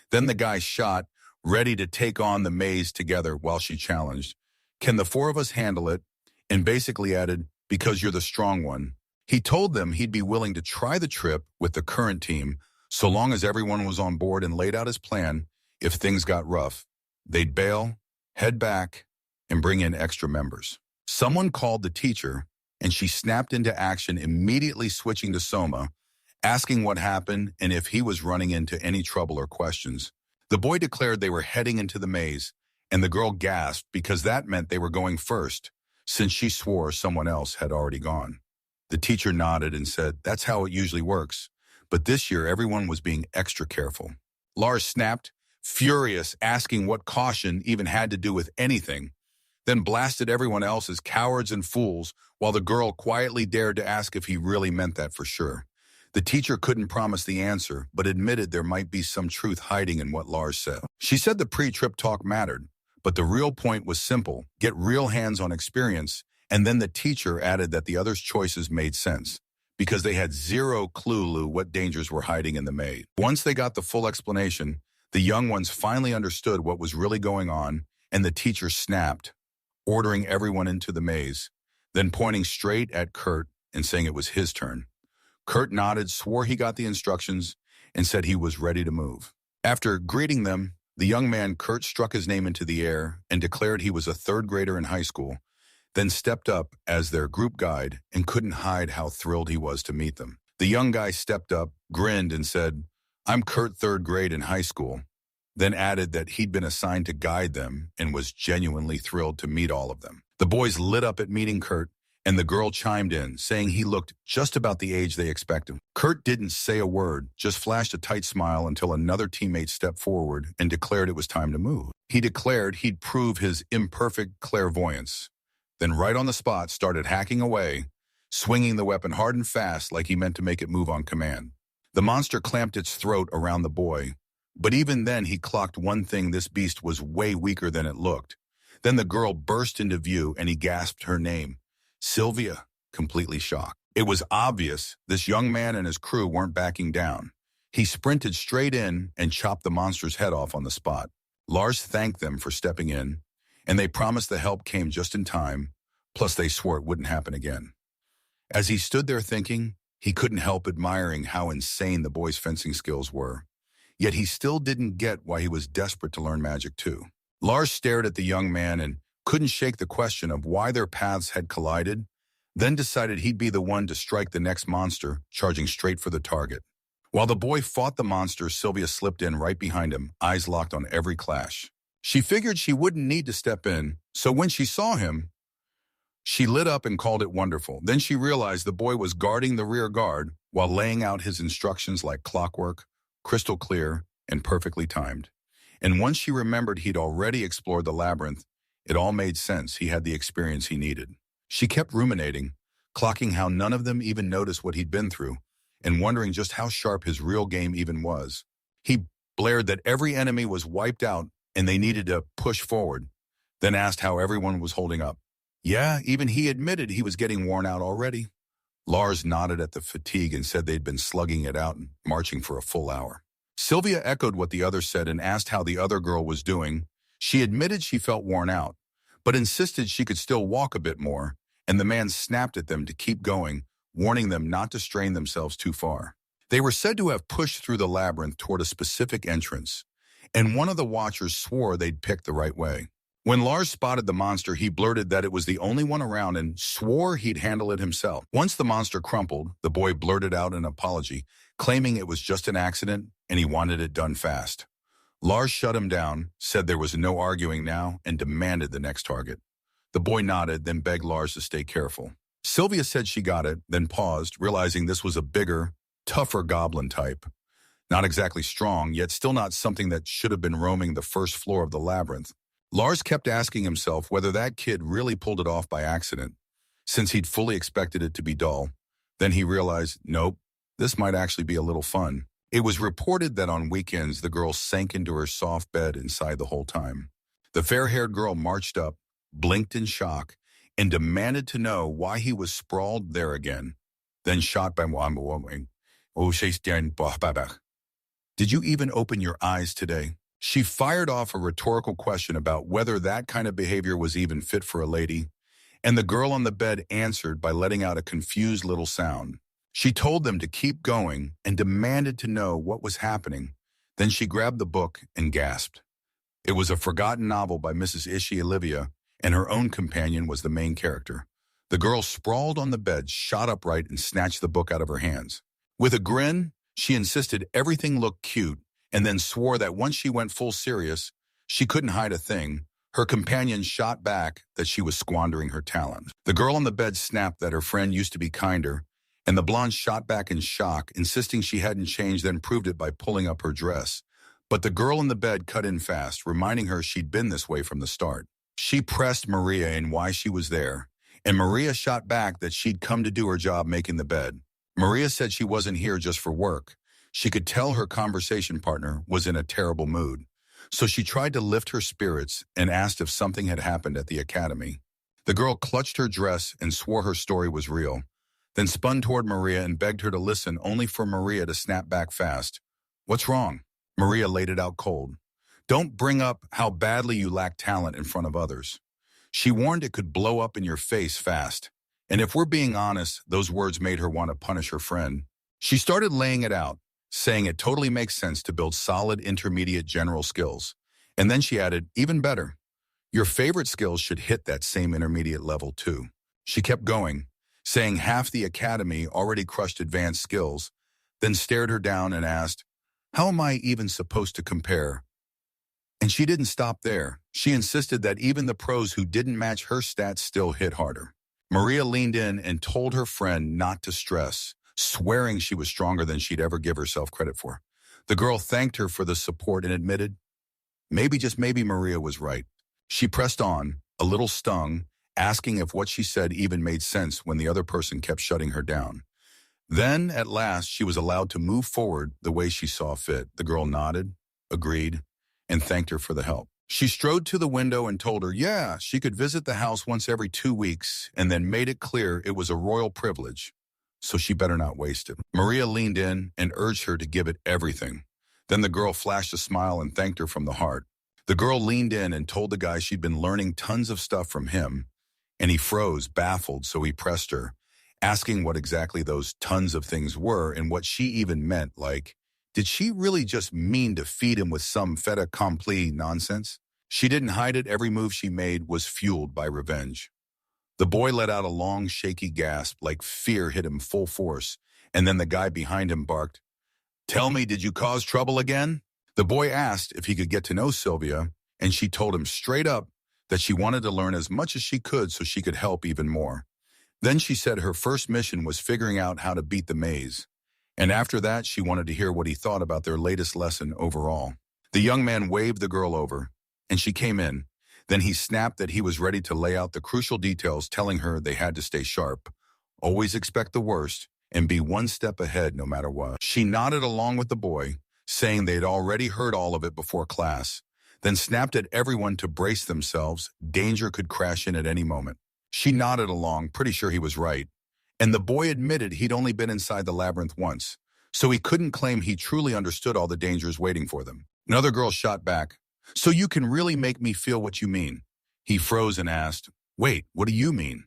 Then the guy shot, ready to take on the maze together while she challenged, "Can the four of us handle it?" and basically added, "Because you're the strong one." He told them he'd be willing to try the trip with the current team so long as everyone was on board, and laid out his plan. If things got rough, they'd bail, head back, and bring in extra members. Someone called the teacher, and she snapped into action, immediately switching to Soma, asking what happened and if he was running into any trouble or questions. The boy declared they were heading into the maze, and the girl gasped because that meant they were going first, since she swore someone else had already gone. The teacher nodded and said, "That's how it usually works, but this year everyone was being extra careful." Lars snapped, furious, asking what caution even had to do with anything, then blasted everyone else as cowards and fools while the girl quietly dared to ask if he really meant that for sure. The teacher couldn't promise the answer, but admitted there might be some truth hiding in what Lars said. She said the pre-trip talk mattered, but the real point was simple: get real hands-on experience, and then the teacher added that the others' choices made sense, because they had zero clue what dangers were hiding in the maze. Once they got the full explanation, the young ones finally understood what was really going on, and the teacher snapped, ordering everyone into the maze, then pointing straight at Kurt and saying it was his turn. Kurt nodded, swore he got the instructions, and said he was ready to move. After greeting them, the young man Kurt struck his name into the air and declared he was a third grader in high school, then stepped up as their group guide and couldn't hide how thrilled he was to meet them. The young guy stepped up, grinned, and said, "I'm Kurt, third grade in high school," then added that he'd been assigned to guide them and was genuinely thrilled to meet all of them. The boys lit up at meeting Kurt, and the girl chimed in, saying he looked just about the age they expected. Kurt didn't say a word, just flashed a tight smile until another teammate stepped forward and declared it was time to move. He declared he'd prove his imperfect clairvoyance, then right on the spot started hacking away, swinging the weapon hard and fast like he meant to make it move on command. The monster clamped its throat around the boy, but even then he clocked one thing: this beast was way weaker than it looked. Then the girl burst into view and he gasped her name, Sylvia, completely shocked. It was obvious this young man and his crew weren't backing down. He sprinted straight in and chopped the monster's head off on the spot. Lars thanked them for stepping in, and they promised the help came just in time, plus they swore it wouldn't happen again. As he stood there thinking, he couldn't help admiring how insane the boy's fencing skills were. Yet he still didn't get why he was desperate to learn magic too. Lars stared at the young man and couldn't shake the question of why their paths had collided, then decided he'd be the one to strike the next monster, charging straight for the target. While the boy fought the monster, Sylvia slipped in right behind him, eyes locked on every clash. She figured she wouldn't need to step in, so when she saw him, she lit up and called it wonderful. Then she realized the boy was guarding the rear guard while laying out his instructions like clockwork, crystal clear, and perfectly timed. And once she remembered he'd already explored the labyrinth, it all made sense. He had the experience he needed. She kept ruminating, clocking how none of them even noticed what he'd been through, and wondering just how sharp his real game even was. He blared that every enemy was wiped out and they needed to push forward, then asked how everyone was holding up. Yeah, even he admitted he was getting worn out already. Lars nodded at the fatigue and said they'd been slugging it out and marching for a full hour. Sylvia echoed what the other said and asked how the other girl was doing. She admitted she felt worn out, but insisted she could still walk a bit more, and the man snapped at them to keep going, warning them not to strain themselves too far. They were said to have pushed through the labyrinth toward a specific entrance, and one of the watchers swore they'd picked the right way. When Lars spotted the monster, he blurted that it was the only one around and swore he'd handle it himself. Once the monster crumpled, the boy blurted out an apology, claiming it was just an accident and he wanted it done fast. Lars shut him down, said there was no arguing now, and demanded the next target. The boy nodded, then begged Lars to stay careful. Sylvia said she got it, then paused, realizing this was a bigger, tougher goblin type. Not exactly strong, yet still not something that should have been roaming the first floor of the labyrinth. Lars kept asking himself whether that kid really pulled it off by accident, since he'd fully expected it to be dull. Then he realized, nope, this might actually be a little fun. It was reported that on weekends the girl sank into her soft bed inside the whole time. The fair-haired girl marched up, blinked in shock, and demanded to know why he was sprawled there again, then shot by Wambawaming. Did you even open your eyes today? She fired off a rhetorical question about whether that kind of behavior was even fit for a lady, and the girl on the bed answered by letting out a confused little sound. She told them to keep going and demanded to know what was happening. Then she grabbed the book and gasped. It was a forgotten novel by Mrs. Ishi Olivia, and her own companion was the main character. The girl sprawled on the bed, shot upright, and snatched the book out of her hands. With a grin, she insisted everything looked cute, and then swore that once she went full serious, she couldn't hide a thing. Her companion shot back that she was squandering her talent. The girl on the bed snapped that her friend used to be kinder, and the blonde shot back in shock, insisting she hadn't changed, then proved it by pulling up her dress. But the girl in the bed cut in fast, reminding her she'd been this way from the start. She pressed Maria in why she was there, and Maria shot back that she'd come to do her job making the bed. Maria said she wasn't here just for work. She could tell her conversation partner was in a terrible mood, so she tried to lift her spirits and asked if something had happened at the academy. The girl clutched her dress and swore her story was real, then spun toward Maria and begged her to listen, only for Maria to snap back fast. What's wrong? Maria laid it out cold. Don't bring up how badly you lack talent in front of others. She warned it could blow up in your face fast, and if we're being honest, those words made her want to punish her friend. She started laying it out, saying it totally makes sense to build solid intermediate general skills. And then she added, even better, your favorite skills should hit that same intermediate level too. She kept going, saying half the academy already crushed advanced skills, then stared her down and asked, how am I even supposed to compare? And she didn't stop there. She insisted that even the pros who didn't match her stats still hit harder. Maria leaned in and told her friend not to stress, swearing she was stronger than she'd ever give herself credit for. The girl thanked her for the support and admitted, maybe, just maybe, Maria was right. She pressed on, a little stung, asking if what she said even made sense when the other person kept shutting her down. Then, at last, she was allowed to move forward the way she saw fit. The girl nodded, agreed, and thanked her for the help. She strode to the window and told her, yeah, she could visit the house once every 2 weeks, and then made it clear it was a royal privilege, so she better not waste it. Maria leaned in and urged her to give it everything. Then the girl flashed a smile and thanked her from the heart. The girl leaned in and told the guy she'd been learning tons of stuff from him, and he froze, baffled, so he pressed her, asking what exactly those tons of things were and what she even meant. Like, did she really just mean to feed him with some fait accompli nonsense? She didn't hide it. Every move she made was fueled by revenge. The boy let out a long, shaky gasp like fear hit him full force, and then the guy behind him barked, "Tell me, did you cause trouble again?" The boy asked if he could get to know Sylvia, and she told him straight up that she wanted to learn as much as she could so she could help even more. Then she said her first mission was figuring out how to beat the maze, and after that she wanted to hear what he thought about their latest lesson overall. The young man waved the girl over, and she came in. Then he snapped that he was ready to lay out the crucial details, telling her they had to stay sharp, always expect the worst, and be one step ahead no matter what. She nodded along with the boy, saying they'd already heard all of it before class, then snapped at everyone to brace themselves. Danger could crash in at any moment. She nodded along, pretty sure he was right, and the boy admitted he'd only been inside the labyrinth once, so he couldn't claim he truly understood all the dangers waiting for them. Another girl shot back, "So you can really make me feel what you mean?" He froze and asked, "Wait, what do you mean?"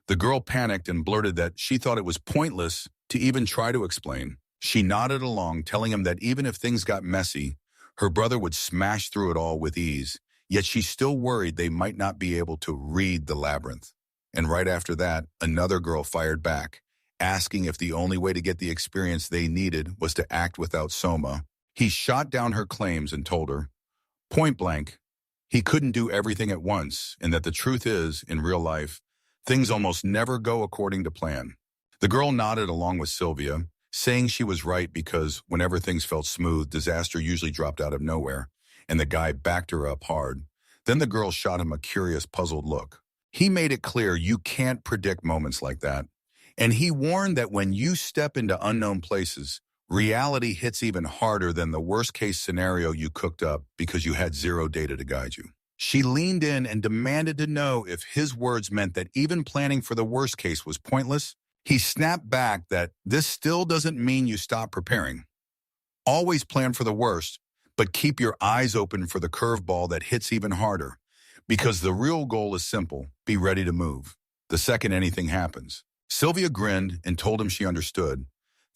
The girl panicked and blurted that she thought it was pointless to even try to explain. She nodded along, telling him that even if things got messy, her brother would smash through it all with ease, yet she still worried they might not be able to read the labyrinth. And right after that, another girl fired back, asking if the only way to get the experience they needed was to act without Soma. He shot down her claims and told her, point blank, he couldn't do everything at once, and that the truth is, in real life, things almost never go according to plan. The girl nodded along with Sylvia, saying she was right because whenever things felt smooth, disaster usually dropped out of nowhere, and the guy backed her up hard. Then the girl shot him a curious, puzzled look. He made it clear you can't predict moments like that, and he warned that when you step into unknown places, reality hits even harder than the worst-case scenario you cooked up because you had zero data to guide you. She leaned in and demanded to know if his words meant that even planning for the worst case was pointless. He snapped back that this still doesn't mean you stop preparing. Always plan for the worst, but keep your eyes open for the curveball that hits even harder. Because the real goal is simple, be ready to move the second anything happens. Sylvia grinned and told him she understood,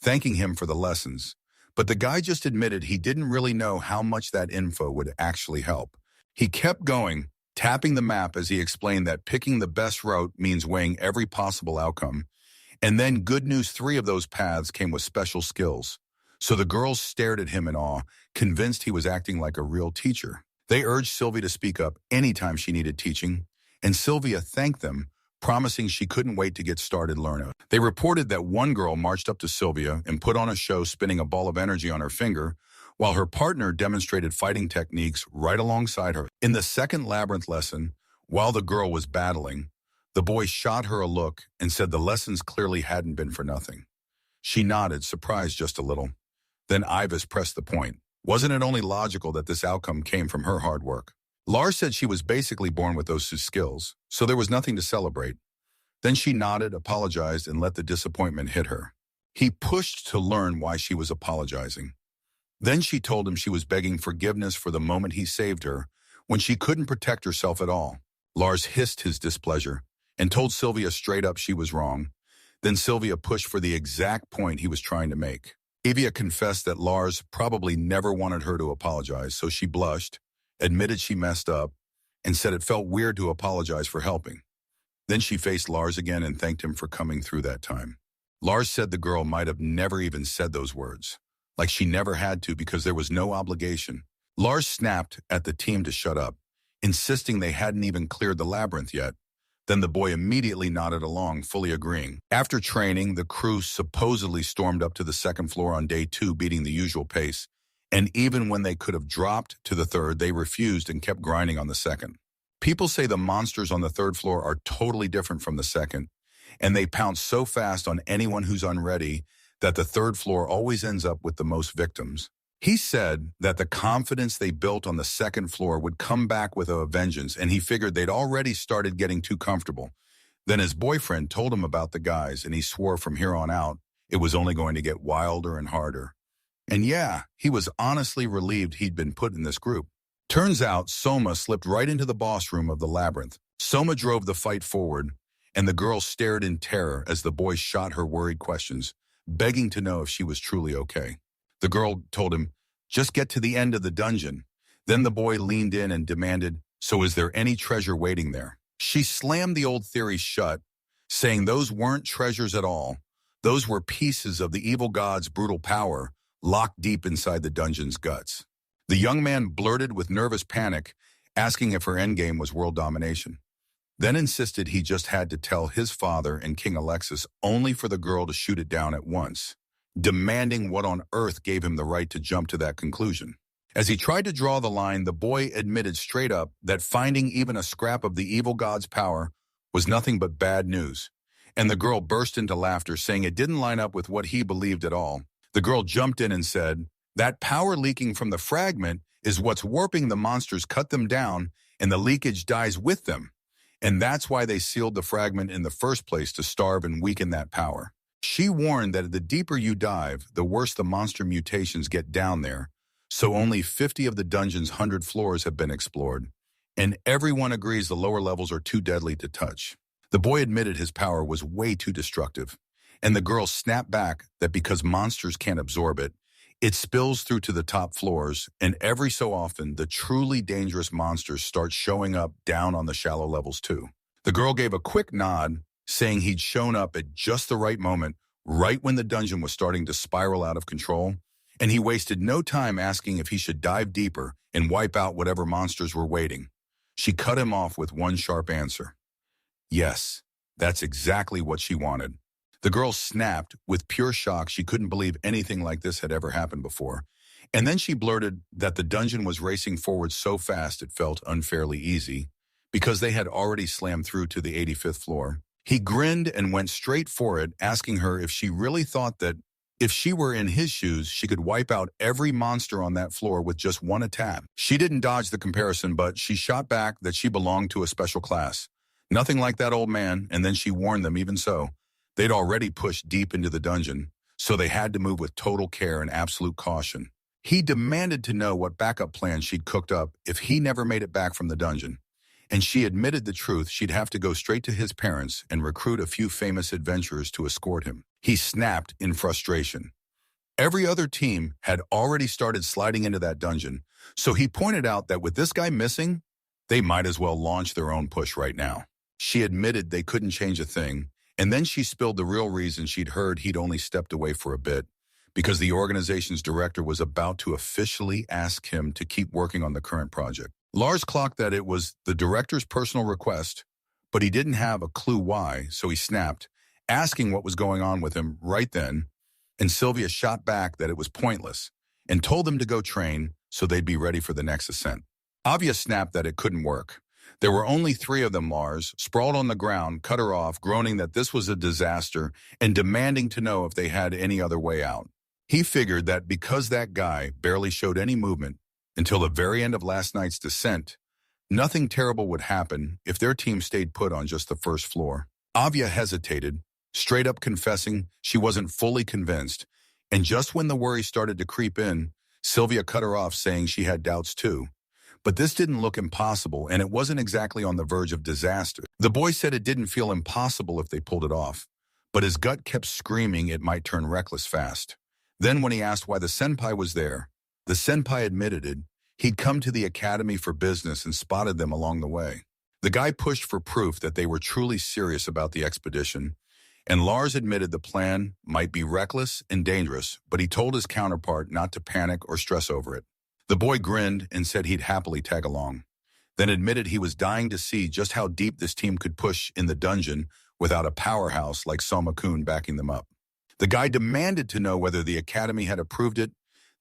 thanking him for the lessons. But the guy just admitted he didn't really know how much that info would actually help. He kept going, tapping the map as he explained that picking the best route means weighing every possible outcome. And then good news, 3 of those paths came with special skills. So the girls stared at him in awe, convinced he was acting like a real teacher. They urged Sylvia to speak up anytime she needed teaching, and Sylvia thanked them, promising she couldn't wait to get started learning. They reported that one girl marched up to Sylvia and put on a show spinning a ball of energy on her finger, while her partner demonstrated fighting techniques right alongside her. In the second labyrinth lesson, while the girl was battling, the boy shot her a look and said the lessons clearly hadn't been for nothing. She nodded, surprised just a little. Then Ivis pressed the point. Wasn't it only logical that this outcome came from her hard work? Lars said she was basically born with those skills, so there was nothing to celebrate. Then she nodded, apologized, and let the disappointment hit her. He pushed to learn why she was apologizing. Then she told him she was begging forgiveness for the moment he saved her, when she couldn't protect herself at all. Lars hissed his displeasure and told Sylvia straight up she was wrong. Then Sylvia pushed for the exact point he was trying to make. Evia confessed that Lars probably never wanted her to apologize, so she blushed, admitted she messed up, and said it felt weird to apologize for helping. Then she faced Lars again and thanked him for coming through that time. Lars said the girl might have never even said those words, like she never had to because there was no obligation. Lars snapped at the team to shut up, insisting they hadn't even cleared the labyrinth yet. Then the boy immediately nodded along, fully agreeing. After training, the crew supposedly stormed up to the second floor on day 2, beating the usual pace. And even when they could have dropped to the third, they refused and kept grinding on the second. People say the monsters on the third floor are totally different from the second, and they pounce so fast on anyone who's unready that the third floor always ends up with the most victims. He said that the confidence they built on the second floor would come back with a vengeance, and he figured they'd already started getting too comfortable. Then his boyfriend told him about the guys, and he swore from here on out it was only going to get wilder and harder. And yeah, he was honestly relieved he'd been put in this group. Turns out Soma slipped right into the boss room of the labyrinth. Soma drove the fight forward, and the girl stared in terror as the boy shot her worried questions, begging to know if she was truly okay. The girl told him, "Just get to the end of the dungeon." Then the boy leaned in and demanded, "So is there any treasure waiting there?" She slammed the old theory shut, saying those weren't treasures at all. Those were pieces of the evil god's brutal power locked deep inside the dungeon's guts. The young man blurted with nervous panic, asking if her endgame was world domination. Then insisted he just had to tell his father and King Alexis only for the girl to shoot it down at once, demanding what on earth gave him the right to jump to that conclusion. As he tried to draw the line, the boy admitted straight up that finding even a scrap of the evil god's power was nothing but bad news, and the girl burst into laughter, saying it didn't line up with what he believed at all. The girl jumped in and said, "That power leaking from the fragment is what's warping the monsters, cut them down, and the leakage dies with them. And that's why they sealed the fragment in the first place, to starve and weaken that power." She warned that the deeper you dive, the worse the monster mutations get down there, so only 50 of the dungeon's 100 floors have been explored, and everyone agrees the lower levels are too deadly to touch. The boy admitted his power was way too destructive, and the girl snapped back that because monsters can't absorb it, it spills through to the top floors, and every so often, the truly dangerous monsters start showing up down on the shallow levels too. The girl gave a quick nod, saying he'd shown up at just the right moment, right when the dungeon was starting to spiral out of control, and he wasted no time asking if he should dive deeper and wipe out whatever monsters were waiting. She cut him off with one sharp answer. Yes, that's exactly what she wanted. The girl snapped with pure shock. She couldn't believe anything like this had ever happened before. And then she blurted that the dungeon was racing forward so fast it felt unfairly easy, because they had already slammed through to the 85th floor. He grinned and went straight for it, asking her if she really thought that if she were in his shoes, she could wipe out every monster on that floor with just one attack. She didn't dodge the comparison, but she shot back that she belonged to a special class. Nothing like that old man, and then she warned them even so. They'd already pushed deep into the dungeon, so they had to move with total care and absolute caution. He demanded to know what backup plan she'd cooked up if he never made it back from the dungeon. And she admitted the truth. She'd have to go straight to his parents and recruit a few famous adventurers to escort him. He snapped in frustration. Every other team had already started sliding into that dungeon, so he pointed out that with this guy missing, they might as well launch their own push right now. She admitted they couldn't change a thing, and then she spilled the real reason she'd heard he'd only stepped away for a bit, because the organization's director was about to officially ask him to keep working on the current project. Lars clocked that it was the director's personal request, but he didn't have a clue why, so he snapped, asking what was going on with him right then, and Sylvia shot back that it was pointless and told them to go train so they'd be ready for the next ascent. Avia snapped that it couldn't work. There were only 3 of them. Lars, sprawled on the ground, cut her off, groaning that this was a disaster and demanding to know if they had any other way out. He figured that because that guy barely showed any movement until the very end of last night's descent, nothing terrible would happen if their team stayed put on just the first floor. Avia hesitated, straight up confessing she wasn't fully convinced, and just when the worry started to creep in, Sylvia cut her off, saying she had doubts too. But this didn't look impossible, and it wasn't exactly on the verge of disaster. The boy said it didn't feel impossible if they pulled it off, but his gut kept screaming it might turn reckless fast. Then when he asked why the senpai was there, the senpai admitted it. He'd come to the academy for business and spotted them along the way. The guy pushed for proof that they were truly serious about the expedition, and Lars admitted the plan might be reckless and dangerous, but he told his counterpart not to panic or stress over it. The boy grinned and said he'd happily tag along, then admitted he was dying to see just how deep this team could push in the dungeon without a powerhouse like Soma-kun backing them up. The guy demanded to know whether the academy had approved it,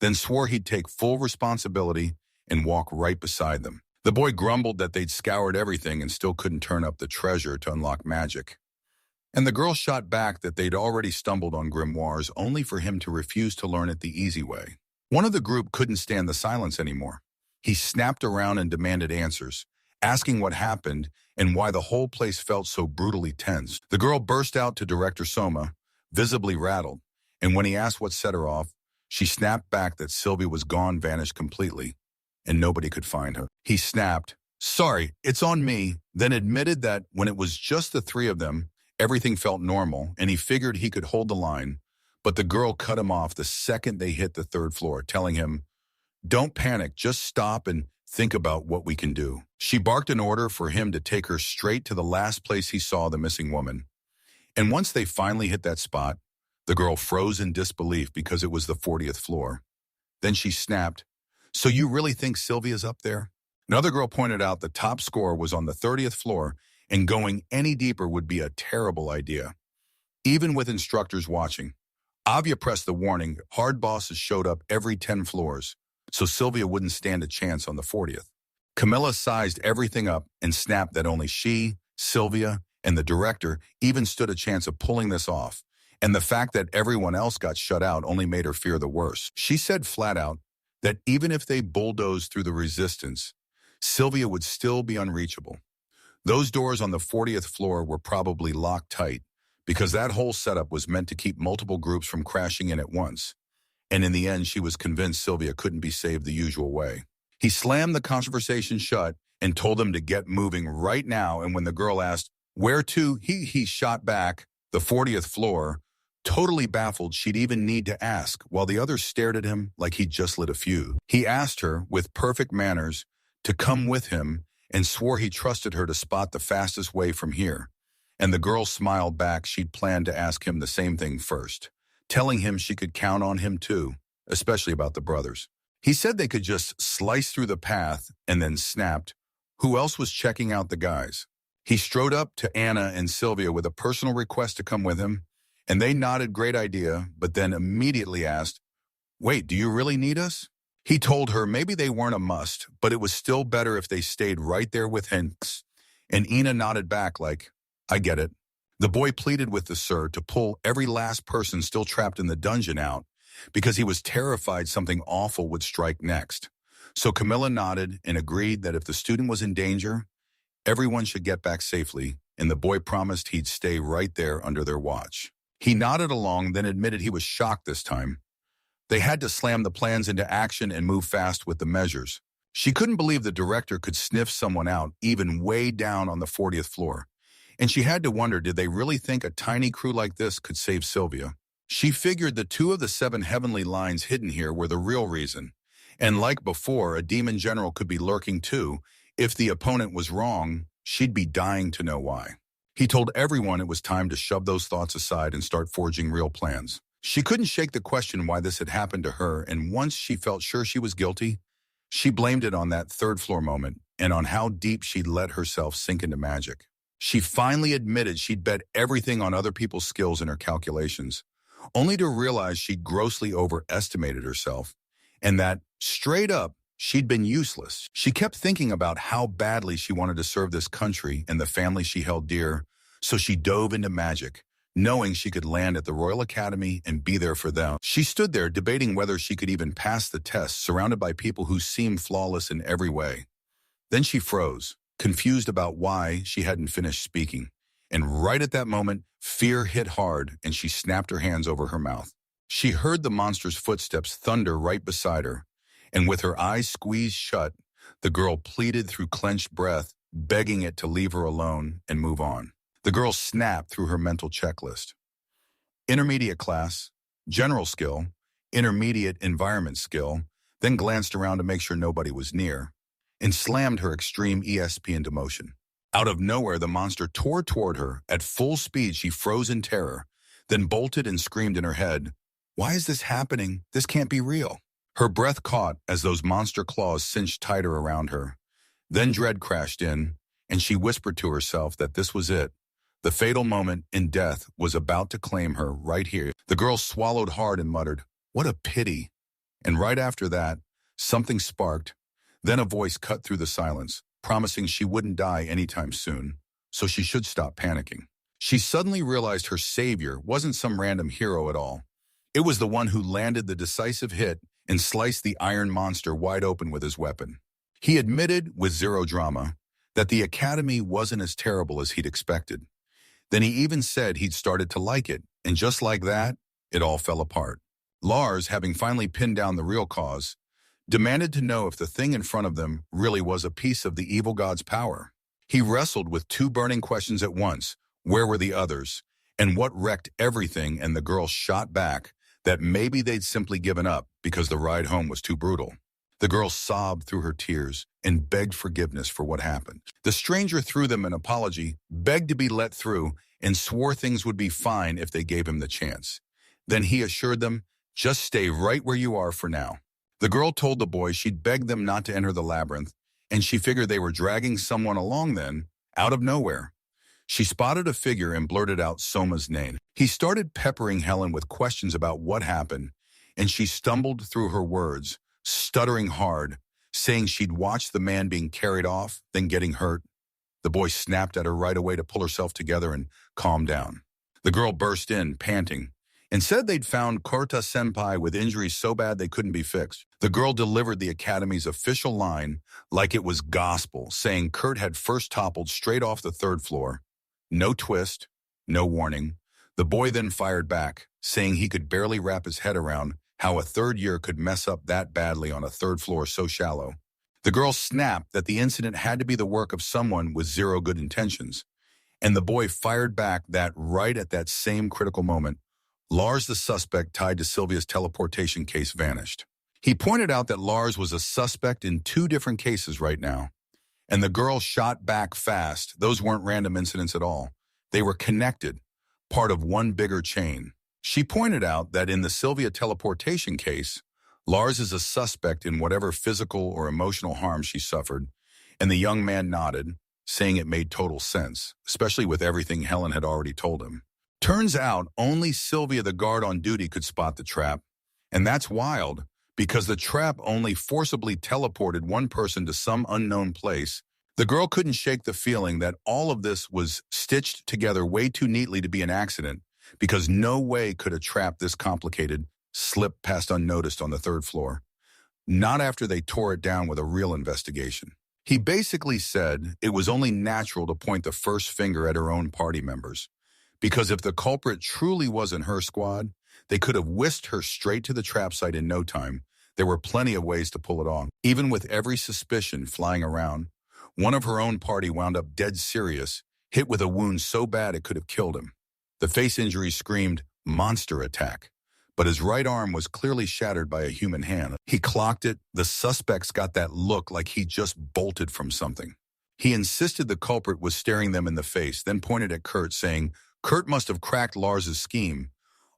then swore he'd take full responsibility and walk right beside them. The boy grumbled that they'd scoured everything and still couldn't turn up the treasure to unlock magic. And the girl shot back that they'd already stumbled on grimoires, only for him to refuse to learn it the easy way. One of the group couldn't stand the silence anymore. He snapped around and demanded answers, asking what happened and why the whole place felt so brutally tense. The girl burst out to Director Soma, visibly rattled, and when he asked what set her off, she snapped back that Sylvia was gone, vanished completely, and nobody could find her. He snapped, Sorry, it's on me, then admitted that when it was just the three of them, everything felt normal and he figured he could hold the line. But the girl cut him off the second they hit the third floor, telling him, "Don't panic, just stop and think about what we can do." She barked an order for him to take her straight to the last place he saw the missing woman. And once they finally hit that spot, the girl froze in disbelief because it was the 40th floor. Then she snapped, "So you really think Sylvia's up there?" Another girl pointed out the top score was on the 30th floor and going any deeper would be a terrible idea, even with instructors watching. Avia pressed the warning, hard bosses showed up every 10 floors, so Sylvia wouldn't stand a chance on the 40th. Camilla sized everything up and snapped that only she, Sylvia, and the director even stood a chance of pulling this off, and the fact that everyone else got shut out only made her fear the worst. She said flat out that even if they bulldozed through the resistance, Sylvia would still be unreachable. Those doors on the 40th floor were probably locked tight, because that whole setup was meant to keep multiple groups from crashing in at once. And in the end, she was convinced Sylvia couldn't be saved the usual way. He slammed the conversation shut and told them to get moving right now, and when the girl asked, "Where to?" he shot back, "The 40th floor," totally baffled she'd even need to ask, while the others stared at him like he'd just lit a fuse. He asked her, with perfect manners, to come with him and swore he trusted her to spot the fastest way from here. And the girl smiled back she'd planned to ask him the same thing first, telling him she could count on him too, especially about the brothers. He said they could just slice through the path and then snapped, who else was checking out the guys? He strode up to Anna and Sylvia with a personal request to come with him, and they nodded great idea, but then immediately asked, "Wait, do you really need us?" He told her maybe they weren't a must, but it was still better if they stayed right there with Hinks, and Ina nodded back like, "I get it." The boy pleaded with the sir to pull every last person still trapped in the dungeon out because he was terrified something awful would strike next. So Camilla nodded and agreed that if the student was in danger, everyone should get back safely, and the boy promised he'd stay right there under their watch. He nodded along, then admitted he was shocked this time. They had to slam the plans into action and move fast with the measures. She couldn't believe the director could sniff someone out even way down on the 40th floor. And she had to wonder, did they really think a tiny crew like this could save Sylvia? She figured the 2 of the 7 heavenly lines hidden here were the real reason. And like before, a demon general could be lurking too. If the opponent was wrong, she'd be dying to know why. He told everyone it was time to shove those thoughts aside and start forging real plans. She couldn't shake the question why this had happened to her, and once she felt sure she was guilty, she blamed it on that third floor moment and on how deep she'd let herself sink into magic. She finally admitted she'd bet everything on other people's skills and her calculations, only to realize she'd grossly overestimated herself, and that, straight up, she'd been useless. She kept thinking about how badly she wanted to serve this country and the family she held dear, so she dove into magic, knowing she could land at the Royal Academy and be there for them. She stood there debating whether she could even pass the test, surrounded by people who seemed flawless in every way. Then she froze, confused about why she hadn't finished speaking. And right at that moment, fear hit hard and she snapped her hands over her mouth. She heard the monster's footsteps thunder right beside her, and with her eyes squeezed shut, the girl pleaded through clenched breath, begging it to leave her alone and move on. The girl snapped through her mental checklist. Intermediate class, general skill, intermediate environment skill, then glanced around to make sure nobody was near, and slammed her extreme ESP into motion. Out of nowhere, the monster tore toward her. At full speed, she froze in terror, then bolted and screamed in her head, "Why is this happening? This can't be real." Her breath caught as those monster claws cinched tighter around her. Then dread crashed in, and she whispered to herself that this was it. The fatal moment in death was about to claim her right here. The girl swallowed hard and muttered, "What a pity." And right after that, something sparked. Then a voice cut through the silence, promising she wouldn't die anytime soon, so she should stop panicking. She suddenly realized her savior wasn't some random hero at all. It was the one who landed the decisive hit and sliced the iron monster wide open with his weapon. He admitted, with zero drama, that the academy wasn't as terrible as he'd expected. Then he even said he'd started to like it, and just like that, it all fell apart. Lars, having finally pinned down the real cause, demanded to know if the thing in front of them really was a piece of the evil god's power. He wrestled with two burning questions at once. Where were the others? And what wrecked everything? And the girl shot back that maybe they'd simply given up because the ride home was too brutal. The girl sobbed through her tears and begged forgiveness for what happened. The stranger threw them an apology, begged to be let through, and swore things would be fine if they gave him the chance. Then he assured them, just stay right where you are for now. The girl told the boys she'd begged them not to enter the labyrinth, and she figured they were dragging someone along then, out of nowhere. She spotted a figure and blurted out Soma's name. He started peppering Helen with questions about what happened, and she stumbled through her words, stuttering hard, saying she'd watched the man being carried off, then getting hurt. The boy snapped at her right away to pull herself together and calm down. The girl burst in, panting, and said they'd found Korta-senpai with injuries so bad they couldn't be fixed. The girl delivered the academy's official line like it was gospel, saying Kurt had first toppled straight off the third floor. No twist, no warning. The boy then fired back, saying he could barely wrap his head around how a third year could mess up that badly on a third floor so shallow. The girl snapped that the incident had to be the work of someone with zero good intentions. And the boy fired back that right at that same critical moment, Lars, the suspect tied to Sylvia's teleportation case, vanished. He pointed out that Lars was a suspect in two different cases right now. And the girl shot back fast. Those weren't random incidents at all. They were connected, part of one bigger chain. She pointed out that in the Sylvia teleportation case, Lars is a suspect in whatever physical or emotional harm she suffered, and the young man nodded, saying it made total sense, especially with everything Helen had already told him. Turns out only Sylvia, the guard on duty, could spot the trap, and that's wild, because the trap only forcibly teleported one person to some unknown place. The girl couldn't shake the feeling that all of this was stitched together way too neatly to be an accident, because no way could a trap this complicated slip past unnoticed on the third floor. Not after they tore it down with a real investigation. He basically said it was only natural to point the first finger at her own party members, because if the culprit truly wasn't her squad, they could have whisked her straight to the trap site in no time. There were plenty of ways to pull it off. Even with every suspicion flying around, one of her own party wound up dead serious, hit with a wound so bad it could have killed him. The face injury screamed, monster attack. But his right arm was clearly shattered by a human hand. He clocked it. The suspects got that look like he just bolted from something. He insisted the culprit was staring them in the face, then pointed at Kurt, saying, Kurt must have cracked Lars's scheme,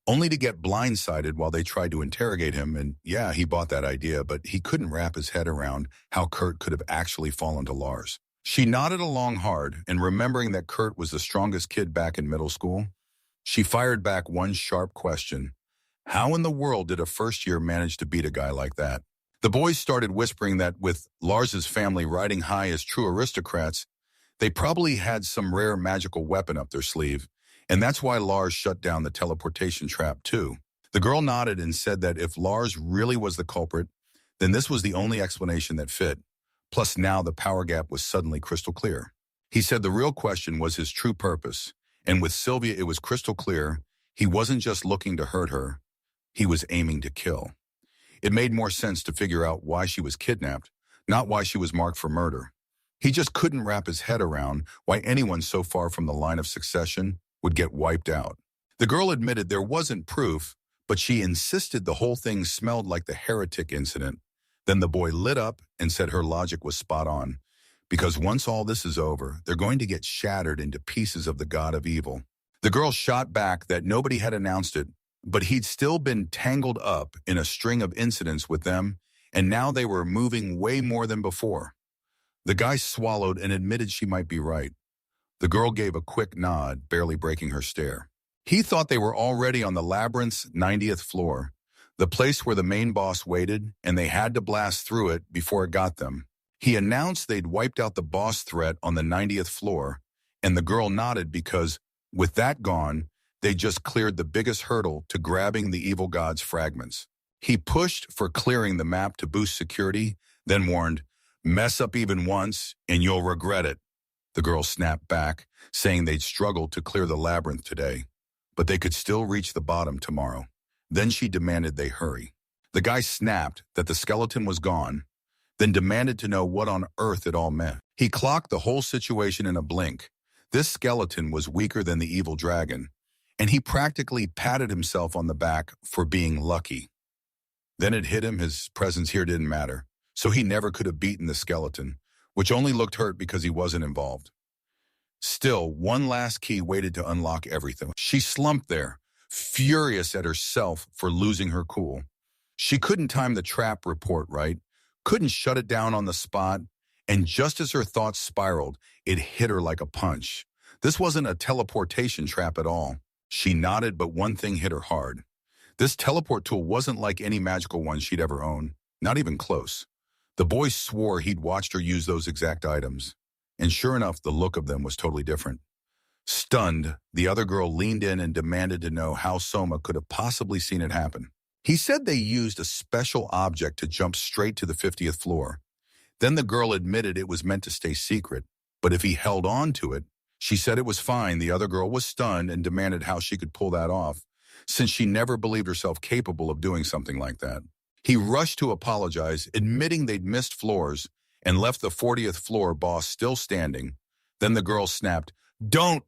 only to get blindsided while they tried to interrogate him. And yeah, he bought that idea, but he couldn't wrap his head around how Kurt could have actually fallen to Lars. She nodded along hard, and remembering that Kurt was the strongest kid back in middle school, she fired back one sharp question. How in the world did a first year manage to beat a guy like that? The boys started whispering that with Lars's family riding high as true aristocrats, they probably had some rare magical weapon up their sleeve, and that's why Lars shut down the teleportation trap too. The girl nodded and said that if Lars really was the culprit, then this was the only explanation that fit. Plus now the power gap was suddenly crystal clear. He said the real question was his true purpose, and with Sylvia it was crystal clear he wasn't just looking to hurt her, he was aiming to kill. It made more sense to figure out why she was kidnapped, not why she was marked for murder. He just couldn't wrap his head around why anyone so far from the line of succession would get wiped out. The girl admitted there wasn't proof, but she insisted the whole thing smelled like the heretic incident. Then the boy lit up and said her logic was spot on, because once all this is over, they're going to get shattered into pieces of the god of evil. The girl shot back that nobody had announced it, but he'd still been tangled up in a string of incidents with them, and now they were moving way more than before. The guy swallowed and admitted she might be right. The girl gave a quick nod, barely breaking her stare. He thought they were already on the labyrinth's 90th floor, the place where the main boss waited, and they had to blast through it before it got them. He announced they'd wiped out the boss threat on the 90th floor, and the girl nodded because, with that gone, they just cleared the biggest hurdle to grabbing the evil god's fragments. He pushed for clearing the map to boost security, then warned, mess up even once and you'll regret it. The girl snapped back, saying they'd struggled to clear the labyrinth today, but they could still reach the bottom tomorrow. Then she demanded they hurry. The guy snapped that the skeleton was gone, then demanded to know what on earth it all meant. He clocked the whole situation in a blink. This skeleton was weaker than the evil dragon, and he practically patted himself on the back for being lucky. Then it hit him his presence here didn't matter, so he never could have beaten the skeleton, which only looked hurt because he wasn't involved. Still, one last key waited to unlock everything. She slumped there, furious at herself for losing her cool. She couldn't time the trap report right, couldn't shut it down on the spot, and just as her thoughts spiraled, it hit her like a punch. This wasn't a teleportation trap at all. She nodded, but one thing hit her hard. This teleport tool wasn't like any magical one she'd ever owned, not even close. The boy swore he'd watched her use those exact items, and sure enough, the look of them was totally different. Stunned, the other girl leaned in and demanded to know how Soma could have possibly seen it happen. He said they used a special object to jump straight to the 50th floor. Then the girl admitted it was meant to stay secret, but if he held on to it, she said it was fine. The other girl was stunned and demanded how she could pull that off, since she never believed herself capable of doing something like that. He rushed to apologize, admitting they'd missed floors, and left the 40th floor boss still standing. Then the girl snapped, "Don't!"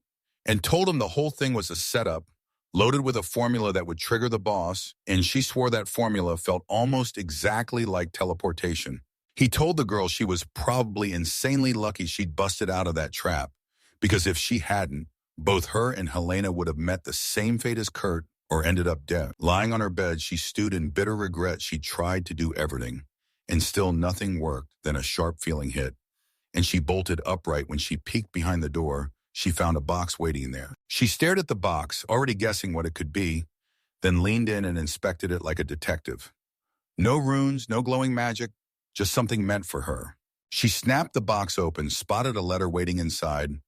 and told him the whole thing was a setup, loaded with a formula that would trigger the boss, and she swore that formula felt almost exactly like teleportation. He told the girl she was probably insanely lucky she'd busted out of that trap, because if she hadn't, both her and Helena would have met the same fate as Kurt or ended up dead. Lying on her bed, she stewed in bitter regret she tried to do everything, and still nothing worked. Then a sharp feeling hit, and she bolted upright. When she peeked behind the door, she found a box waiting there. She stared at the box, already guessing what it could be, then leaned in and inspected it like a detective. No runes, no glowing magic, just something meant for her. She snapped the box open, spotted a letter waiting inside,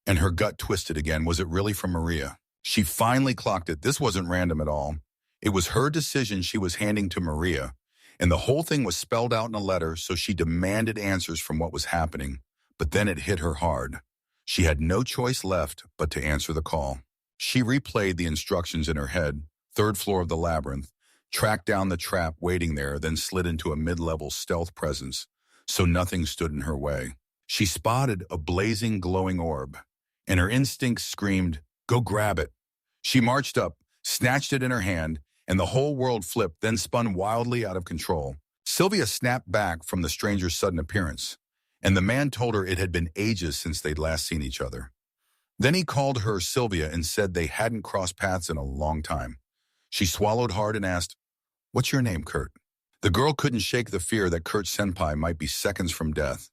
and her gut twisted again. Was it really from Maria? She finally clocked it. This wasn't random at all. It was her decision she was handing to Maria, and the whole thing was spelled out in a letter, so she demanded answers from what was happening. But then it hit her hard. She had no choice left but to answer the call. She replayed the instructions in her head, 3rd floor of the labyrinth, tracked down the trap waiting there, then slid into a mid-level stealth presence, so nothing stood in her way. She spotted a blazing, glowing orb, and her instinct screamed, "Go grab it." She marched up, snatched it in her hand, and the whole world flipped, then spun wildly out of control. Sylvia snapped back from the stranger's sudden appearance, and the man told her it had been ages since they'd last seen each other. Then he called her Sylvia and said they hadn't crossed paths in a long time. She swallowed hard and asked, "What's your name, Kurt?" The girl couldn't shake the fear that Kurt Senpai might be seconds from death.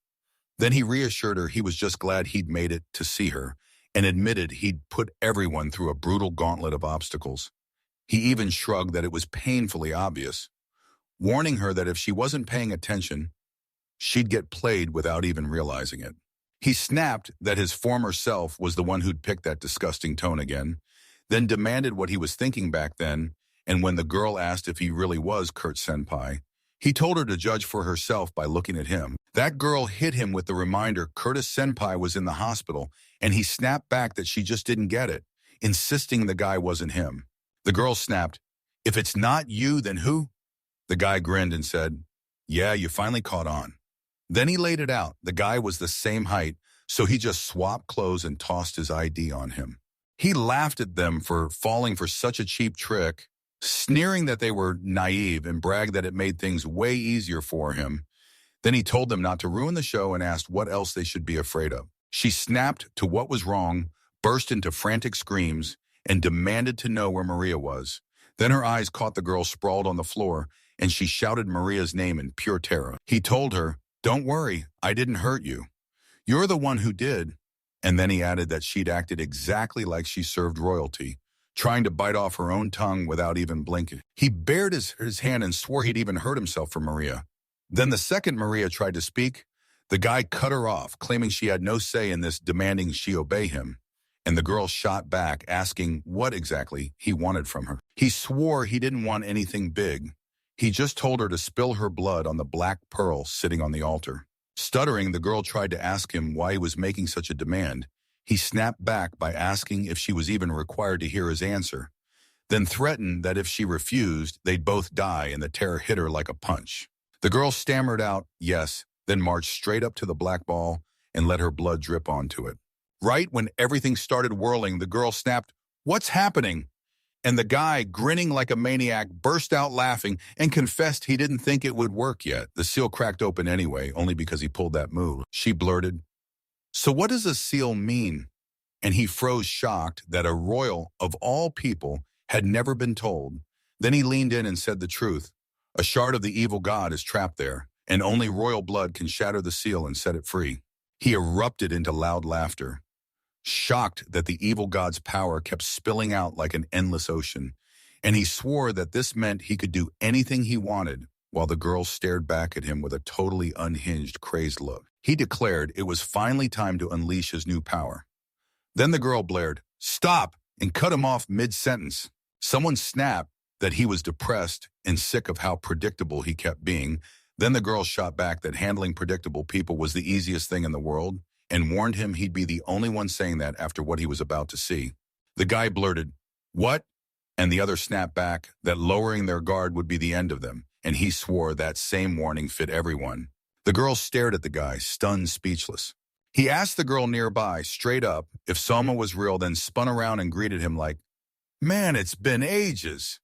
Then he reassured her he was just glad he'd made it to see her, and admitted he'd put everyone through a brutal gauntlet of obstacles. He even shrugged that it was painfully obvious, warning her that if she wasn't paying attention, she'd get played without even realizing it. He snapped that his former self was the one who'd picked that disgusting tone again, then demanded what he was thinking back then, and when the girl asked if he really was Kurt Senpai, he told her to judge for herself by looking at him. That girl hit him with the reminder Curtis Senpai was in the hospital, and he snapped back that she just didn't get it, insisting the guy wasn't him. The girl snapped, "If it's not you, then who?" The guy grinned and said, "Yeah, you finally caught on." Then he laid it out. The guy was the same height, so he just swapped clothes and tossed his ID on him. He laughed at them for falling for such a cheap trick, sneering that they were naive, and bragged that it made things way easier for him. Then he told them not to ruin the show and asked what else they should be afraid of. She snapped to what was wrong, burst into frantic screams, and demanded to know where Maria was. Then her eyes caught the girl sprawled on the floor, and she shouted Maria's name in pure terror. He told her, "Don't worry, I didn't hurt you. You're the one who did." And then he added that she'd acted exactly like she served royalty, trying to bite off her own tongue without even blinking. He bared his hand and swore he'd even hurt himself for Maria. Then the second Maria tried to speak, the guy cut her off, claiming she had no say in this, demanding she obey him. And the girl shot back, asking what exactly he wanted from her. He swore he didn't want anything big. He just told her to spill her blood on the black pearl sitting on the altar. Stuttering, the girl tried to ask him why he was making such a demand. He snapped back by asking if she was even required to hear his answer. then threatened that if she refused, they'd both die, and the terror hit her like a punch. The girl stammered out, yes, then marched straight up to the black ball and let her blood drip onto it. Right when everything started whirling, the girl snapped, "What's happening?" And the guy, grinning like a maniac, burst out laughing and confessed he didn't think it would work yet. The seal cracked open anyway, only because he pulled that move. She blurted, "So what does a seal mean?" And he froze, shocked that a royal, of all people, had never been told. Then he leaned in and said the truth. A shard of the evil god is trapped there, and only royal blood can shatter the seal and set it free. He erupted into loud laughter, shocked that the evil god's power kept spilling out like an endless ocean, and he swore that this meant he could do anything he wanted, while the girl stared back at him with a totally unhinged, crazed look. He declared it was finally time to unleash his new power. Then the girl blared, "Stop!" and cut him off mid-sentence. Someone snapped that he was depressed and sick of how predictable he kept being. Then the girl shot back that handling predictable people was the easiest thing in the world, and warned him he'd be the only one saying that after what he was about to see. The guy blurted, "What?" And the other snapped back that lowering their guard would be the end of them, and he swore that same warning fit everyone. The girl stared at the guy, stunned, speechless. He asked the girl nearby, straight up, if Soma was real, then spun around and greeted him like, "Man, it's been ages."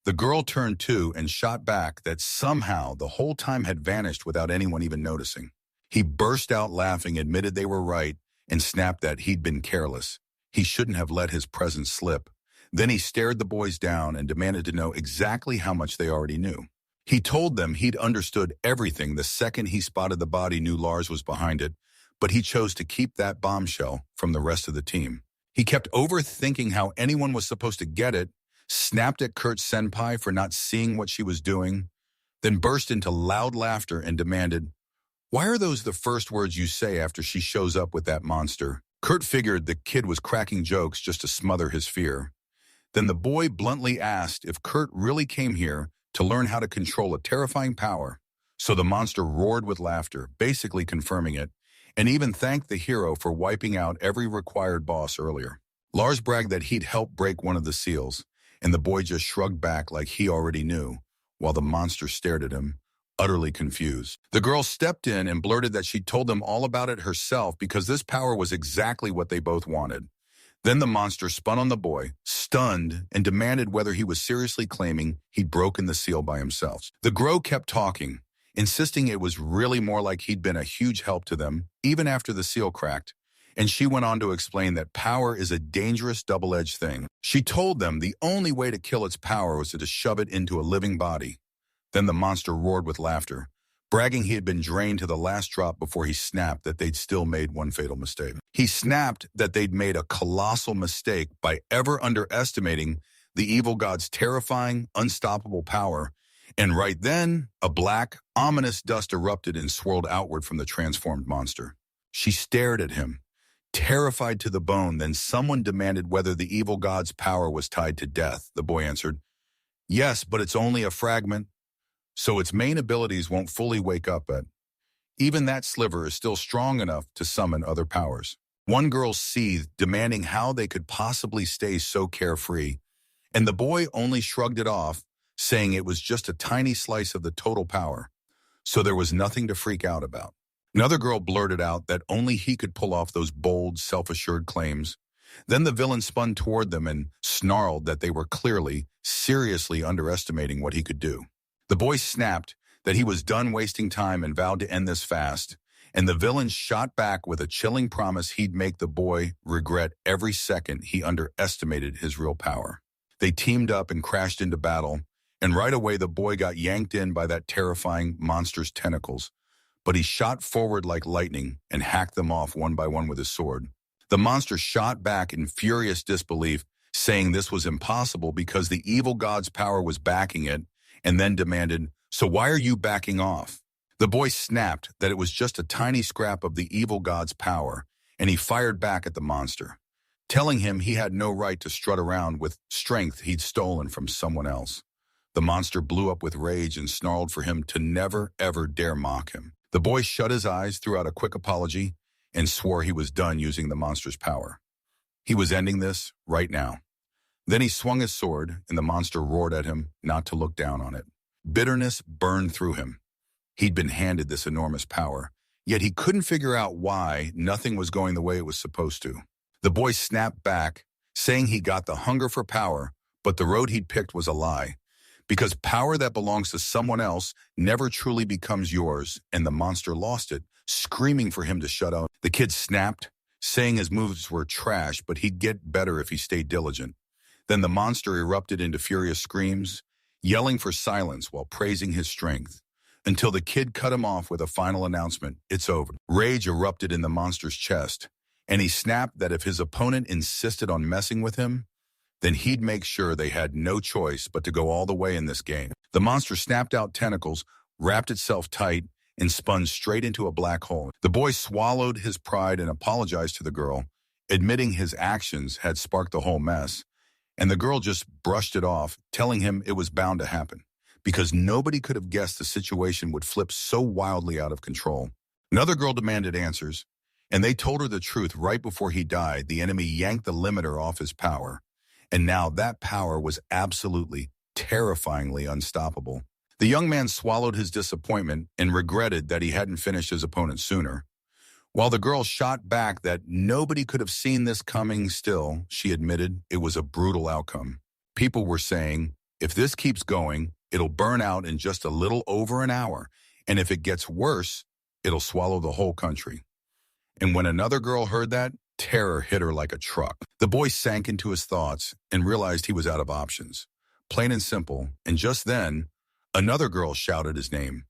The girl turned too and shot back that somehow the whole time had vanished without anyone even noticing. He burst out laughing, admitted they were right, and snapped that he'd been careless. He shouldn't have let his presence slip. Then he stared the boys down and demanded to know exactly how much they already knew. He told them he'd understood everything the second he spotted the body, knew Lars was behind it, but he chose to keep that bombshell from the rest of the team. He kept overthinking how anyone was supposed to get it, snapped at Kurt Senpai for not seeing what she was doing, then burst into loud laughter and demanded, "Why are those the first words you say after she shows up with that monster?" Kurt figured the kid was cracking jokes just to smother his fear. Then the boy bluntly asked if Kurt really came here to learn how to control a terrifying power. So the monster roared with laughter, basically confirming it, and even thanked the hero for wiping out every required boss earlier. Lars bragged that he'd helped break one of the seals, and the boy just shrugged back like he already knew, while the monster stared at him, utterly confused. The girl stepped in and blurted that she'd told them all about it herself because this power was exactly what they both wanted. Then the monster spun on the boy, stunned, and demanded whether he was seriously claiming he'd broken the seal by himself. The Grow kept talking, insisting it was really more like he'd been a huge help to them, even after the seal cracked, and she went on to explain that power is a dangerous double-edged thing. She told them the only way to kill its power was to shove it into a living body. Then the monster roared with laughter, bragging he had been drained to the last drop before he snapped that they'd still made one fatal mistake. He snapped that they'd made a colossal mistake by ever underestimating the evil god's terrifying, unstoppable power, and right then, a black, ominous dust erupted and swirled outward from the transformed monster. She stared at him, terrified to the bone. Then someone demanded whether the evil god's power was tied to death. The boy answered, "Yes, but it's only a fragment, so its main abilities won't fully wake up yet. Even that sliver is still strong enough to summon other powers." One girl seethed, demanding how they could possibly stay so carefree, and the boy only shrugged it off, saying it was just a tiny slice of the total power, so there was nothing to freak out about. Another girl blurted out that only he could pull off those bold, self-assured claims. Then the villain spun toward them and snarled that they were clearly, seriously underestimating what he could do. The boy snapped that he was done wasting time and vowed to end this fast, and the villain shot back with a chilling promise he'd make the boy regret every second he underestimated his real power. They teamed up and crashed into battle, and right away the boy got yanked in by that terrifying monster's tentacles, but he shot forward like lightning and hacked them off one by one with his sword. The monster shot back in furious disbelief, saying this was impossible because the evil god's power was backing it, and then demanded, "So why are you backing off?" The boy snapped that it was just a tiny scrap of the evil god's power, and he fired back at the monster, telling him he had no right to strut around with strength he'd stolen from someone else. The monster blew up with rage and snarled for him to never, ever dare mock him. The boy shut his eyes, threw out a quick apology, and swore he was done using the monster's power. He was ending this right now. Then he swung his sword, and the monster roared at him not to look down on it. Bitterness burned through him. He'd been handed this enormous power, yet he couldn't figure out why nothing was going the way it was supposed to. The boy snapped back, saying he got the hunger for power, but the road he'd picked was a lie. Because power that belongs to someone else never truly becomes yours, and the monster lost it, screaming for him to shut up. The kid snapped, saying his moves were trash, but he'd get better if he stayed diligent. Then the monster erupted into furious screams, yelling for silence while praising his strength, until the kid cut him off with a final announcement, "It's over." Rage erupted in the monster's chest, and he snapped that if his opponent insisted on messing with him, then he'd make sure they had no choice but to go all the way in this game. The monster snapped out tentacles, wrapped itself tight, and spun straight into a black hole. The boy swallowed his pride and apologized to the girl, admitting his actions had sparked the whole mess, and the girl just brushed it off, telling him it was bound to happen, because nobody could have guessed the situation would flip so wildly out of control. Another girl demanded answers, and they told her the truth right before he died. The enemy yanked the limiter off his power, and now that power was absolutely, terrifyingly unstoppable. The young man swallowed his disappointment and regretted that he hadn't finished his opponent sooner. While the girl shot back that nobody could have seen this coming, still, she admitted it was a brutal outcome. People were saying, if this keeps going, it'll burn out in just a little over an hour, and if it gets worse, it'll swallow the whole country. And when another girl heard that, terror hit her like a truck. The boy sank into his thoughts and realized he was out of options. Plain and simple, and just then, another girl shouted his name,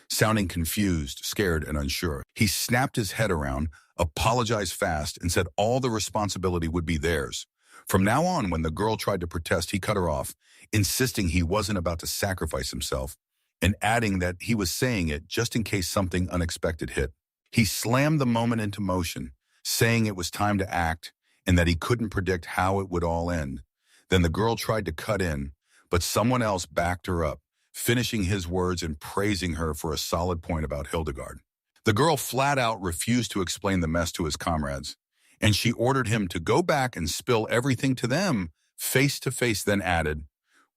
sounding confused, scared, and unsure. He snapped his head around, apologized fast, and said all the responsibility would be theirs. From now on, when the girl tried to protest, he cut her off, insisting he wasn't about to sacrifice himself, and adding that he was saying it just in case something unexpected hit. He slammed the moment into motion, saying it was time to act and that he couldn't predict how it would all end. Then the girl tried to cut in, but someone else backed her up, finishing his words and praising her for a solid point about Hildegard. The girl flat out refused to explain the mess to his comrades, and she ordered him to go back and spill everything to them face to face, then added,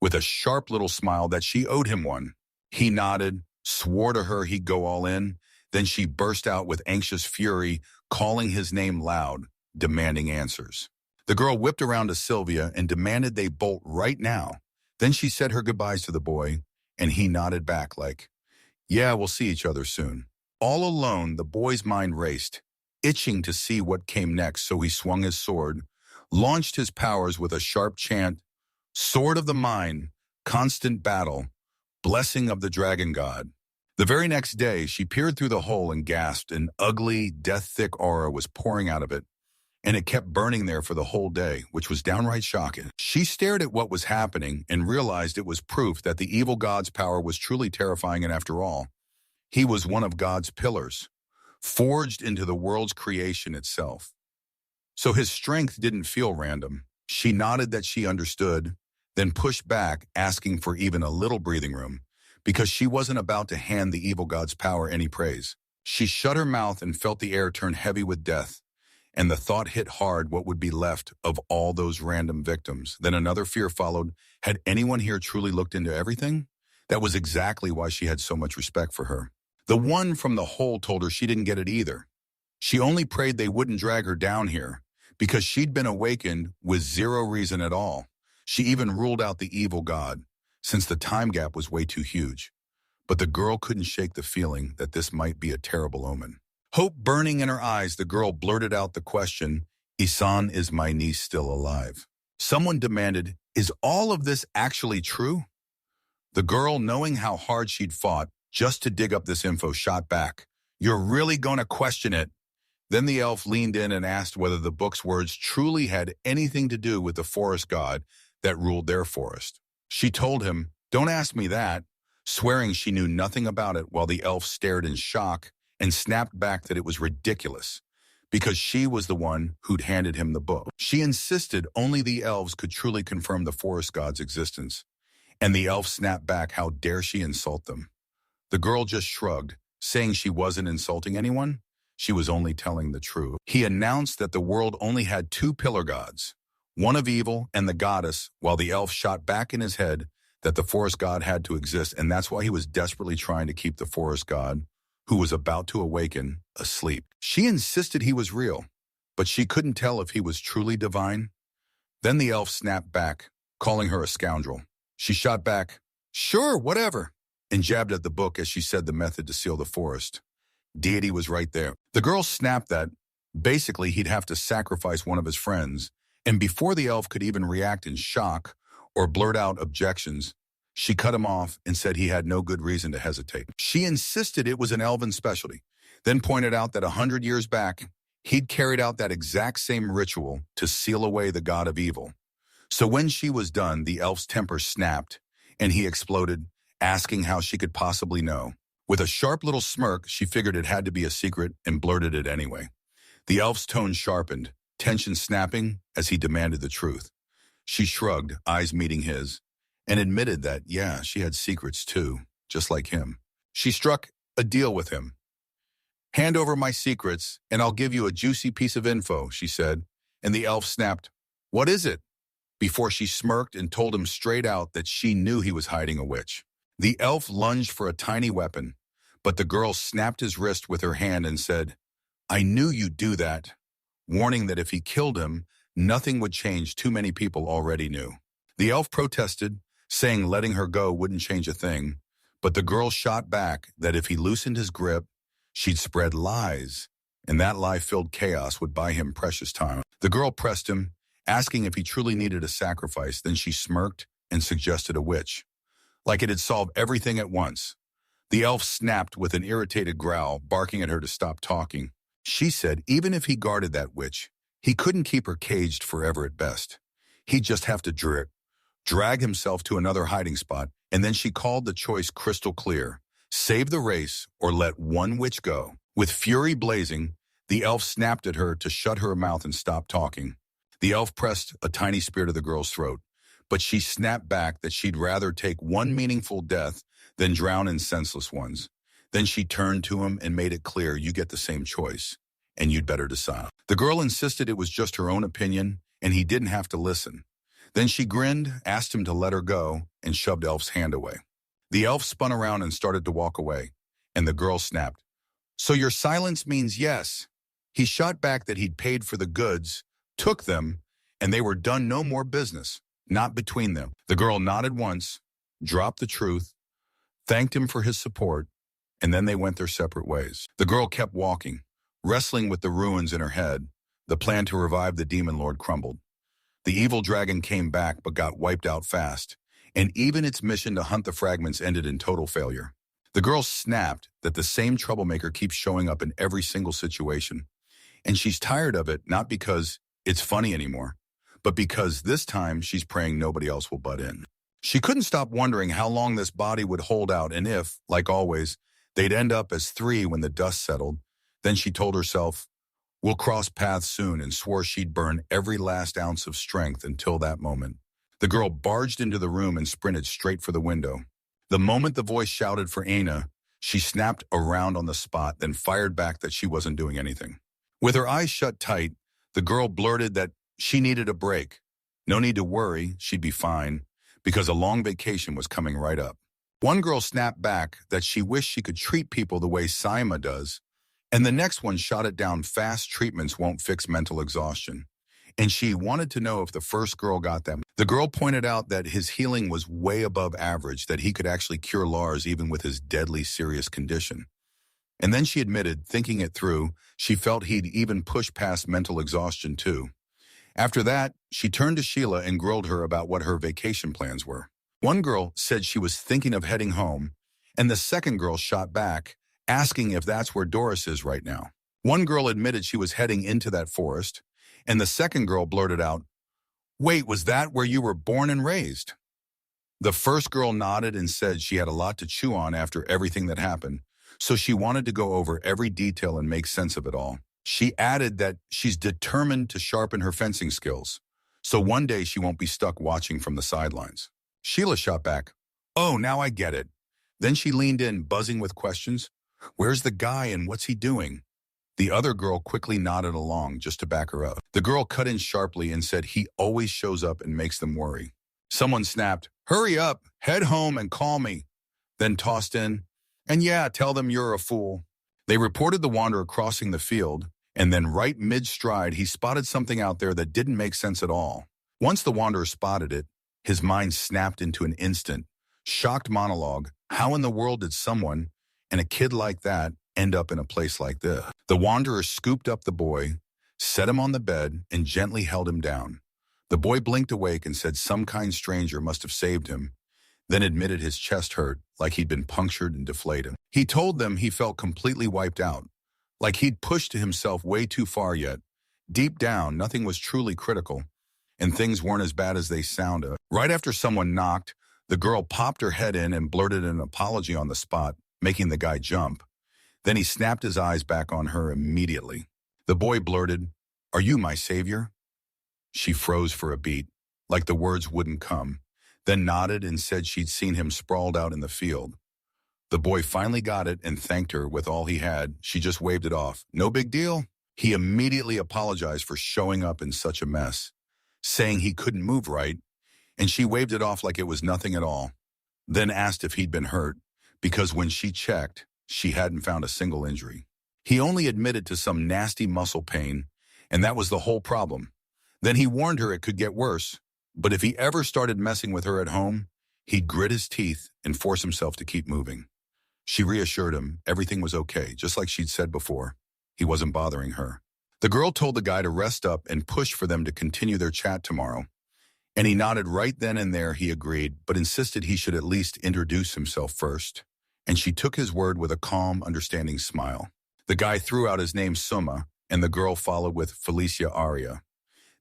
with a sharp little smile, that she owed him one. He nodded, swore to her he'd go all in, then she burst out with anxious fury, calling his name loud, demanding answers. The girl whipped around to Sylvia and demanded they bolt right now. Then she said her goodbyes to the boy, and he nodded back like, "Yeah, we'll see each other soon." All alone, the boy's mind raced, itching to see what came next, so he swung his sword, launched his powers with a sharp chant, "Sword of the Mind, constant battle, blessing of the dragon god." The very next day, she peered through the hole and gasped. An ugly, death-thick aura was pouring out of it, and it kept burning there for the whole day, which was downright shocking. She stared at what was happening and realized it was proof that the evil god's power was truly terrifying, and after all, he was one of God's pillars, forged into the world's creation itself. So his strength didn't feel random. She nodded that she understood, then pushed back, asking for even a little breathing room, because she wasn't about to hand the evil god's power any praise. She shut her mouth and felt the air turn heavy with death, and the thought hit hard what would be left of all those random victims. Then another fear followed. Had anyone here truly looked into everything? That was exactly why she had so much respect for her. The one from the hole told her she didn't get it either. She only prayed they wouldn't drag her down here, because she'd been awakened with zero reason at all. She even ruled out the evil god, since the time gap was way too huge. But the girl couldn't shake the feeling that this might be a terrible omen. Hope burning in her eyes, the girl blurted out the question, "Isan, is my niece still alive?" Someone demanded, "Is all of this actually true?" The girl, knowing how hard she'd fought just to dig up this info, shot back, "You're really going to question it?" Then the elf leaned in and asked whether the book's words truly had anything to do with the forest god that ruled their forest. She told him, "Don't ask me that," swearing she knew nothing about it, while the elf stared in shock and snapped back that it was ridiculous, because she was the one who'd handed him the book. She insisted only the elves could truly confirm the forest god's existence, and the elf snapped back, how dare she insult them. The girl just shrugged, saying she wasn't insulting anyone, she was only telling the truth. He announced that the world only had two pillar gods, one of evil and the goddess, while the elf shot back in his head that the forest god had to exist, and that's why he was desperately trying to keep the forest god, who was about to awaken, asleep. She insisted he was real, but she couldn't tell if he was truly divine. Then the elf snapped back, calling her a scoundrel. She shot back, "Sure, whatever," and jabbed at the book as she said the method to seal the forest. Deity was right there. The girl snapped that, basically, he'd have to sacrifice one of his friends, and before the elf could even react in shock or blurt out objections, she cut him off and said he had no good reason to hesitate. She insisted it was an elven specialty, then pointed out that 100 years back, he'd carried out that exact same ritual to seal away the god of evil. So when she was done, the elf's temper snapped, and he exploded, asking how she could possibly know. With a sharp little smirk, she figured it had to be a secret and blurted it anyway. The elf's tone sharpened, tension snapping as he demanded the truth. She shrugged, eyes meeting his, and admitted that, yeah, she had secrets too, just like him. She struck a deal with him. "Hand over my secrets, and I'll give you a juicy piece of info," she said, and the elf snapped, "What is it?" before she smirked and told him straight out that she knew he was hiding a witch. The elf lunged for a tiny weapon, but the girl snapped his wrist with her hand and said, "I knew you'd do that," warning that if he killed him, nothing would change. Too many people already knew. The elf protested, saying letting her go wouldn't change a thing, but the girl shot back that if he loosened his grip, she'd spread lies, and that lie-filled chaos would buy him precious time. The girl pressed him, asking if he truly needed a sacrifice. Then she smirked and suggested a witch, like it'd solve everything at once. The elf snapped with an irritated growl, barking at her to stop talking. She said even if he guarded that witch, he couldn't keep her caged forever at best. He'd just have to drag himself to another hiding spot, and then she called the choice crystal clear: save the race or let one witch go. With fury blazing, the elf snapped at her to shut her mouth and stop talking. The elf pressed a tiny spear to the girl's throat, but she snapped back that she'd rather take one meaningful death than drown in senseless ones. Then she turned to him and made it clear, "You get the same choice, and you'd better decide." The girl insisted it was just her own opinion, and he didn't have to listen. Then she grinned, asked him to let her go, and shoved Elf's hand away. The elf spun around and started to walk away, and the girl snapped, "So your silence means yes." He shot back that he'd paid for the goods, took them, and they were done. No more business, not between them. The girl nodded once, dropped the truth, thanked him for his support, and then they went their separate ways. The girl kept walking, wrestling with the ruins in her head. The plan to revive the demon lord crumbled. The evil dragon came back but got wiped out fast, and even its mission to hunt the fragments ended in total failure. The girl snapped that the same troublemaker keeps showing up in every single situation, and she's tired of it, not because it's funny anymore, but because this time she's praying nobody else will butt in. She couldn't stop wondering how long this body would hold out, and if, like always, they'd end up as three when the dust settled. Then she told herself, "We'll cross paths soon," and swore she'd burn every last ounce of strength until that moment. The girl barged into the room and sprinted straight for the window. The moment the voice shouted for Aina, she snapped around on the spot, then fired back that she wasn't doing anything. With her eyes shut tight, the girl blurted that she needed a break. No need to worry, she'd be fine, because a long vacation was coming right up. One girl snapped back that she wished she could treat people the way Saima does, and the next one shot it down fast treatments won't fix mental exhaustion. And she wanted to know if the first girl got them. The girl pointed out that his healing was way above average, that he could actually cure Lars even with his deadly serious condition. And then she admitted, thinking it through, she felt he'd even push past mental exhaustion too. After that, she turned to Sheila and grilled her about what her vacation plans were. One girl said she was thinking of heading home, and the second girl shot back, asking if that's where Doris is right now. One girl admitted she was heading into that forest, and the second girl blurted out, "Wait, was that where you were born and raised?" The first girl nodded and said she had a lot to chew on after everything that happened, so she wanted to go over every detail and make sense of it all. She added that she's determined to sharpen her fencing skills, so one day she won't be stuck watching from the sidelines. Sheila shot back, "Oh, now I get it." Then she leaned in, buzzing with questions. "Where's the guy and what's he doing?" The other girl quickly nodded along just to back her up. The girl cut in sharply and said he always shows up and makes them worry. Someone snapped, "Hurry up, head home and call me," then tossed in, "And yeah, tell them you're a fool." They reported the wanderer crossing the field, and then right mid-stride he spotted something out there that didn't make sense at all. Once the wanderer spotted it, his mind snapped into an instant, shocked monologue. How in the world did someone, and a kid like that, end up in a place like this? The wanderer scooped up the boy, set him on the bed, and gently held him down. The boy blinked awake and said some kind stranger must have saved him, then admitted his chest hurt, like he'd been punctured and deflated. He told them he felt completely wiped out, like he'd pushed himself way too far yet. Deep down, nothing was truly critical, and things weren't as bad as they sounded. Right after someone knocked, the girl popped her head in and blurted an apology on the spot, making the guy jump. Then he snapped his eyes back on her immediately. The boy blurted, "Are you my savior?" She froze for a beat, like the words wouldn't come, then nodded and said she'd seen him sprawled out in the field. The boy finally got it and thanked her with all he had. She just waved it off. "No big deal." He immediately apologized for showing up in such a mess, saying he couldn't move right, and she waved it off like it was nothing at all, then asked if he'd been hurt, because when she checked, she hadn't found a single injury. He only admitted to some nasty muscle pain, and that was the whole problem. Then he warned her it could get worse, but if he ever started messing with her at home, he'd grit his teeth and force himself to keep moving. She reassured him everything was okay, just like she'd said before. He wasn't bothering her. The girl told the guy to rest up and push for them to continue their chat tomorrow, and he nodded right then and there. He agreed, but insisted he should at least introduce himself first, and she took his word with a calm, understanding smile. The guy threw out his name Suma, and the girl followed with Felicia Aria,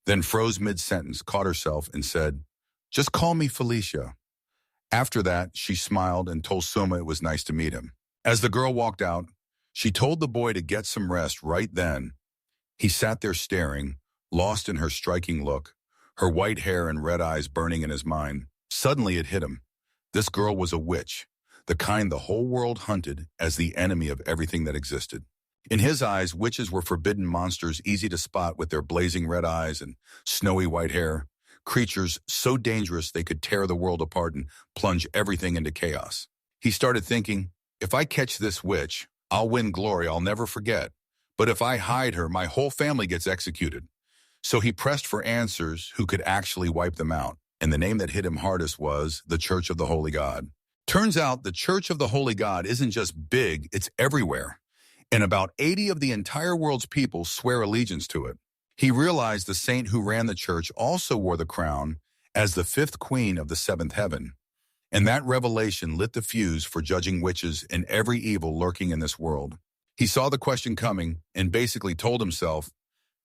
then froze mid-sentence, caught herself, and said, "Just call me Felicia." After that, she smiled and told Suma it was nice to meet him. As the girl walked out, she told the boy to get some rest right then. He sat there staring, lost in her striking look, her white hair and red eyes burning in his mind. Suddenly it hit him. This girl was a witch, the kind the whole world hunted as the enemy of everything that existed. In his eyes, witches were forbidden monsters easy to spot with their blazing red eyes and snowy white hair, creatures so dangerous they could tear the world apart and plunge everything into chaos. He started thinking, if I catch this witch, I'll win glory I'll never forget. But if I hide her, my whole family gets executed. So he pressed for answers who could actually wipe them out, and the name that hit him hardest was the Church of the Holy God. Turns out the Church of the Holy God isn't just big, it's everywhere. And about 80 of the entire world's people swear allegiance to it. He realized the saint who ran the church also wore the crown as the fifth queen of the seventh heaven. And that revelation lit the fuse for judging witches and every evil lurking in this world. He saw the question coming and basically told himself,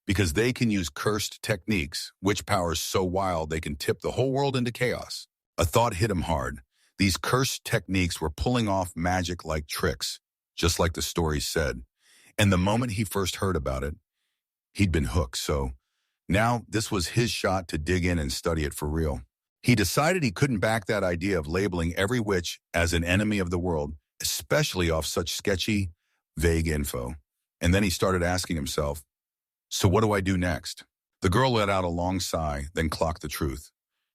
because they can use cursed techniques, witch powers so wild they can tip the whole world into chaos. A thought hit him hard. These cursed techniques were pulling off magic-like tricks, just like the stories said. And the moment he first heard about it, he'd been hooked. So now this was his shot to dig in and study it for real. He decided he couldn't back that idea of labeling every witch as an enemy of the world, especially off such sketchy, vague info. And then he started asking himself, so what do I do next? The girl let out a long sigh, then clocked the truth.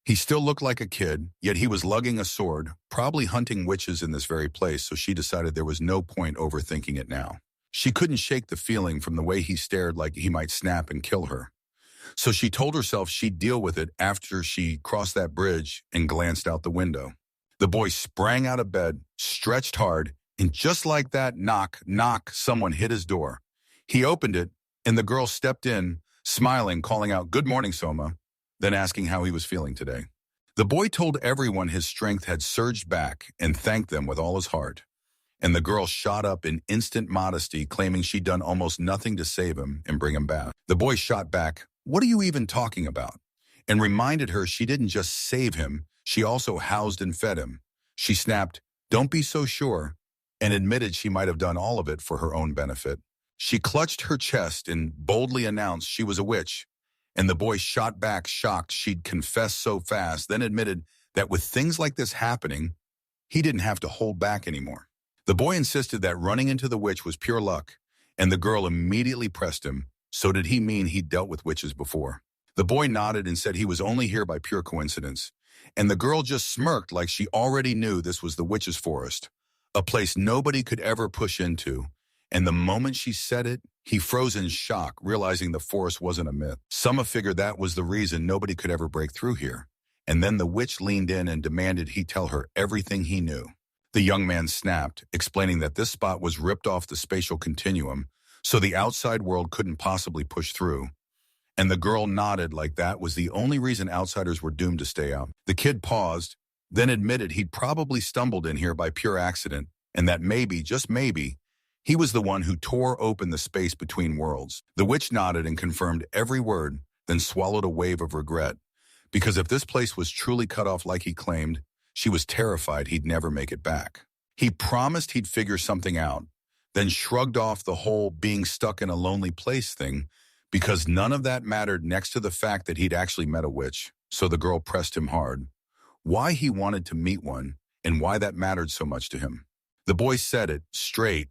He still looked like a kid, yet he was lugging a sword, probably hunting witches in this very place, so she decided there was no point overthinking it now. She couldn't shake the feeling from the way he stared like he might snap and kill her. So she told herself she'd deal with it after she crossed that bridge and glanced out the window. The boy sprang out of bed, stretched hard, and just like that, knock, knock, someone hit his door. He opened it, and the girl stepped in, smiling, calling out, "Good morning, Soma," then asking how he was feeling today. The boy told everyone his strength had surged back and thanked them with all his heart. And the girl shot up in instant modesty, claiming she'd done almost nothing to save him and bring him back. The boy shot back, "What are you even talking about?" and reminded her she didn't just save him, she also housed and fed him. She snapped, "Don't be so sure," and admitted she might have done all of it for her own benefit. She clutched her chest and boldly announced she was a witch. And the boy shot back, shocked she'd confessed so fast, then admitted that with things like this happening, he didn't have to hold back anymore. The boy insisted that running into the witch was pure luck, And the girl immediately pressed him. So did he mean he'd dealt with witches before? The boy nodded and said he was only here by pure coincidence. And the girl just smirked like she already knew this was the witch's forest, a place nobody could ever push into. And the moment she said it, he froze in shock, realizing the forest wasn't a myth. Summa figured that was the reason nobody could ever break through here. And then the witch leaned in and demanded he tell her everything he knew. The young man snapped, explaining that this spot was ripped off the spatial continuum, so the outside world couldn't possibly push through. And the girl nodded like that was the only reason outsiders were doomed to stay out. The kid paused, then admitted he'd probably stumbled in here by pure accident, and that maybe, just maybe, he was the one who tore open the space between worlds. The witch nodded and confirmed every word, then swallowed a wave of regret. Because if this place was truly cut off like he claimed, she was terrified he'd never make it back. He promised he'd figure something out, then shrugged off the whole being stuck in a lonely place thing, because none of that mattered next to the fact that he'd actually met a witch. So the girl pressed him hard. Why he wanted to meet one, and why that mattered so much to him. The boy said it, straight.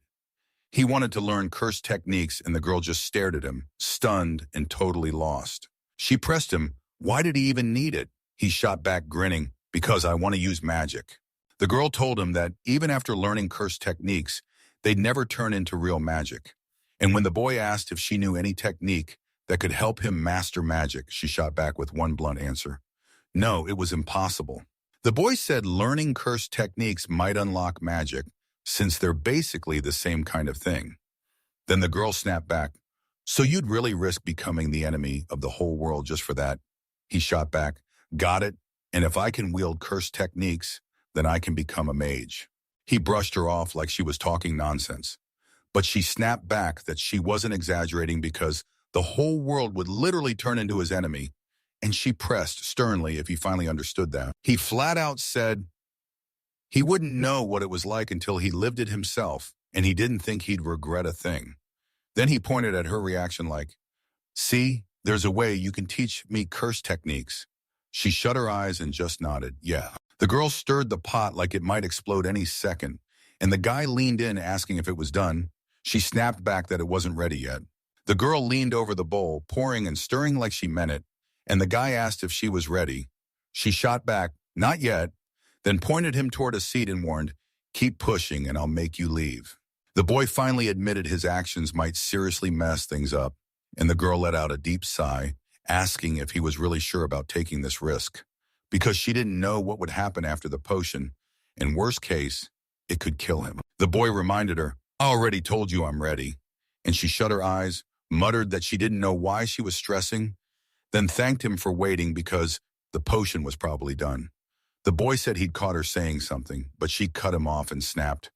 He wanted to learn cursed techniques, and the girl just stared at him, stunned and totally lost. She pressed him. Why did he even need it? He shot back, grinning, because I want to use magic. The girl told him that even after learning cursed techniques, they'd never turn into real magic. And when the boy asked if she knew any technique that could help him master magic, she shot back with one blunt answer. No, it was impossible. The boy said learning cursed techniques might unlock magic, since they're basically the same kind of thing. Then the girl snapped back. So you'd really risk becoming the enemy of the whole world just for that? He shot back. Got it. And if I can wield cursed techniques, then I can become a mage. He brushed her off like she was talking nonsense. But she snapped back that she wasn't exaggerating because the whole world would literally turn into his enemy. And she pressed sternly if he finally understood that. He flat out said he wouldn't know what it was like until he lived it himself, and he didn't think he'd regret a thing. Then he pointed at her reaction like, see, there's a way you can teach me curse techniques. She shut her eyes and just nodded, yeah. The girl stirred the pot like it might explode any second, and the guy leaned in asking if it was done. She snapped back that it wasn't ready yet. The girl leaned over the bowl, pouring and stirring like she meant it, and the guy asked if she was ready. She shot back, not yet, then pointed him toward a seat and warned, keep pushing and I'll make you leave. The boy finally admitted his actions might seriously mess things up, and the girl let out a deep sigh, asking if he was really sure about taking this risk, because she didn't know what would happen after the potion, and worst case, it could kill him. The boy reminded her, I already told you I'm ready, and she shut her eyes, muttered that she didn't know why she was stressing, then thanked him for waiting because the potion was probably done. The boy said he'd caught her saying something, but she cut him off and snapped.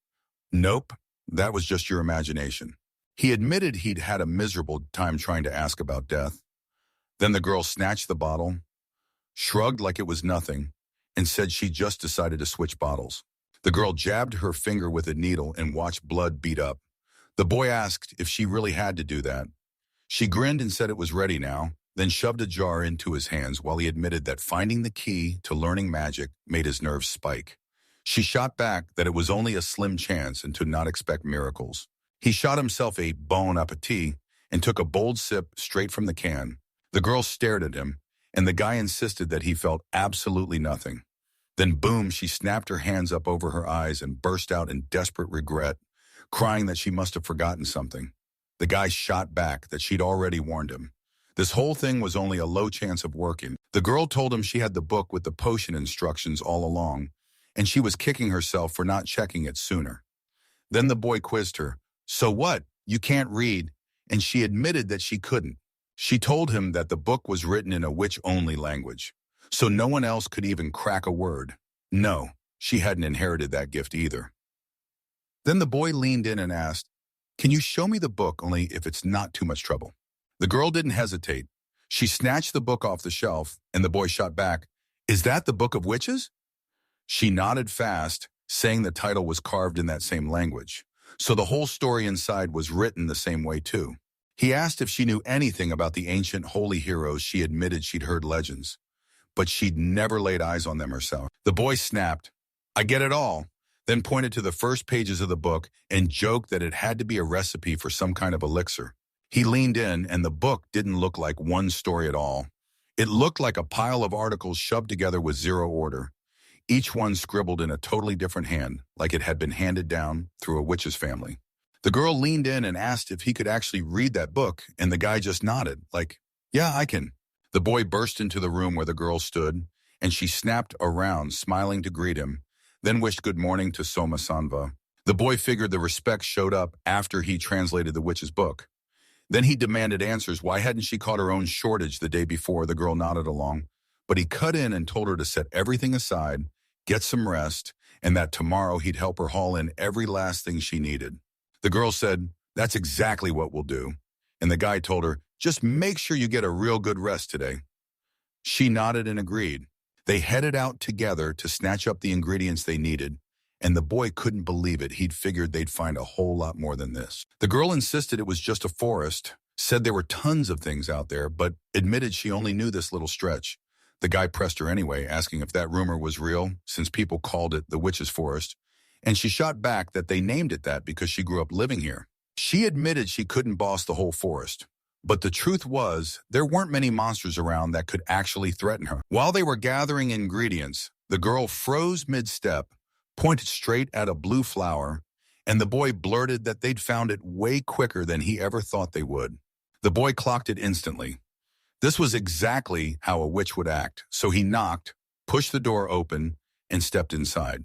Nope, that was just your imagination. He admitted he'd had a miserable time trying to ask about death. Then the girl snatched the bottle, shrugged like it was nothing, and said she just decided to switch bottles. The girl jabbed her finger with a needle and watched blood beat up. The boy asked if she really had to do that. She grinned and said it was ready now, then shoved a jar into his hands while he admitted that finding the key to learning magic made his nerves spike. She shot back that it was only a slim chance and to not expect miracles. He shot himself a bon appetit and took a bold sip straight from the can. The girl stared at him, and the guy insisted that he felt absolutely nothing. Then boom, she snapped her hands up over her eyes and burst out in desperate regret, crying that she must have forgotten something. The guy shot back that she'd already warned him. This whole thing was only a low chance of working. The girl told him she had the book with the potion instructions all along, and she was kicking herself for not checking it sooner. Then the boy quizzed her. So what? You can't read? And she admitted that she couldn't. She told him that the book was written in a witch-only language, so no one else could even crack a word. No, she hadn't inherited that gift either. Then the boy leaned in and asked, can you show me the book, only if it's not too much trouble? The girl didn't hesitate. She snatched the book off the shelf, and the boy shot back, is that the Book of Witches? She nodded fast, saying the title was carved in that same language, so the whole story inside was written the same way too. He asked if she knew anything about the ancient holy heroes. She admitted she'd heard legends, but she'd never laid eyes on them herself. The boy snapped, I get it all. then pointed to the first pages of the book and joked that it had to be a recipe for some kind of elixir. He leaned in, and the book didn't look like one story at all. It looked like a pile of articles shoved together with zero order, each one scribbled in a totally different hand, like it had been handed down through a witch's family. The girl leaned in and asked if he could actually read that book, and the guy just nodded, like, "Yeah, I can." The boy burst into the room where the girl stood, and she snapped around, smiling to greet him, then wished good morning to Soma-sanva. The boy figured the respect showed up after he translated the witch's book. Then he demanded answers. Why hadn't she caught her own shortage the day before? The girl nodded along, but he cut in and told her to set everything aside, get some rest, and that tomorrow he'd help her haul in every last thing she needed. The girl said, "That's exactly what we'll do." And the guy told her, "Just make sure you get a real good rest today." She nodded and agreed. They headed out together to snatch up the ingredients they needed, and the boy couldn't believe it. He'd figured they'd find a whole lot more than this. The girl insisted it was just a forest, said there were tons of things out there, but admitted she only knew this little stretch. The guy pressed her anyway, asking if that rumor was real, since people called it the Witch's Forest, and she shot back that they named it that because she grew up living here. She admitted she couldn't boss the whole forest, but the truth was there weren't many monsters around that could actually threaten her. While they were gathering ingredients, the girl froze mid-step, pointed straight at a blue flower, and the boy blurted that they'd found it way quicker than he ever thought they would. The boy clocked it instantly. This was exactly how a witch would act, so he knocked, pushed the door open, and stepped inside.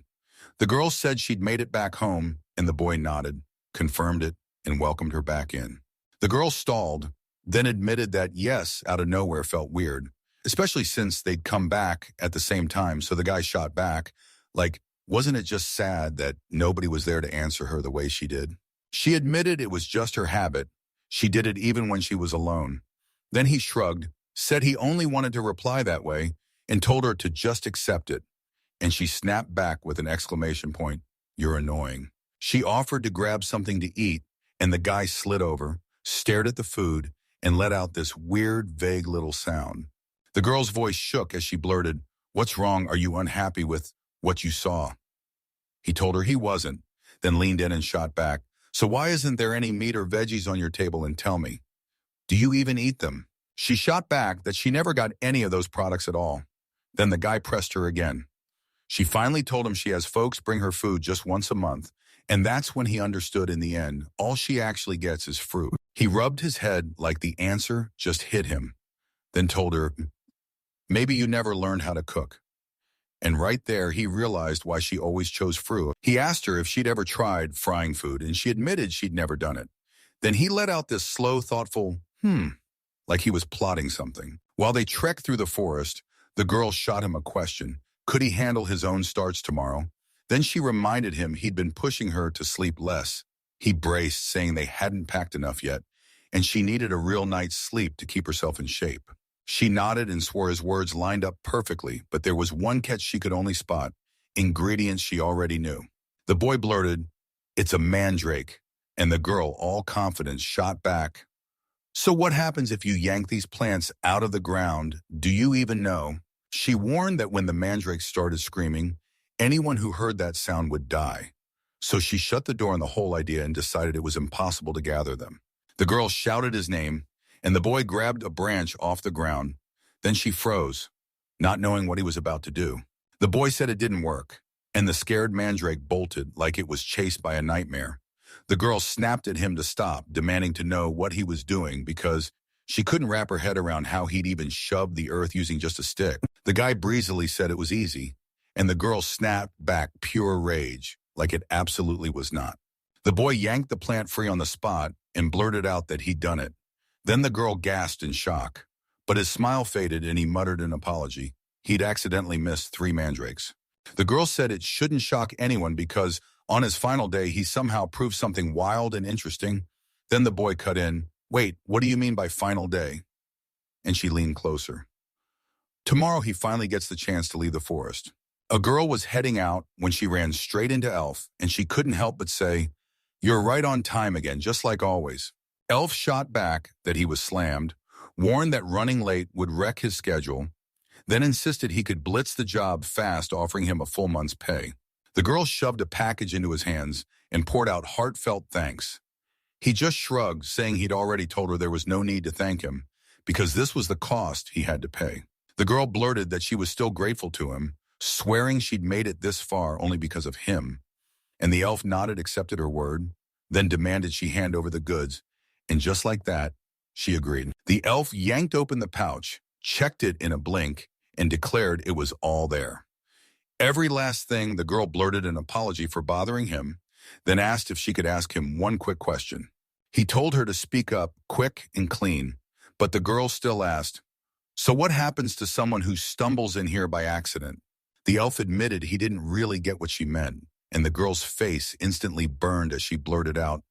The girl said she'd made it back home, and the boy nodded, confirmed it, and welcomed her back in. The girl stalled, then admitted that yes, out of nowhere felt weird, especially since they'd come back at the same time, so the guy shot back, like, wasn't it just sad that nobody was there to answer her the way she did? She admitted it was just her habit. She did it even when she was alone. Then he shrugged, said he only wanted to reply that way, and told her to just accept it. And she snapped back with an exclamation point, "You're annoying." She offered to grab something to eat, and the guy slid over, stared at the food, and let out this weird, vague little sound. The girl's voice shook as she blurted, "What's wrong? Are you unhappy with what you saw?" He told her he wasn't, then leaned in and shot back, "So why isn't there any meat or veggies on your table, and tell me, do you even eat them?" She shot back that she never got any of those products at all. Then the guy pressed her again. She finally told him she has folks bring her food just once a month, and that's when he understood in the end, all she actually gets is fruit. He rubbed his head like the answer just hit him, then told her, "Maybe you never learned how to cook." And right there, he realized why she always chose fruit. He asked her if she'd ever tried frying food, and she admitted she'd never done it. Then he let out this slow, thoughtful, like he was plotting something. While they trekked through the forest, the girl shot him a question. Could he handle his own starts tomorrow? Then she reminded him he'd been pushing her to sleep less. He braced, saying they hadn't packed enough yet, and she needed a real night's sleep to keep herself in shape. She nodded and swore his words lined up perfectly, but there was one catch she could only spot, ingredients she already knew. The boy blurted, "It's a mandrake," and the girl, all confidence, shot back, "So what happens if you yank these plants out of the ground? Do you even know?" She warned that when the mandrake started screaming, anyone who heard that sound would die. So she shut the door on the whole idea and decided it was impossible to gather them. The girl shouted his name, and the boy grabbed a branch off the ground. Then she froze, not knowing what he was about to do. The boy said it didn't work, and the scared mandrake bolted like it was chased by a nightmare. The girl snapped at him to stop, demanding to know what he was doing because she couldn't wrap her head around how he'd even shoved the earth using just a stick. The guy breezily said it was easy, and the girl snapped back pure rage, like it absolutely was not. The boy yanked the plant free on the spot and blurted out that he'd done it. Then the girl gasped in shock, but his smile faded and he muttered an apology. He'd accidentally missed 3 mandrakes. The girl said it shouldn't shock anyone because on his final day he somehow proved something wild and interesting. Then the boy cut in, "Wait, what do you mean by final day?" And she leaned closer. Tomorrow he finally gets the chance to leave the forest. A girl was heading out when she ran straight into Elf, and she couldn't help but say, "You're right on time again, just like always." Elf shot back that he was slammed, warned that running late would wreck his schedule, then insisted he could blitz the job fast, offering him a full month's pay. The girl shoved a package into his hands and poured out heartfelt thanks. He just shrugged, saying he'd already told her there was no need to thank him, because this was the cost he had to pay. The girl blurted that she was still grateful to him, swearing she'd made it this far only because of him. And the elf nodded, accepted her word, then demanded she hand over the goods. And just like that, she agreed. The elf yanked open the pouch, checked it in a blink, and declared it was all there. Every last thing. The girl blurted an apology for bothering him, then asked if she could ask him one quick question. He told her to speak up, quick and clean, but the girl still asked, "So what happens to someone who stumbles in here by accident?" The elf admitted he didn't really get what she meant, and the girl's face instantly burned as she blurted out,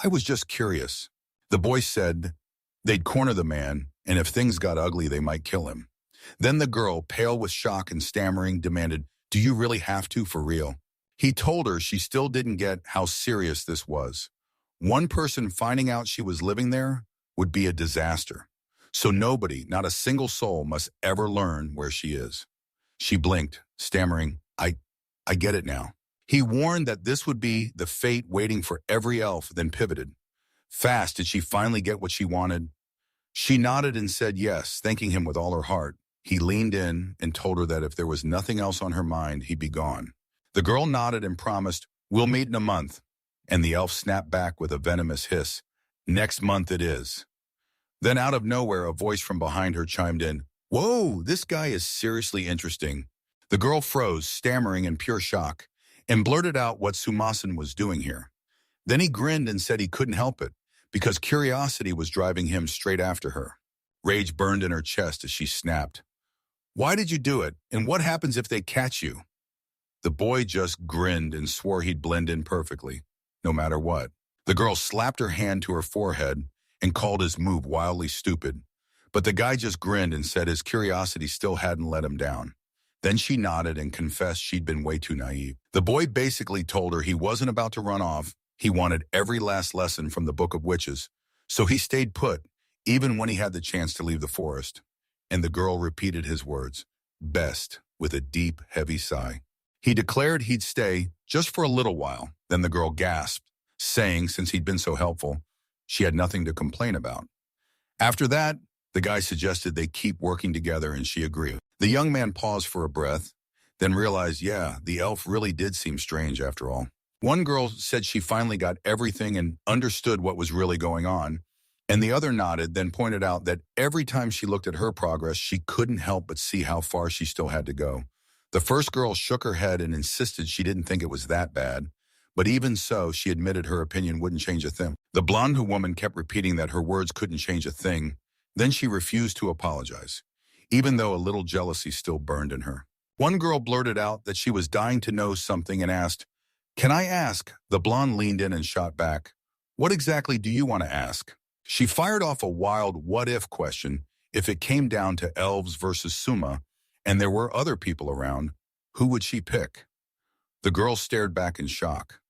"I was just curious." The boy said they'd corner the man, and if things got ugly, they might kill him. Then the girl, pale with shock and stammering, demanded, "Do you really have to, for real?" He told her she still didn't get how serious this was. One person finding out she was living there would be a disaster. So nobody, not a single soul, must ever learn where she is. She blinked, stammering, I get it now." He warned that this would be the fate waiting for every elf, then pivoted. Fast, did she finally get what she wanted? She nodded and said yes, thanking him with all her heart. He leaned in and told her that if there was nothing else on her mind, he'd be gone. The girl nodded and promised, "We'll meet in a month." And the elf snapped back with a venomous hiss, "Next month it is." Then out of nowhere, a voice from behind her chimed in, "Whoa, this guy is seriously interesting." The girl froze, stammering in pure shock, and blurted out what Sumasen was doing here. Then he grinned and said he couldn't help it, because curiosity was driving him straight after her. Rage burned in her chest as she snapped, "Why did you do it, and what happens if they catch you?" The boy just grinned and swore he'd blend in perfectly, no matter what. The girl slapped her hand to her forehead and called his move wildly stupid, but the guy just grinned and said his curiosity still hadn't let him down. Then she nodded and confessed she'd been way too naive. The boy basically told her he wasn't about to run off. He wanted every last lesson from the Book of Witches, so he stayed put, even when he had the chance to leave the forest. And the girl repeated his words, "Best," with a deep, heavy sigh. He declared he'd stay just for a little while. Then the girl gasped, saying since he'd been so helpful, she had nothing to complain about. After that, the guy suggested they keep working together, and she agreed. The young man paused for a breath, then realized, yeah, the elf really did seem strange after all. One girl said she finally got everything and understood what was really going on, and the other nodded, then pointed out that every time she looked at her progress, she couldn't help but see how far she still had to go. The first girl shook her head and insisted she didn't think it was that bad, but even so, she admitted her opinion wouldn't change a thing. The blonde woman kept repeating that her words couldn't change a thing. Then she refused to apologize, even though a little jealousy still burned in her. One girl blurted out that she was dying to know something and asked, "Can I ask?" The blonde leaned in and shot back, "What exactly do you want to ask?" She fired off a wild what-if question. If it came down to elves versus Suma, and there were other people around, who would she pick? The girl stared back in shock.